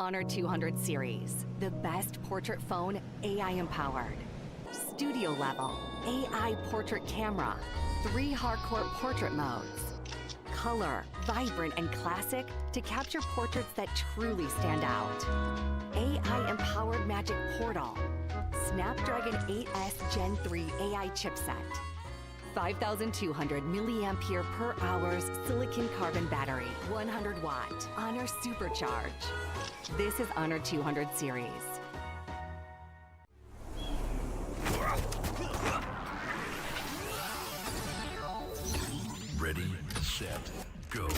S8: Honor 200 series, the best portrait phone AI empowered. Studio level, AI portrait camera, 3 hardcore portrait modes. Color, vibrant and classic to capture portraits that truly stand out. AI empowered magic portal. Snapdragon 8S Gen 3 AI chipset. 5,200 milliampere per hours silicon carbon battery, 100 watt, Honor Supercharge. This is Honor 200 series.
S16: Ready, set, go.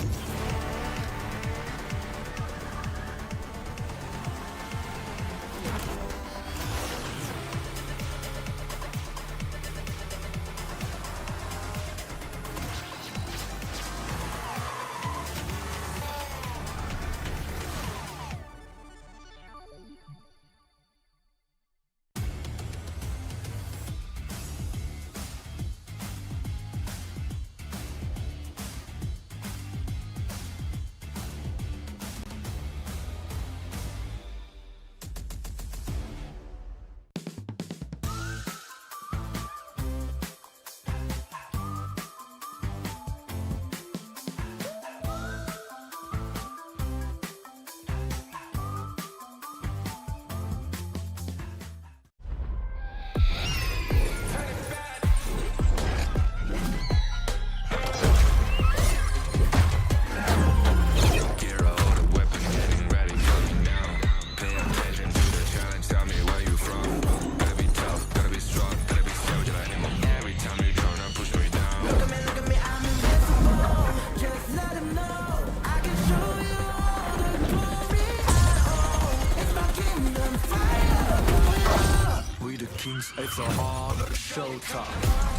S1: It's a hard showtime.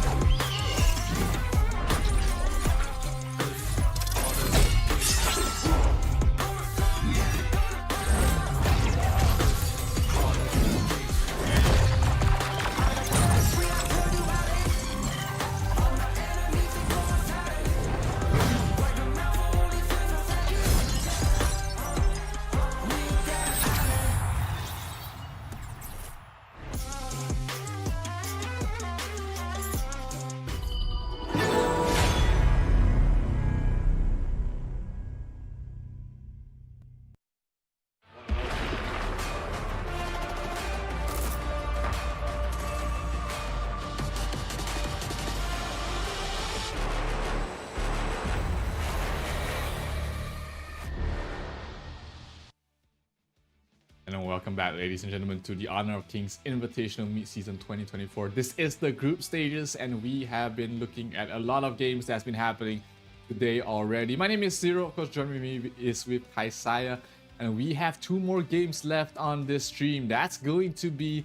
S14: Welcome back, ladies and gentlemen, to the Honor of Kings Invitational Midseason 2024. This is the group stages, and we have been looking at a lot of games that's been happening today already. My name is Zero. Of course, joining me is with Kaisaya, and we have 2 more games left on this stream. That's going to be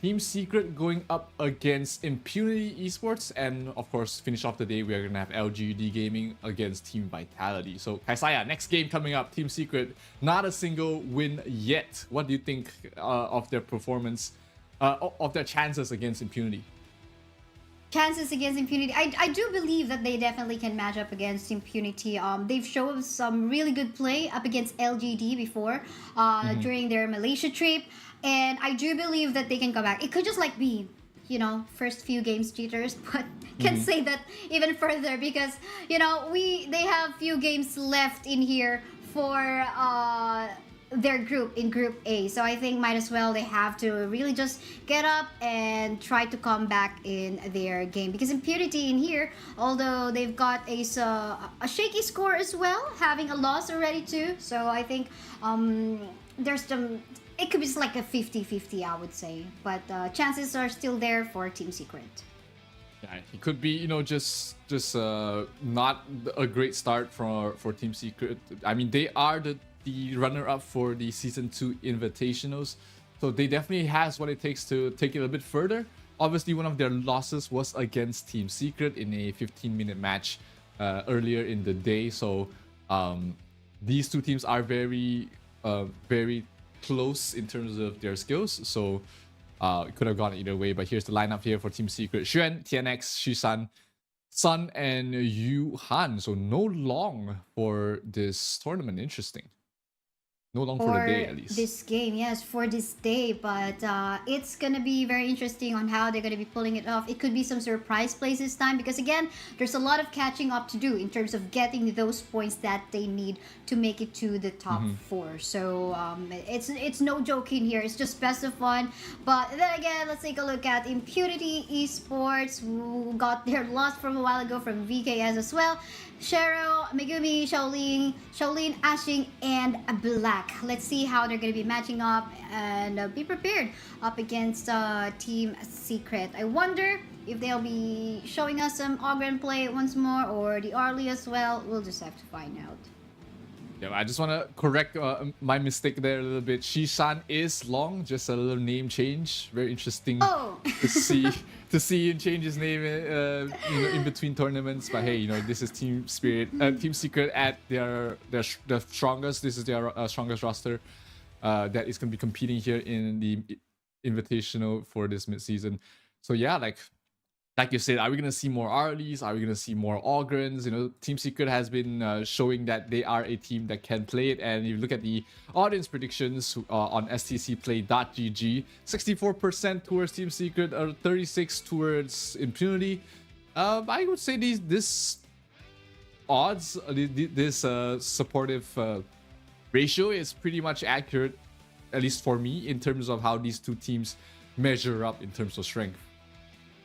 S14: Team Secret going up against Impunity Esports, and of course, finish off the day, we are going to have LGD Gaming against Team Vitality. So, Kaisaya, next game coming up, Team Secret, not a single win yet. What do you think of their performance, of their chances against Impunity?
S4: Chances against Impunity, I do believe that they definitely can match up against Impunity. They've shown some really good play up against LGD before during their Malaysia trip. And I do believe that they can come back. It could just like be, you know, first few games cheaters, but can say that even further because, you know, they have few games left in here for their group in Group A. So I think might as well they have to really just get up and try to come back in their game. Because Impunity in here, although they've got a shaky score as well, having a loss already too. So I think there's some... It could be just like a 50-50, I would say. But chances are still there for Team Secret.
S14: Yeah, it could be, you know, just not a great start for Team Secret. I mean, they are the runner-up for the Season 2 Invitationals. So they definitely has what it takes to take it a bit further. Obviously, one of their losses was against Team Secret in a 15-minute match earlier in the day. So these two teams are very close in terms of their skills, so it could have gone either way. But here's the lineup here for Team Secret: Xuan, TNX, Shisan, Sun, and Yu Han. So no long for this tournament. Interesting. No long for the day, at least.
S4: This game, yes, for this day. But it's gonna be very interesting on how they're gonna be pulling it off. It could be some surprise plays this time because again, there's a lot of catching up to do in terms of getting those points that they need to make it to the top four. So it's no joke in here. It's just best of fun. But then again, let's take a look at Impunity Esports, who got their loss from a while ago from VKS as well. Cheryl, Megumi, Shaolin, Ashing, and Black. Let's see how they're going to be matching up and be prepared up against Team Secret. I wonder if they'll be showing us some Ogren play once more or the Arlie as well. We'll just have to find out.
S14: Yeah, I just want to correct my mistake there a little bit. Shishan is long, just a little name change. Very interesting to see him change his name in between tournaments. But hey, this is Team Secret at their strongest. This is their strongest roster that is going to be competing here in the Invitational for this mid-season. So yeah, like you said, are we going to see more Arlies? Are we going to see more Ogrens? Team Secret has been showing that they are a team that can play it. And if you look at the audience predictions on stcplay.gg, 64% towards Team Secret, 36% towards Impunity. I would say this odds, this supportive ratio is pretty much accurate, at least for me, in terms of how these two teams measure up in terms of strength.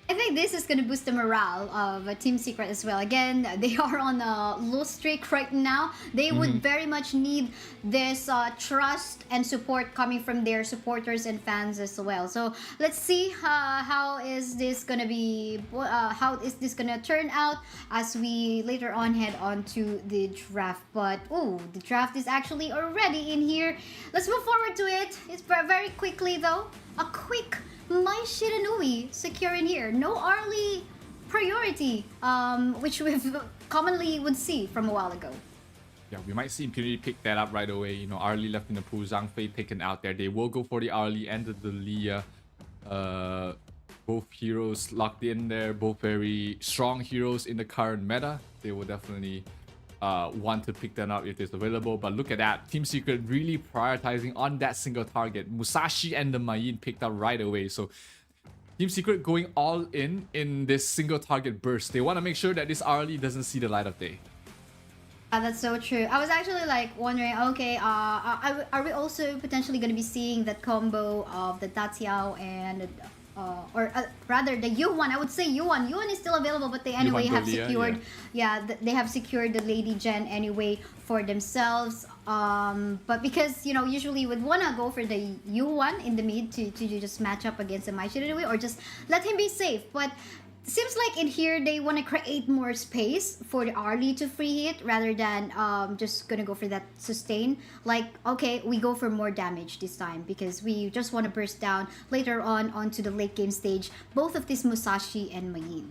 S4: I think this is going to boost the morale of Team Secret as well. Again, they are on a low streak right now. They would very much need this trust and support coming from their supporters and fans as well. So let's see how is this going to be, how is this going to turn out as we later on head on to the draft. But the draft is actually already in here. Let's move forward to it. It's very quickly though. A quick My Shiranui secure in here. No Arlie priority, which we've commonly would see from a while ago.
S14: Yeah, we might see Impunity pick that up right away. Arlie left in the pool, Zhang Fei taken out there. They will go for the Arlie and the Delia. Both heroes locked in there. Both very strong heroes in the current meta. They will definitely want to pick that up if it's available. But look at that. Team Secret really prioritizing on that single target. Musashi and the Mayin picked up right away. So Team Secret going all in this single target burst. They want to make sure that this Arlie doesn't see the light of day.
S4: That's so true. I was actually wondering, okay, are we also potentially going to be seeing that combo of the Datiao and rather the Yuan? I would say Yuan is still available, but they anyway have secured they have secured the Lady Gen anyway for themselves. But because usually would wanna go for the Yuan in the mid to just match up against the Mai Shiranui or just let him be safe. But seems like in here they want to create more space for the Arlie to free hit rather than just gonna go for that sustain. Okay, we go for more damage this time because we just want to burst down later on onto the late game stage both of this Musashi and Mayin.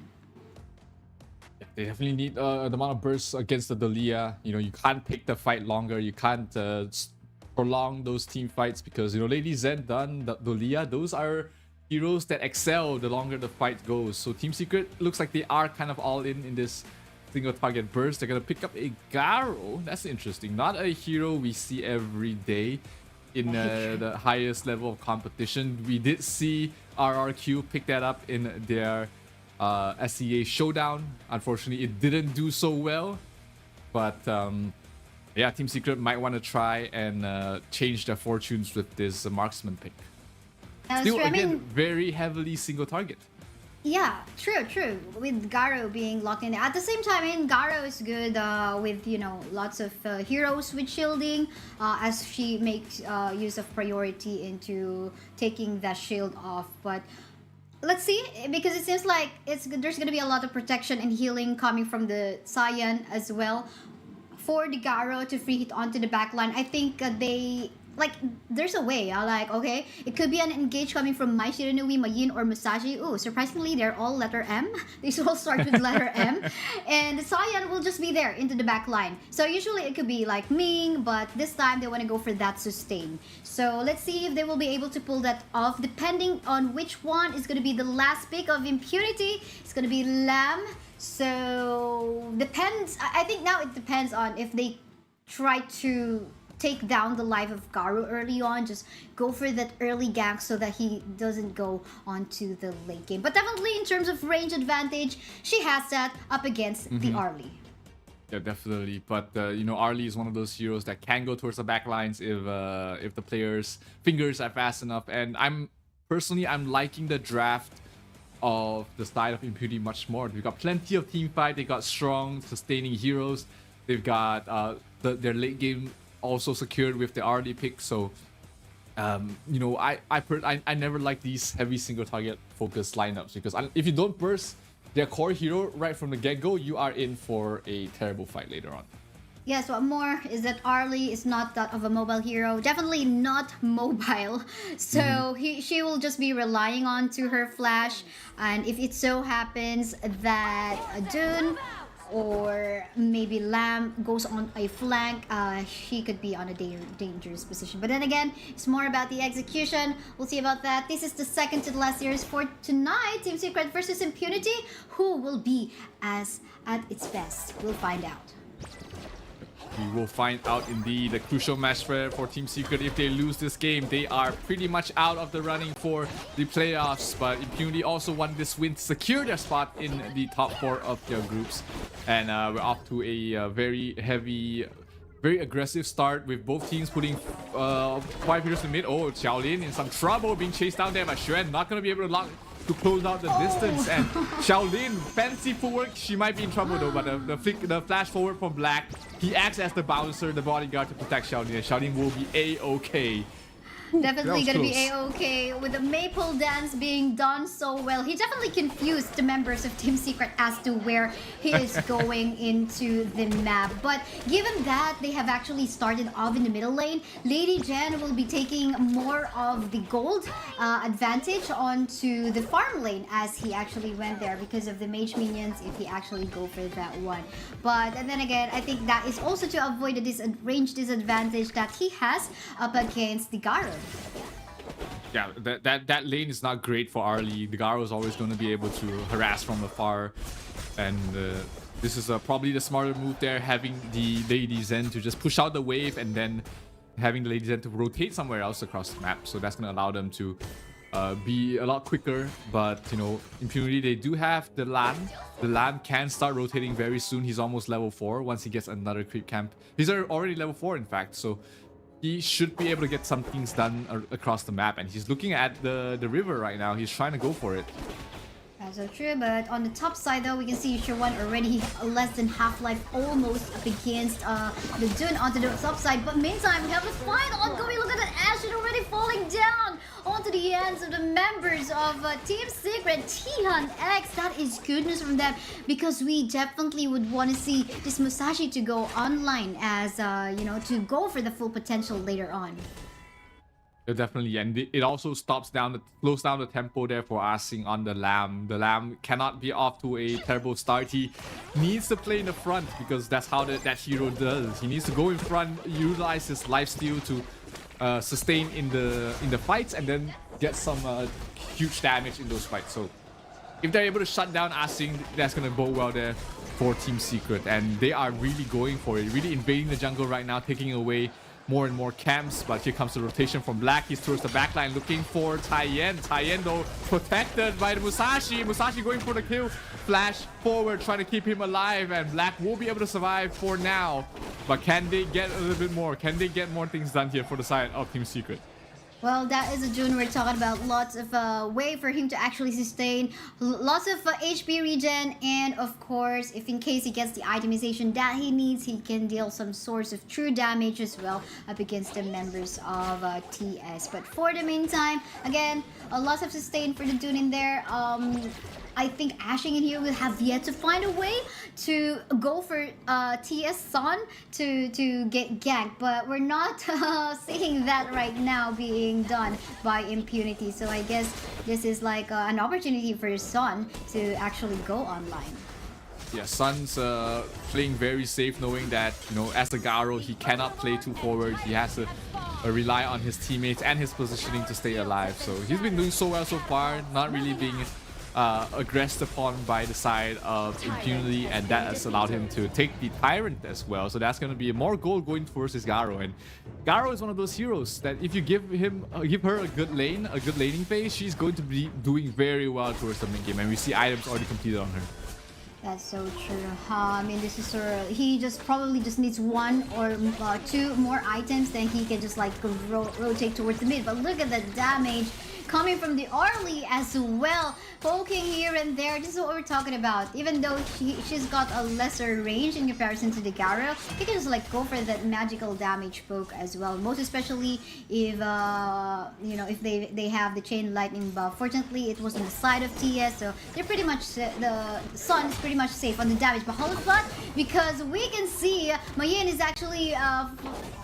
S14: They definitely need the amount of bursts against the Delia. You can't take the fight longer. You can't prolong those team fights because Lady Zen, Dun, the Delia, those are heroes that excel the longer the fight goes. So Team Secret looks like they are kind of all in this single target burst. They're gonna pick up a Garo. That's interesting. Not a hero we see every day in the highest level of competition. We did see RRQ pick that up in their SEA showdown. Unfortunately, it didn't do so well. But yeah, Team Secret might want to try and change their fortunes with this marksman pick. Still, again, very heavily single target.
S4: Yeah, true. With Garo being locked in there. At the same time, Garo is good with, lots of heroes with shielding as she makes use of priority into taking that shield off. But let's see, because it seems like there's going to be a lot of protection and healing coming from the Saiyan as well. For the Garo to free hit onto the backline, I think there's a way. Okay, it could be an engage coming from Mai Shiranui, Mayin, or Musashi. Ooh, surprisingly, they're all letter M. These all start with letter M. And the Saiyan will just be there into the back line. So usually it could be like Ming, but this time they want to go for that sustain. So let's see if they will be able to pull that off, depending on which one is going to be the last pick of Impunity. It's going to be Lamb. So depends. I think now it depends on if they try to take down the life of Garu early on. Just go for that early gank so that he doesn't go onto the late game. But definitely in terms of range advantage, she has that up against the Arlie.
S14: Yeah, definitely. But you know, Arlie is one of those heroes that can go towards the back lines if the players' fingers are fast enough. And I'm liking the draft of the side of Impunity much more. They've got plenty of team fight. They got strong, sustaining heroes. They've got their late game also secured with the Arlie pick. So you know, I never like these heavy single target focused lineups, because if you don't burst their core hero right from the get-go, you are in for a terrible fight later on.
S4: Yes, what more is that Arlie is not that of a mobile hero. Definitely not mobile. So she will just be relying on to her flash. And if it so happens that Dune or maybe Lamb goes on a flank, she could be on a dangerous position. But then again, it's more about the execution. We'll see about that. This is the second to the last series for tonight. Team Secret versus Impunity. Who will be at its best? We'll find out.
S14: We will find out indeed. The crucial match for Team Secret. If they lose this game, they are pretty much out of the running for the playoffs. But Impunity also won this win to secure their spot in the top 4 of their groups. And we're off to a very heavy, very aggressive start with both teams putting 5 heroes in mid. Oh, Xiaolin in some trouble, being chased down there by Xuan. Not going to be able to close out the distance. And Xiaolin, fancy footwork. She might be in trouble though, but the flash forward from Black, he acts as the bouncer, the bodyguard to protect Xiaolin, and Xiaolin will be A-OK.
S4: Definitely gonna be A-OK with the maple dance being done so well. He definitely confused the members of Team Secret as to where he is going into the map. But given that they have actually started off in the middle lane, Lady Jen will be taking more of the gold advantage onto the farm lane as he actually went there because of the mage minions if he actually go for that one. But and then again, I think that is also to avoid the range disadvantage that he has up against the Garo.
S14: Yeah, that lane is not great for Arlie. The Garo is always going to be able to harass from afar, and this is probably the smarter move there, having the Lady Zen to just push out the wave and then having the Lady Zen to rotate somewhere else across the map. So that's going to allow them to be a lot quicker. But you know, Impunity, they do have the Lamb. The Lamb can start rotating very soon. He's almost level 4 once he gets another creep camp. He's already level 4 in fact, so he should be able to get some things done across the map. And he's looking at the river right now. He's trying to go for it.
S4: That's so true, but on the top side though, we can see Sherwan already less than half-life, almost up against the Dune onto the top side. But meantime, we have the fight ongoing. Look at that Ashen already falling down onto the hands of the members of Team Secret, Tihan X. That is goodness from them, because we definitely would want to see this Musashi to go online as, you know, to go for the full potential later on.
S14: Definitely, and it also slows down the tempo there for Asing on the Lamb. The Lamb cannot be off to a terrible start. He needs to play in the front because that's how that hero does. He needs to go in front, utilize his lifesteal to sustain in the fights, and then get some huge damage in those fights. So if they're able to shut down Asing, that's gonna bode well there for Team Secret, and they are really going for it, really invading the jungle right now, taking away more and more camps. But here comes the rotation from Black. He's towards the backline looking for Taiyen. Taiyen though protected by the Musashi. Musashi going for the kill. Flash forward trying to keep him alive, and Black will be able to survive for now. But can they get a little bit more? Can they get more things done here for the side of Team Secret?
S4: Well, that is a June we're talking about. Lots of way for him to actually sustain. Lots of HP regen. And of course, if in case he gets the itemization that he needs, he can deal some source of true damage as well up against the members of TS. But for the meantime, again, lots of sustain for the Dune in there. I think Ashing in here will have yet to find a way to go for TS Sun to get ganked, but we're not seeing that right now being done by Impunity. So I guess this is like an opportunity for Sun to actually go online.
S14: Yeah, Sun's playing very safe, knowing that, you know, as a Garo, he cannot play too forward. He has to rely on his teammates and his positioning to stay alive. So he's been doing so well so far, not really being aggressed upon by the side of Impunity, and that has allowed him to take the Tyrant as well. So that's going to be more gold going towards his Garo. And Garo is one of those heroes that if you give her a good lane, a good laning phase, she's going to be doing very well towards the mid game. And we see items already completed on her.
S4: That's so true. I mean, this is he just probably just needs one or two more items, then he can just like rotate towards the mid. But look at the damage coming from the Arlie as well, poking here and there. This is what we're talking about. Even though she's got a lesser range in comparison to the Garo, you can just like go for that magical damage poke as well. Most especially if you know, if they have the chain lightning buff. Fortunately, it was on the side of TS, so they're pretty much the Sun is pretty much safe on the damage. But hold on, because we can see Mayin is actually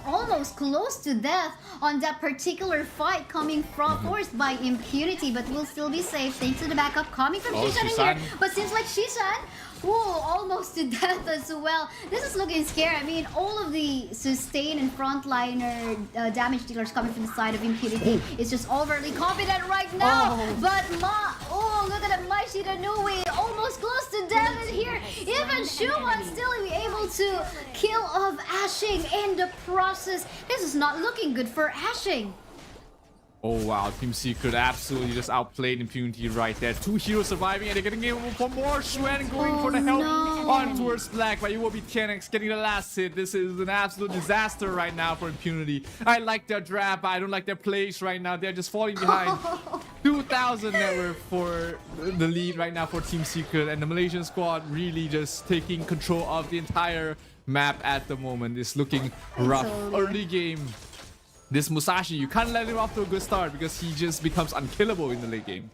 S4: almost close to death on that particular fight, coming from forced by Impunity, but will still be safe thanks to the backup coming from Shishan in here. But seems like Shishan, almost to death as well. This is looking scary. I mean, all of the sustain and frontliner damage dealers coming from the side of Impunity is just overly confident right now. But look at that, Maishida Nui almost close to death in here. Even Shuan still able to kill off Ashing in the process. This is not looking good for Ashing.
S14: Oh wow, Team Secret absolutely just outplayed Impunity right there. Two heroes surviving, and they're getting able for more. Xuan going for the help on towards Black, but it will be Kennex getting the last hit. This is an absolute disaster right now for Impunity. I like their draft, but I don't like their plays right now. They're just falling behind. 2,000 net worth for the lead right now for Team Secret, and the Malaysian squad really just taking control of the entire map at the moment. It's looking rough. Early game. This Musashi, you can't let him off to a good start because he just becomes unkillable in the late game.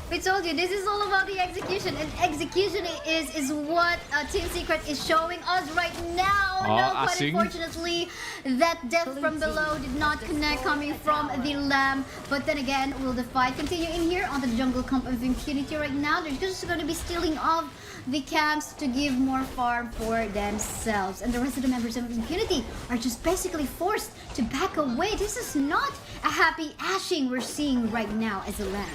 S4: We told you, this is all about the execution, and execution is what Team Secret is showing us right now. But unfortunately, that death from below did not connect coming from the Lamb. But then again, will the fight continue in here on the jungle camp of Impunity right now? They're just going to be stealing off the camps to give more farm for themselves, and the rest of the members of Impunity are just basically forced to back away. This is not a happy Ashing we're seeing right now as a Lamb.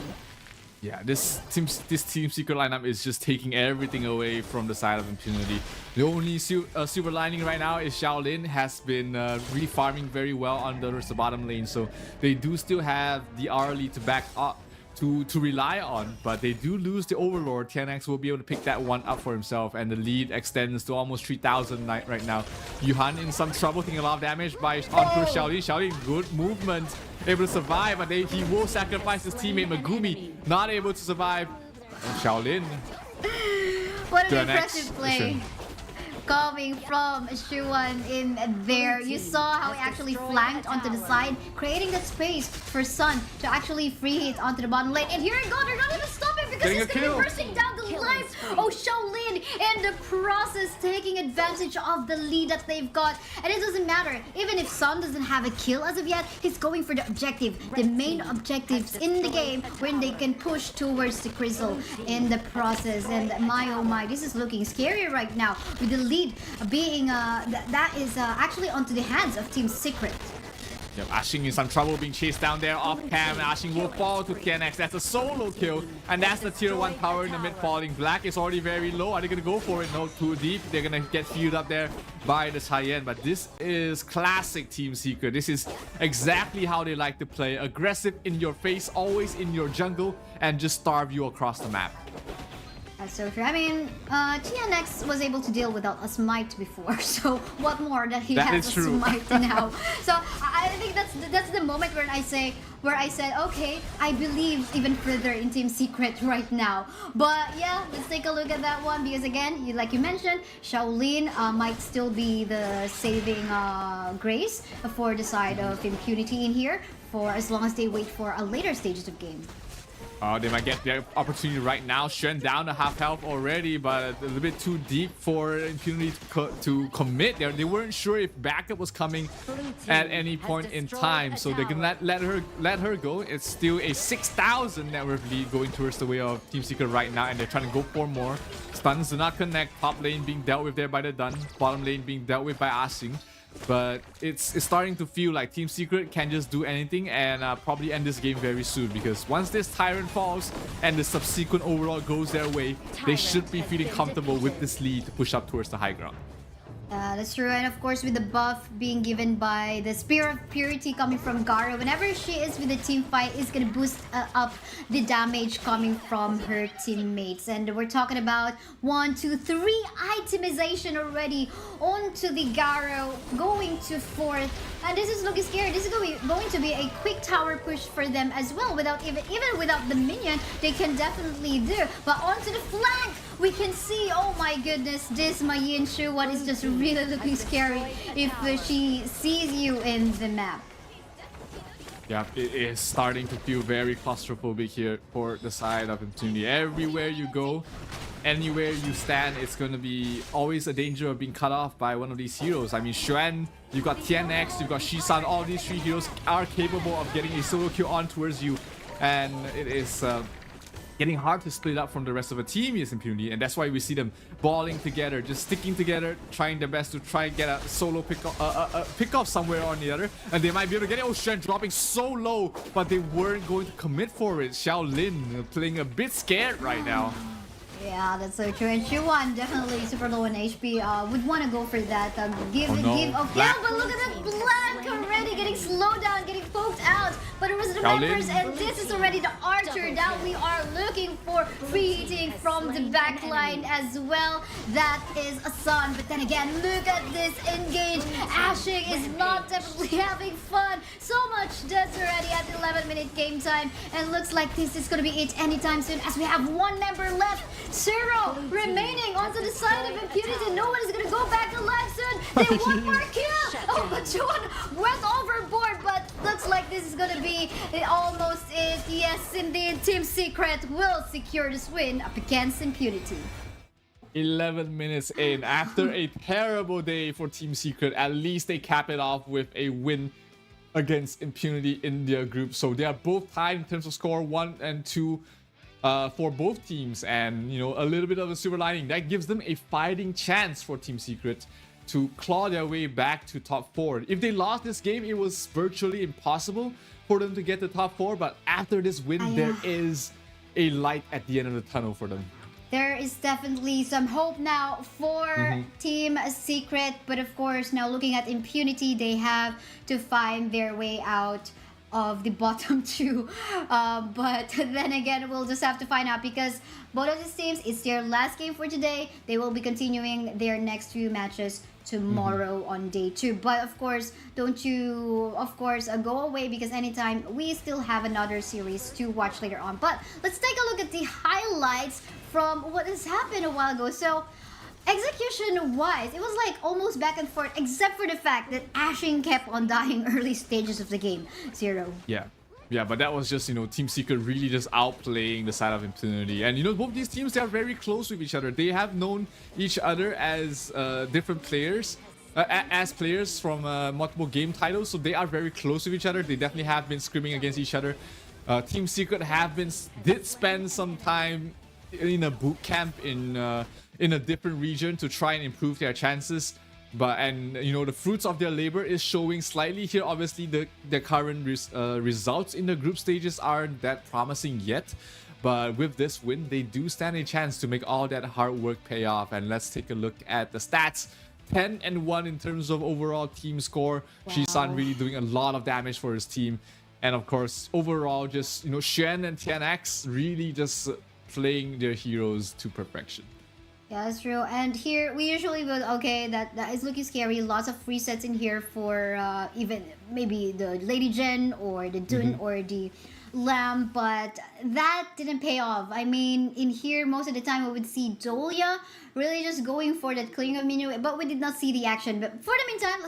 S14: Yeah, this Team Secret lineup is just taking everything away from the side of Impunity. The only silver lining right now is Shaolin has been really farming very well on the bottom lane, so they do still have the Arlie to back up to rely on, but they do lose the Overlord. TNX will be able to pick that one up for himself, and the lead extends to almost 3,000 right now. Yuhan in some trouble, taking a lot of damage by onto Shaolin. Shaolin, good movement, able to survive, but he will sacrifice his teammate Megumi, not able to survive. And Shaolin.
S4: What an impressive play coming from Shuan in there. You saw how he actually flanked onto the side, creating that space for Sun to actually free it onto the bottom lane. And here we go, they're not even stopping because he's going to be bursting down the life. Shaolin in the process taking advantage of the lead that they've got. And it doesn't matter, even if Sun doesn't have a kill as of yet, he's going for the objective, the main objectives in the game when they can push towards the Crystal in the process. And my oh my, this is looking scary right now with the lead being that is actually onto the hands of Team Secret.
S14: Yep, Ashing in some trouble being chased down there off cam. Ashing will fall to KNX. That's a solo kill, and that's the tier 1 power in the mid falling. Black is already very low. Are they gonna go for it? No, too deep. They're gonna get fueled up there by the Cheyenne. But this is classic Team Secret. This is exactly how they like to play. Aggressive in your face, always in your jungle, and just starve you across the map.
S4: That's so true. I mean, TNX was able to deal without a smite before, so what more that he has a smite now. So I think that's the moment where I said, okay, I believe even further in Team Secret right now. But yeah, let's take a look at that one, because again, like you mentioned, Shaolin might still be the saving grace for the side of Impunity in here, for as long as they wait for a later stages of game.
S14: They might get their opportunity right now. Shen down to half health already, but a little bit too deep for Impunity to commit there. They weren't sure if backup was coming at any point in time, so they're gonna let her go. It's still a 6,000 net worth lead going towards the way of Team Secret right now, and they're trying to go for more. Stuns do not connect. Top lane being dealt with there by the Dun. Bottom lane being dealt with by Asing. But it's starting to feel like Team Secret can just do anything and probably end this game very soon, because once this Tyrant falls and the subsequent overall goes their way, they should be feeling comfortable with this lead to push up towards the high ground.
S4: That's true, and of course with the buff being given by the Spear of Purity coming from Gara, whenever she is with the team fight, it's gonna boost up the damage coming from her teammates. And we're talking about 1, 2, 3 itemization already onto the Gara, going to 4th, and this is looking scary. This is going to be a quick tower push for them as well. Without even without the minion, they can definitely do. But onto the flank, we can see, oh my goodness, this Mayin Shuwan is just really looking scary if she sees you in the map.
S14: Yeah, it is starting to feel very claustrophobic here for the side of Impunity. Everywhere you go, anywhere you stand, it's going to be always a danger of being cut off by one of these heroes. I mean, Xuan, you've got TNX, you've got Shisan, all these 3 heroes are capable of getting a solo kill on towards you. And it is getting hard to split up from the rest of the team is Impunity, and that's why we see them balling together, just sticking together, trying their best to try and get a solo pick off somewhere or the other, and they might be able to get it. Oh, Shen dropping so low, but they weren't going to commit for it. Xiaolin playing a bit scared right now.
S4: Yeah, that's so true. And Shuwan definitely super low in HP. Would want to go for that. Give a kill, but look at that blank already getting slowed down, getting poked out. But it was the members, and this is already the Archer that we are looking for. Preheating from the backline as well. That is a Sun. But then again, look at this engage. Ashing is not definitely having fun. So much deaths already at the 11-minute game time. And looks like this is going to be it anytime soon, as we have 1 member left. 0 remaining onto the side of Impunity. No one is gonna go back alive soon. They want more kill. Oh, but Juan went overboard. But looks like this is gonna be almost it. Yes, indeed. Team Secret will secure this win up against Impunity.
S14: 11 minutes in, after a terrible day for Team Secret, at least they cap it off with a win against Impunity in their group. So they are both tied in terms of score, 1 and 2. For both teams, and you know, a little bit of a silver lining that gives them a fighting chance for Team Secret to claw their way back to top 4. If they lost this game, it was virtually impossible for them to get to top 4, but after this win, there is a light at the end of the tunnel for them.
S4: There is definitely some hope now for Team Secret, but of course, now looking at Impunity, they have to find their way out of the bottom 2, but then again, we'll just have to find out, because both of these teams, it's their last game for today. They will be continuing their next few matches tomorrow on day 2. But of course, don't you go away, because anytime we still have another series to watch later on. But let's take a look at the highlights from what has happened a while ago. So execution wise, it was like almost back and forth, except for the fact that Ashing kept on dying early stages of the game. 0.
S14: Yeah, but that was just, you know, Team Secret really just outplaying the side of Impunity. And you know, both these teams, they are very close with each other. They have known each other as different players, as players from multiple game titles, so they are very close with each other. They definitely have been scrimming against each other. Team Secret did spend some time in a boot camp in a different region to try and improve their chances, and you know, the fruits of their labor is showing slightly here. Obviously the current results in the group stages aren't that promising yet, but with this win they do stand a chance to make all that hard work pay off. And let's take a look at the stats. 10-1 in terms of overall team score. Shisan really doing a lot of damage for his team, and of course overall, just, you know, Shen and TNX really just playing their heroes to perfection.
S4: Yeah, that's true. And here we usually will, okay, that is looking scary. Lots of free sets in here for even maybe the Lady Jen or the Dun or the Lamb, but that didn't pay off. I mean, in here most of the time we would see Dolia really just going for that clearing of minion, but we did not see the action. But for the meantime,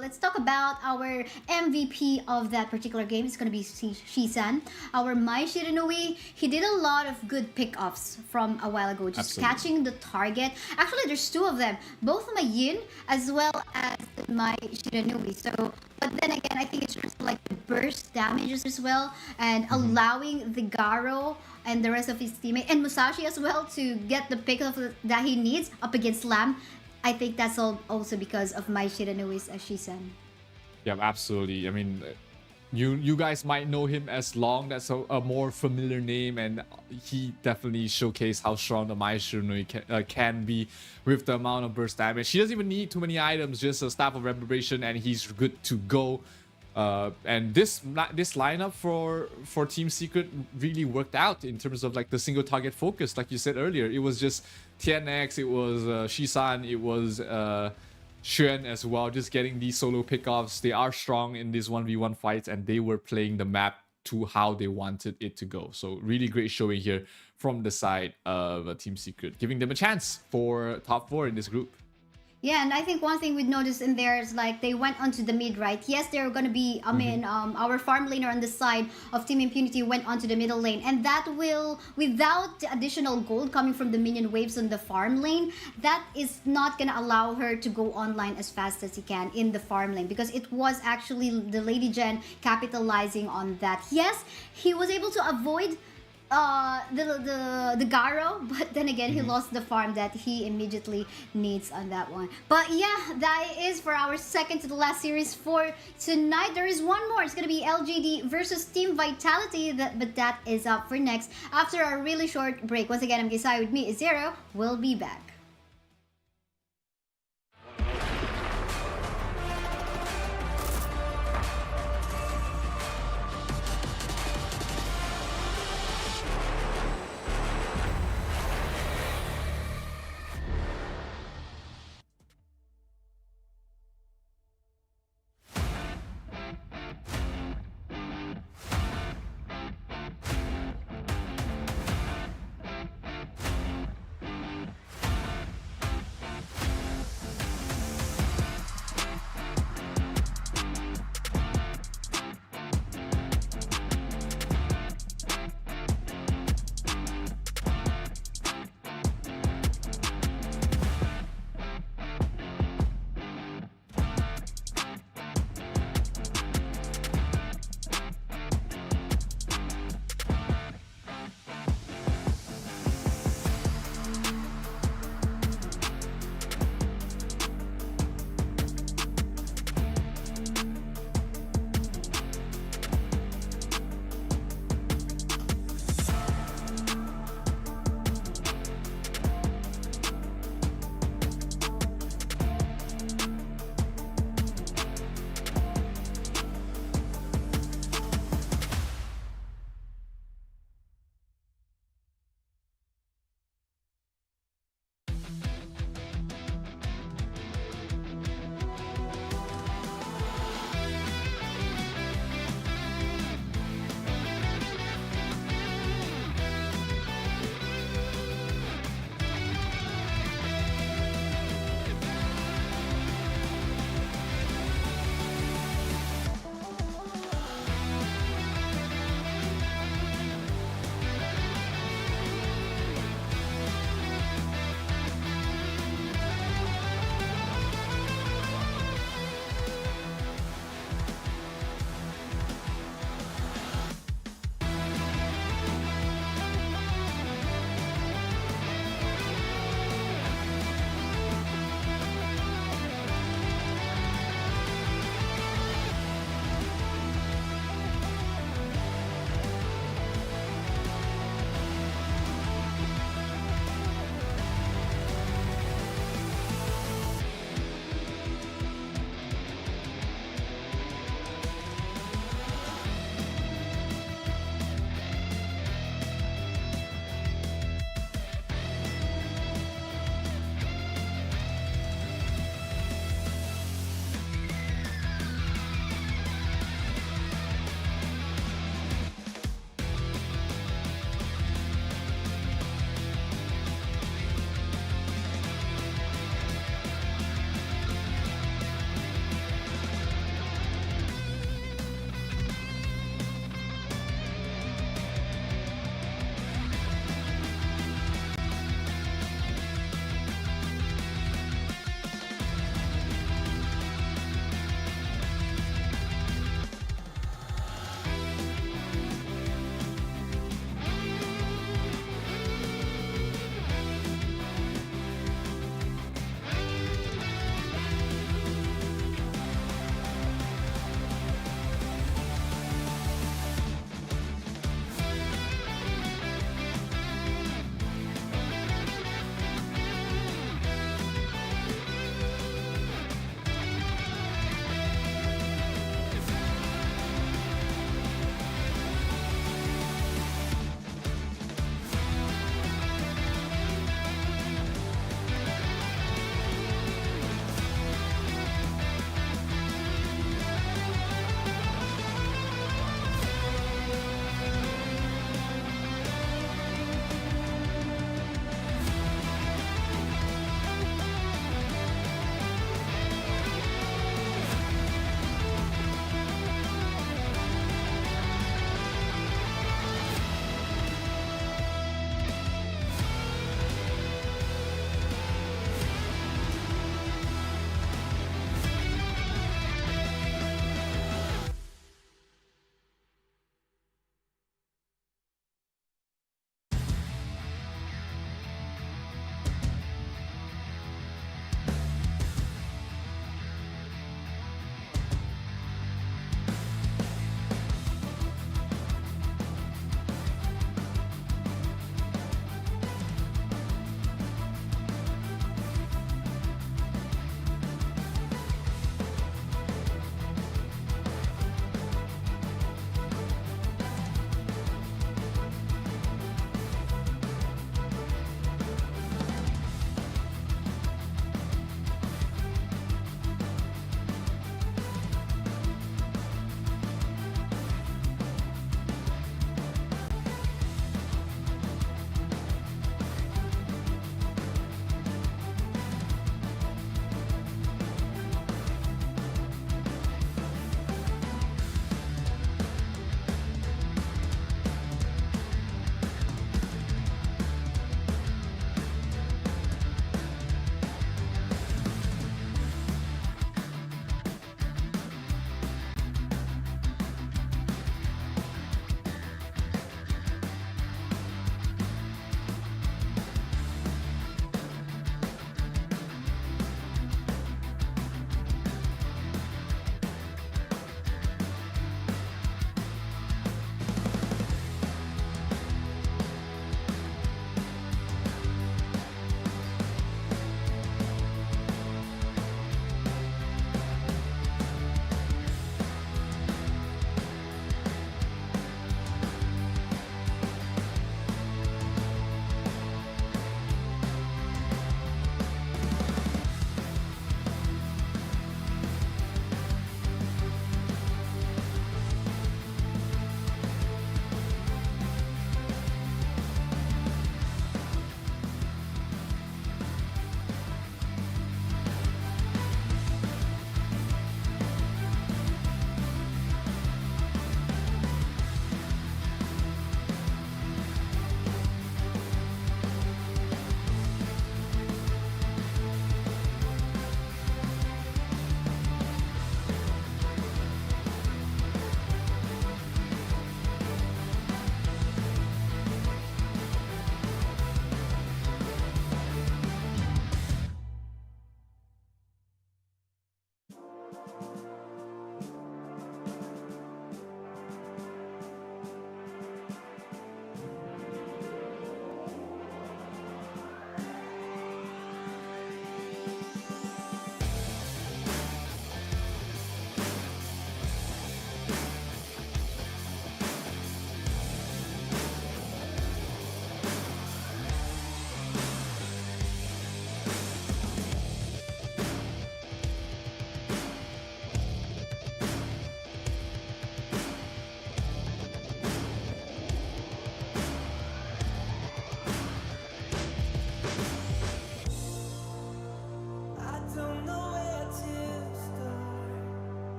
S4: let's talk about our MVP of that particular game. It's gonna be Shisan, our Mai Shiranui. He did a lot of good pickoffs from a while ago, just catching the target. Actually, there's 2 of them, both Mayin as well as Mai Shiranui. So, but then again, I think it's just like the burst damages as well, and allowing the Garo and the rest of his teammates and Musashi as well to get the pick off that he needs up against Lamb. I think that's also because of Mai Shiranui's Shisan.
S14: Yeah, absolutely. I mean, you guys might know him as Long. That's a more familiar name, and he definitely showcased how strong the Mai Shiranui can be with the amount of burst damage. He doesn't even need too many items, just a Staff of Reverberation, and he's good to go. And this lineup for Team Secret really worked out in terms of like the single target focus, like you said earlier. It was just TNX, it was Shisan, it was Xuan as well, just getting these solo pickoffs. They are strong in these 1v1 fights, and they were playing the map to how they wanted it to go. So really great showing here from the side of Team Secret, giving them a chance for top 4 in this group.
S4: Yeah, and I think one thing we'd noticed in there is like they went onto the mid, right? Yes, they're gonna be, our farm laner on the side of Team Impunity went onto the middle lane, and that will, without the additional gold coming from the minion waves on the farm lane, that is not gonna allow her to go online as fast as he can in the farm lane, because it was actually the Lady Gen capitalizing on that. Yes, he was able to avoid the Garo, but then again he lost the farm that he immediately needs on that one. But yeah, that is for our second to the last series for tonight. There is one more. It's gonna be LGD versus Team Vitality, but that is up for next after a really short break. Once again, I'm Gisai, with me is Zero. We'll be back.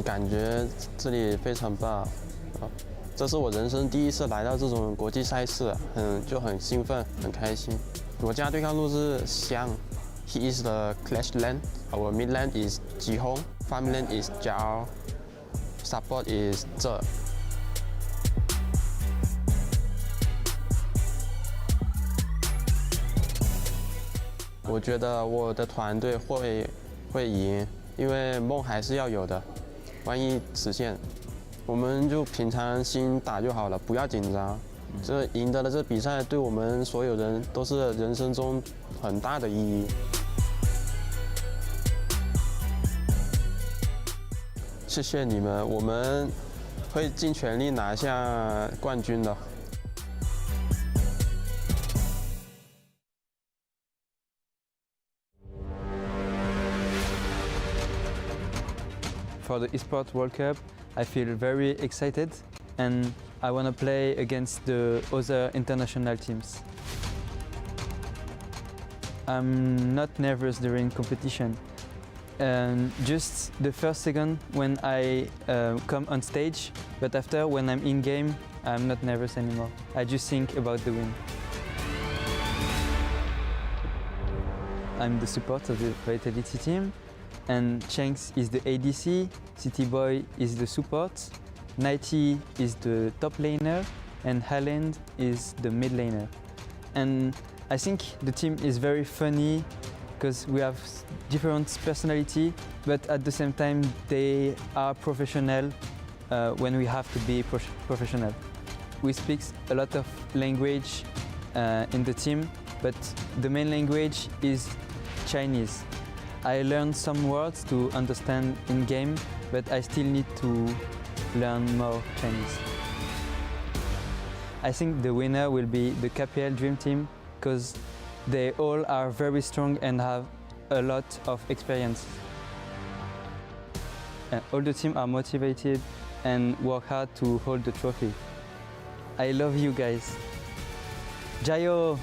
S6: 感觉这里非常棒，这是我人生第一次来到这种国际赛事，很兴奋，很开心。国家对抗路是湘 ，He is the clash land. Our mid land is Jihong. Farm land is Jiao. Support is 这。我觉得我的团队会赢，因为梦还是要有的，万一实现，我们就平常心打就好了，不要紧张。这赢得了这比赛，对我们所有人都是人生中很大的意义。谢谢你们，我们会尽全力拿下冠军的。
S19: For the Esports World Cup, I feel very excited and I want to play against the other international teams. I'm not nervous during competition. Just the first second when I come on stage, but after when I'm in game, I'm not nervous anymore. I just think about the win. I'm the support of the Vitality team. And Shanks is the ADC, City Boy is the support, Nighty is the top laner, and Highland is the mid laner. And I think the team is very funny because we have different personality, but at the same time they are professional when we have to be professional. We speak a lot of language in the team, but the main language is Chinese. I learned some words to understand in game, but I still need to learn more Chinese. I think the winner will be the KPL Dream Team because they all are very strong and have a lot of experience. And all the team are motivated and work hard to hold the trophy. I love you guys. Jayo!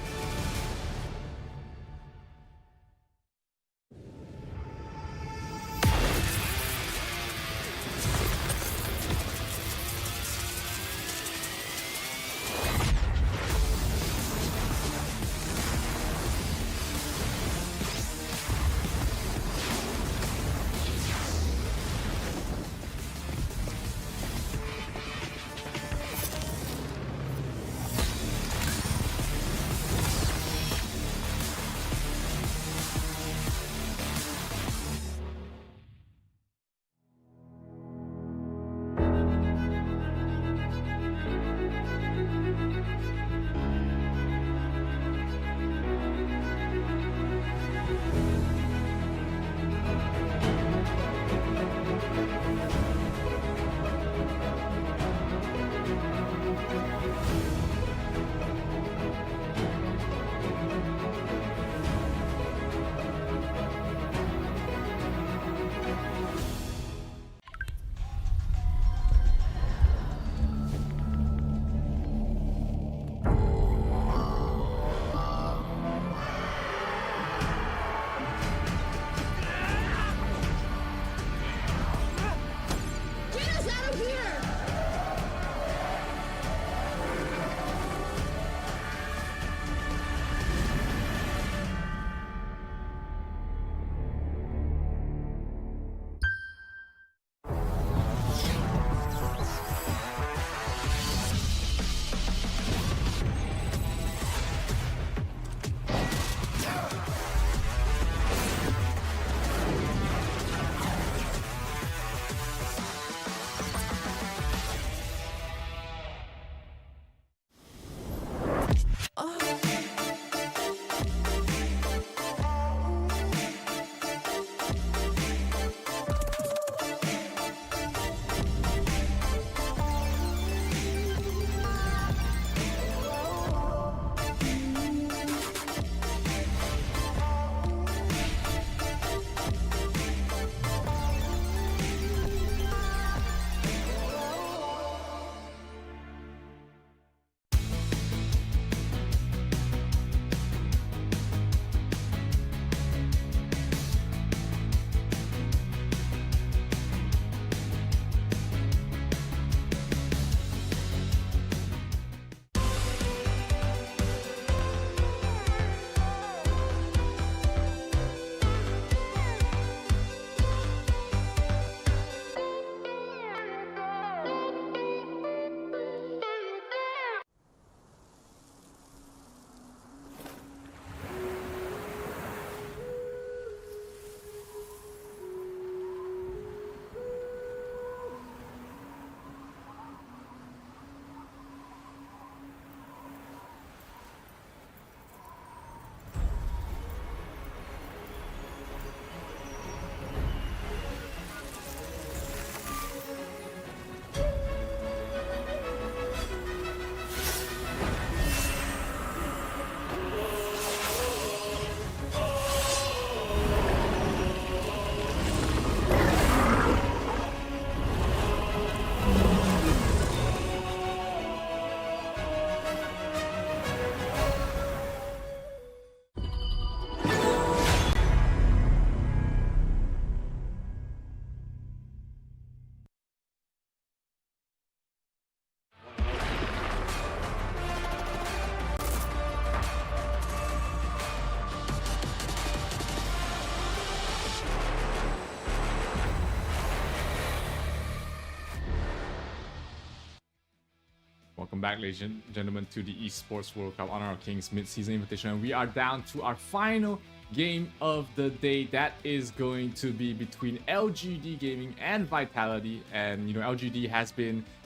S14: Welcome back, ladies and gentlemen, to the Esports World Cup Honor of Kings Mid-Season Invitational. And we are down to our final game of the day. That is going to be between LGD Gaming and Vitality. And, you know, LGD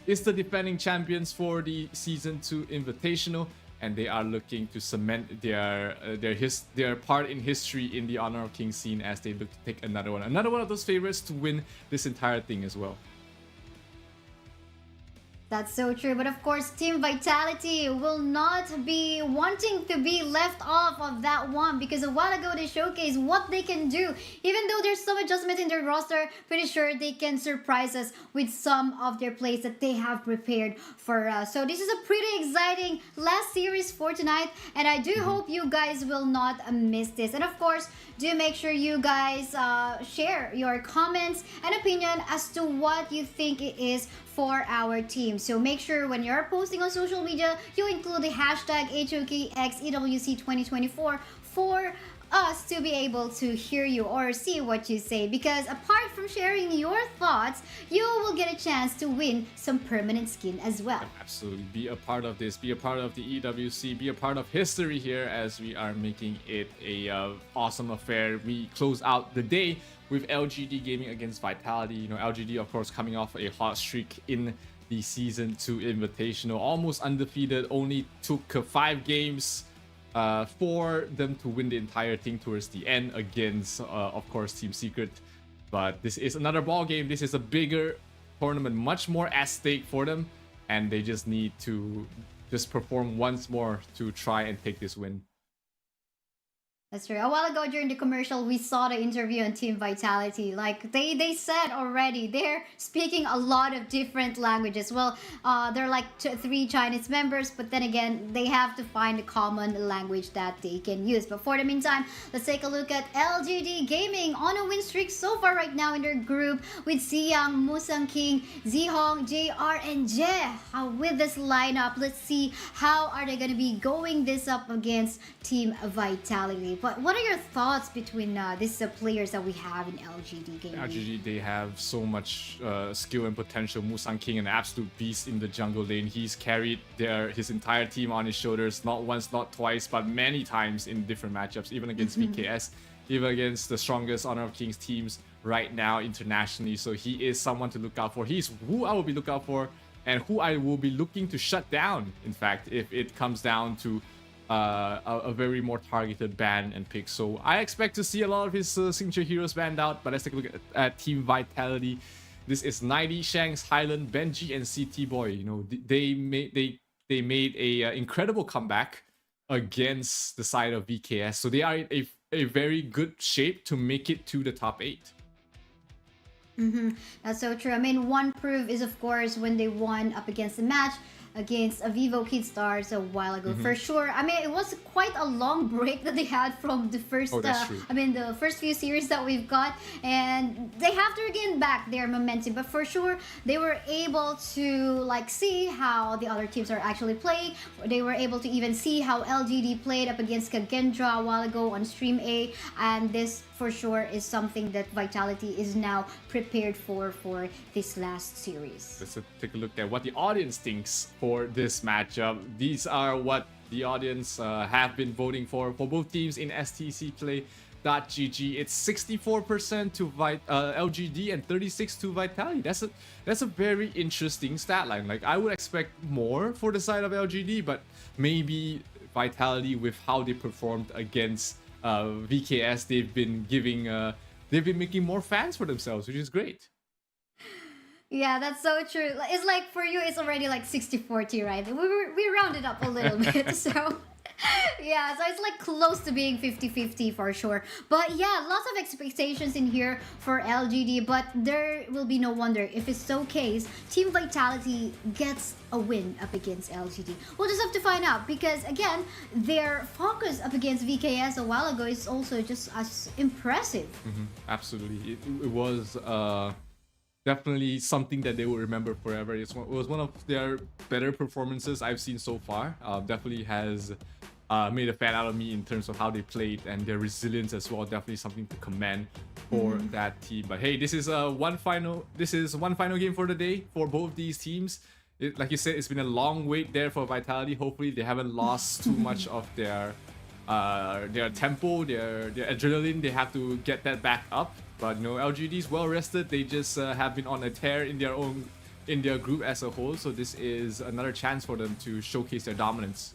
S14: is the defending champions for the Season 2 Invitational. And they are looking to cement their part in history in the Honor of Kings scene as they look to take another one of those favorites to win this entire thing as well.
S4: That's so true. But of course, Team Vitality will not be wanting to be left off of that one, because a while ago they showcased what they can do. Even though there's some adjustment in their roster, pretty sure they can surprise us with some of their plays that they have prepared for us. So this is a pretty exciting last series for tonight, and I do hope you guys will not miss this. And of course, do make sure you guys share your comments and opinion as to what you think it is for our team. So make sure when you're posting on social media, you include the hashtag HoKXEWC2024 for us to be able to hear you or see what you say, because apart from sharing your thoughts, you will get a chance to win some permanent skin as well.
S14: Absolutely. Be a part of this. Be a part of the EWC. Be a part of history here as we are making it a awesome affair. We close out the day with LGD Gaming against Vitality. You know, LGD, of course, coming off a hot streak in the Season 2 Invitational. Almost undefeated. Only took 5 games for them to win the entire thing towards the end against, of course, Team Secret. But this is another ball game. This is a bigger tournament, much more at stake for them. And they just need to just perform once more to try and take this win.
S4: That's true. A while ago during the commercial, we saw the interview on Team Vitality. Like they said already, they're speaking a lot of different languages. Well, they're like 3 Chinese members, but then again, they have to find a common language that they can use. But for the meantime, let's take a look at LGD Gaming on a win streak so far right now in their group with Siyang, Musang King, Zihong, JR, and Je. With this lineup, let's see how are they going to be going this up against Team Vitality. But what are your thoughts between these players that we have in LGD Gaming?
S14: LGD, they have so much skill and potential. Musang King, an absolute beast in the jungle lane. He's carried his entire team on his shoulders, not once, not twice, but many times in different matchups, even against VKS, even against the strongest Honor of Kings teams right now internationally. So he is someone to look out for. He's who I will be looking out for and who I will be looking to shut down, in fact, if it comes down to a very more targeted ban and pick. So I expect to see a lot of his signature heroes banned out. But let's take a look at Team Vitality. This is 90, Shanks, Highland, Benji, and CT Boy. You know, they made a incredible comeback against the side of VKS. So they are in a very good shape to make it to the top 8.
S4: That's so true. I mean, one proof is, of course, when they won up against the match against a Vivo Stars a while ago, for sure. I mean, it was quite a long break that they had from the first, the first few series that we've got, and they have to regain back their momentum. But for sure, they were able to like see how the other teams are actually playing. They were able to even see how LGD played up against Kagendra a while ago on Stream A, and this for sure is something that Vitality is now prepared for this last series.
S14: Let's take a look at what the audience thinks for this matchup. These are what the audience have been voting for both teams in stcplay.gg. It's 64% to LGD and 36% to Vitality. That's a very interesting stat line. Like, I would expect more for the side of LGD, but maybe Vitality, with how they performed against VKS, they've been making more fans for themselves, which is great.
S4: Yeah, that's so true. It's like for you, it's already like 60-40, right? We rounded up a little bit, so yeah, so it's like close to being 50-50 for sure. But yeah, lots of expectations in here for LGD, but there will be no wonder if it's so case Team Vitality gets a win up against LGD. We'll just have to find out, because again, their focus up against VKS a while ago is also just as impressive.
S14: Absolutely. It was definitely something that they will remember forever. It was one of their better performances I've seen so far. Definitely has made a fan out of me in terms of how they played, and their resilience as well. Definitely something to commend for that team. But hey, this is one final game for the day for both these teams. like you said, it's been a long wait there for Vitality. Hopefully they haven't lost too much of their tempo, their adrenaline. They have to get that back up. But you know, LGD is well rested. They just have been on a tear in their group as a whole. So this is another chance for them to showcase their dominance.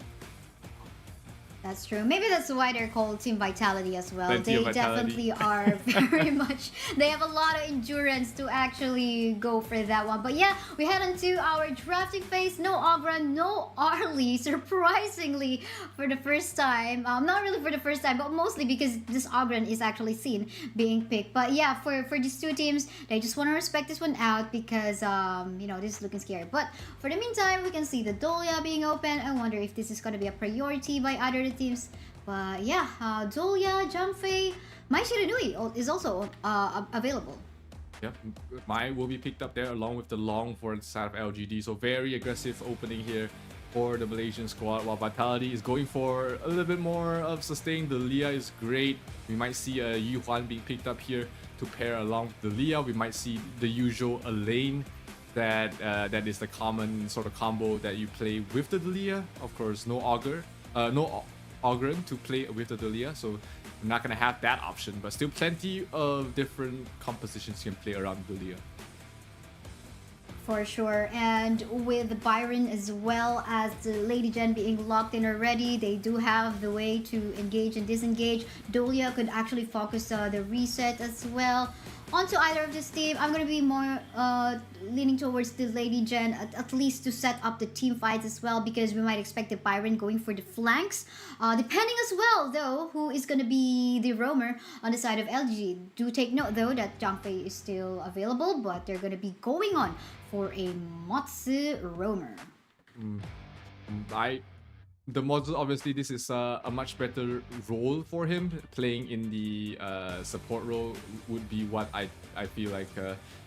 S4: That's true. Maybe that's why they're called Team Vitality as well.
S14: Plenty
S4: They definitely are very much. They have a lot of endurance to actually go for that one. But yeah, we head into our drafting phase. No Agra, no Arlie, surprisingly, for the first time. Not really for the first time, but mostly because this Agran is actually seen being picked. But yeah, for these two teams, they just want to respect this one out because, you know, this is looking scary. But for the meantime, we can see the Dolia being open. I wonder if this is going to be a priority by other teams. But yeah, Dolia, Jumfei, Mai Shiranui is also available.
S14: Yep, Mai will be picked up there along with the Long for the side of LGD. So very aggressive opening here for the Malaysian squad, while Vitality is going for a little bit more of sustain. The Leah is great. We might see a Yu Huan being picked up here to pair along with the Leah. We might see the usual Elaine that is the common sort of combo that you play with the Leah. Of course, no Ogren to play with the Delia, so I'm not gonna have that option, but still plenty of different compositions you can play around Delia.
S4: For sure, and with Byron as well as the Lady Jen being locked in already, they do have the way to engage and disengage. Dolia could actually focus the reset as well. Onto either of this team, I'm going to be more leaning towards the Lady Jen, at least to set up the team fights as well, because we might expect the Byron going for the flanks. Depending as well, though, who is going to be the roamer on the side of LG. Do take note, though, that Jangfei is still available, but they're going to be going on for a Motsu roamer.
S14: The Motsu, obviously, this is a much better role for him. Playing in the support role would be what I feel like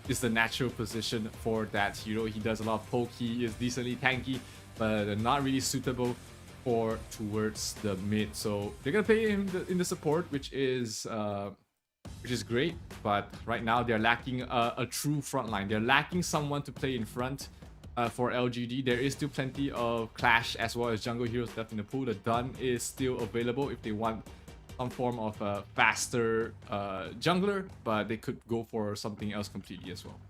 S14: is the natural position for that hero. He does a lot of poke, he is decently tanky, but not really suitable for towards the mid. So they're gonna play him in the support, which is great. But right now they're lacking a true frontline. They're lacking someone to play in front. For LGD, there is still plenty of Clash as well as jungle heroes left in the pool. The Dun is still available if they want some form of a faster jungler, but they could go for something else completely as well.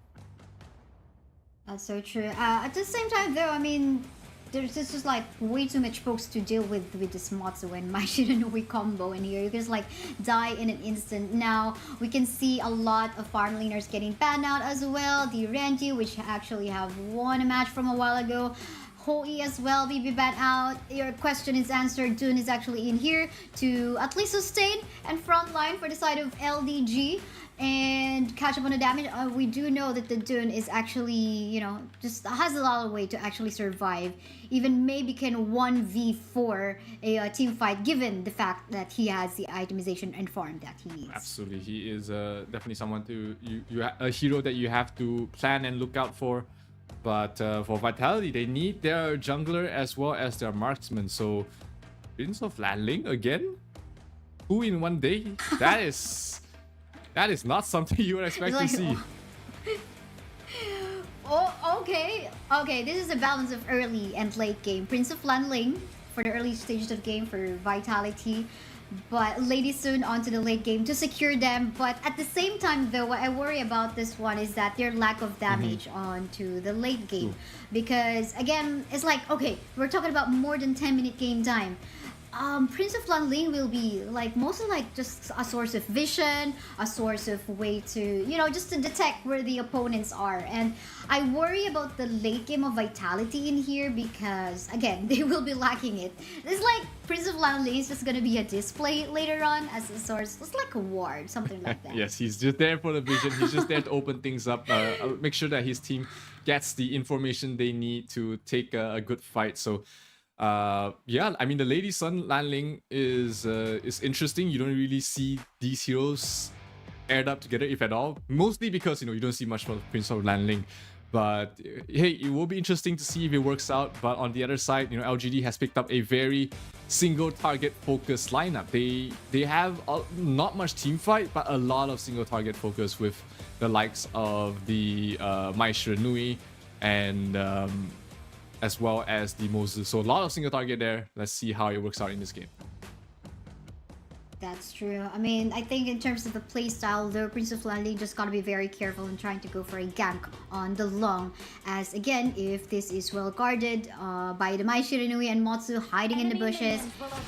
S4: That's so true. At the same time, though, I mean, there's just like way too much folks to deal with this Motsu and Mai Shiranui combo in here. You can just like die in an instant. Now we can see a lot of farm laners getting banned out as well. The Renji, which actually have won a match from a while ago. HoE as well, BB banned out. Your question is answered. Dune is actually in here to at least sustain and frontline for the side of LDG and catch up on the damage. We do know that the Dune is actually, you know, just has a lot of way to actually survive. Even maybe can 1v4 a team fight, given the fact that he has the itemization and farm that he needs.
S14: Absolutely, he is definitely someone a hero that you have to plan and look out for. But for Vitality, they need their jungler as well as their marksman. So, Prince of Lanling again? 2 in 1 day? That is not something you would expect to see.
S4: Oh, okay. Okay, this is a balance of early and late game. Prince of Lanling for the early stages of game for Vitality. But Lady Soon onto the late game to secure them. But at the same time, though, what I worry about this one is that their lack of damage onto the late game. Because, again, it's like, okay, we're talking about more than 10-minute game time. Prince of Lanling will be like mostly like just a source of vision, a source of way to, you know, just to detect where the opponents are. And I worry about the late game of Vitality in here because, again, they will be lacking it. It's like Prince of Lanling is just gonna be a display later on as a source. It's like a ward, something like that.
S14: Yes, he's just there for the vision. He's just there to open things up, make sure that his team gets the information they need to take a good fight. So yeah, I mean, the Lady Sun Lanling is interesting. You don't really see these heroes paired up together, if at all. Mostly because, you know, you don't see much from Prince of Lanling. But hey, it will be interesting to see if it works out. But on the other side, you know, LGD has picked up a very single target focused lineup. They have not much team fight, but a lot of single target focus with the likes of the Mai Shiranui and as well as the Moses. So a lot of single target there. Let's see how it works out in this game.
S4: That's true. I mean, I think in terms of the playstyle, the Prince of Landing just gotta be very careful in trying to go for a gank on the long. As again, if this is well guarded by the Mai Shiranui and Motsu hiding in the bushes,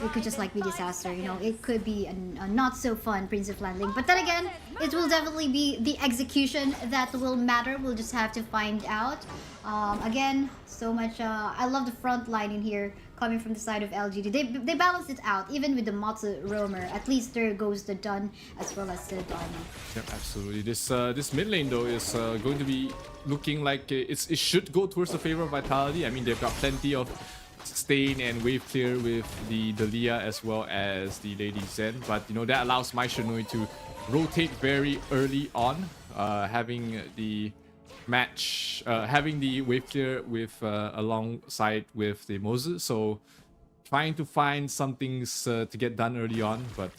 S4: it could just like be disaster. You know, it could be a not so fun Prince of Landing. But then again, it will definitely be the execution that will matter. We'll just have to find out. Again, so much. I love the front line in here. Coming from the side of LGD. They balanced it out, even with the Motsu roamer. At least there goes the Dun as well as the Dharma.
S14: Yep, absolutely. This mid lane though is going to be looking like it should go towards the favor of Vitality. I mean, they've got plenty of stain and wave clear with the Dalia as well as the Lady Zen, but you know that allows Mai Shiranui to rotate very early on, having the match, having the wave clear with alongside with the Moses, so trying to find some things to get done early on, but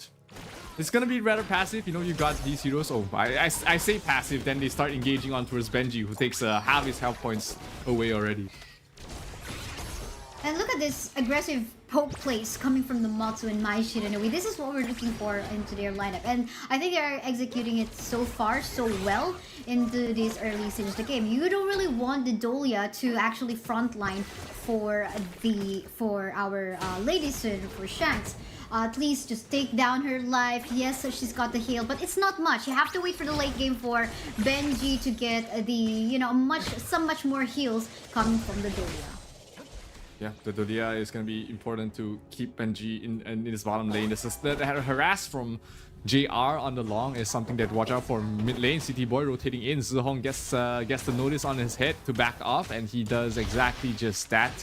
S14: it's gonna be rather passive. You know, you got these heroes. Oh, I say passive, then they start engaging on towards Benji, who takes half his health points away already.
S4: And look at this aggressive poke plays coming from the Motsu and Mai Shiranui. This is what we're looking for into their lineup. And I think they're executing it so far so well into these early stages of the game. You don't really want the Dolia to actually frontline for our Lady Sun, for Shanks. At least just take down her life. Yes, so she's got the heal, but it's not much. You have to wait for the late game for Benji to get the, you know, much more heals coming from the Dolia.
S14: Yeah, the Dolia is going to be important to keep Benji in his bottom lane. The harass from JR on the long is something that watch out for. Mid lane, CT Boy rotating in. Zihong gets the notice on his head to back off, and he does exactly just that.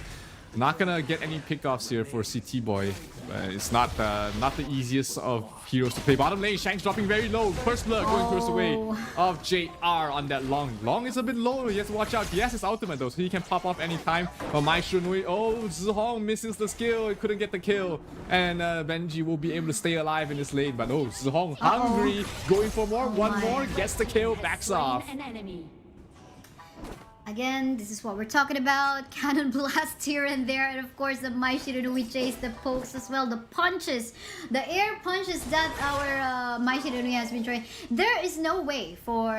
S14: Not gonna get any pickoffs here for CT Boy. It's not the easiest of heroes to play. Bottom lane, Shanks dropping very low. First blood going towards the way of JR on that long. Long is a bit low. He has to watch out. He has his ultimate though, so he can pop off anytime. But Mai Shiranui, oh, Zihong misses the skill. He couldn't get the kill. And Benji will be able to stay alive in this lane. But no, Zihong hungry, going for more. One more, gets the kill, backs off.
S4: Again, this is what we're talking about. Cannon blast here and there. And of course, the Mai Shiranui chase, the pokes as well, the punches, the air punches that our Mai Shiranui has been trying. There is no way for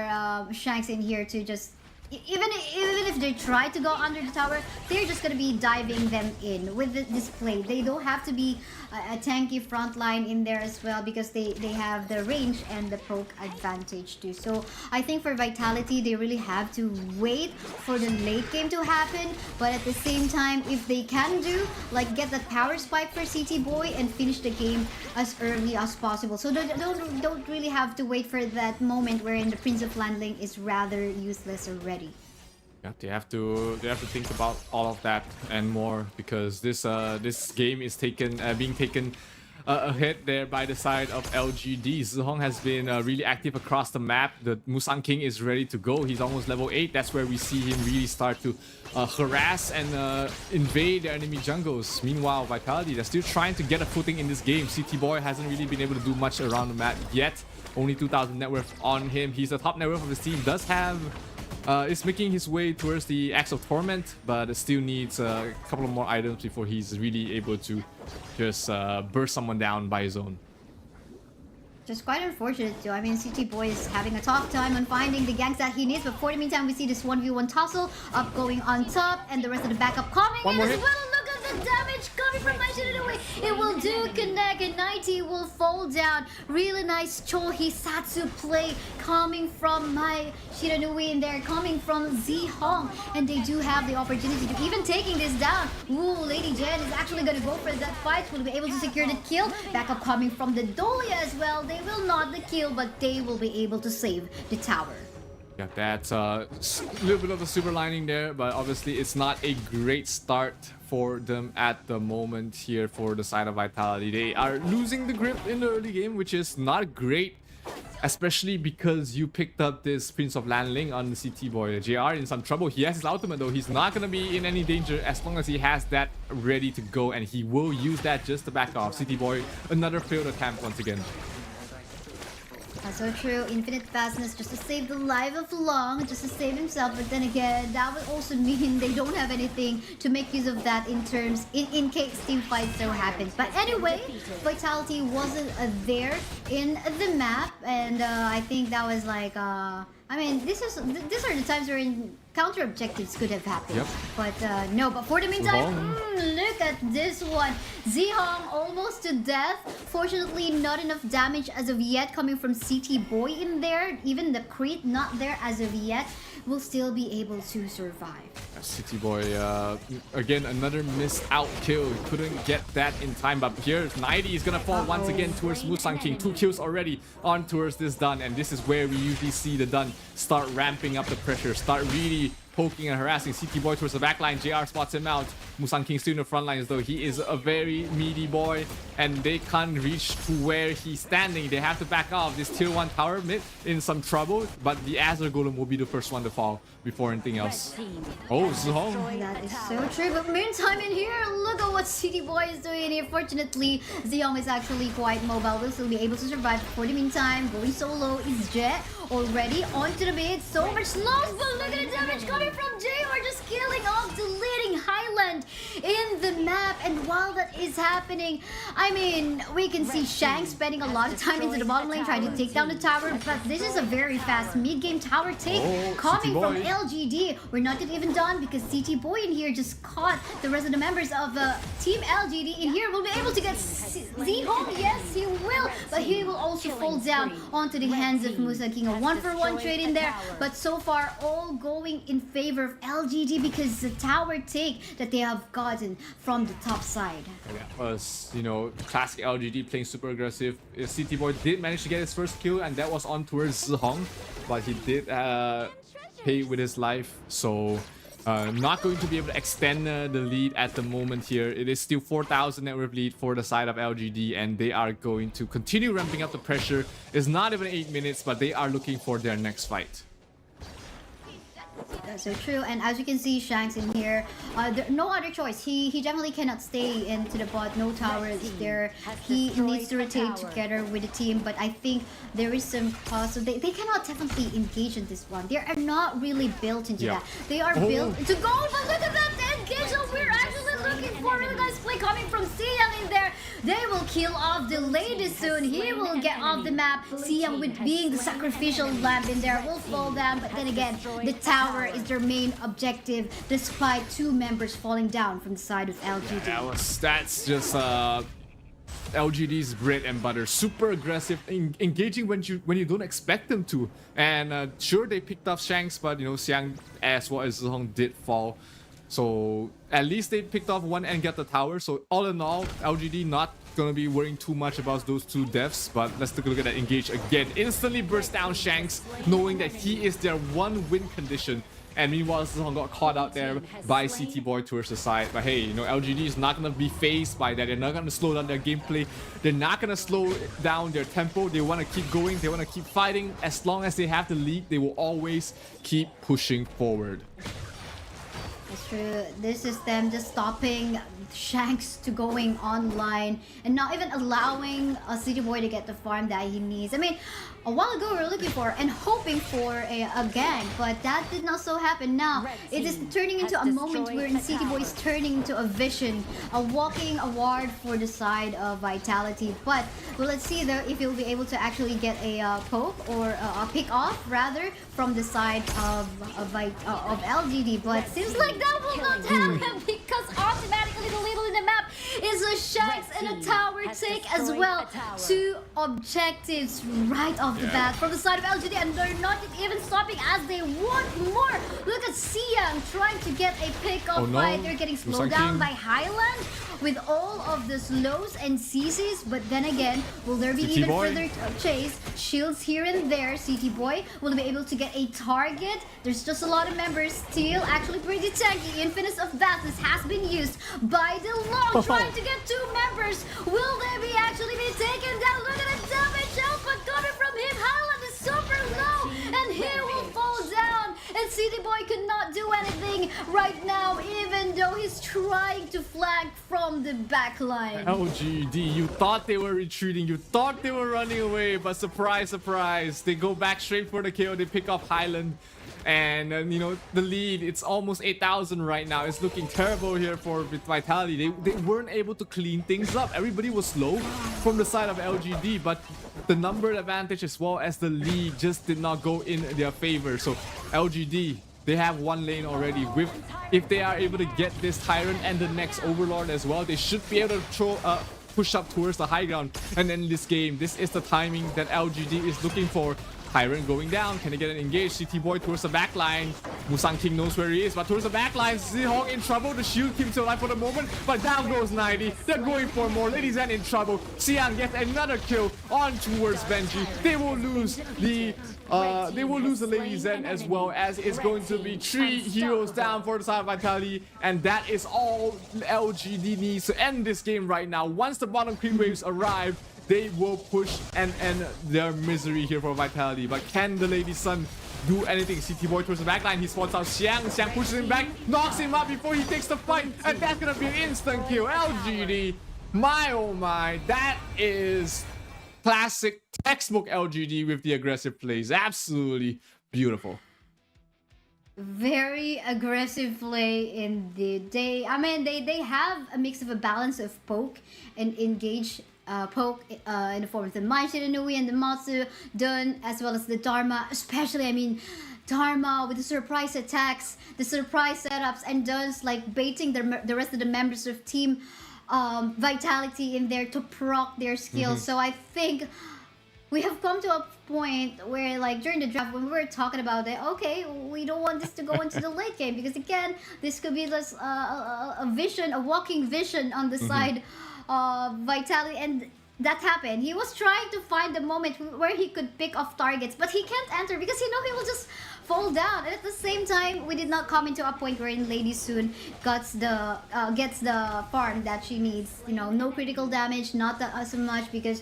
S4: Shanks in here to just... Even if they try to go under the tower, they're just going to be diving them in with this play. They don't have to be a tanky front line in there as well, because they have the range and the poke advantage too. So I think for Vitality, they really have to wait for the late game to happen. But at the same time, if they can do, like, get that power spike for CT Boy and finish the game as early as possible. So don't really have to wait for that moment wherein the Prince of Landling is rather useless already.
S14: Yeah, they have to think about all of that and more, because this game is being taken ahead there by the side of LGD. Zihong has been really active across the map. The Musang King is ready to go. He's almost level 8. That's where we see him really start to harass and invade the enemy jungles. Meanwhile, Vitality, they're still trying to get a footing in this game. CT Boy hasn't really been able to do much around the map yet. Only 2,000 net worth on him. He's the top net worth of his team. Does have... is making his way towards the Axe of Torment, but still needs a couple of more items before he's really able to just burst someone down by his own.
S4: Just quite unfortunate too. I mean, CT Boy is having a tough time on finding the ganks that he needs, but for the meantime, we see this 1v1 tussle up going on top, and the rest of the backup coming in as well. Look at the damage coming from Mai Shiranui. It will do connect, and 90 will fall down. Really nice Chohi Satsu play coming from Mai Shiranui in there, coming from Zihong, and they do have the opportunity to even taking this down. Ooh, Lady Jen is actually going to go for that fight. Will be able to secure the kill. Backup coming from the Dolia as well. They will not the kill, but they will be able to save the tower.
S14: Yeah, that's a little bit of a silver lining there, but obviously it's not a great start for them at the moment here for the side of Vitality. They are losing the grip in the early game, which is not great, especially because you picked up this Prince of Landling on the CT Boy. JR in some trouble. He has his ultimate though. He's not going to be in any danger as long as he has that ready to go, and he will use that just to back off. CT Boy, another failed attempt once again.
S4: That's so true. Infinite fastness just to save the life of Long, just to save himself. But then again, that would also mean they don't have anything to make use of that in case team fight so happens. But anyway, Vitality wasn't there in the map, and I think that was like I mean, these are the times where counter objectives could have happened.
S14: Yep.
S4: But no, but for the meantime, look at this one. Zihong almost to death. Fortunately, not enough damage as of yet coming from CT Boy in there. Even the crit not there as of yet. Will still be able to survive.
S14: City Boy, again, another missed out kill. He couldn't get that in time, but here 90 is gonna fall once again towards Musang King. 2 kills already on towards this Dun, and this is where we usually see the Dun start ramping up the pressure, start really poking and harassing CT Boy towards the backline. JR spots him out. Musang King still in the front lines though. He is a very meaty boy and they can't reach to where he's standing. They have to back off. This tier 1 tower mid in some trouble, but the Azure Golem will be the first one to fall before anything else. Oh, Zihong.
S4: That is so true. But meantime in here, look at what CT Boy is doing here. Fortunately, Zihong is actually quite mobile. Will still be able to survive. For the meantime, going solo is Jet already onto the mid. So much loss, but look at the damage coming from JR, just killing off the leading Highland in the map. And while that is happening, I mean, we can see Shang spending a lot of time into the bottom lane trying to take down the tower, but this is a very fast mid-game tower take coming from LGD. We're not yet even done because CT Boy in here just caught the rest of the members of Team LGD in here. Will be able to get Zihong, yes he will, but he will also fall down onto the hands of Musang King. A 1-for-1 trade in there, but so far all going in favor of LGD because the tower take that they have gotten from the top side.
S14: That was, you know, classic LGD playing super aggressive. CT Boy did manage to get his first kill and that was on towards Zihong, but he did pay with his life, so not going to be able to extend the lead at the moment here. It is still 4,000 net worth lead for the side of LGD and they are going to continue ramping up the pressure. It's not even 8 minutes, but they are looking for their next fight.
S4: That's so true, and as you can see, Shanks in here, no other choice. He definitely cannot stay into the bot. No towers there. He needs to rotate together with the team, but I think there is some cost. So they cannot definitely engage in this one. They are not really built into that. They are built to go, but look at that engage that we're actually looking for. Really nice play coming from Siam in there. They will kill off the lady soon. He will get off the map. Siam, with being the sacrificial lamb in there, will fall down, but then again, the tower is their main objective despite 2 members falling down from the side of LGD.
S14: Yeah, that's just LGD's bread and butter. Super aggressive, engaging when you don't expect them to. And sure, they picked up Shanks, but you know, Xiang as well as Zihong did fall. So at least they picked off one and got the tower. So all in all, LGD not gonna be worrying too much about those 2 deaths. But let's take a look at that engage again. Instantly burst down Shanks, knowing that he is their 1-win condition. And meanwhile, Zihong got caught out there by CT Boy towards the side. But hey, you know, LGD is not gonna be phased by that. They're not gonna slow down their gameplay. They're not gonna slow down their tempo. They wanna keep going. They wanna keep fighting. As long as they have the lead, they will always keep pushing forward.
S4: That's true. This is them just stopping Shanks to going online and not even allowing a City Boy to get the farm that he needs. I mean, a while ago we were looking for and hoping for a gang, but that did not so happen. Now it is turning into a moment where City Boy is turning into a vision, a walking award for the side of Vitality. But well, let's see though if he'll be able to actually get a poke or a pick off rather from the side of LGD. But seems like that will not happen because automatically the leader in the map is a Shanks and a tower take as well. 2 objectives right off the bat from the side of LGD, and they're not even stopping as they want more. Look at Siam trying to get a pick-off fight. They're getting slowed down by Highland with all of the slows and CCs, but then again, will there be even further chase? Shields here and there. CT Boy will be able to get a target. There's just a lot of members still actually pretty tanky. Infinite of Vastness has been used by the Long, trying to get 2 members. Will they be actually be taken down? Look at the damage output coming from him. Highland is super low and he will fall down, and CT Boy could not do anything right now, even though he's trying to flank from the back line.
S14: LGD, you thought they were retreating, you thought they were running away, but surprise, surprise, they go back straight for the KO. They pick off Highland, and you know, the lead, it's almost 8,000 right now. It's looking terrible here for Vitality. They weren't able to clean things up. Everybody was slow from the side of LGD, but the number advantage as well as the lead just did not go in their favor. So LGD, they have one lane already. If they are able to get this Tyrant and the next Overlord as well, they should be able to push up towards the high ground and end this game. This is the timing that LGD is looking for. Tyrant going down. Can they get an engage? CT Boy towards the back line. Musang King knows where he is, but towards the back line, HoK in trouble. The shield keeps alive for the moment, but down goes 90. They're going for more. Lady Zen in trouble. Xiang gets another kill on towards Benji. They will lose the Lady Zen as well, as it's going to be 3 heroes down for the side of Vitality, and that is all LGD needs to end this game right now. Once the bottom creep waves arrive, they will push and end their misery here for Vitality. But can the Lady Sun do anything? CT Boy towards the backline. He spots out Xiang. Xiang pushes him back, knocks him out before he takes the fight, and that's gonna be an instant kill. LGD, my oh my, that is classic textbook LGD with the aggressive plays. Absolutely beautiful.
S4: Very aggressive play in the day. I mean, they have a mix of a balance of poke and engage. Poke in the form of the Mai Shiranui and the Matsu Dun, as well as the Dharma, especially, I mean, Dharma with the surprise attacks, the surprise setups, and Dun's like baiting the rest of the members of Team Vitality in there to proc their skills. So I think we have come to a point where, like, during the draft, when we were talking about it, okay, we don't want this to go into the late game, because again, this could be this a vision, a walking vision on the side Vitality, and that happened. He was trying to find the moment where he could pick off targets, but he can't enter because he will just fall down. And at the same time, we did not come into a point wherein Lady Soon gets the farm that she needs. You know, no critical damage, not that so much, because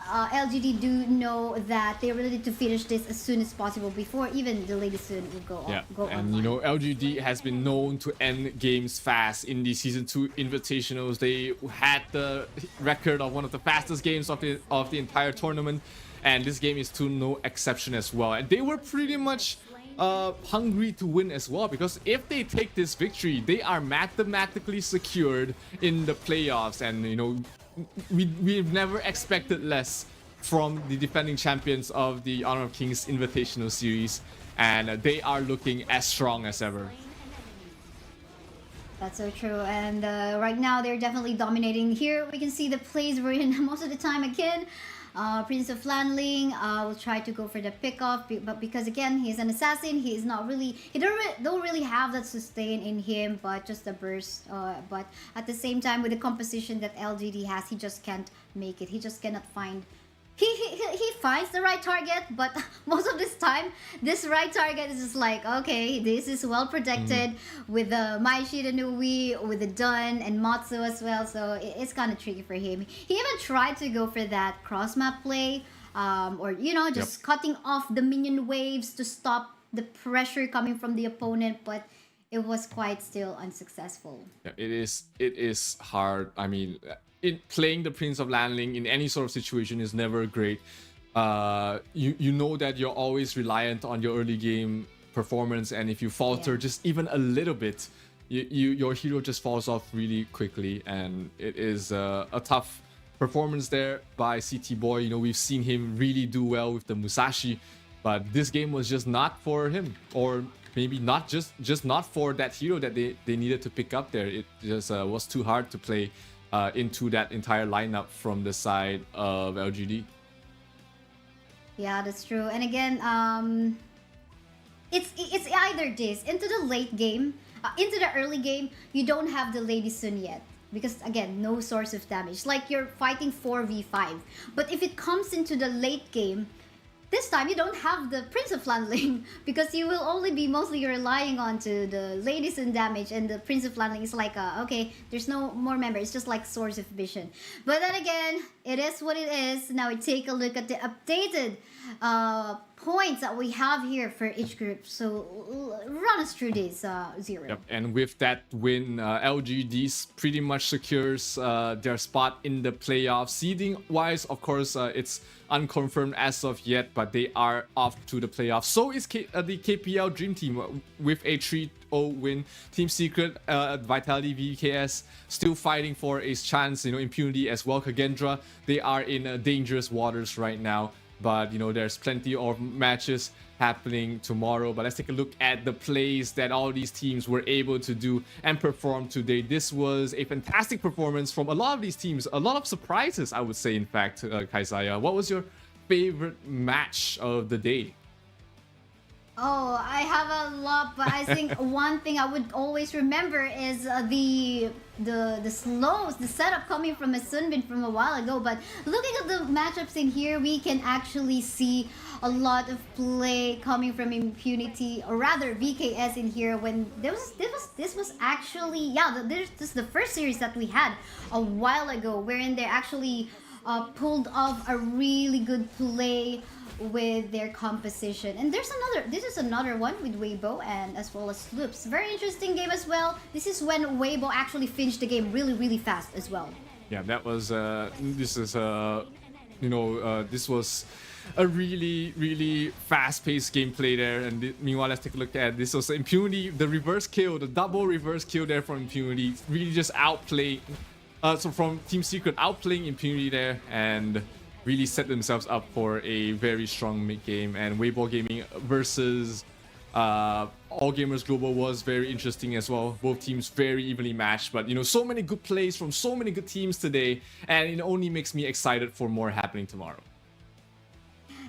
S4: LGD do know that they really need to finish this as soon as possible before even the Lady Soon will go on.
S14: And you know, LGD has been known to end games fast in the Season 2 Invitationals. They had the record of one of the fastest games of the entire tournament, and this game is to no exception as well. And they were pretty much hungry to win as well, because if they take this victory, they are mathematically secured in the playoffs. And you know, we've never expected less from the defending champions of the Honor of Kings Invitational Series, and they are looking as strong as ever.
S4: That's so true, and right now they're definitely dominating. Here we can see the plays we're in most of the time again. Prince of Lanling will try to go for the pickoff, but because again he's an assassin, he don't really have that sustain in him, but just a burst. But at the same time, with the composition that LGD has, he just can't make it. He just cannot find. He finds the right target, but most of this time, this right target is just like, okay, this is well protected with the Mai Shiranui, with the Dun and Matsu as well, so it's kind of tricky for him. He even tried to go for that cross map play, or you know, just cutting off the minion waves to stop the pressure coming from the opponent, but it was quite still unsuccessful.
S14: Yeah, it is hard. I mean, playing the Prince of Lanling in any sort of situation is never great. You know that you're always reliant on your early game performance, and if you falter just even a little bit, your hero just falls off really quickly, and it is a tough performance there by CT Boy. You know, we've seen him really do well with the Musashi, but this game was just not for him, or maybe not just not for that hero that they needed to pick up there. It just was too hard to play into that entire lineup from the side of LGD.
S4: Yeah, that's true. And again, it's either this into the late game, into the early game, you don't have the Lady Sun yet, because again, no source of damage. Like you're fighting 4v5. But if it comes into the late game, this time you don't have the Prince of Lanling, because you will only be mostly relying on to the Lady Sun damage, and the Prince of Lanling is like, okay, there's no more member, it's just like source of vision. But then again, it is what it is. Now we take a look at the updated points that we have here for each group. So run us through this, Zero.
S14: Yep. And with that win, LGD pretty much secures their spot in the playoffs. Seeding wise, of course, it's unconfirmed as of yet, but they are off to the playoffs. So is the KPL Dream Team with a 3-0 win. Team Secret, Vitality, VKS still fighting for a chance. Impunity as well. Kagendra, they are in dangerous waters right now. But there's plenty of matches happening tomorrow. But let's take a look at the plays that all these teams were able to do and perform today. This was a fantastic performance from a lot of these teams. A lot of surprises, I would say, in fact, Kaisaya. What was your favorite match of the day?
S4: Oh, I have a lot, but I think one thing I would always remember is the slows, the setup coming from a Sunbin from a while ago. But looking at the matchups in here, we can actually see a lot of play coming from Impunity, or rather VKS in here. When this was actually this is the first series that we had a while ago, wherein they actually pulled off a really good play with their composition. And this is another one with Weibo and as well as Loops. Very interesting game as well. This is when Weibo actually finished the game really fast as well.
S14: Yeah, that was this was a really fast-paced gameplay there. And meanwhile, let's take a look at this. Was Impunity, the reverse kill, the double reverse kill there from Impunity, really just outplaying so from Team Secret outplaying Impunity there, and really set themselves up for a very strong mid-game. And Weibo Gaming versus All Gamers Global was very interesting as well. Both teams very evenly matched, but so many good plays from so many good teams today, and it only makes me excited for more happening tomorrow.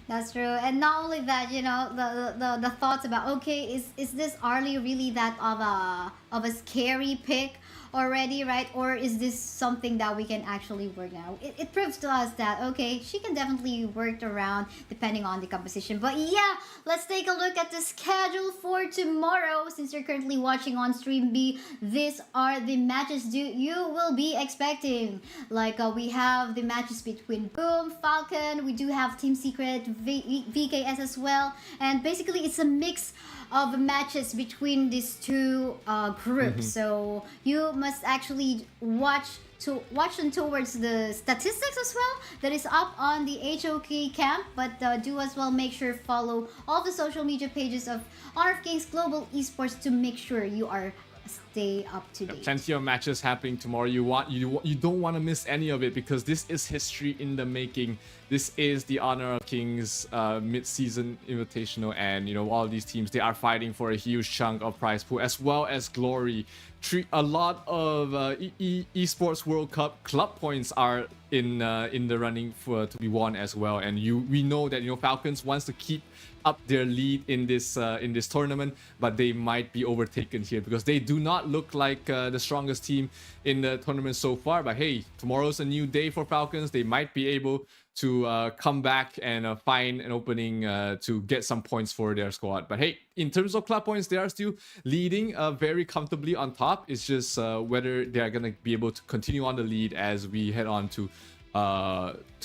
S4: That's true. And not only that, the thoughts about, okay, is this Arlie really that of a scary pick already, right? Or is this something that we can actually work now? It proves to us that, okay, she can definitely work around depending on the composition. But yeah, let's take a look at the schedule for tomorrow. Since you're currently watching on Stream B, these are the matches you will be expecting. Like we have the matches between Boom, Falcon, we do have Team Secret, VKS as well. And basically it's a mix of matches between these two groups. So you must actually watch on towards the statistics as well that is up on the HoK camp, but do as well make sure follow all the social media pages of Honor of Kings Global Esports to make sure you are stay up to date.
S14: Plenty of matches happening tomorrow. You don't want to miss any of it, because this is history in the making. This is the Honor of Kings mid-season invitational, and all these teams, they are fighting for a huge chunk of prize pool as well as glory. A lot of esports World Cup club points are in the running to be won as well, and we know that Falcons wants to keep up their lead in this tournament, but they might be overtaken here because they do not look like the strongest team in the tournament so far. But hey, tomorrow's a new day for Falcons. They might be able to come back and find an opening to get some points for their squad. But hey, in terms of club points, they are still leading very comfortably on top. It's just whether they're gonna be able to continue on the lead as we head on to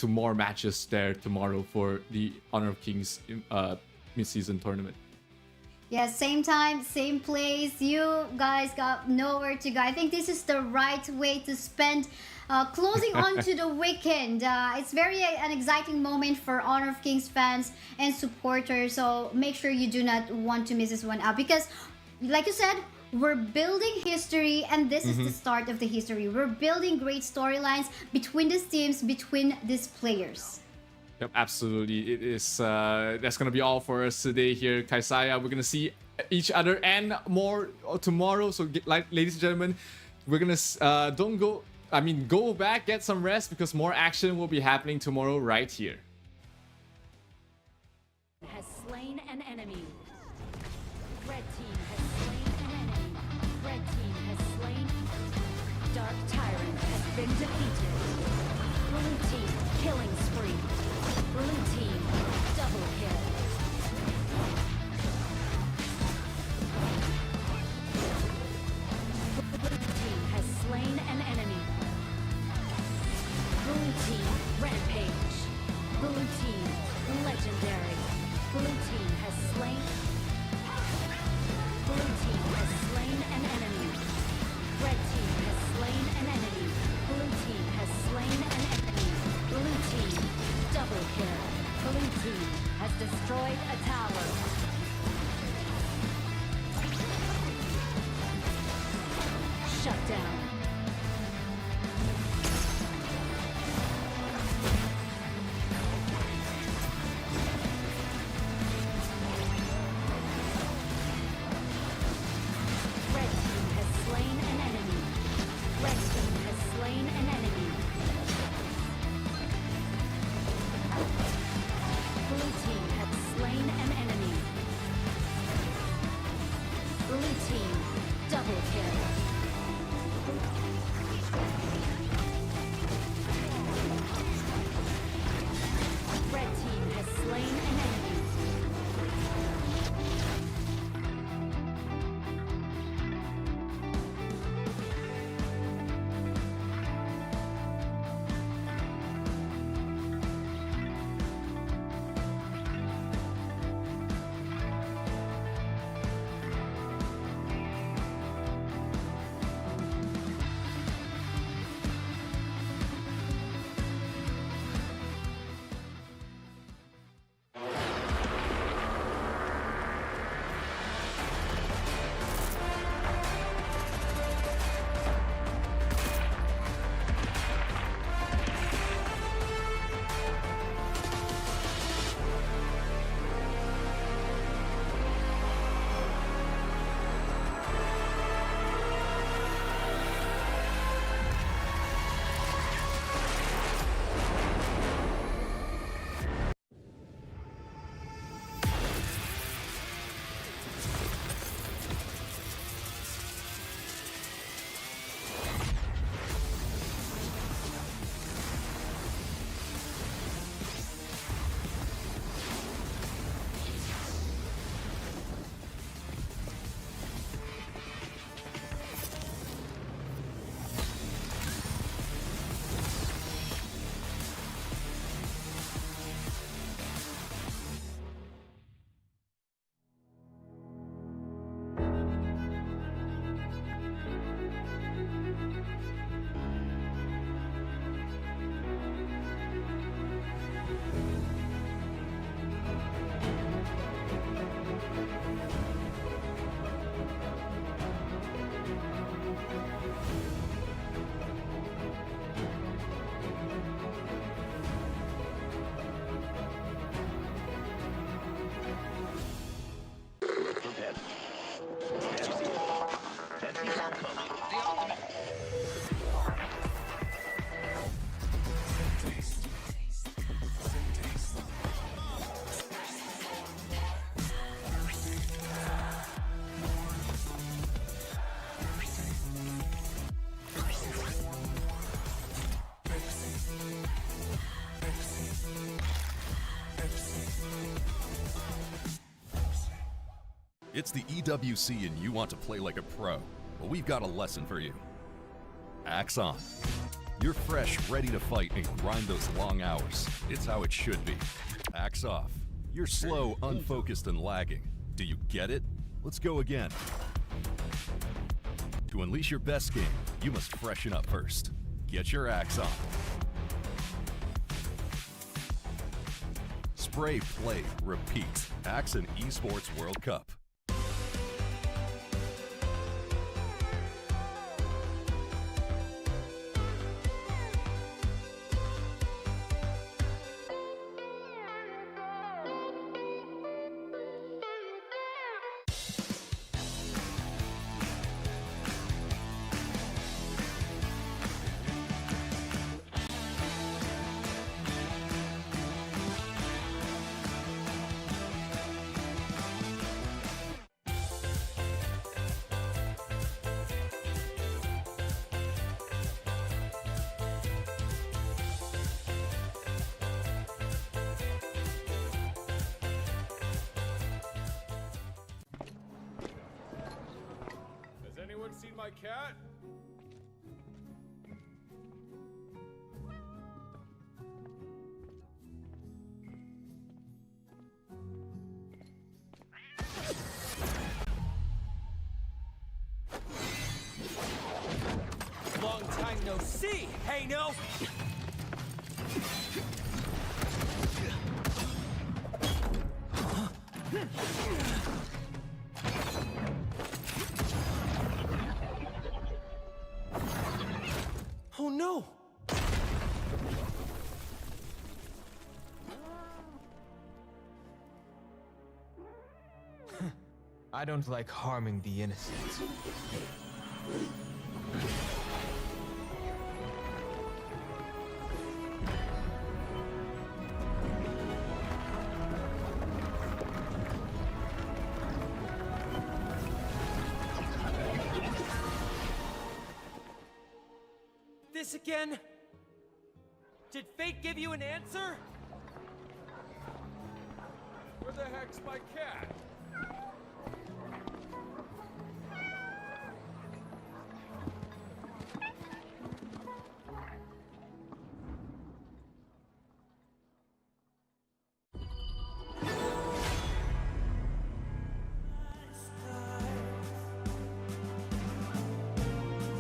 S14: more matches there tomorrow for the Honor of Kings mid-season tournament.
S4: Yeah, same time, same place. You guys got nowhere to go. I think this is the right way to spend closing on to the weekend. It's an exciting moment for Honor of Kings fans and supporters. So make sure you do not want to miss this one out, because like you said, we're building history, and this is the start of the history. We're building great storylines between these teams, between these players.
S14: Yep, absolutely. It is. That's gonna be all for us today here, Kaisaya. We're gonna see each other and more tomorrow. So, ladies and gentlemen, we're gonna go back, get some rest, because more action will be happening tomorrow right here.
S20: Has slain an enemy. Red team has slain an enemy. Red team has slain. Dark Tyrant has been defeated. Blue team killing spree. Blue team double kill. Blue team has slain an enemy. Blue team rampage. Blue team legendary. Blue team Triple kill. Red team has slain an enemy.
S21: It's the EWC and you want to play like a pro. Well, we've got a lesson for you. Axe on. You're fresh, ready to fight and grind those long hours. It's how it should be. Axe off. You're slow, unfocused, and lagging. Do you get it? Let's go again. To unleash your best game, you must freshen up first. Get your axe on. Spray, play, repeat. Axe and Esports World Cup.
S12: Seen my cat?
S13: Long time no see, hey no! Oh no!
S22: I don't like harming the innocent.
S13: This again? Did fate give you an answer?
S12: Where the heck's my cat?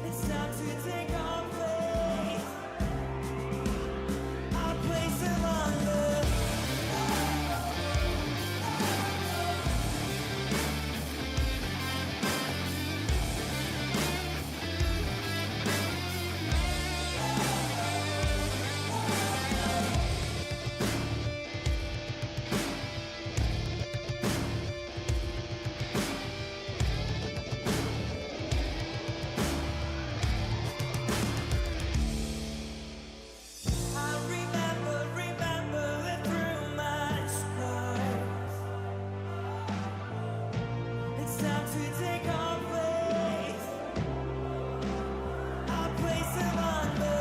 S1: It's time to take our place. Our place among the I remember it through my scars. It's time to take our place among the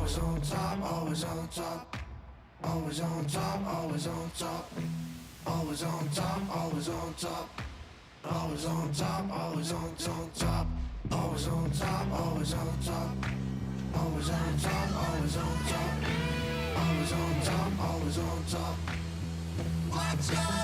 S1: always on top, always on top, always on top, always on top, always on top, always on top, always on top, always on top, always on top, always on top, always on top, always on top, always on top, always on top. Watch out!